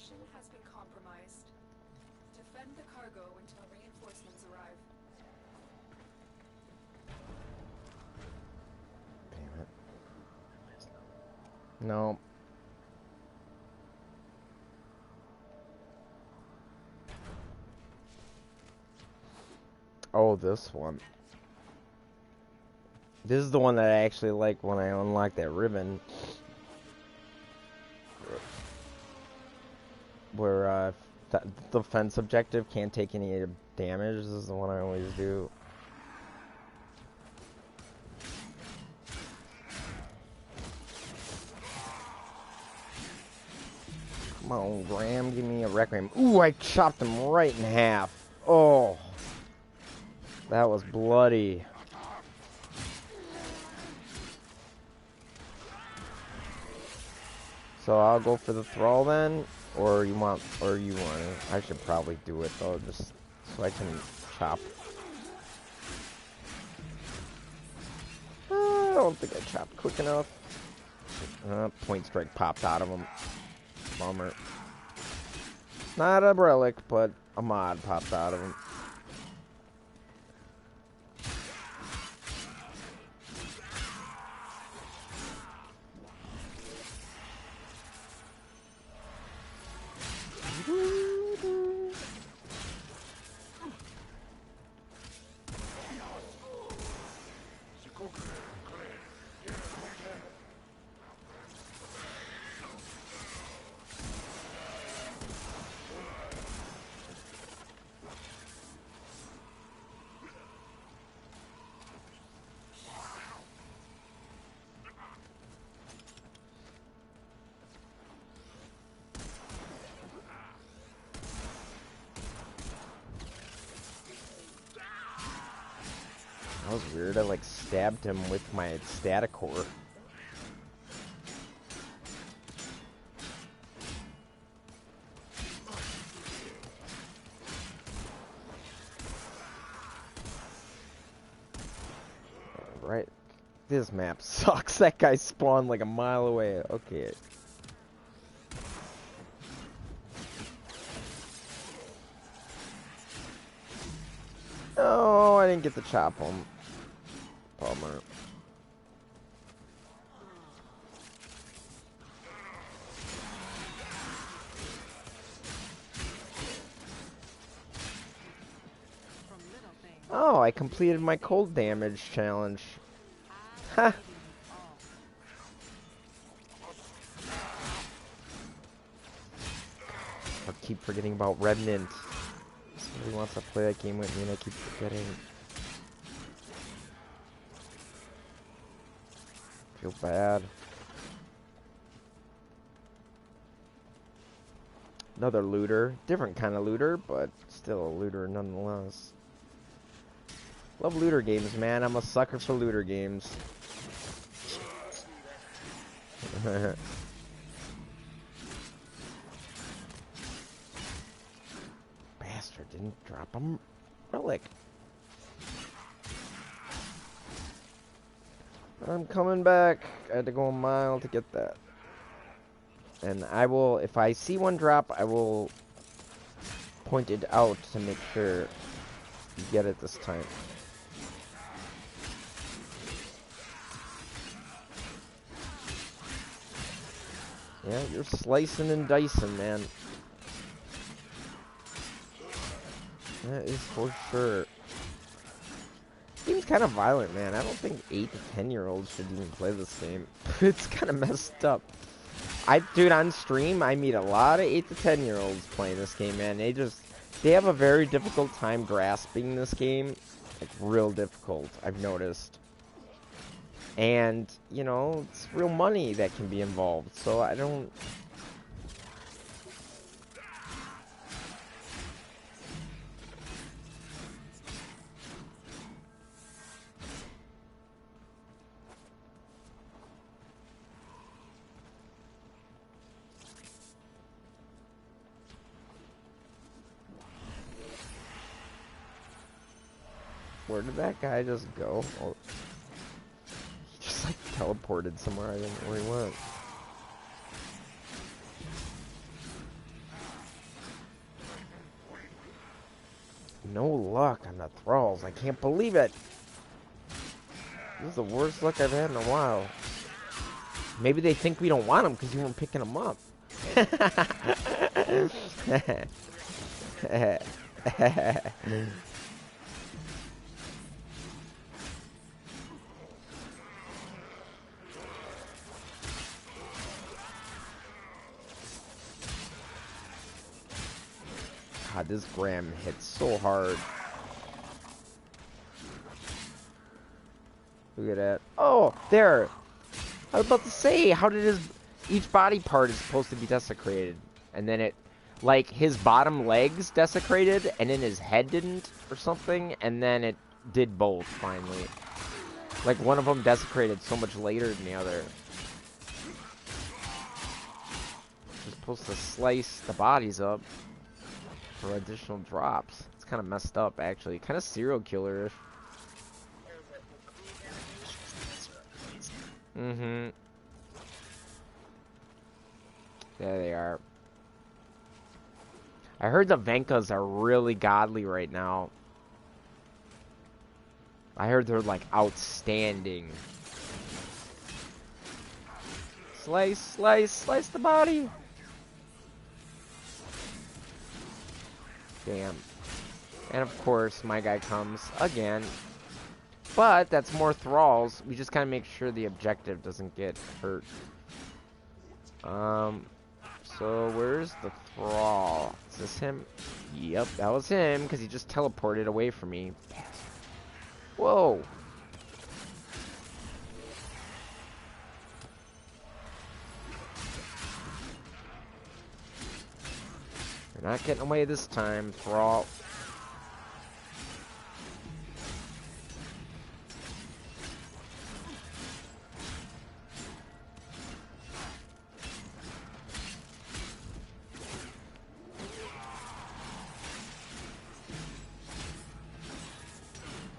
position has been compromised. Defend the cargo until reinforcements arrive. Damn it. No. Oh, this one. This is the one that I actually like when I unlock that ribbon. Where the fence objective can't take any damage. This is the one I always do. Come on, Graham, give me a Requiem. Ooh, I chopped him right in half. Oh, that was bloody. So I'll go for the thrall then, or you want it. I should probably do it though, just so I can chop. I don't think I chopped quick enough. Point strike popped out of him. Bummer. Not a relic, but a mod popped out of him. That was weird. I like stabbed him with my static core. Right. This map sucks. That guy spawned like a mile away. Okay. Oh, I didn't get to chop him. Bummer. Oh, I completed my cold damage challenge. Ha! I keep forgetting about Remnant. Somebody wants to play that game with me and I keep forgetting. Feel bad. Another looter. Different kind of looter, but still a looter nonetheless. Love looter games, man. I'm a sucker for looter games. Bastard didn't drop a relic. I'm coming back. I had to go a mile to get that. And I will, if I see one drop, I will point it out to make sure you get it this time. Yeah, you're slicing and dicing, man. That is for sure. Game's kind of violent, man. I don't think 8 to 10-year-olds should even play this game. It's kind of messed up. Dude, on stream, I meet a lot of 8 to 10-year-olds playing this game, man. They have a very difficult time grasping this game. Like, real difficult, I've noticed. And, you know, it's real money that can be involved, so I don't... Where did that guy just go? Oh, he just like teleported somewhere. I didn't know where he went. No luck on the thralls. I can't believe it. This is the worst luck I've had in a while. Maybe they think we don't want them because you weren't picking them up. God, this Graham hits so hard. Look at that. Oh, there. I was about to say, how did each body part is supposed to be desecrated, and then it, like, his bottom legs desecrated, and then his head didn't, or something, and then it did both, finally. Like, one of them desecrated so much later than the other. You're supposed to slice the bodies up for additional drops. It's kind of messed up, actually. Kind of serial killer-ish. Mm-hmm. There they are. I heard the Venkas are really godly right now. I heard they're, like, outstanding. Slice, slice, slice the body! Damn. And of course, my guy comes again. But that's more thralls. We just gotta make sure the objective doesn't get hurt. So where's the thrall? Is this him? Yep, that was him, because he just teleported away from me. Whoa! You're not getting away this time, thrall.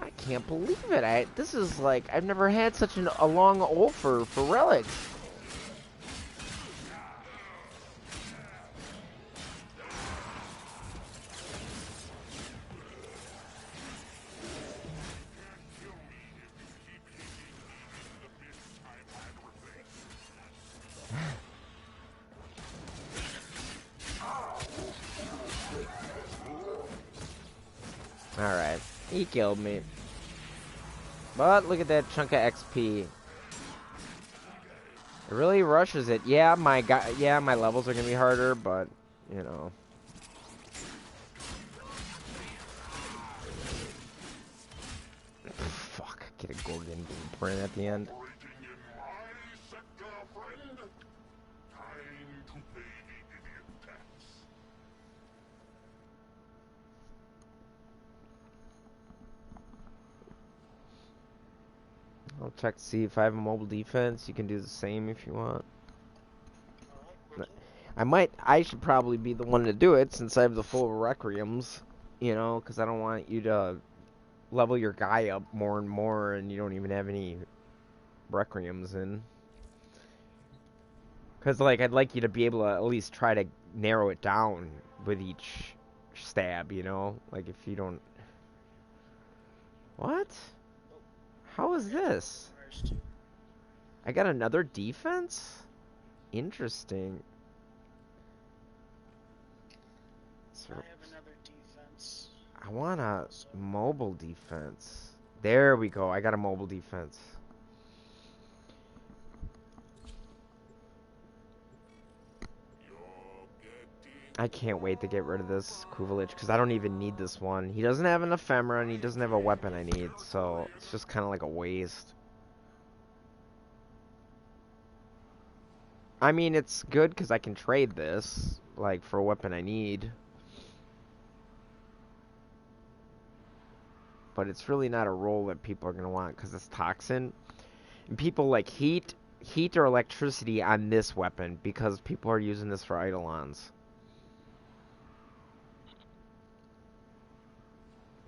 I can't believe it. This is like, I've never had such a long ult for relics. Alright, he killed me. But look at that chunk of XP. It really rushes it. Yeah, my levels are gonna be harder, but you know. Fuck, get a Gorgon blueprint at the end. I'll check to see if I have a mobile defense. You can do the same if you want. I should probably be the one to do it since I have the full Requiems, you know, because I don't want you to level your guy up more and more and you don't even have any Requiems in. Because, like, I'd like you to be able to at least try to narrow it down with each stab, you know? Like, if you don't... What? How is this? I got another defense? Interesting. So, I have another defense. I want a mobile defense. There we go. I got a mobile defense. I can't wait to get rid of this Kuvalich because I don't even need this one. He doesn't have an ephemera and he doesn't have a weapon I need, so it's just kind of like a waste. I mean, it's good because I can trade this, like, for a weapon I need. But it's really not a role that people are going to want because it's toxin. And people like heat or electricity on this weapon because people are using this for Eidolons.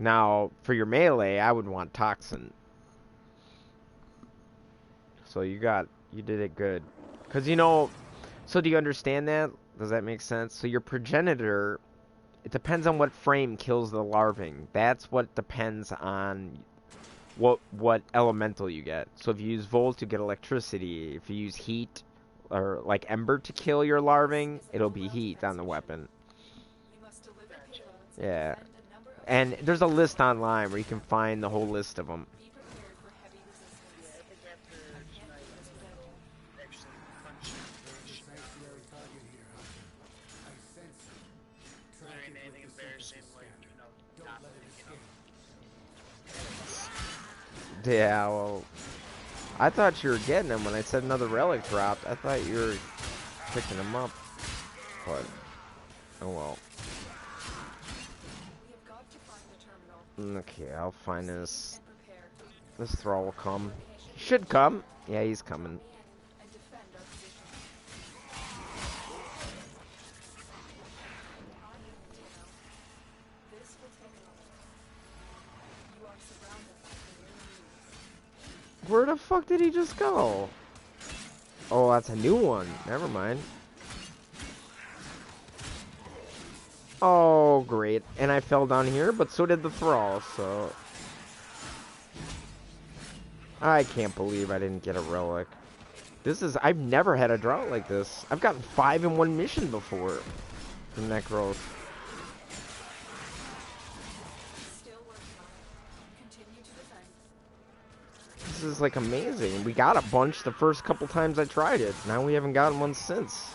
Now, for your melee, I would want toxin. So you did it good. Because, you know, so do you understand that? Does that make sense? So your progenitor It depends on what frame kills the larving. That's what depends on what elemental you get. So if you use volt, you get electricity. If you use heat or like ember to kill your larving, it'll be heat on the weapon. We must deliver Gotcha. payloads Yeah. and defend a number of And there's a list online where you can find the whole list of them. Be prepared for heavy resistance. Yeah, I think after tonight, I'll actually punch There's a sanctuary target here, Hunter. I sense it. Is Track there it anything with the embarrassing, synthesis like, scanner. you know, Don't not let it thinking escape. Yeah, well, I thought you were getting them when I said another relic dropped. I thought you were picking them up. But, oh well. We have got to find the terminal. Okay, I'll find this. And prepare. This thrall will come. Should come. Yeah, he's coming. And defend our position. This will take a moment. You are surrounded by the enemies. Where the fuck did he just go? Oh, that's a new one. Never mind. Oh, great. And I fell down here, but so did the thrall, so... I can't believe I didn't get a relic. This is... I've never had a drought like this. I've gotten 5 in one mission before. From that growth. Still working on it. Continue to defend. This is like amazing. We got a bunch the first couple times I tried it. Now we haven't gotten one since.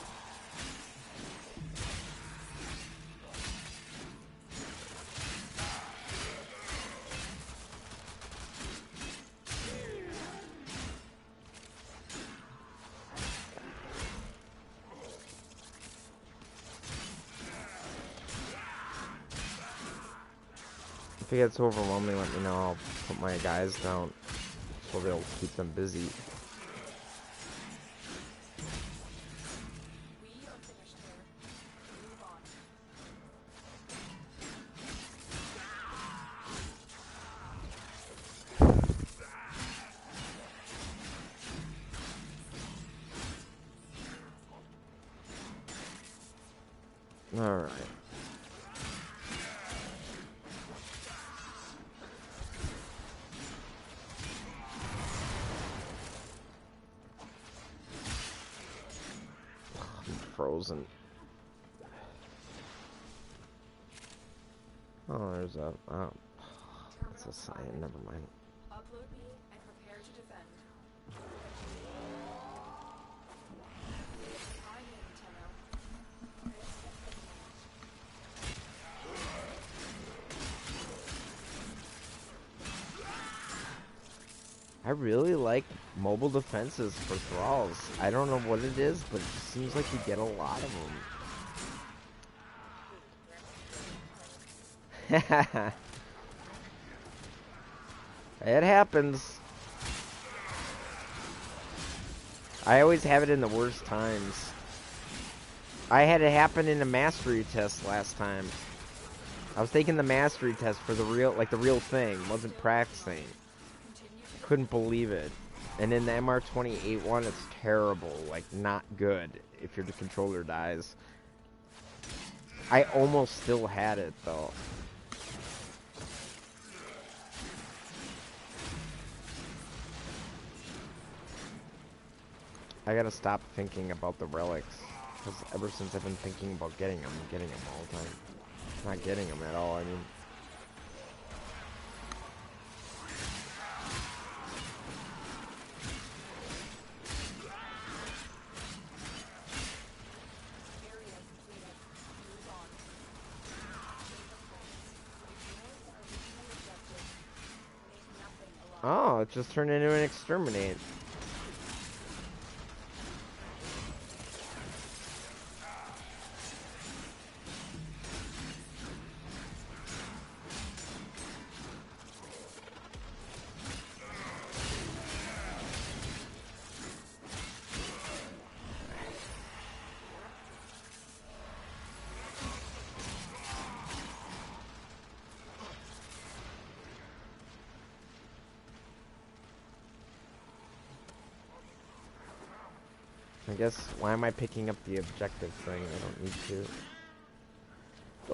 If it gets overwhelming, let me know. I'll put my guys down so they'll keep them busy. We are finished here. Move on. Alright. I'm frozen. Oh, there's a... Oh. That's a sign. Never mind. Upload me and prepare to defend. I'm in, Tenno. I really like mobile defenses for thralls. I don't know what it is, but it just seems like you get a lot of them. It happens. I always have it in the worst times. I had it happen in a mastery test last time. I was taking the mastery test for the real, like the real thing, wasn't practicing. Couldn't believe it. And in the MR28 one, it's terrible, like not good if your controller dies. I almost still had it though. I gotta stop thinking about the relics, because ever since I've been thinking about getting them, I'm getting them all the time. Not getting them at all, I mean. Oh, it just turned into an exterminate. I guess, why am I picking up the objective thing? I don't need to.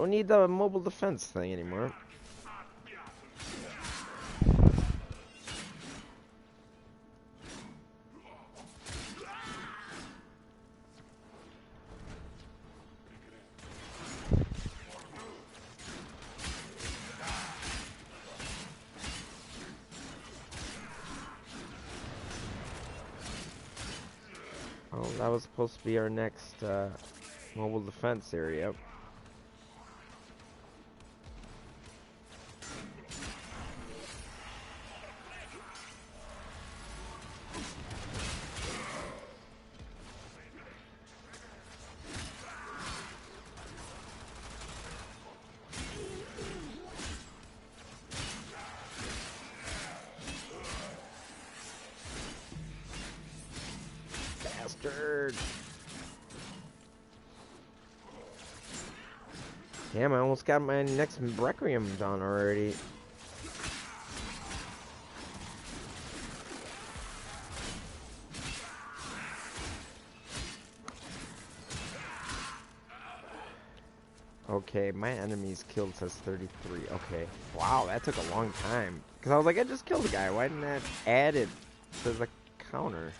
Don't need the mobile defense thing anymore. Oh, that was supposed to be our next mobile defense area. Bastard! Damn, I almost got my next Requiem done already. Okay, my enemies killed says 33. Okay. Wow, that took a long time. Because I was like, I just killed a guy. Why didn't that add it to the counter?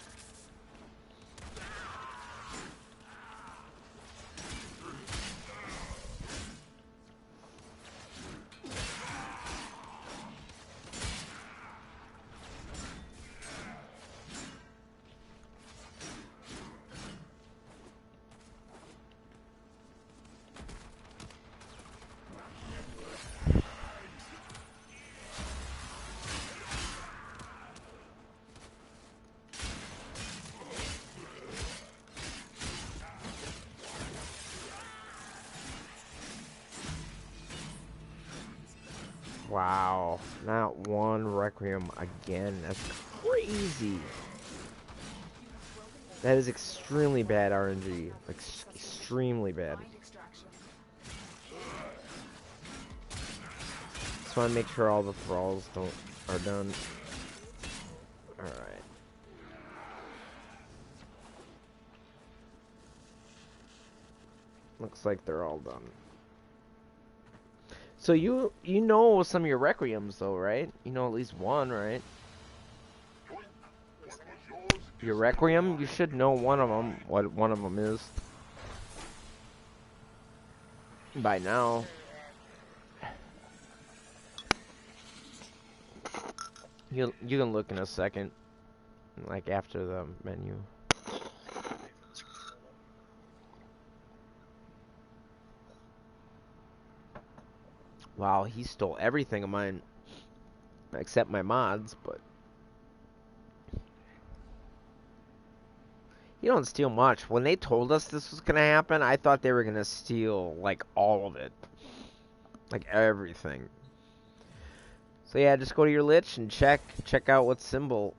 Wow, not one Requiem again. That's crazy. That is extremely bad RNG. Like, extremely bad. Just want to make sure all the thralls are done. Alright. Looks like they're all done. So you know some of your Requiems though, right? You know at least one, right? Your Requiem, you should know one of them, what one of them is. By now. You can look in a second. Like after the menu. Wow, he stole everything of mine. Except my mods, but... You don't steal much. When they told us this was gonna happen, I thought they were gonna steal, like, all of it. Like, everything. So yeah, just go to your Lich and check out what symbol.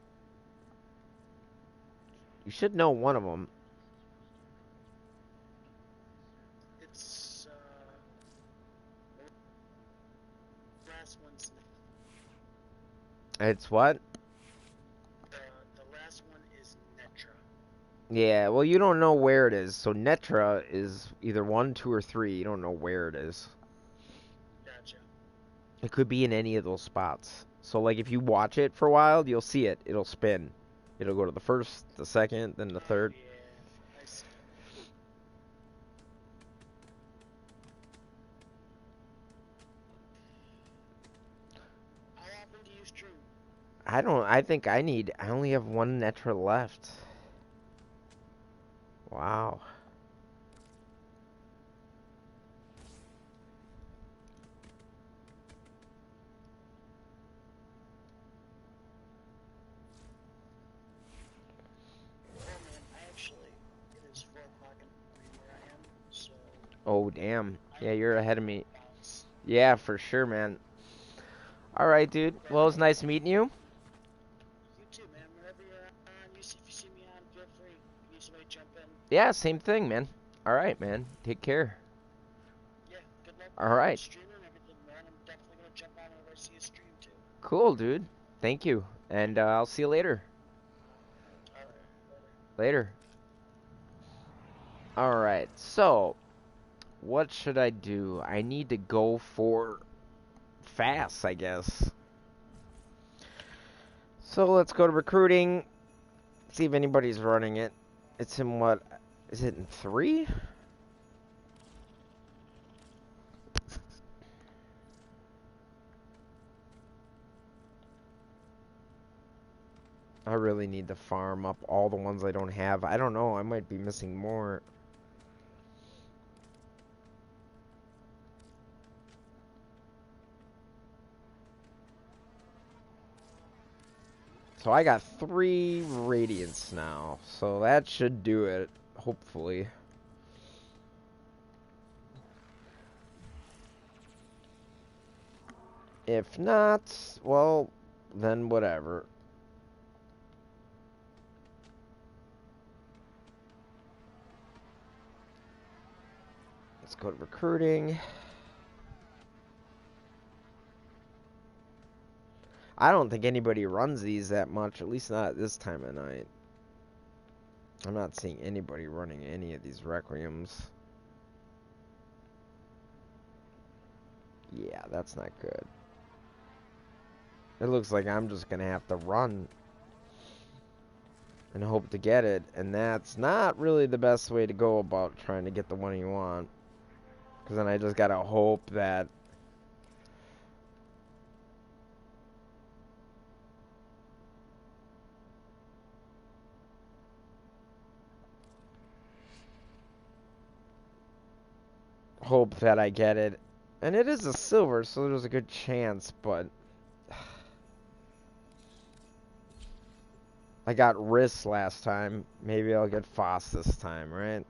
You should know one of them. It's, the last one's... It's what? The last one is Netra. Yeah, well, you don't know where it is. So Netra is either 1, 2, or 3. You don't know where it is. Gotcha. It could be in any of those spots. So, like, if you watch it for a while, you'll see it. It'll spin. It'll go to the first, the second, then the third. Yeah, I see. How often do you stream? I think I only have one Netra left. Wow. Oh man, it is 4 o'clock in the morning where I am, so... Oh, damn. Yeah, you're ahead of me. Bounce. Yeah, for sure, man. Alright, dude. Well, it was nice meeting you. You too, man. Whenever you're on, if you see me on, feel free. If you need somebody to jump in. Yeah, same thing, man. Alright, man. Take care. Yeah, good luck. Alright. Streaming and everything, man. I'm definitely gonna jump on whenever I see a stream too. Cool, dude. Thank you. And I'll see you later. Alright, later. Later. Alright, so what should I do? I need to go for fast, I guess. So let's go to recruiting. See if anybody's running it. It's in what? Is it in 3? I really need to farm up all the ones I don't have. I don't know. I might be missing more. So I got 3 radiants now. So that should do it. Hopefully. If not, well, then whatever. Let's go to recruiting. I don't think anybody runs these that much, at least not at this time of night. I'm not seeing anybody running any of these Requiems. Yeah, that's not good. It looks like I'm just gonna have to run and hope to get it, and that's not really the best way to go about trying to get the one you want. Because then I just gotta hope that I get it. And it is a silver, so there's a good chance, but I got Riss last time. Maybe I'll get Foss this time, right?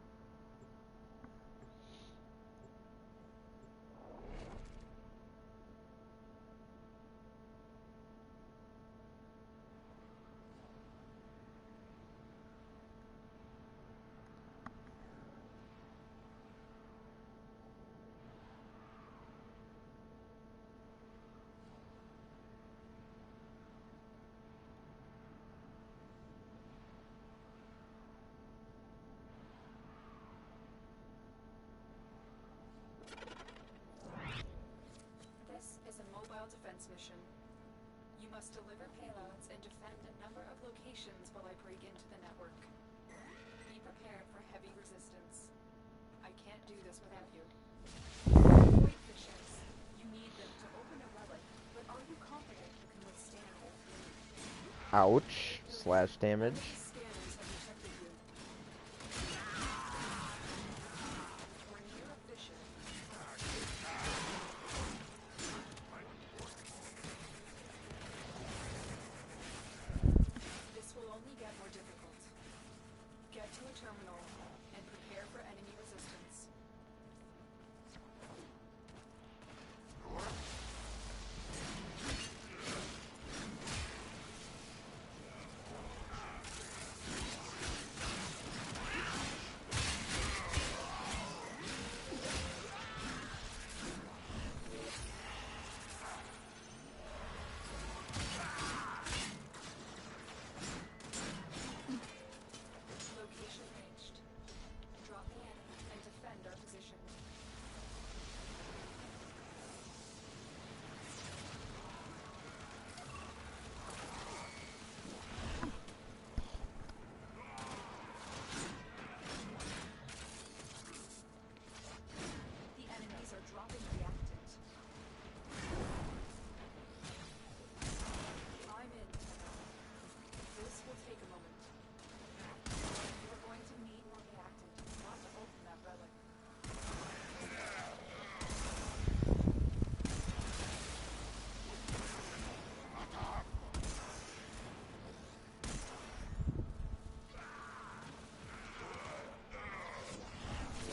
This is a mobile defense mission. You must deliver payloads and defend a number of locations while I break into the network. Be prepared for heavy resistance. I can't do this without you. Avoid fishes. You need them to open a relic, but are you confident you can withstand their fury? Ouch. Slash damage. These scanners have detected you. We're near a fisher. This will only get more difficult. Get to a terminal and prepare for enemy resistance. Location ranged. Drop the enemy and defend our position. The enemies are dropping reactant. I'm in. This will take a moment. We're going to need more reactant. Not to open that relic.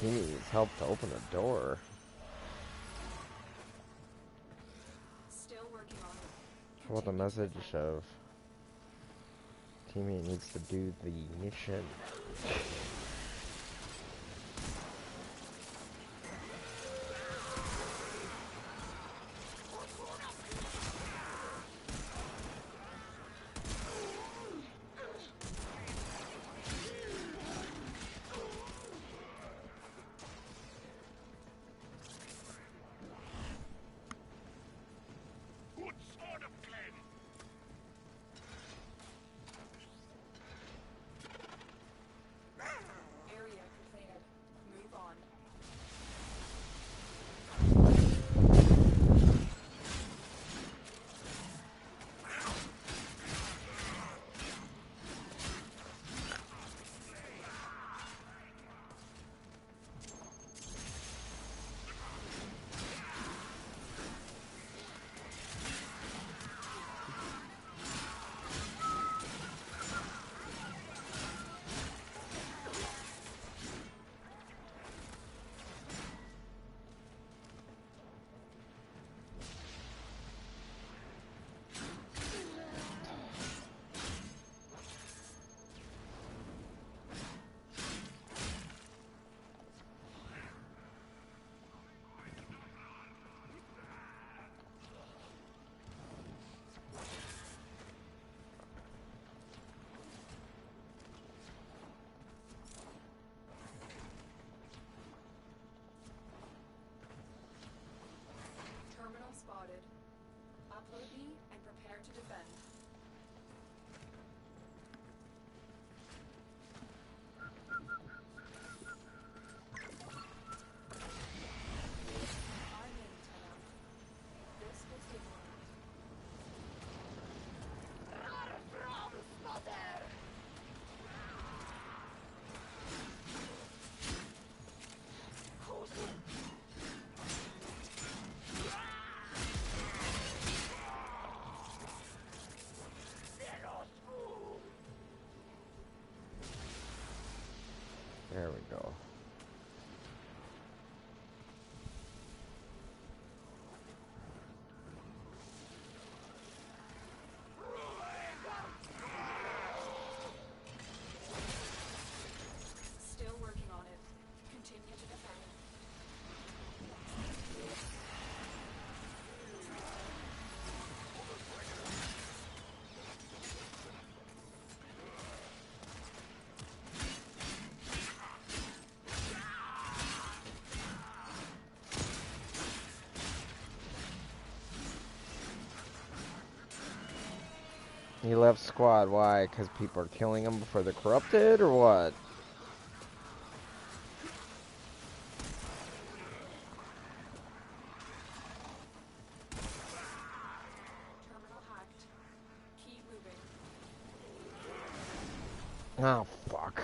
He needs help to open the door. Still working on it. How about the Continue to message defend. of teammate needs to do the mission? Upload me and prepare to defend. I'm in, Tenno. This will take a moment. There we go. Still working on it. Continue to defend. He left squad. Why? Because people are killing him before they're corrupted, or what? Terminal hacked. Keep moving. Oh, fuck.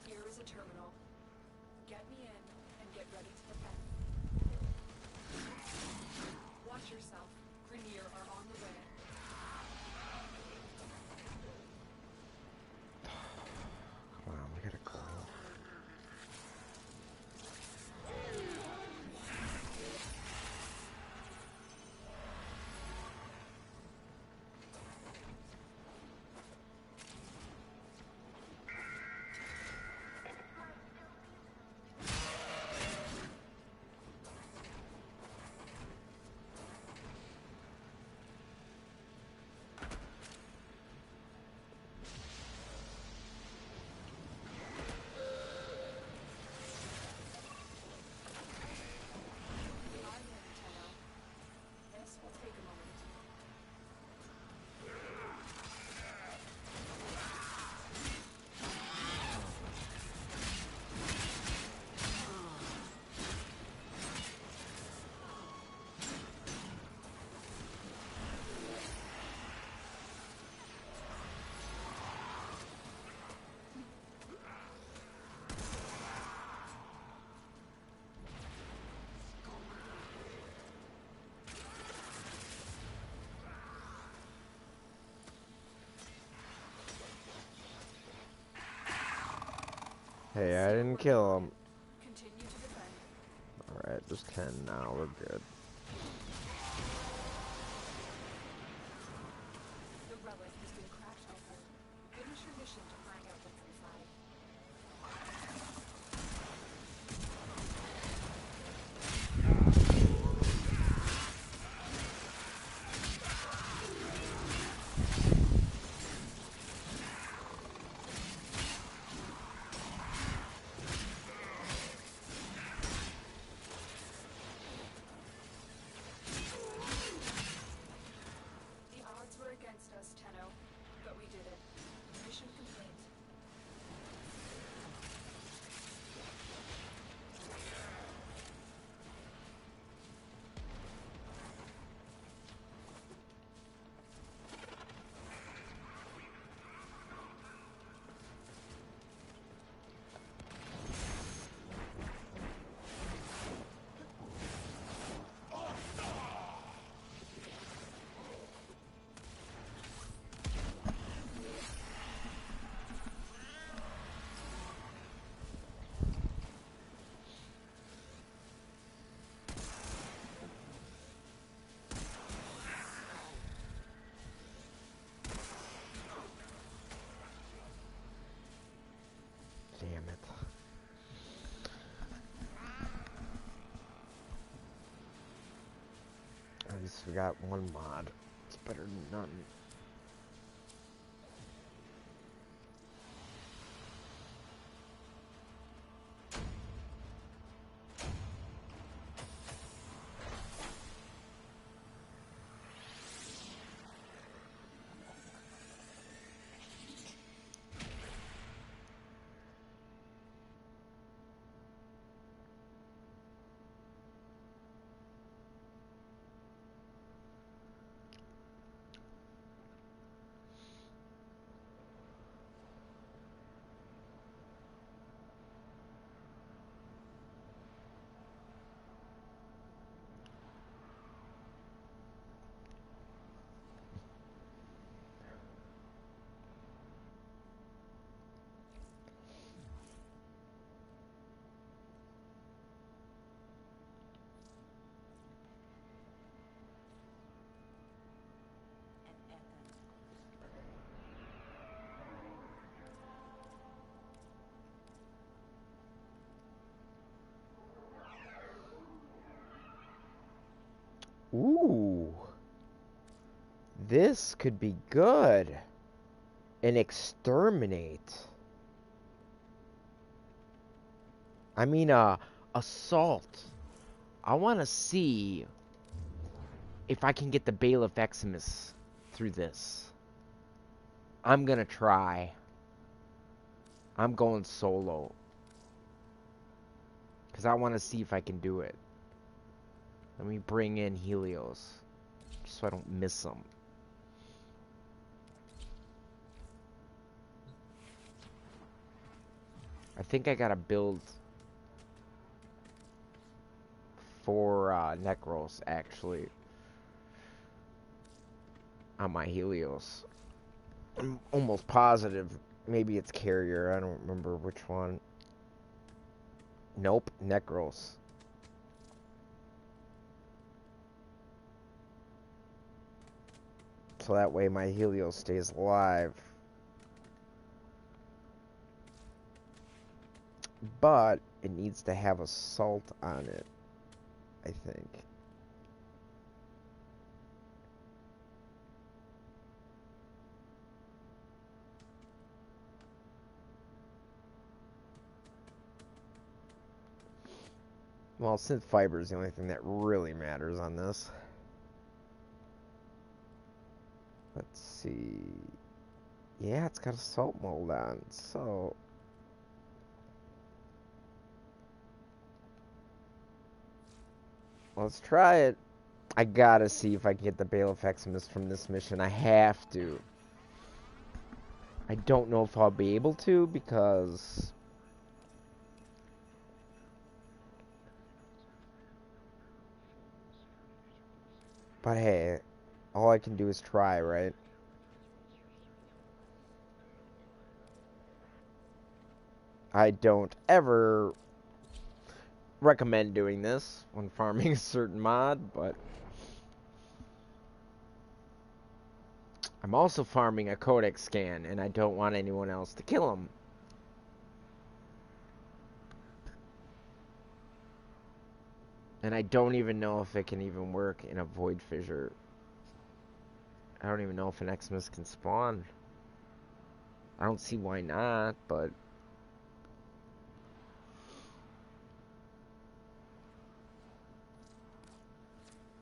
Here is a terminal. Get me in and get ready to defend. Watch yourself. Grineer are on the way. Come on, we gotta go. I'm in, Tenno. This will take a moment. Hey, I didn't kill him. Continue to defend. Alright, there's 10 now. We're good. The relic has been cracked open. Finish your mission to find out what's inside. least we got one mod. It's better than none. Ooh. This could be good. An exterminate. I mean, assault. I want to see if I can get the Bailiff Eximus through this. I'm gonna try. I'm going solo. Because I want to see if I can do it. Let me bring in Helios. Just so I don't miss them. I think I gotta build 4 Necros, actually. On my Helios. I'm almost positive. Maybe it's Carrier. I don't remember which one. Nope, Necros. So that way my Helios stays alive. But it needs to have assault on it, I think. Well, synth fiber is the only thing that really matters on this. Let's see. Yeah, it's got assault mold on, so... Let's try it. I gotta see if I can get the Bailiff Eximus from this mission. I have to. I don't know if I'll be able to, because... But hey, all I can do is try, right? I don't ever recommend doing this when farming a certain mod, but I'm also farming a codex scan, and I don't want anyone else to kill him. And I don't even know if it can even work in a void fissure. I don't even know if an Eximus can spawn. I don't see why not, but...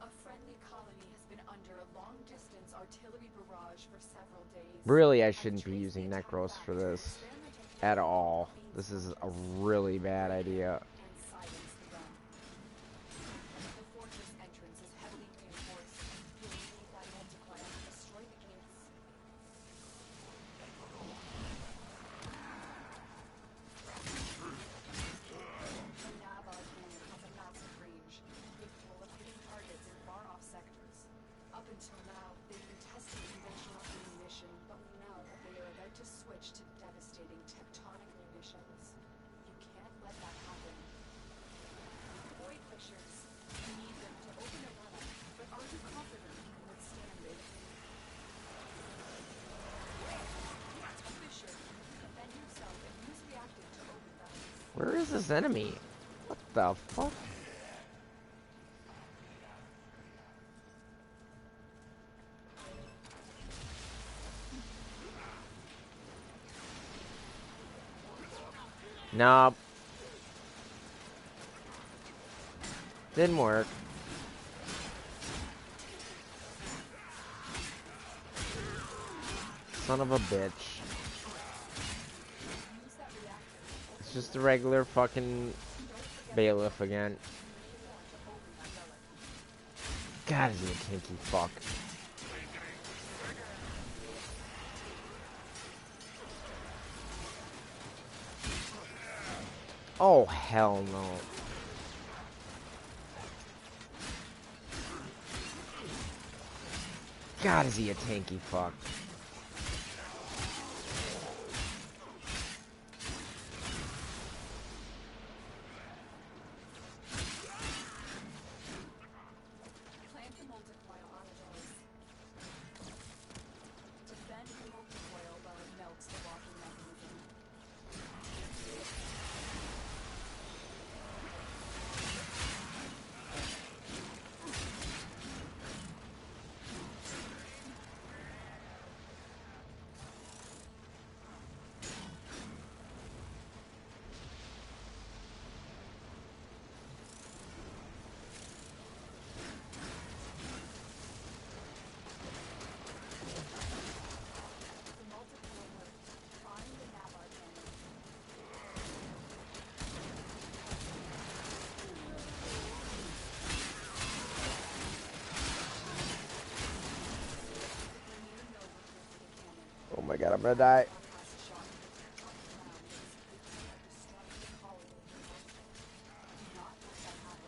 A friendly colony has been under a long-distance artillery barrage for several days. Really, I shouldn't be using Necros for this at all. This is a really bad idea. And silence the gun. The fortress entrance is heavily reinforced. You'll need that multiplier to destroy the gates. The nav arcane has a massive range, capable of hitting targets in far-off sectors. Up until now, they've been testing conventional ammunition, but we know that they are about to switch to devastating tectonic munitions. You can't let that happen. Void fissures. You need them to open a run-up, but are you confident you can withstand it? A fissure. Defend yourself and use reactive to open that. Where is this enemy? What the fuck? Nope. Didn't work. Son of a bitch. It's just a regular fucking bailiff again. God, is he a kinky fuck. Oh, hell no. God, is he a tanky fuck. Plant the multicoil on the doors. Defend the multicoil while it melts the locking mechanism. The multicoil worked. Prime the Navar cannon. The Grineer mill repaired for the cannon. Oh my god, I'm gonna die. Bypass shock. Drop the round that is capable of destroying the colony of your multiple.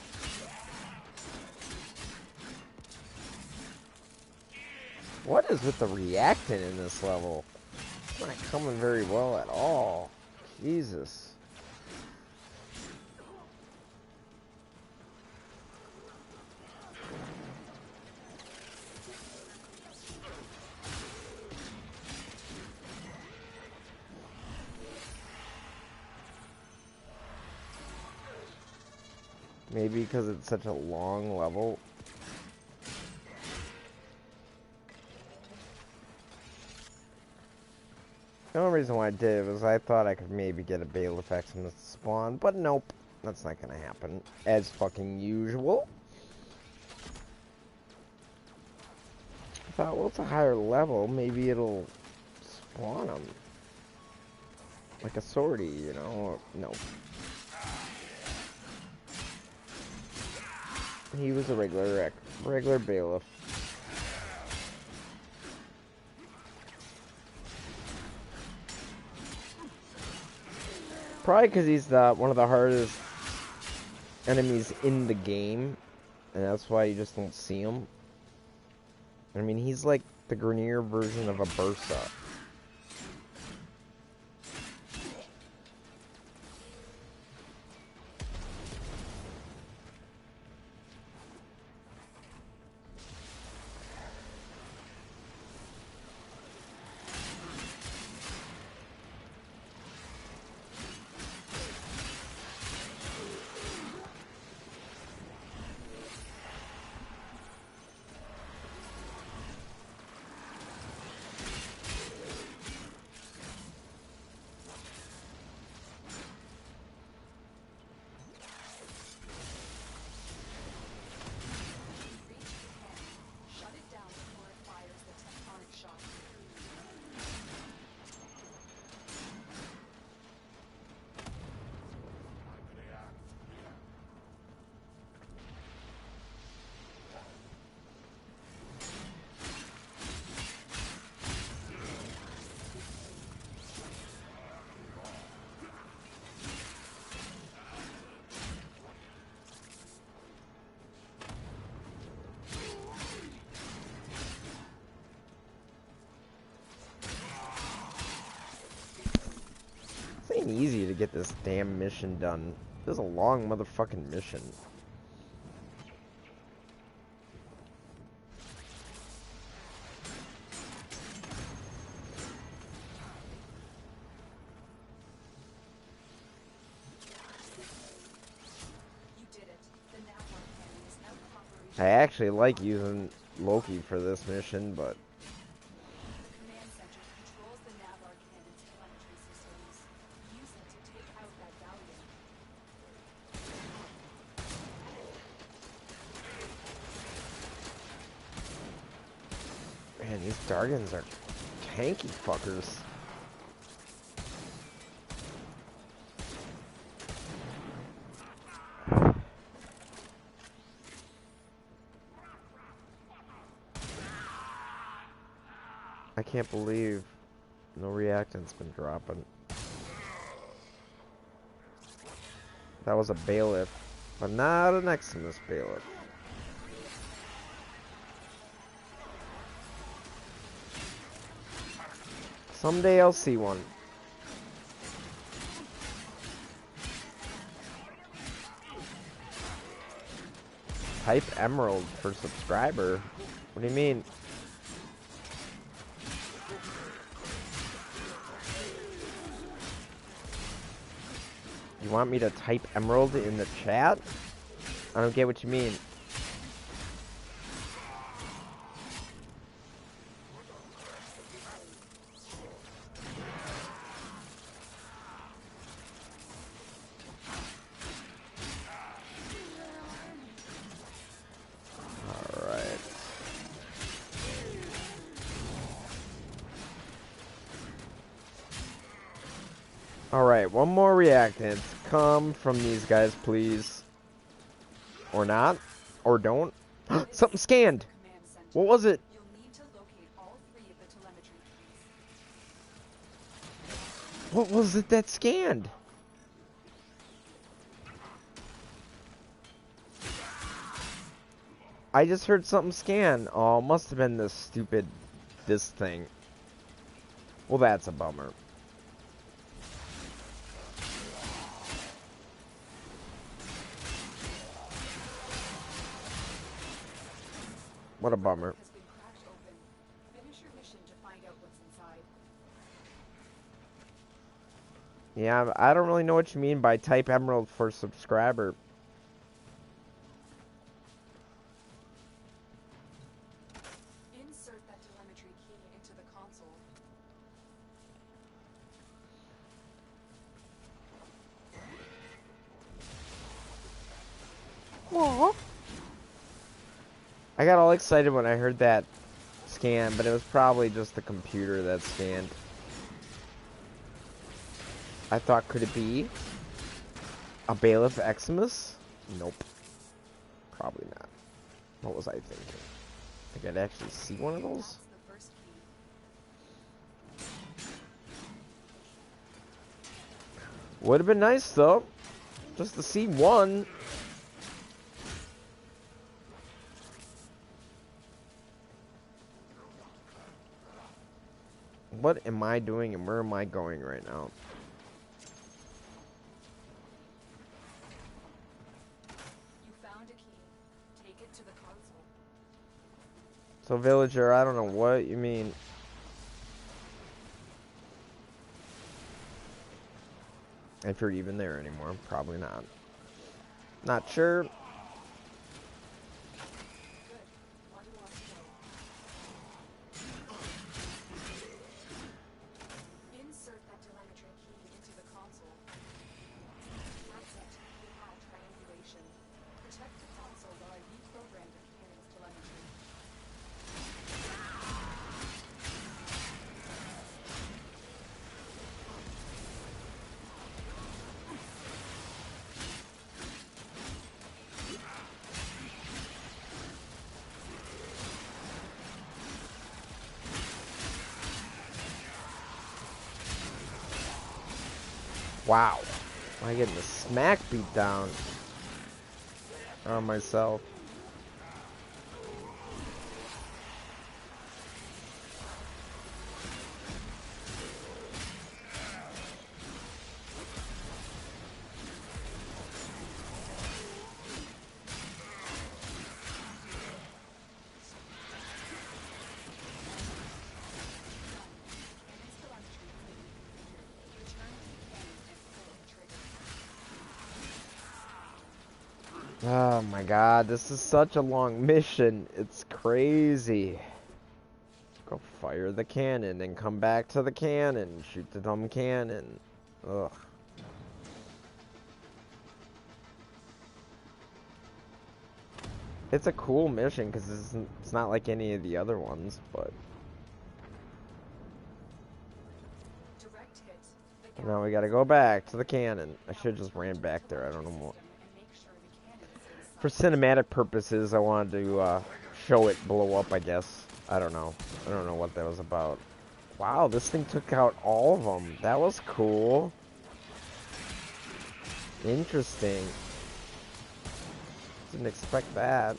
Do not let that happen. What is with the reactant in this level? It's not coming very well at all. Jesus. Maybe because it's such a long level. The only reason why I did it was I thought I could maybe get a bailiff X in the spawn, but nope. That's not gonna happen. As fucking usual. I thought, well, it's a higher level. Maybe it'll spawn them. Like a sortie, you know? Or, nope. He was a regular bailiff. Probably because he's one of the hardest enemies in the game, and that's why you just don't see him. I mean, he's like the Grineer version of a Bursa. Shut it down before it fires the tectonic shock. It ain't easy to get this damn mission done. This is a long motherfucking mission. You did it. The Navar cannon is out of operation. I actually like using Loki for this mission, but The command center controls the Navarre cannon's telemetry systems. Use it to take out that galleon. man, these Dargans are tanky fuckers. I can't believe no reactant's been dropping. That was a bailiff, but not an Eximus bailiff. Someday I'll see one. Type Emerald for subscriber? What do you mean? You want me to type Emerald in the chat? I don't get what you mean. Alright. Alright, one more reactant. Come from these guys, please. Or not. Or don't. Something scanned. Command center. What was it? You'll need to locate all 3 of the telemetry keys. What was it that scanned? I just heard something scan. Oh, must have been this stupid... this thing. Well, that's a bummer. What a bummer. Has been cracked open. Finish your mission to find out what's inside. Yeah, I don't really know what you mean by type Emerald for subscriber. Insert that telemetry key into the console. Aww. I got all excited when I heard that scan, but it was probably just the computer that scanned. I thought, could it be a Bailiff Eximus? Nope. Probably not. What was I thinking? Think I'd actually see one of those? That's the first key. Would have been nice, though. Just to see one. What am I doing and where am I going right now? You found a key. Take it to the console. So, villager, I don't know what you mean. If you're even there anymore, probably not. Not sure. Good. What do you want to know? Insert that telemetry key into the console. That's it. You have triangulation. Protect the console while I reprogram the cannon's telemetry. Wow. Am I getting the smack beat down on myself? Oh my god, this is such a long mission. It's crazy. Go fire the cannon and come back to the cannon. Shoot the dumb cannon. Ugh. It's a cool mission because it's not like any of the other ones, but Direct hit. The now we gotta go back to the cannon. I should have just ran back there. I don't know what. and make sure the cannon stays For cinematic purposes, I wanted to show it blow up, I guess. I don't know. I don't know what that was about. Wow, this thing took out all of them. That was cool. Interesting. Didn't expect that.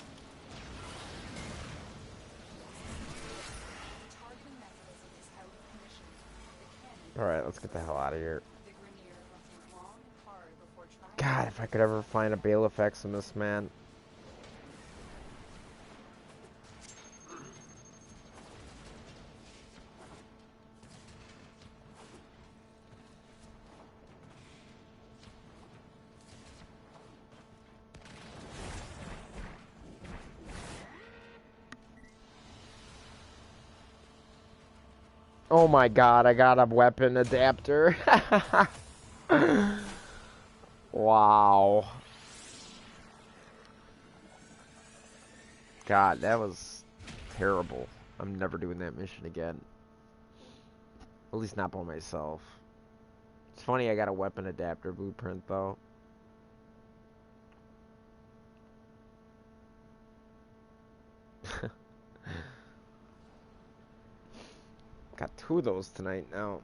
targeting mechanism is out of commission. The cannon Alright, let's get the hell out of here. the Grenier must think long and hard before trying God, if I could ever find a Bale effects in this, man. Oh my god, I got a weapon adapter. Wow. God, that was terrible. I'm never doing that mission again. At least not by myself. It's funny I got a weapon adapter blueprint though. Got 2 of those tonight now.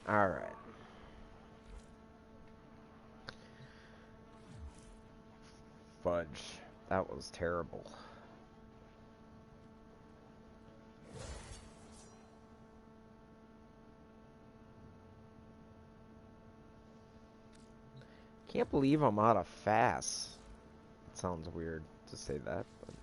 Alright. Fudge. That was terrible. Can't believe I'm out of fast. It sounds weird to say that, but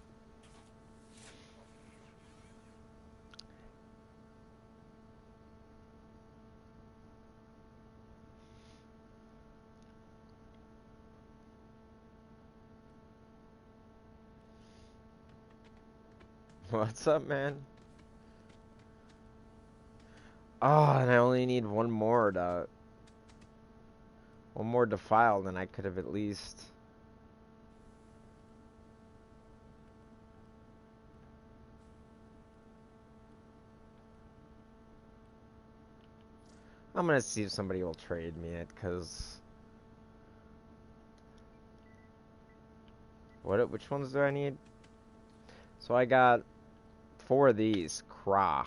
what's up, man? Oh, and I only need one more defile, then I could have at least. I'm gonna see if somebody will trade me it, cause which ones do I need? So I got 4 of these. Cra.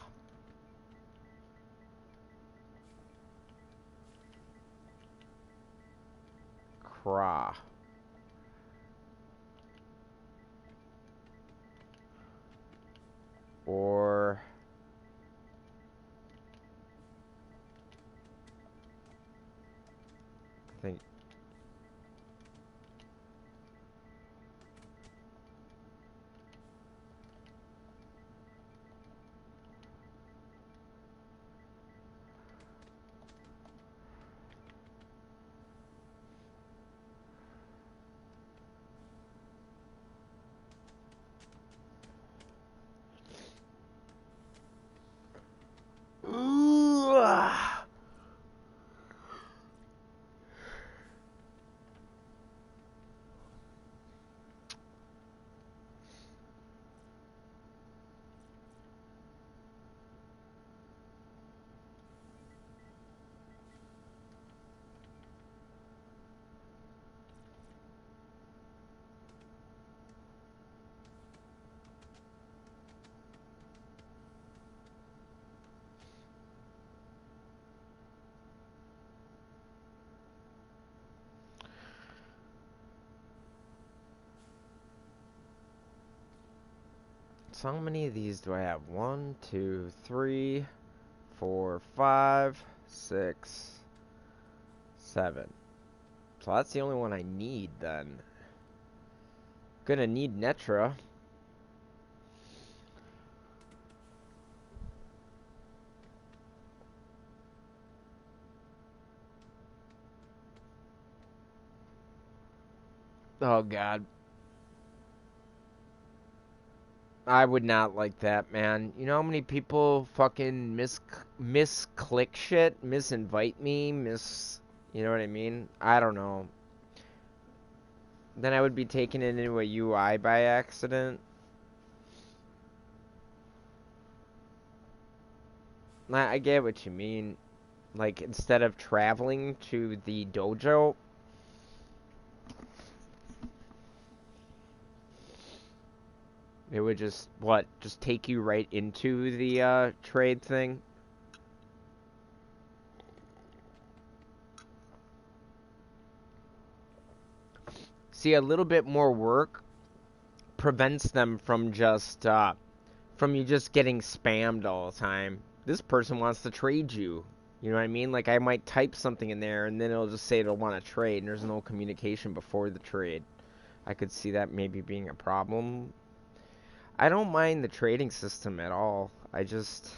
Or I think ooh, So how many of these do I have? 1, 2, 3, 4, 5, 6, 7. So that's the only one I need then. Gonna need Netra. Oh god. I would not like that, man. You know how many people fucking misclick shit, misinvite me, you know what I mean? I don't know. Then I would be taken into a UI by accident. I get what you mean. Like, instead of traveling to the dojo, it would just, what, just take you right into the trade thing? See, a little bit more work prevents them from just, from you just getting spammed all the time. This person wants to trade you. You know what I mean? Like, I might type something in there, and then it'll just say it'll want to trade, and there's no communication before the trade. I could see that maybe being a problem. I don't mind the trading system at all. I just...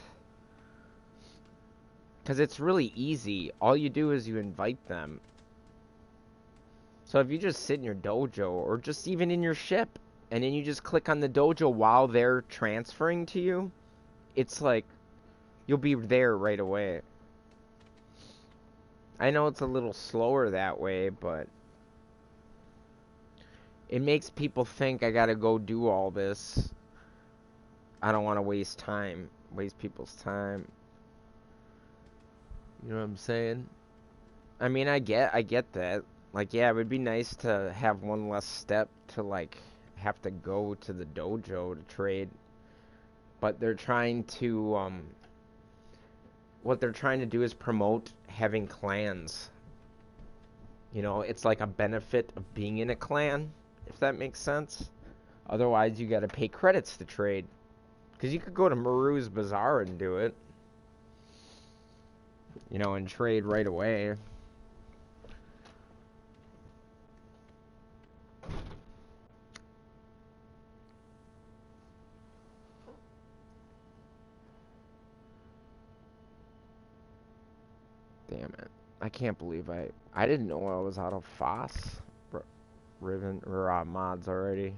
because it's really easy. All you do is you invite them. So if you just sit in your dojo, or just even in your ship, and then you just click on the dojo while they're transferring to you, it's like, you'll be there right away. I know it's a little slower that way, but it makes people think I gotta go do all this. I don't want to waste people's time. You know what I'm saying? I mean, I get that. Like, yeah, it would be nice to have one less step to, like, have to go to the dojo to trade. But they're trying to, what they're trying to do is promote having clans. You know, it's like a benefit of being in a clan, if that makes sense. Otherwise, you gotta pay credits to trade. Because you could go to Maru's Bazaar and do it. You know, and trade right away. Damn it. I can't believe I didn't know I was out of FOSS Riven or mods already.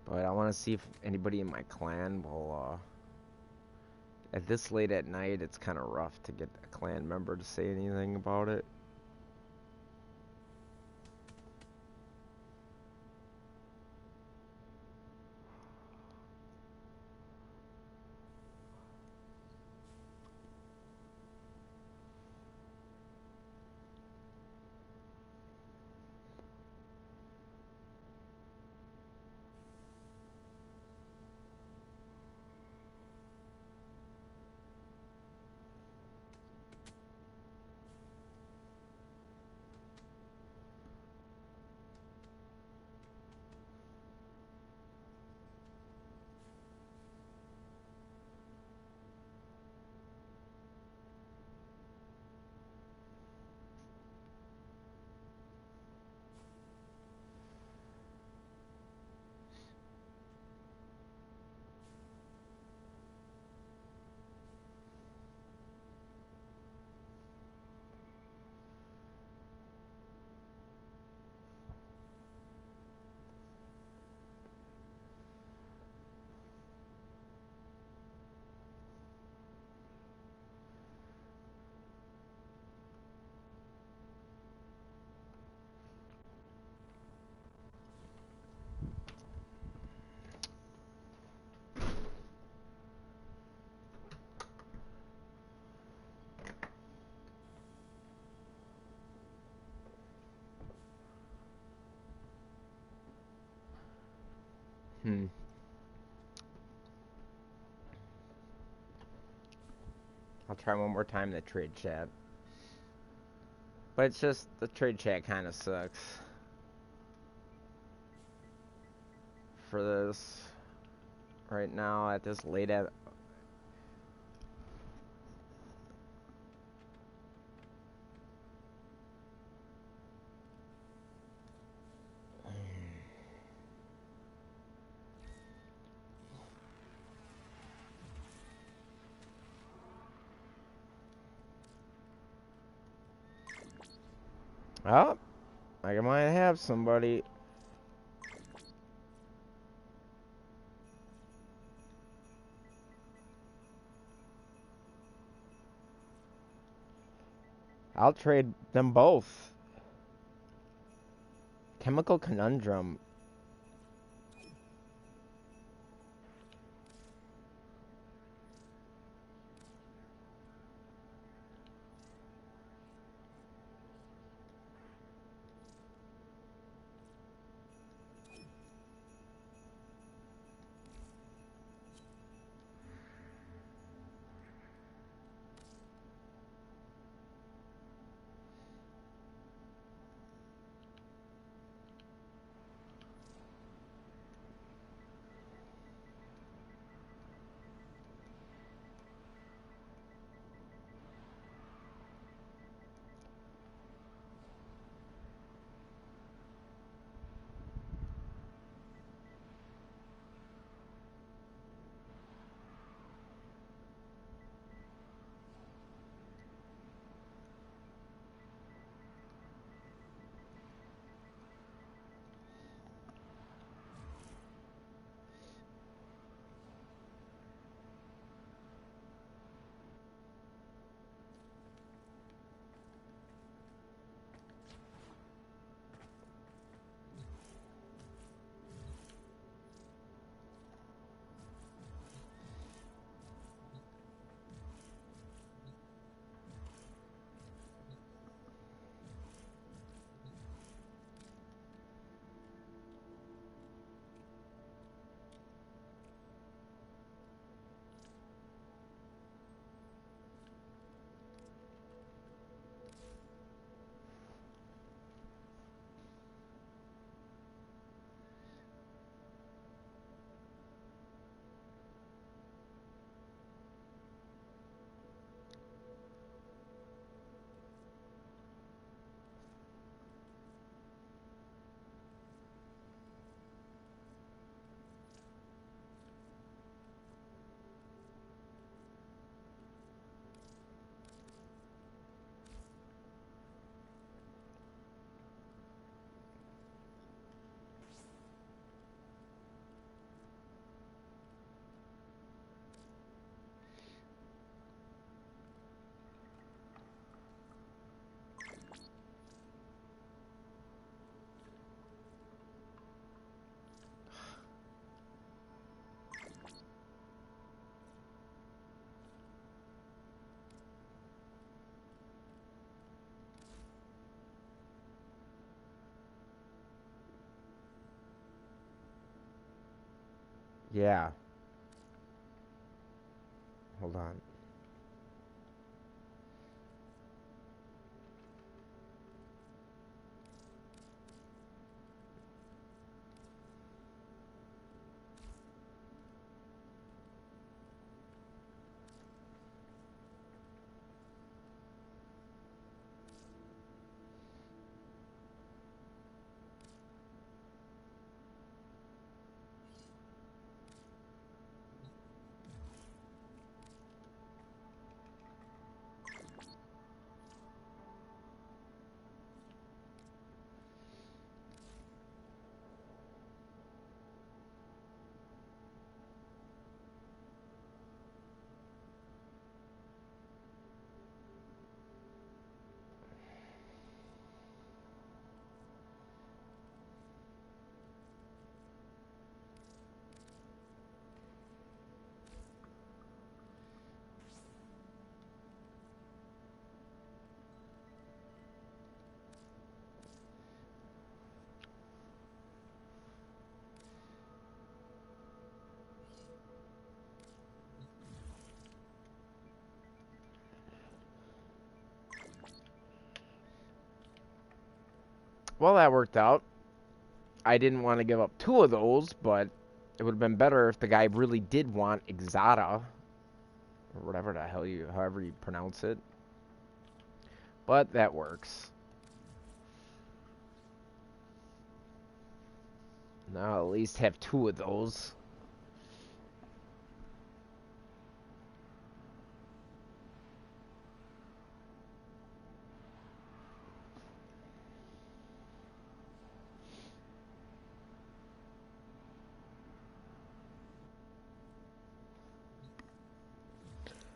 But I want to see if anybody in my clan will at this late at night, it's kind of rough to get a clan member to say anything about it. I'll try one more time the trade chat. But it's just, the trade chat kind of sucks. For this, right now, at this late at... Oh, I might have somebody. I'll trade them both. Chemical Conundrum. Yeah. Hold on. Well, that worked out. I didn't want to give up 2 of those, but it would have been better if the guy really did want Exata. Or whatever the hell however you pronounce it. But that works. Now I'll at least have 2 of those.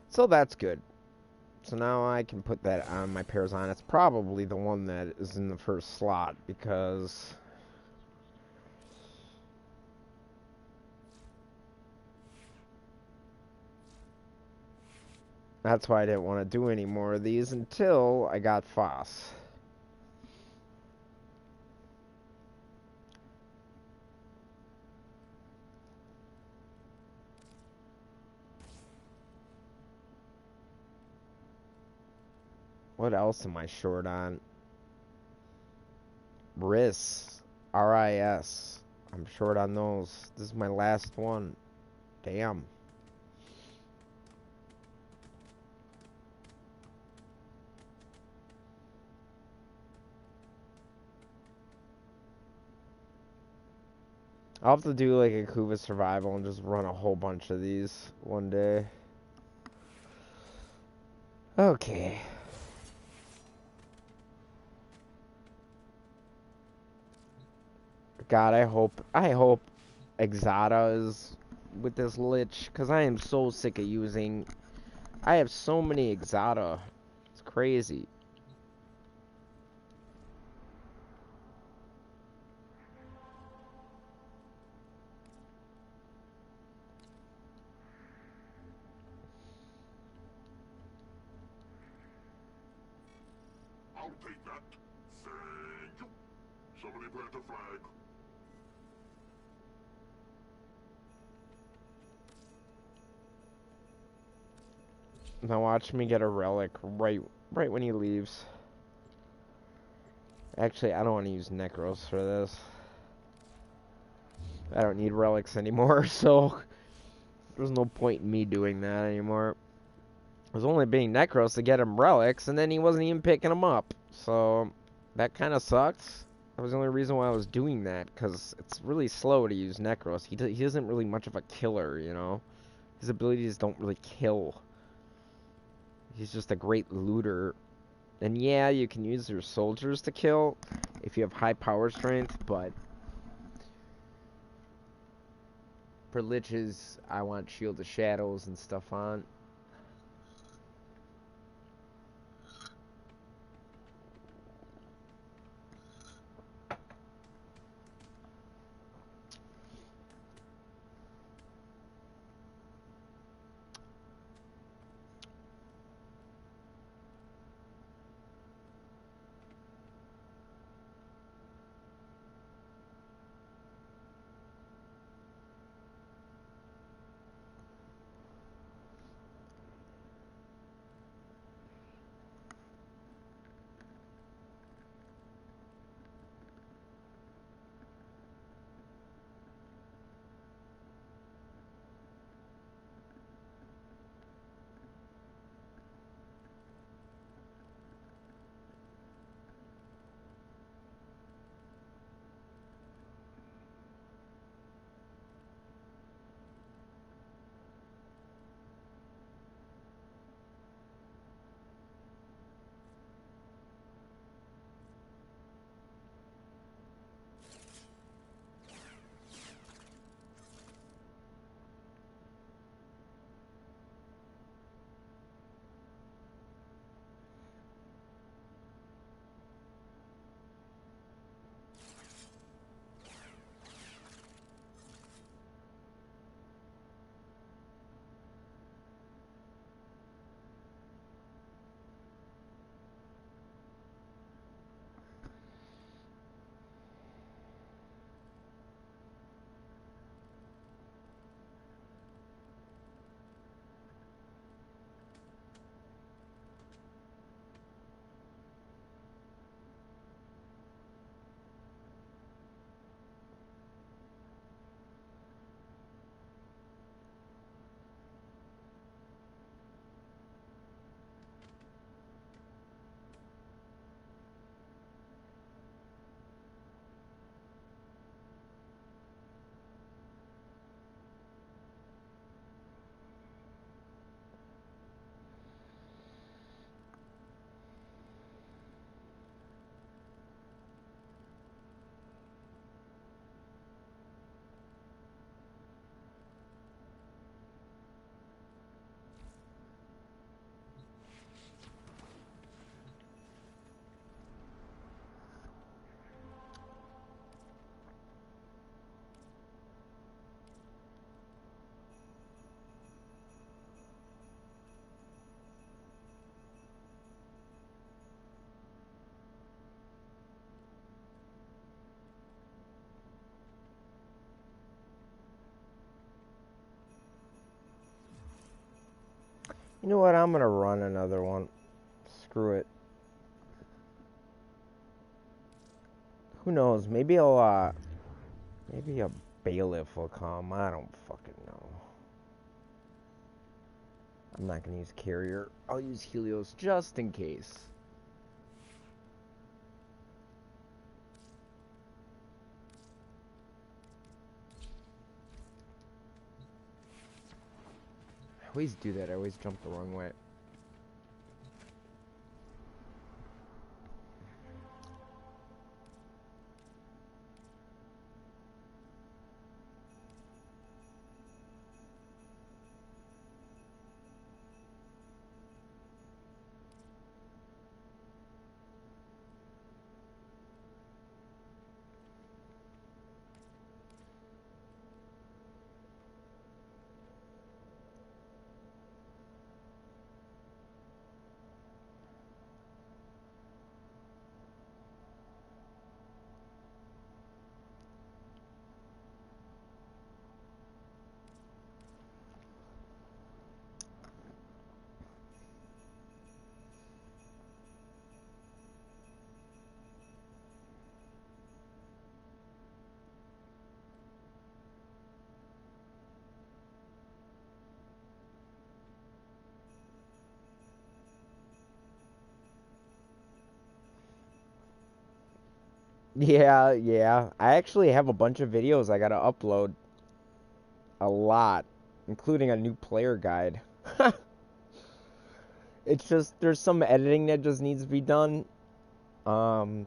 So that's good. So now I can put that on my pairs on. It's probably the one that is in the first slot because that's why I didn't want to do any more of these until I got Foss. What else am I short on? RIS. RIS. I'm short on those. This is my last one. Damn. I'll have to do like a Kuva survival and just run a whole bunch of these one day. Okay. God, I hope Exata is with this Lich, because I am so sick of using... I have so many Exata. It's crazy. I'll take that. Thank you. Somebody plant a flag. Now watch me get a relic right when he leaves. Actually, I don't want to use Necros for this. I don't need relics anymore, so there's no point in me doing that anymore. It was only being Necros to get him relics, and then he wasn't even picking them up. So that kind of sucks. That was the only reason why I was doing that, because it's really slow to use Necros. He isn't really much of a killer, you know? His abilities don't really kill. He's just a great looter. And yeah, you can use your soldiers to kill if you have high power strength, but for Liches, I want Shield of Shadows and stuff on. You know what? I'm gonna run another one. Screw it. Who knows? Maybe a bailiff will come. I don't fucking know. I'm not gonna use carrier. I'll use Helios just in case. I always do that. I always jump the wrong way. Yeah. I actually have a bunch of videos I gotta upload. A lot. Including a new player guide. It's just, there's some editing that just needs to be done. But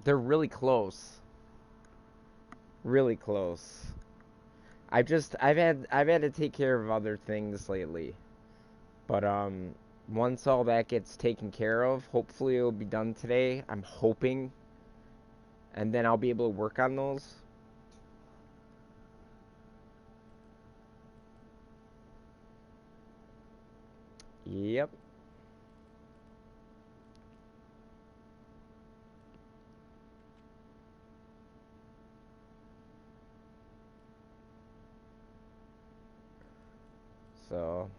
they're really close. Really close. I've had to take care of other things lately. But once all that gets taken care of, hopefully it'll be done today. I'm hoping. And then I'll be able to work on those. Yep. So,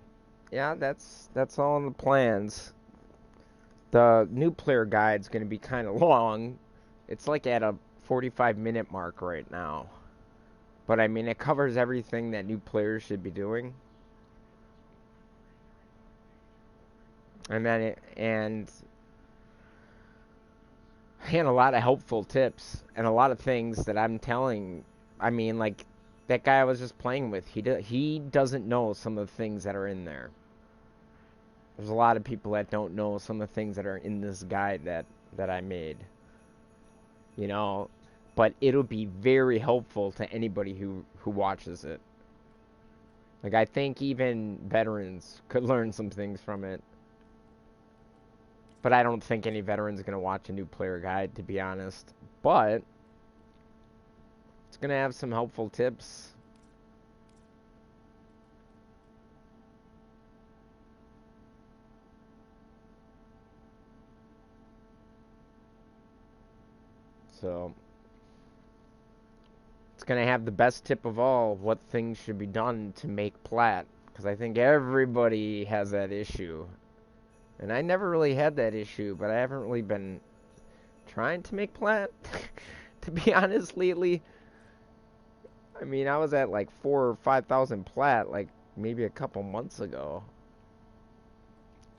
yeah, that's all in the plans. The new player guide's going to be kind of long. It's like at a 45-minute mark right now. But I mean, it covers everything that new players should be doing. And a lot of helpful tips and a lot of things that I'm telling. I mean, like that guy I was just playing with, he doesn't know some of the things that are in there. There's a lot of people that don't know some of the things that are in this guide that I made. You know, but it'll be very helpful to anybody who watches it. Like, I think even veterans could learn some things from it. But I don't think any veteran's going to watch a new player guide, to be honest. But it's going to have some helpful tips. So it's going to have the best tip of all, what things should be done to make plat. Because I think everybody has that issue. And I never really had that issue, but I haven't really been trying to make plat, to be honest, lately. I mean, I was at like 4,000 or 5,000 plat, like maybe a couple months ago.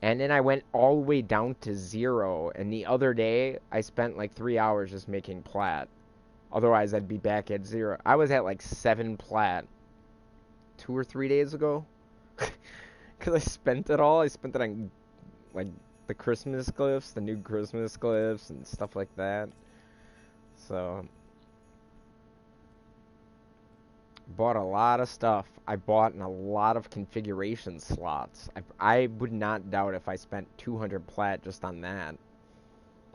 And then I went all the way down to 0. And the other day, I spent like 3 hours just making plat. Otherwise, I'd be back at 0. I was at like 7 plat 2 or 3 days ago. Because I spent it all. I spent it on like the Christmas glyphs, the new Christmas glyphs, and stuff like that. So, bought a lot of stuff. I bought in a lot of configuration slots. I would not doubt if I spent 200 plat just on that.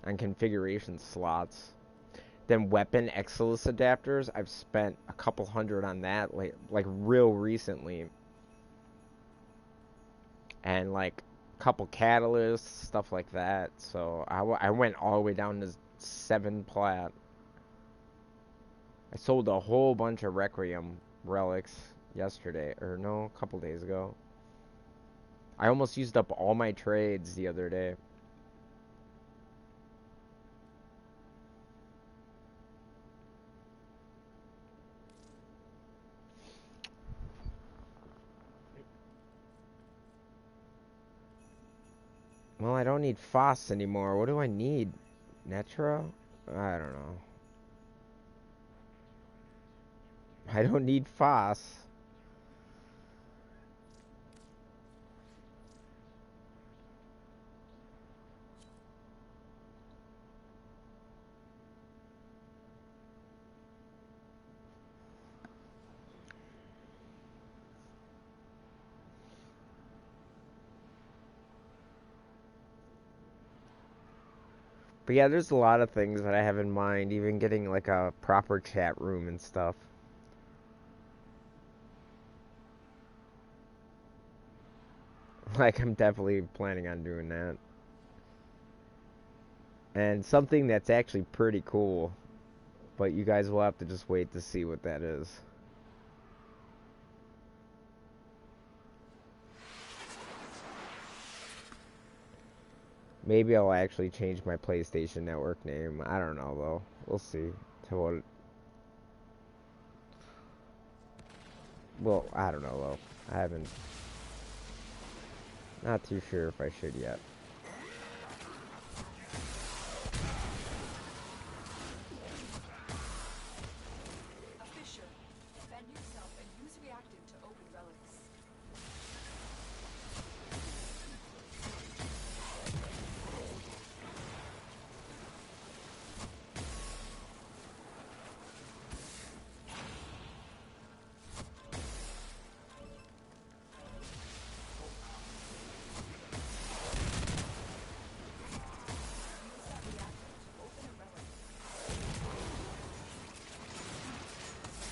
On configuration slots. Then weapon Exilus adapters, I've spent a couple hundred on that, like real recently. And like couple catalysts, stuff like that. So I went all the way down to 7 plat. I sold a whole bunch of Requiem relics yesterday, or no, a couple days ago. I almost used up all my trades the other day. Well, I don't need Foss anymore. What do I need? Netra? I don't know. I don't need Foss. But yeah, there's a lot of things that I have in mind, even getting like a proper chat room and stuff. Like, I'm definitely planning on doing that. And something that's actually pretty cool, but you guys will have to just wait to see what that is. Maybe I'll actually change my PlayStation Network name. I don't know, though. We'll see. To what... Well, I don't know, though. I haven't... Not too sure if I should yet. A fissure. Defend yourself and use reactant to open relics.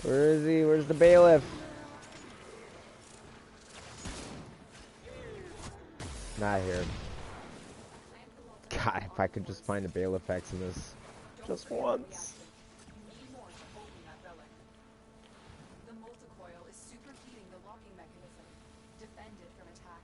Where is he? Where's the bailiff? Not here. God, if I could just find a bailiff X in this just once. You need more to open that relic. The multicoil is superheating the locking mechanism. Defend it from attack.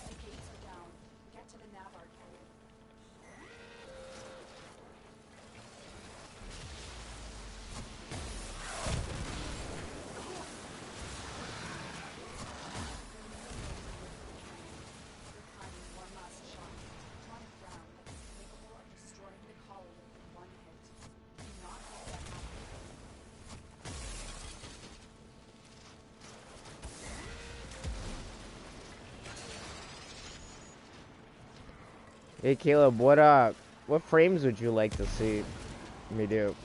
The gates are down. Get to the nav arcade. You're finding one last shot. Tonic Brown that is capable of destroying the colony in one hit. Do not let that happen. Hey Caleb, what frames would you like to see me do?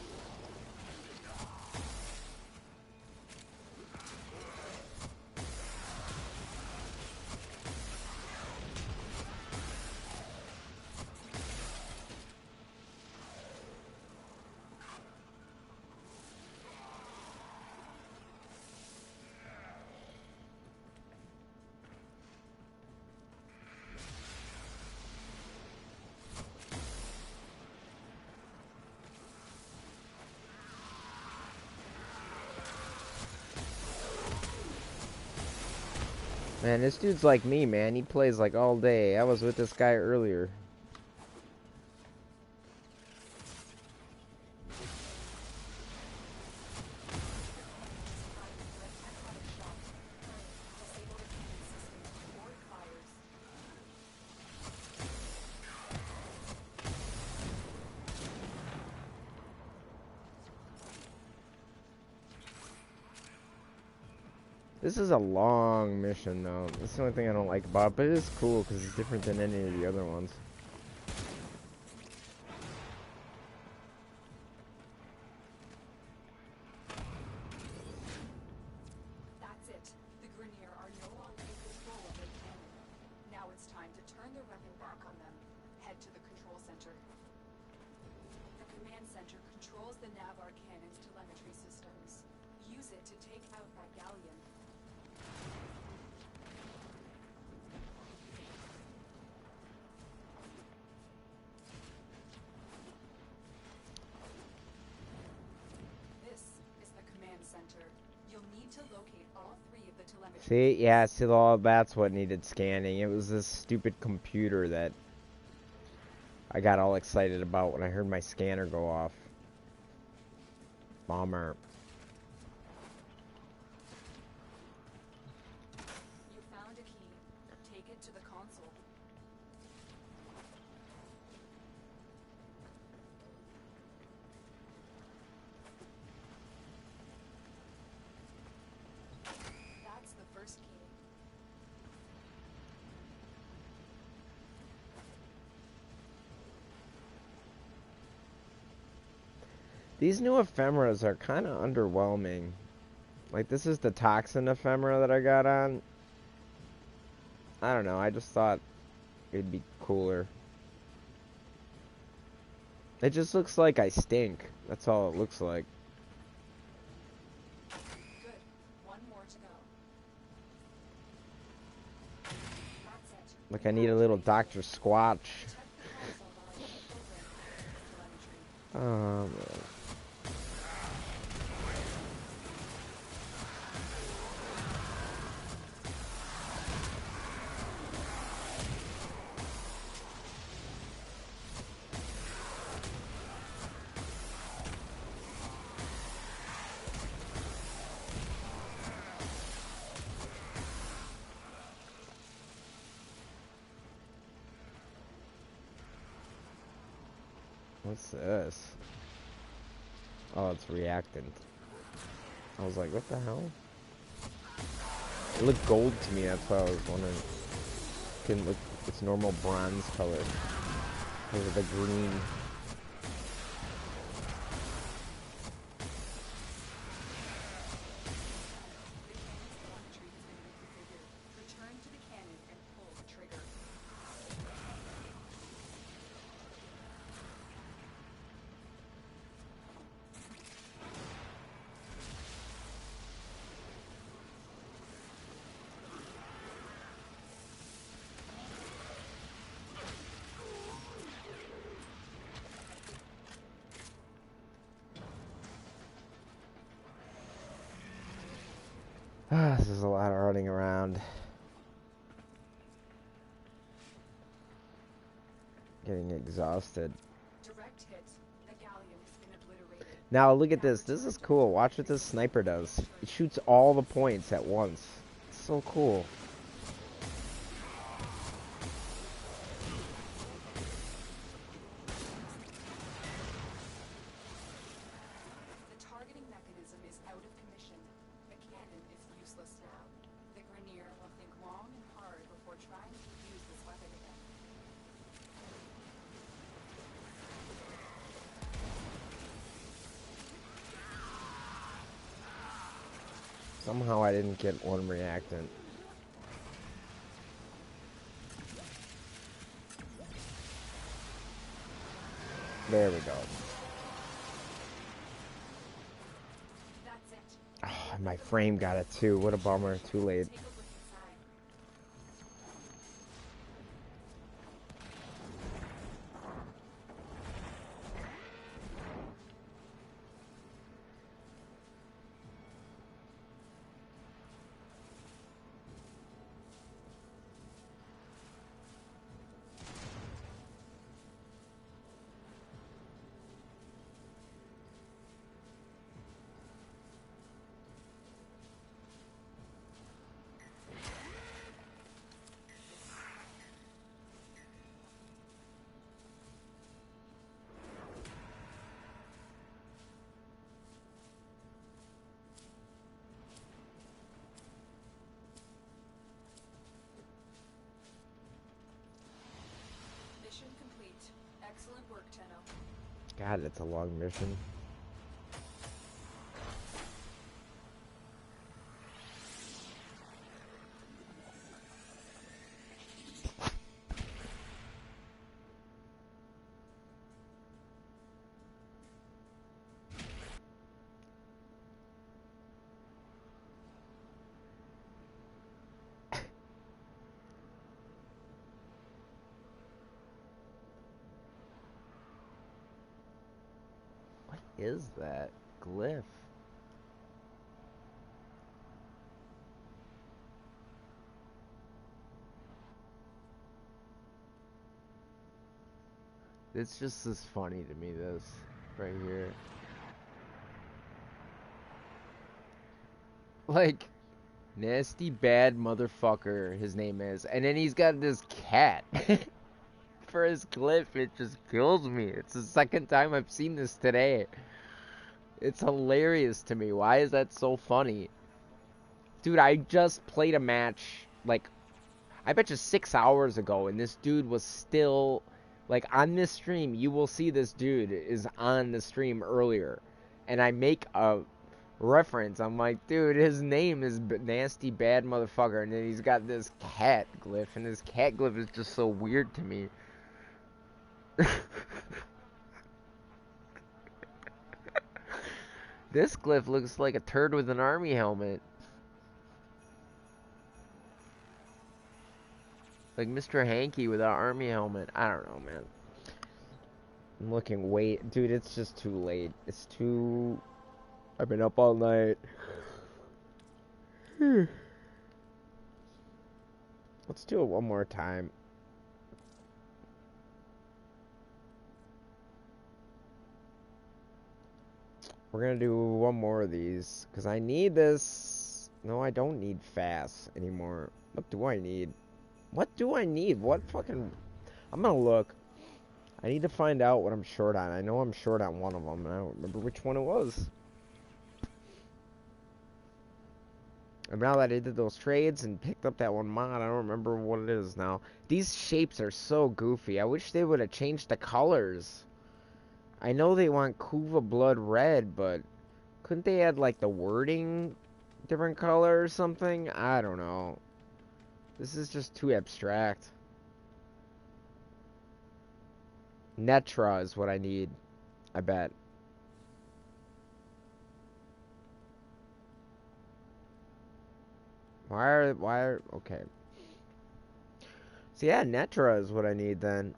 Man, this dude's like me, man. He plays like all day. I was with this guy earlier. This is a long mission, though. That's the only thing I don't like about it, but it is cool because it's different than any of the other ones. That's it. The Grineer are no longer in control of their cannon. Now it's time to turn their weapon back on them. Head to the control center. command center controls the Navar cannon's telemetry systems. Use it to take out that galleon. This is the command center. You'll need to locate all 3 of the telemetry. See, yeah, see, all that's what needed scanning. It was this stupid computer that I got all excited about when I heard my scanner go off. Bummer. You found a key. Take it to the console. That's the first key. These new ephemeras are kind of underwhelming. Like, this is the toxin ephemera that I got on. I don't know, I just thought it'd be cooler. It just looks like I stink. That's all it looks like. Good. One more to go. That's it. Like I need a little Dr. Squatch. Check the console while I get the program for telemetry. What's this? Oh, it's reactant. I was like, what the hell? It looked gold to me, that's why I was wondering. It didn't look its normal bronze color. Because of the green. Return to the cannon and pull the trigger. This is a lot of running around. Getting exhausted. Direct hit. The galleon has been obliterated. Now look at this. This is cool. Watch what this sniper does. It shoots all the points at once. It's so cool. The targeting mechanism is out of commission. The cannon is useless now. The Grenier will think long and hard before trying to use this weapon again. Somehow I didn't get one reactant. There we go. That's it. Oh, my frame got it too. What a bummer. Too late. Take a look inside. Mission complete. Excellent work, Tenno. God, it's a long mission. is that glyph? It's just as funny to me, this right here. Like, nasty bad motherfucker, his name is. And then he's got this cat for his glyph. It just kills me. It's the second time I've seen this today. It's hilarious to me. Why is that so funny? Dude, I just played a match, like, I bet you 6 hours ago, and this dude was still, like, on this stream, you will see this dude is on the stream earlier. And I make a reference. I'm like, dude, his name is Nasty Bad Motherfucker, and then he's got this cat glyph, and this cat glyph is just so weird to me. This glyph looks like a turd with an army helmet. Like Mr. Hanky with an army helmet. I don't know, man. I'm looking way... Dude, it's just too late. It's too... I've been up all night. Let's do it one more time. We're gonna do one more of these, because I need this. No, I don't need fast anymore. What do I need? What do I need? What fucking... I'm gonna look. I need to find out what I'm short on. I know I'm short on one of them, and I don't remember which one it was. And now that I did those trades and picked up that one mod, I don't remember what it is now. These shapes are so goofy. I wish they would have changed the colors. I know they want Kuva Blood Red, but couldn't they add, like, the wording different color or something? I don't know. This is just too abstract. Netra is what I need, I bet. Okay. So yeah, Netra is what I need then.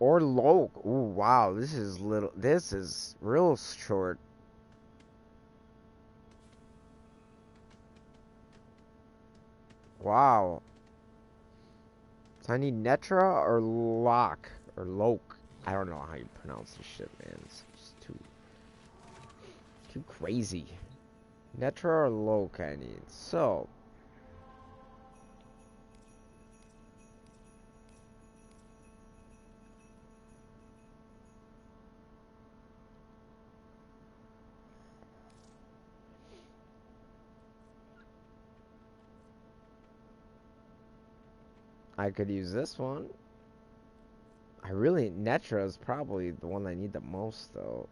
Or Loke. Ooh, wow, this is real short. Wow. So I need Netra or Locke or Loke. I don't know how you pronounce this shit, man. It's just too crazy. Netra or Loke I need. So I could use this one. Netra is probably the one I need the most, though.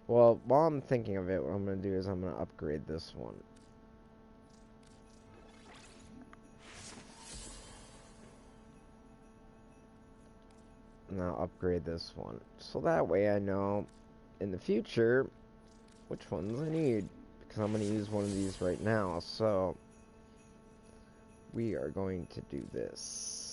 Well, while I'm thinking of it, what I'm going to do is I'm going to upgrade this one. And I'll upgrade this one. So that way I know in the future which ones I need. Because I'm going to use one of these right now. So we are going to do this.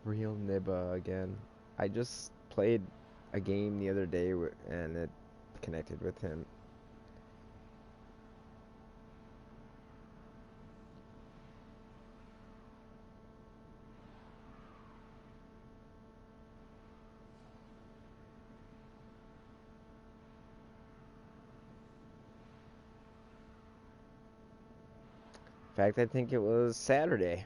Real Nibba again. I just played a game the other day and it connected with him. In fact, I think it was Saturday.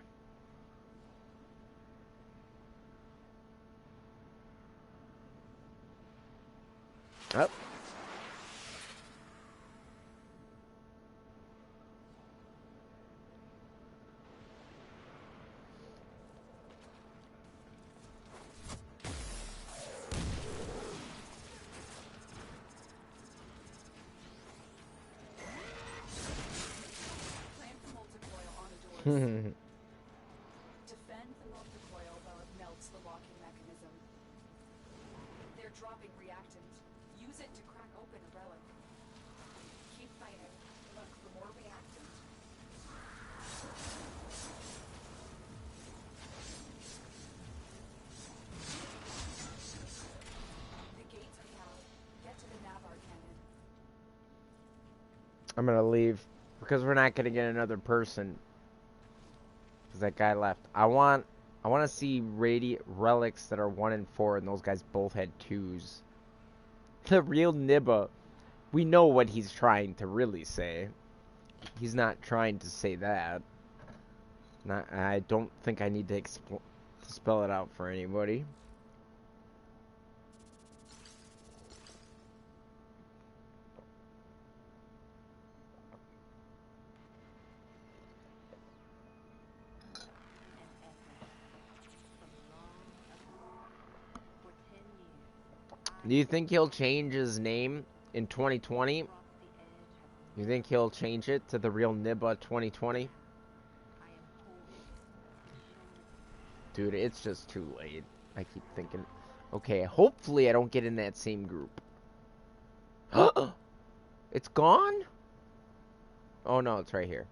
Oh. Defend the multi-coil while it melts the locking mechanism. They're dropping reactant. Use it to crack open a relic. Keep fighting. Look for more reactant. The gates are down. Get to the Navarre cannon. I'm gonna leave because we're not gonna get another person. Cause that guy left. I want to see relics that are 1 and 4, and those guys both had 2s. The real Nibba. We know what he's trying to really say. He's not trying to say that. I don't think I need to spell it out for anybody. Do you think he'll change his name in 2020? You think he'll change it to the real Nibba 2020? Dude, it's just too late. I keep thinking, okay, hopefully I don't get in that same group. It's gone? Oh no, it's right here.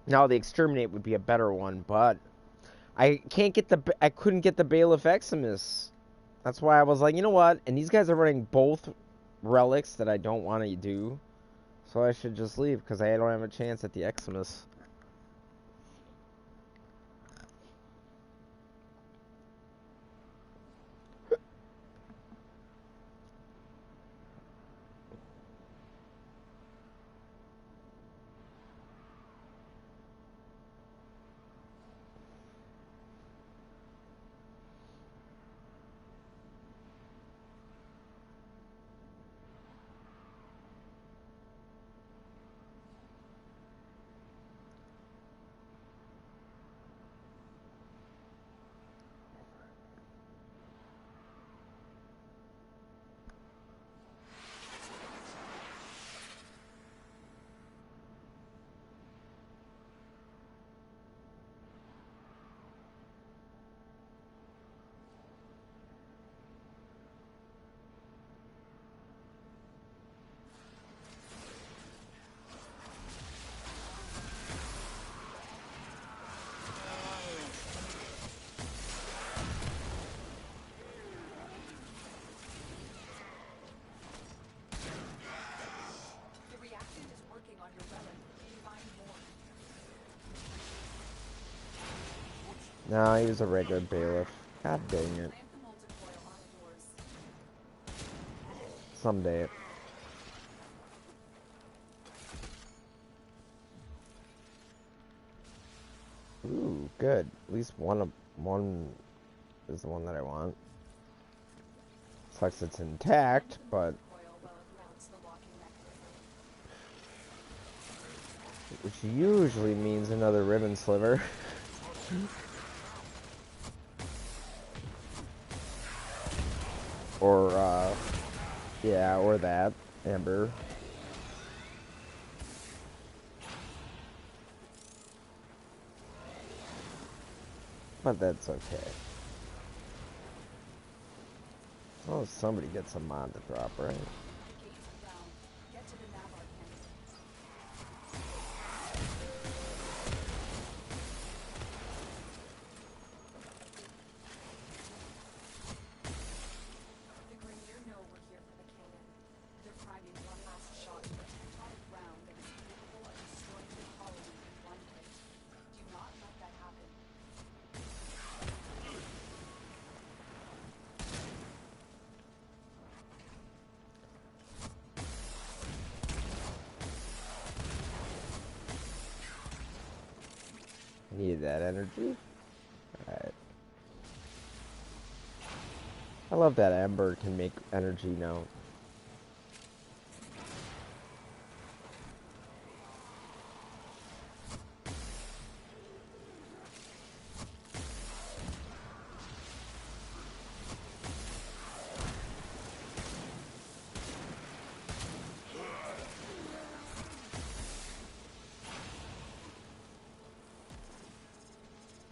Now the Exterminate would be a better one, but I couldn't get the Bailiff Eximus. That's why I was like, you know what? And these guys are running both relics that I don't want to do. So I should just leave because I don't have a chance at the Eximus. No, he was a regular bailiff. God dang it. Someday. Ooh, good. At least one is the one that I want. Sucks it's intact, but which usually means another ribbon sliver. Or, yeah, or that. Amber. But that's okay. Oh, somebody gets a mod to drop, right? Needed that energy. Alright. I love that Amber can make energy now.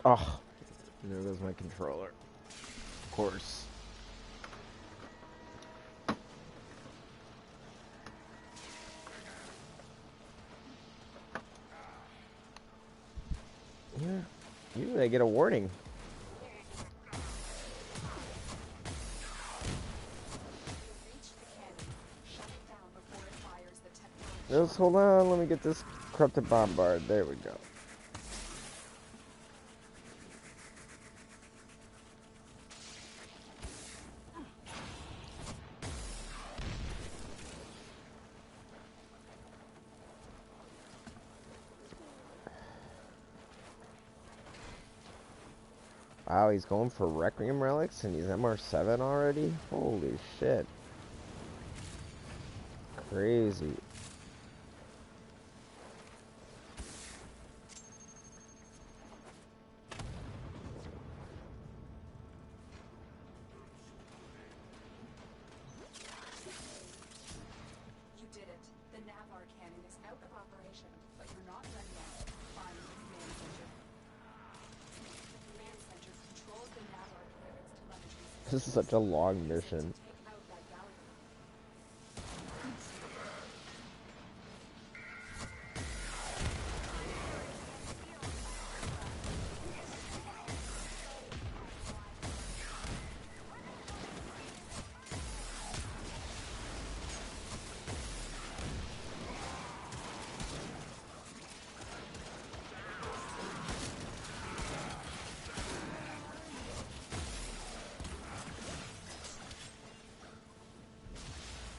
Oh, there goes my controller. Of course. Yeah. Usually I get a warning. Just hold on, let me get this corrupted bombard. There we go. Wow, he's going for Requiem Relics and he's MR7 already? Holy shit. Crazy. You did it. The Navar cannon is out of operation, but you're not done yet. Find the command center. The command center controls the Navar clearance telemetry system. This is such a long mission. Take out that galaxy.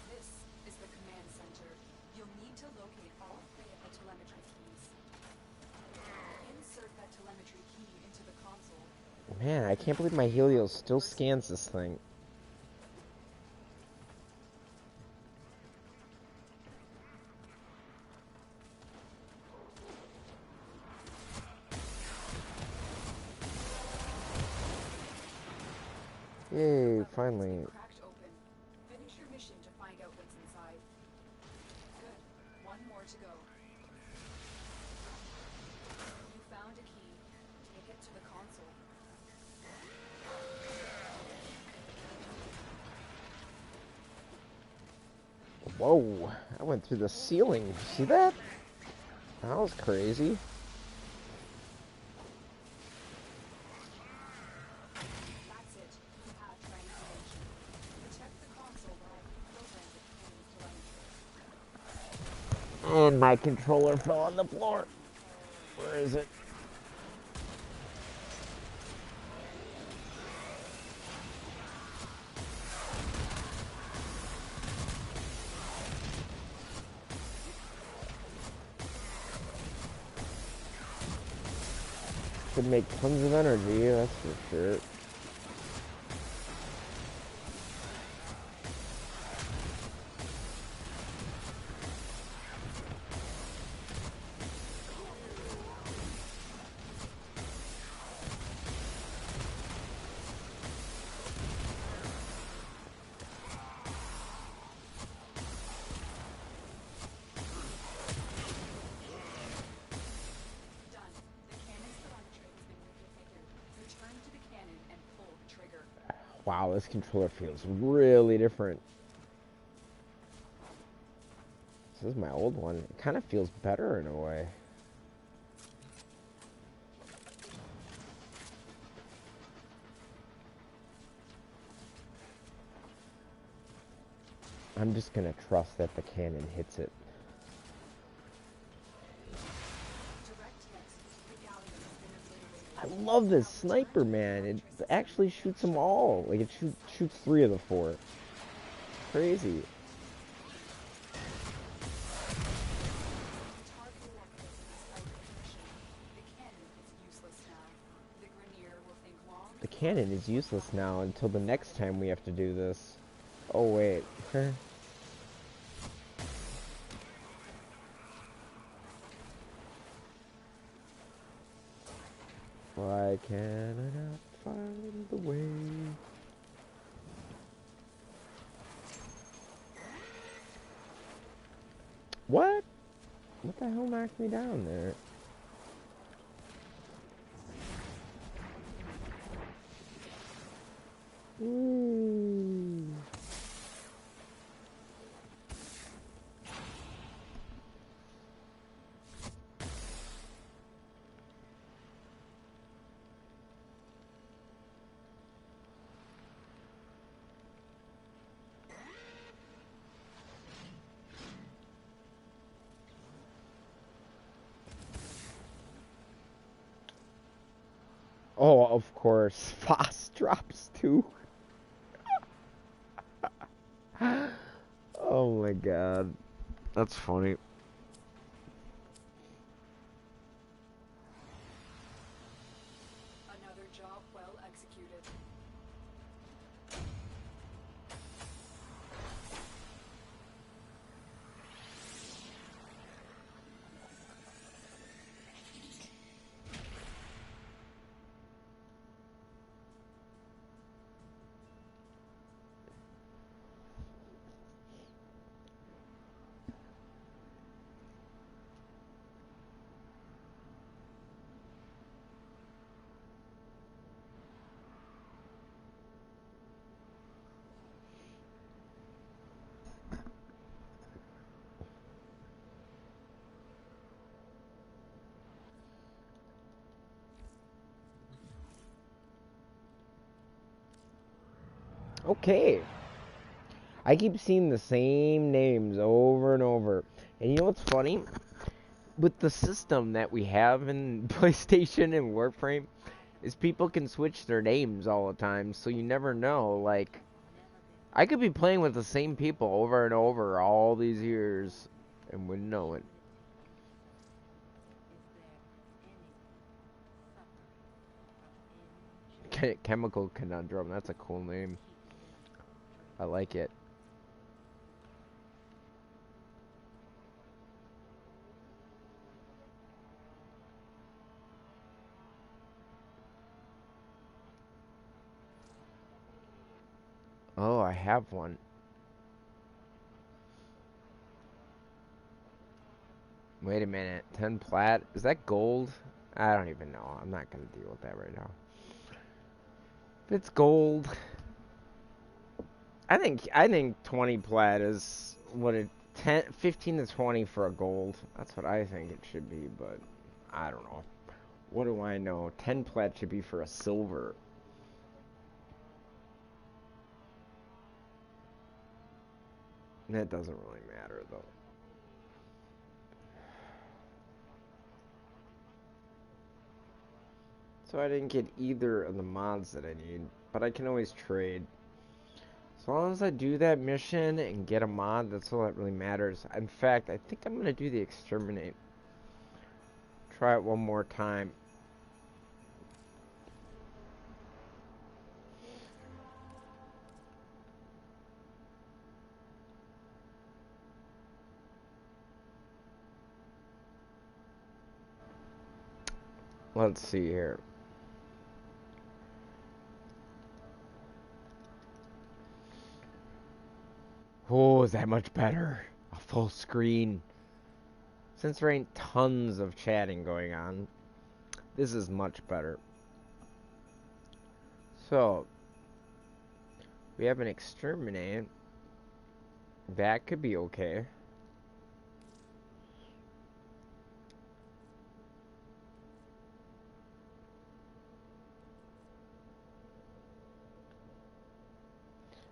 This is the command center. You'll need to locate all three of the telemetry keys. Insert that telemetry key into the console. Man, I can't believe my Helios still scans this thing. Yay, finally. Cracked open. Finish your mission to find out what's inside. Good. One more to go. You found a key. Take it to the console. Whoa, I went through the ceiling. See that? That was crazy. That's it. You have triangulation. Protect the console while I reprogram the cannon's telemetry. And my controller fell on the floor. Where is it? Could make tons of energy, that's for sure. Done. The cannon's telemetry has been reconfigured. Return to the cannon and pull the trigger. Wow, this controller feels really different. This is my old one. It kind of feels better in a way. I'm just gonna trust that the cannon hits it. Direct hit. The galleon has been obliterated. I love this sniper, man. It actually shoots them all. Like, it shoots 3 of the 4. Crazy. Target mechanism is out of commission. The cannon is useless now. The Grenier will think long. The cannon is useless now until the next time we have to do this. Oh, wait. Why can I not find the way? What? What the hell knocked me down there? Oh, of course. Foss drops too. Oh my god. That's funny. Another job well executed. Okay. I keep seeing the same names over and over. And you know what's funny? With the system that we have in PlayStation and Warframe, is people can switch their names all the time, so you never know. Like, I could be playing with the same people over and over all these years and wouldn't know it. Chemical Conundrum, that's a cool name. I like it. Oh, I have one. Wait a minute. 10 plat? Is that gold? I don't even know. I'm not going to deal with that right now. If it's gold, I think 20 plat is what it 15 to 20 for a gold. That's what I think it should be, but I don't know. What do I know? 10 plat should be for a silver. That doesn't really matter though. So I didn't get either of the mods that I need, but I can always trade. As long as I do that mission and get a mod, that's all that really matters. In fact, I think I'm going to do the exterminate. Try it one more time. Let's see here. Oh, is that much better? A full screen. Since there ain't tons of chatting going on, this is much better. So, we have an exterminate. That could be okay.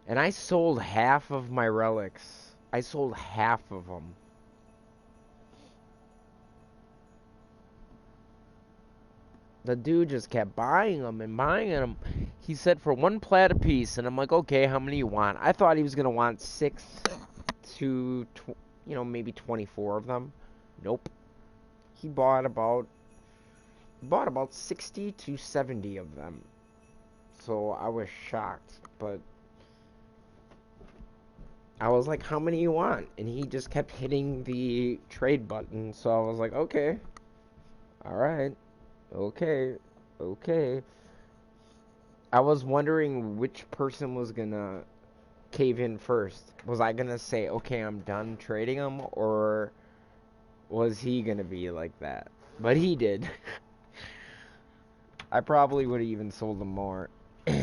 And I sold half of my relics. I sold half of them. The dude just kept buying them and buying them. He said for 1 plat a piece, and I'm like, okay, how many you want? I thought he was gonna want 6 to, maybe 24 of them. Nope. He bought about 60 to 70 of them. So I was shocked, but I was like, how many you want? And he just kept hitting the trade button. So I was like, okay. All right. Okay. Okay. I was wondering which person was gonna cave in first. Was I gonna say, okay, I'm done trading them, or was he gonna be like that? But he did. I probably would have even sold them more. Is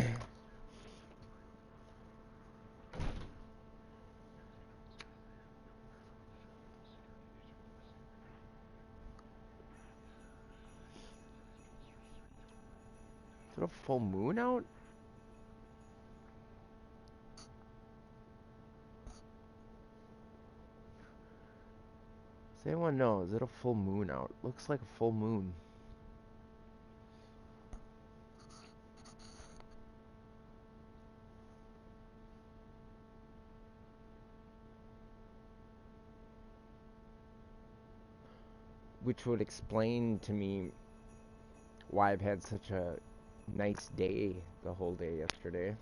it a full moon out? Does anyone know? Is it a full moon out? Looks like a full moon. which would explain to me why I've had such a nice day the whole day yesterday.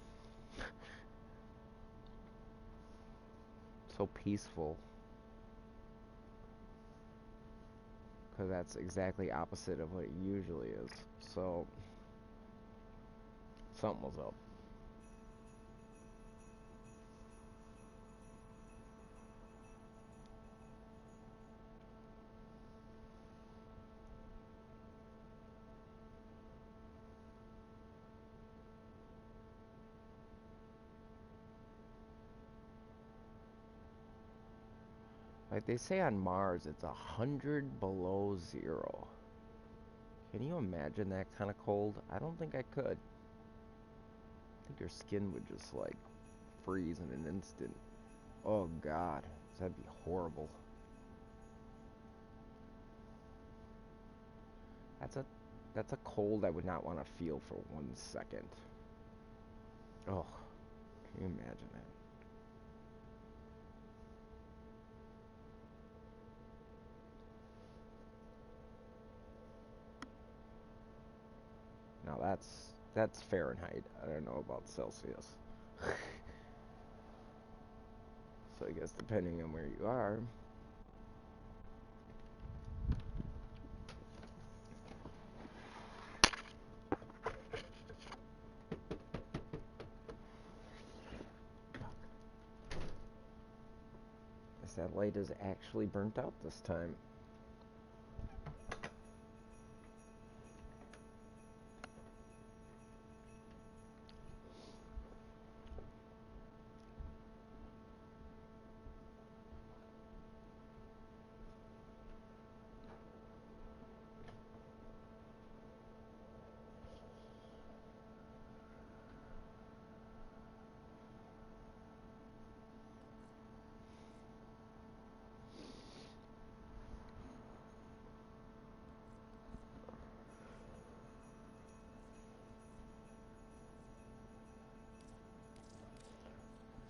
So peaceful. Because that's exactly opposite of what it usually is. So, something was up. Like they say on Mars, it's 100 below zero. Can you imagine that kind of cold? I don't think I could. I think your skin would just like freeze in an instant. Oh God, that'd be horrible. That's a cold I would not want to feel for 1 second. Oh, can you imagine that? Now that's Fahrenheit. I don't know about Celsius. So I guess depending on where you are. Guess that light is actually burnt out this time.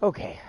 Okay.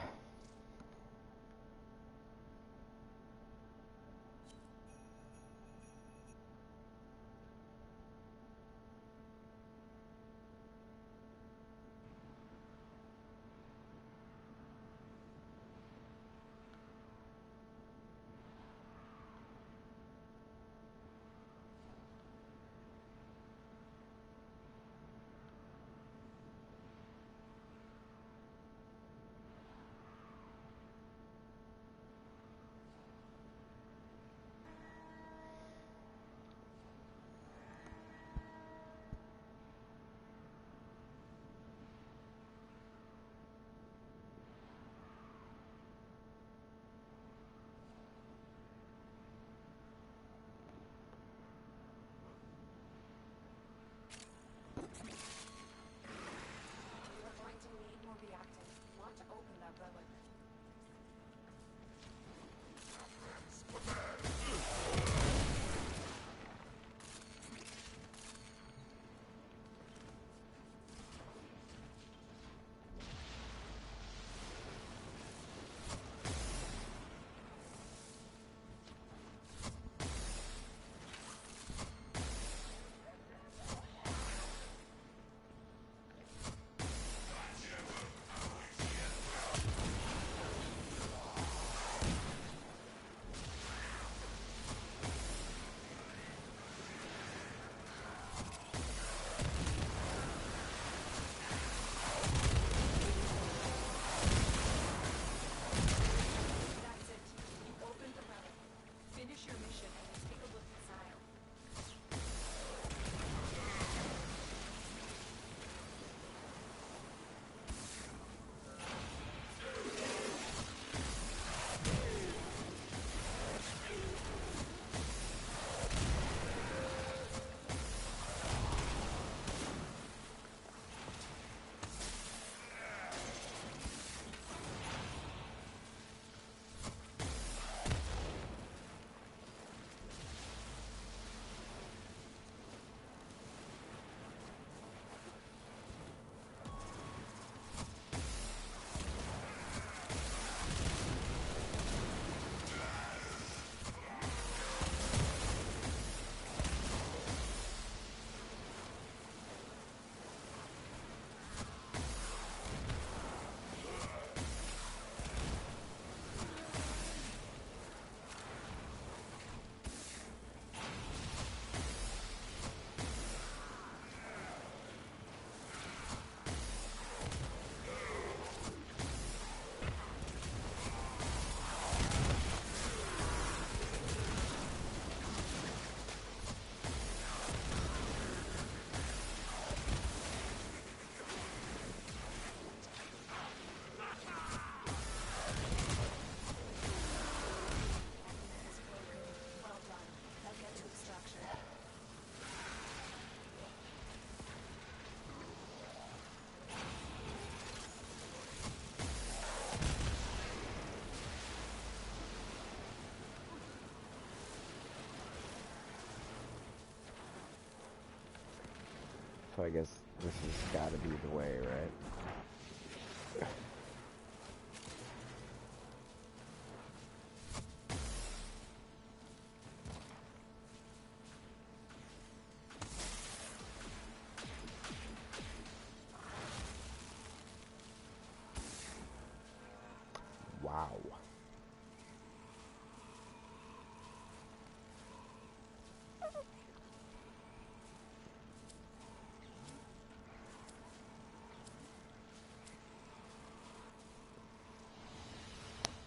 So I guess this has got to be the way, right? Wow.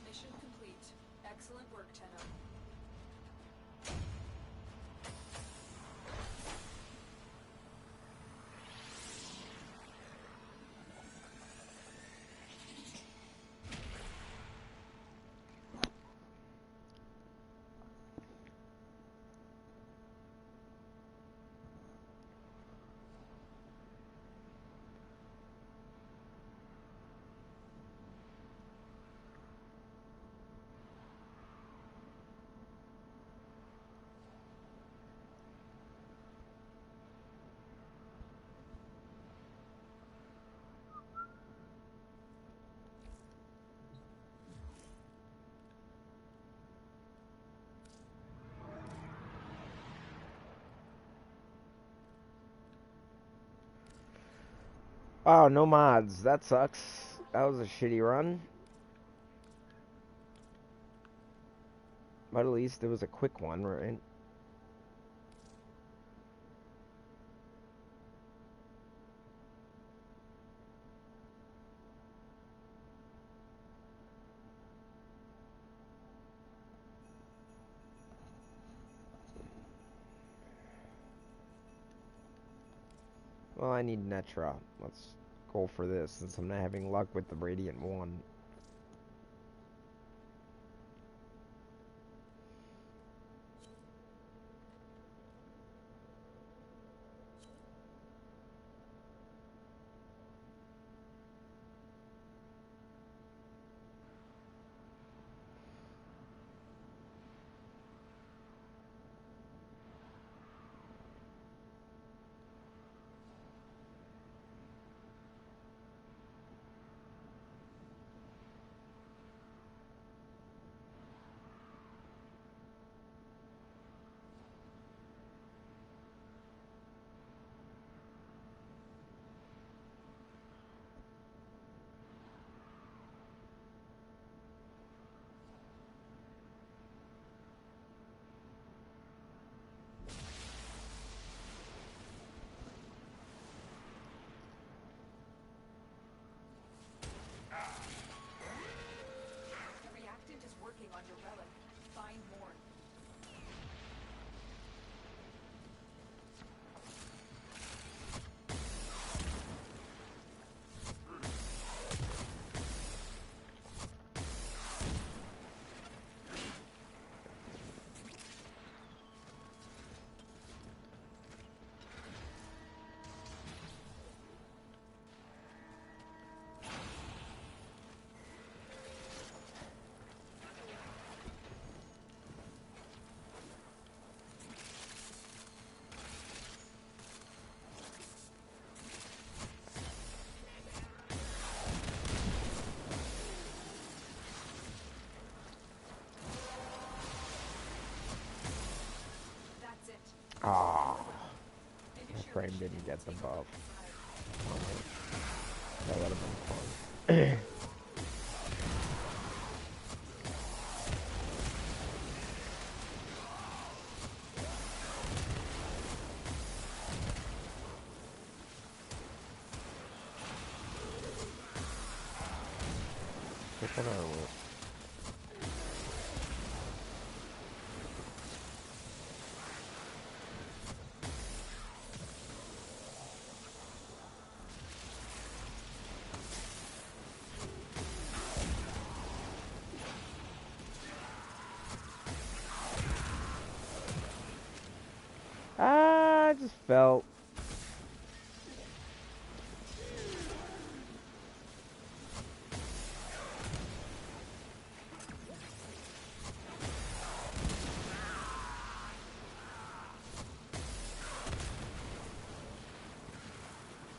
Mission complete. Excellent work, Tenno. Oh, no mods. That sucks. That was a shitty run. But at least it was a quick one, right? Well, I need Netra. Let's go for this since I'm not having luck with the Radiant 1. The reactant is working on your relic. Find more. That's it. Ah, Finish my your frame mission didn't and get the take buff. over the side. That would have been fun. Which one are we? I just felt.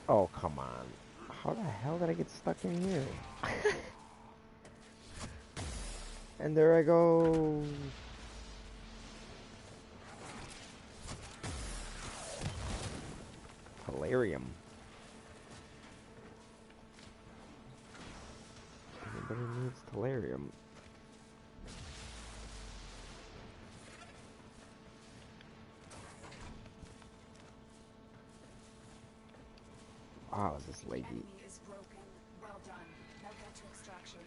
Oh, come on. How the hell did I get stuck in here? And there I go. Tellurium. Everybody needs tellurium. Wow, is this laggy? Enemy is broken. Well done. Now get to extraction.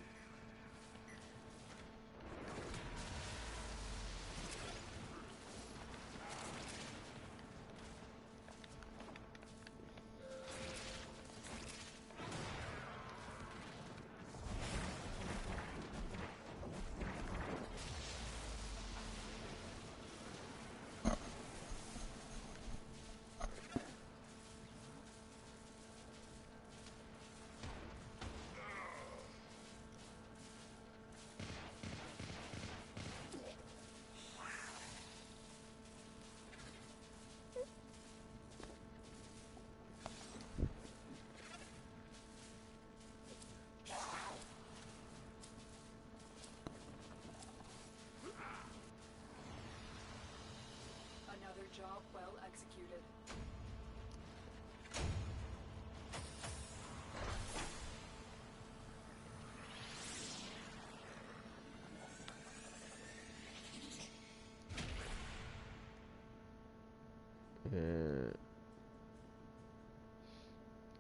Another job well executed.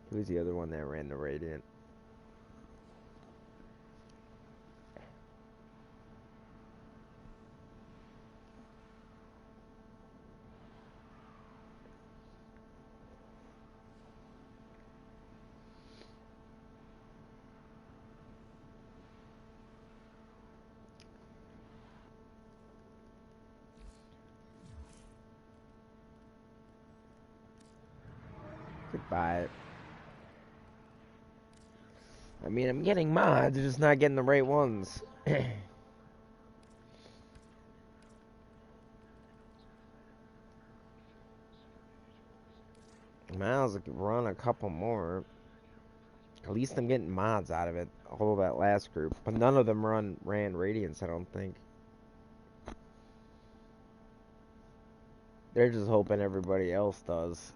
Who's the other one that ran the Radiant? Goodbye. I mean, I'm getting mods, just not getting the right ones. Miles could run a couple more. At least I'm getting mods out of it. Although that last group, but none of them ran Radiance. I don't think. They're just hoping everybody else does,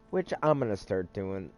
which I'm gonna start doing.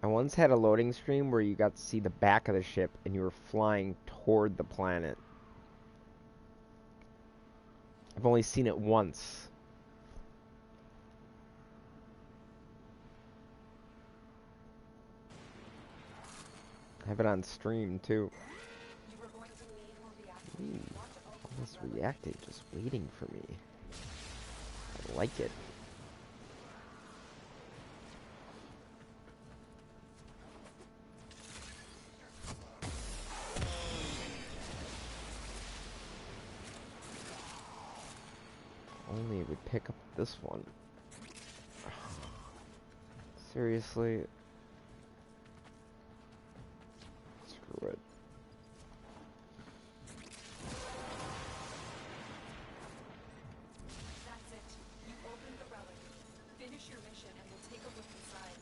I once had a loading screen where you got to see the back of the ship and you were flying toward the planet. I've only seen it once. I have it on stream too. Ooh, almost reacted, just waiting for me. I like it. Only it would pick up this one. Seriously? Screw it. That's it. You opened the relic. Finish your mission and we'll take a look inside.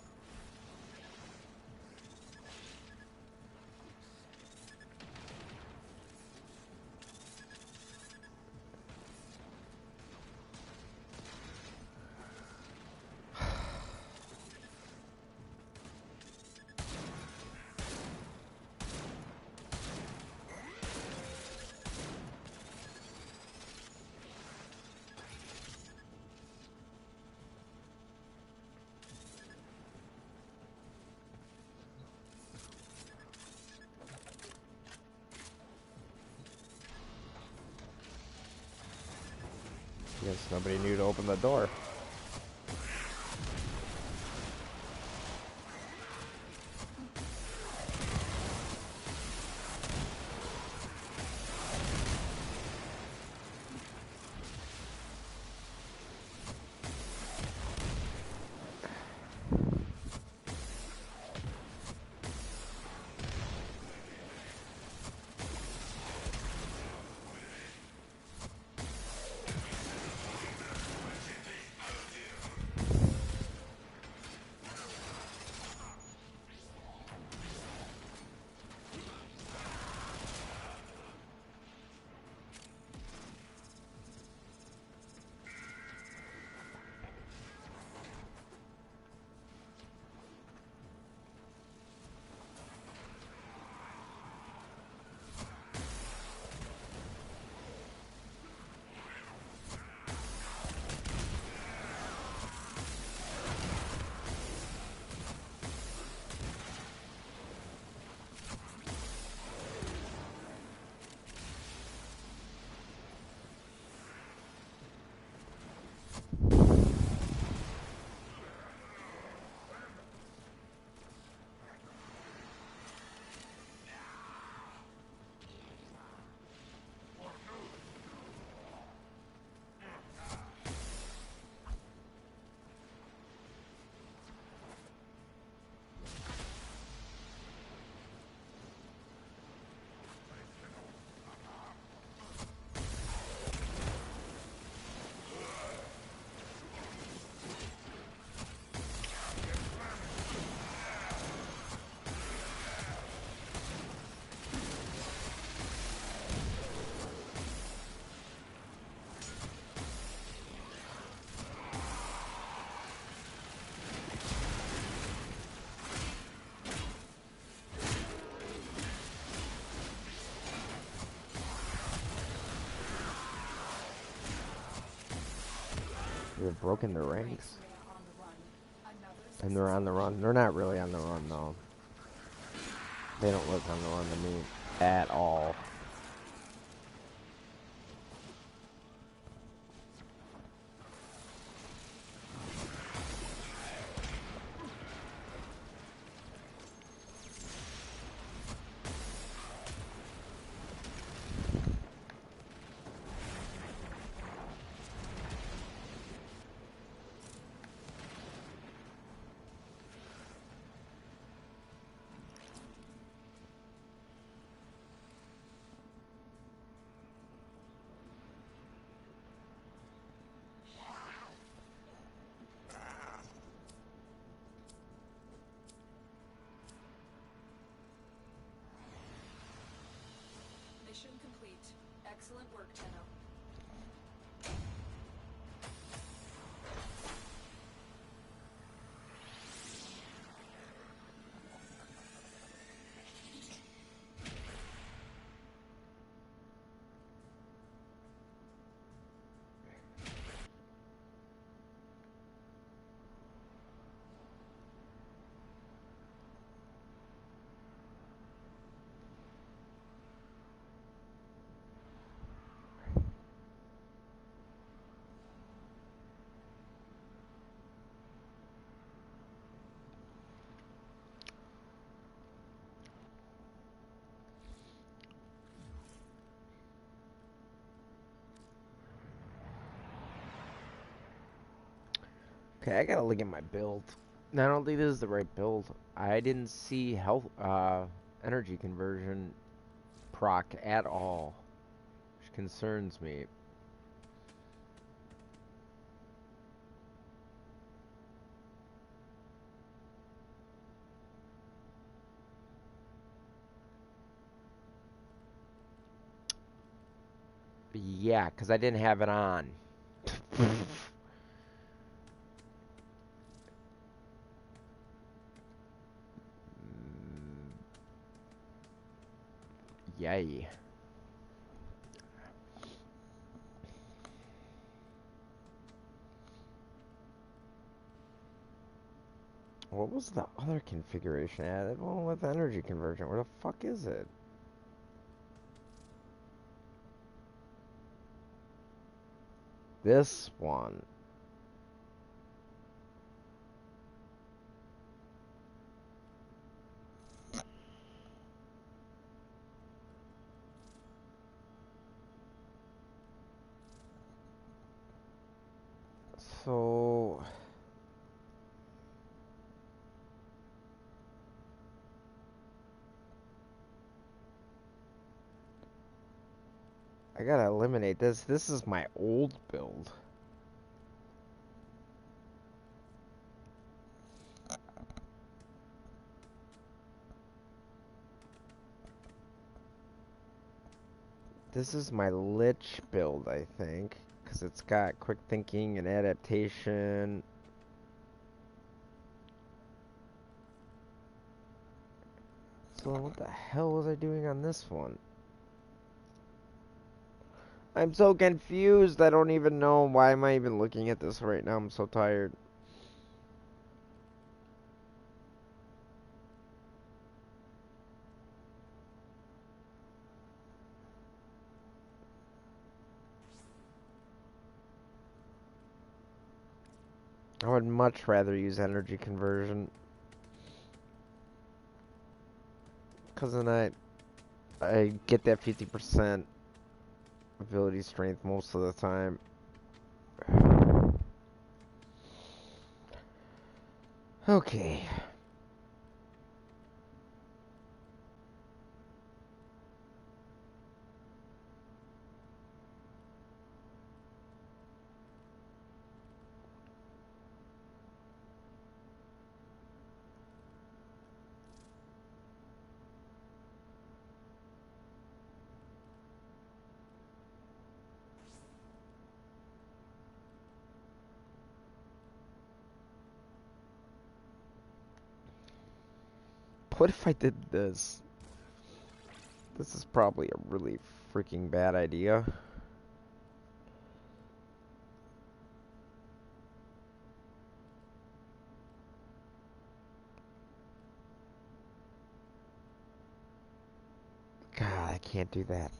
Guess nobody knew to open the door. They've broken their ranks. And they're on the run. They're not really on the run, though. They don't look on the run to me at all. Mission complete. Excellent work, Tenno. Okay, I gotta look at my build. I don't think this is the right build. I didn't see health, energy conversion proc at all, which concerns me. Yeah, because I didn't have it on. Yay. What was the other configuration? Added one with energy conversion. Where the fuck is it? this one. So I gotta eliminate this. This is my old build. This is my Lich build, I think, because it's got quick thinking and adaptation. So what the hell was I doing on this one? I'm so confused. I don't even know. Why am I even looking at this right now? I'm so tired. I would much rather use energy conversion. Because then I get that 50% ability strength most of the time. Okay. What if I did this? This is probably a really freaking bad idea. God, I can't do that.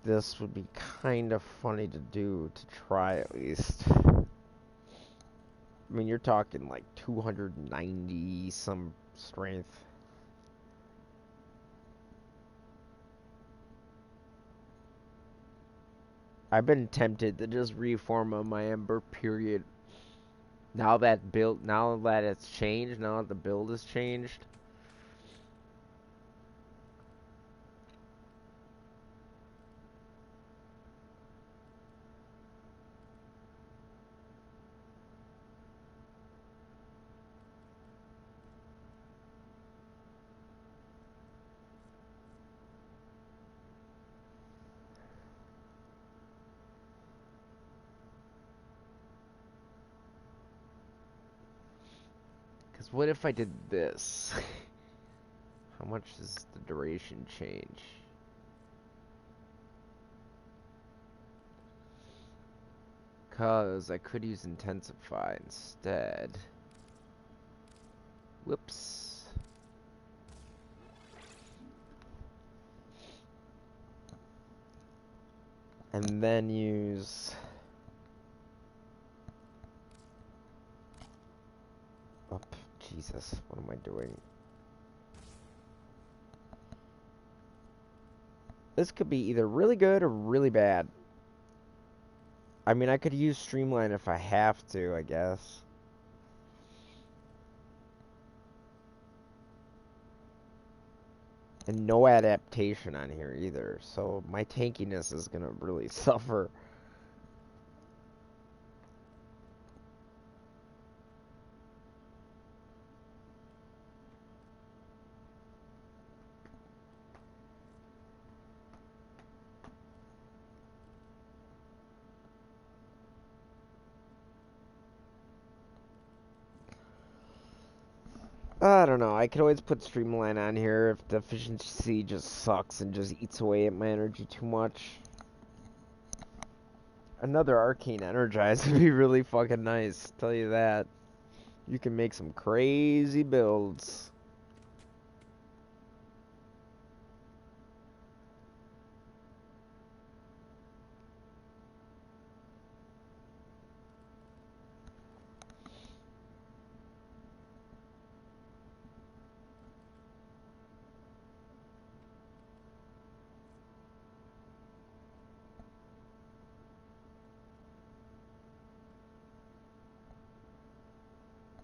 This would be kind of funny to do, to try at least. I mean, you're talking like 290 some strength. I've been tempted to just reform on my Ember, period. Now that it's changed, now that the build has changed. Because what if I did this? How much does the duration change? Because I could use Intensify instead. Whoops. And then use... Oh, Jesus, what am I doing? This could be either really good or really bad. I mean, I could use Streamline if I have to, I guess. And no adaptation on here either, so my tankiness is gonna really suffer. I don't know. I could always put Streamline on here if the efficiency just sucks and just eats away at my energy too much. Another Arcane Energize would be really fucking nice, tell you that. You can make some crazy builds.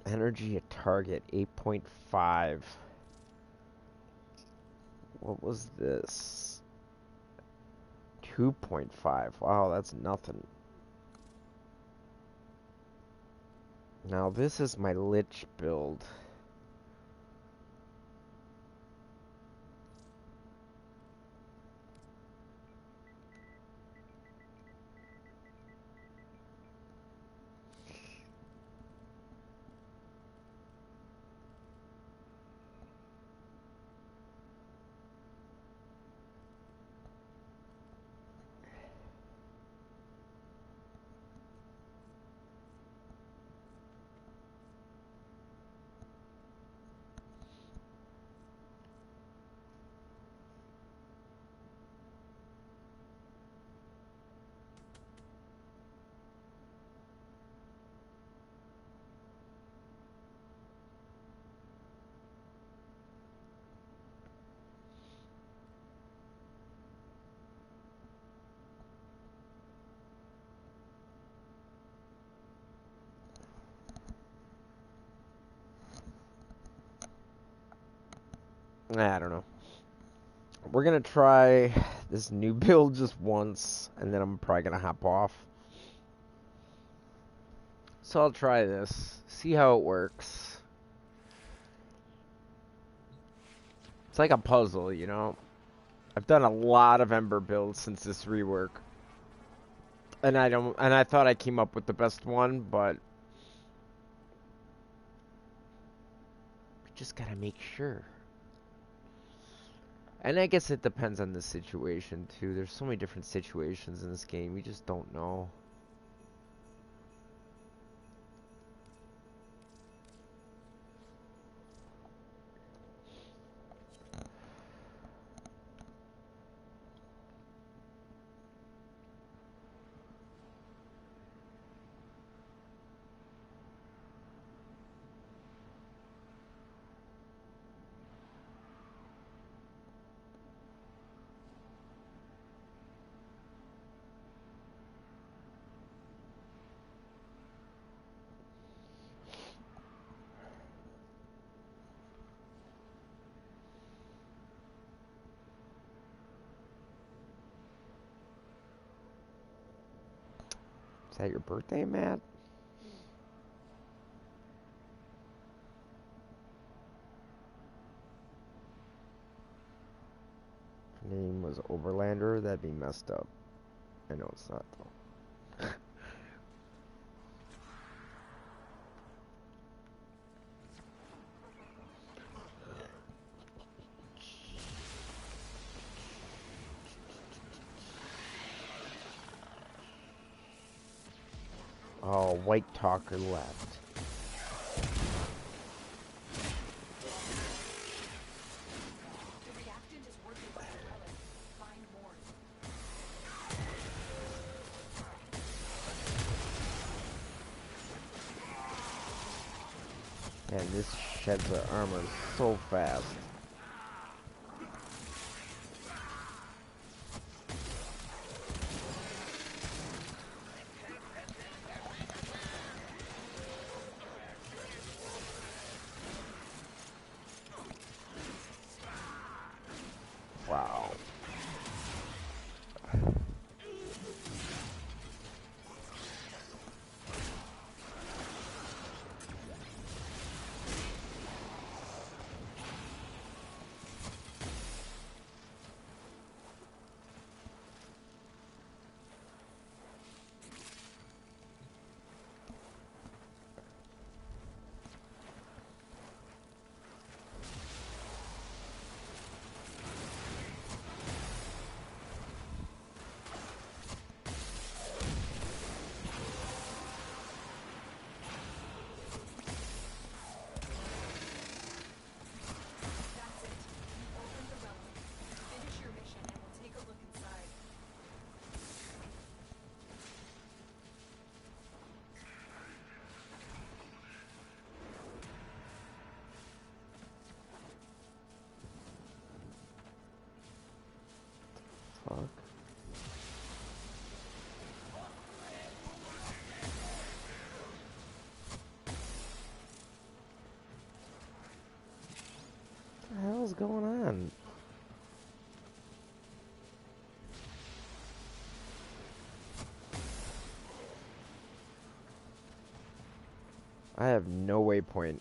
Energy at target 8.5. What was this? 2.5. Wow, that's nothing. Now this is my Lich build. I don't know. We're gonna try this new build just once, and then I'm probably gonna hop off. So I'll try this, see how it works. It's like a puzzle, you know? I've done a lot of Ember builds since this rework. And I thought I came up with the best one, but we just gotta make sure. And I guess it depends on the situation too. There's so many different situations in this game, you just don't know. Is that your birthday, Matt? If your name was Overlander, that'd be messed up. I know it's not, though. Oh, White Talker left. The reactant is working with the relic. Find more. Man, this sheds their armor so fast. Wow. is going on? I have no waypoint.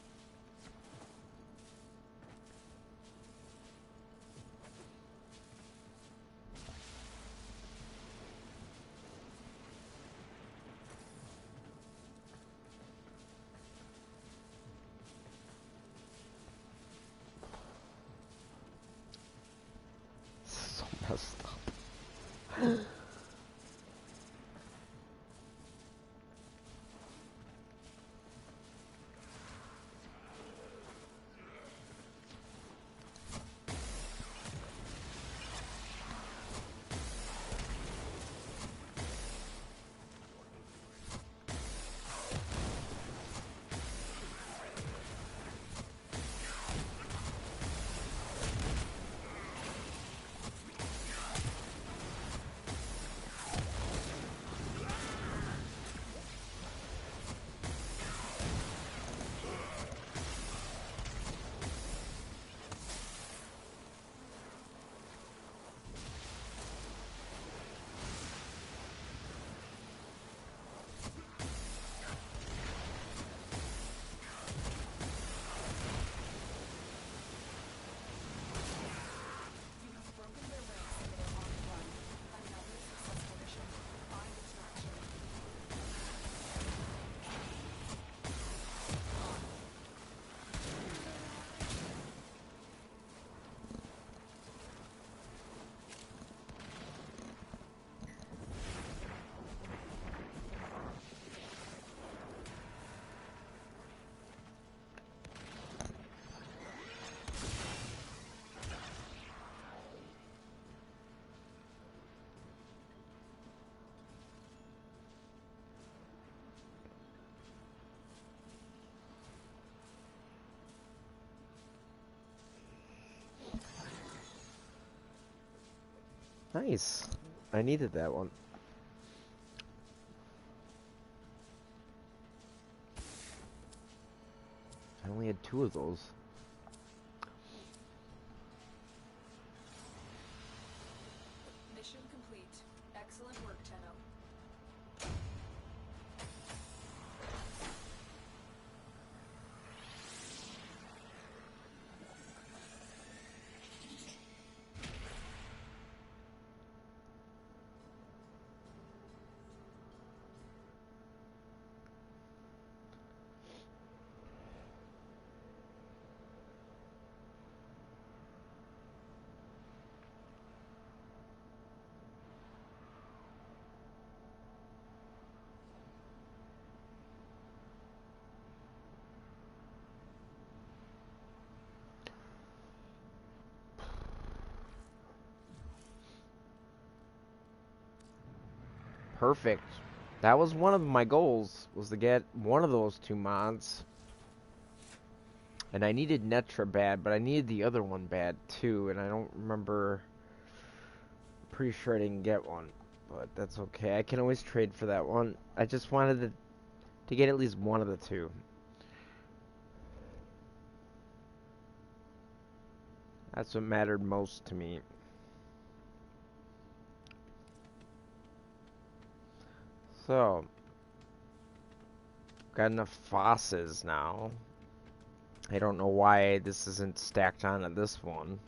So messed up. You have broken their ranks and they are on the run. Another successful mission. Find distraction. Nice. I needed that one. I only had 2 of those. Mission complete. Excellent work, Tenno. Perfect. That was one of my goals, was to get one of those 2 mods. And I needed Netra bad, but I needed the other one bad too, and I don't remember. Pretty sure I didn't get one, but that's okay. I can always trade for that one. I just wanted to get at least one of the 2. That's what mattered most to me. So, got enough Fosses now. I don't know why this isn't stacked onto this one.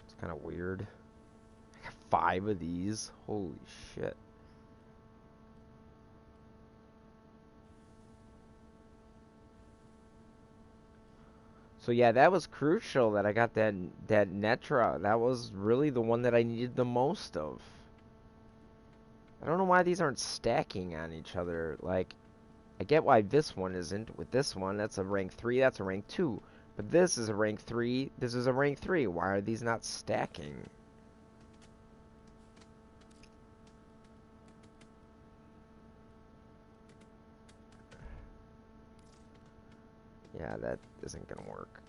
It's kind of weird. I got 5 of these. Holy shit. So yeah, that was crucial that I got that Netra. That was really the one that I needed the most of. I don't know why these aren't stacking on each other. Like, I get why this one isn't with this one. That's a rank 3, that's a rank 2. But this is a rank 3, this is a rank 3. Why are these not stacking? Yeah, that isn't gonna work.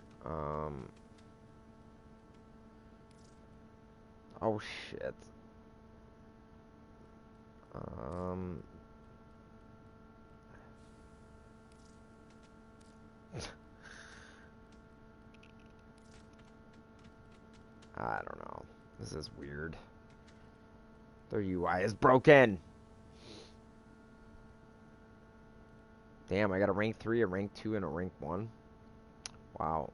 Oh shit. I don't know. This is weird. Their UI is broken. Damn, I got a rank 3, a rank 2, and a rank 1. Wow.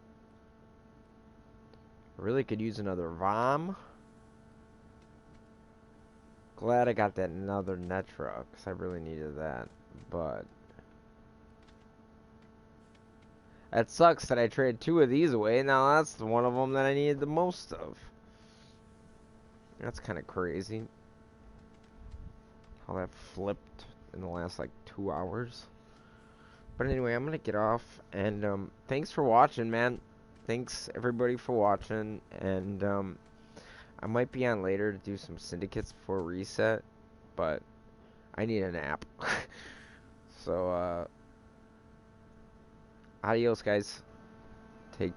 I really could use another VOM. Glad I got that another Netra, because I really needed that. But that sucks that I traded 2 of these away. Now that's the one of them that I needed the most of. That's kind of crazy. How that flipped in the last like 2 hours. But anyway, I'm gonna get off, and thanks for watching, man. Thanks everybody for watching, and I might be on later to do some syndicates before reset, but I need a nap. So adios, guys. Take care.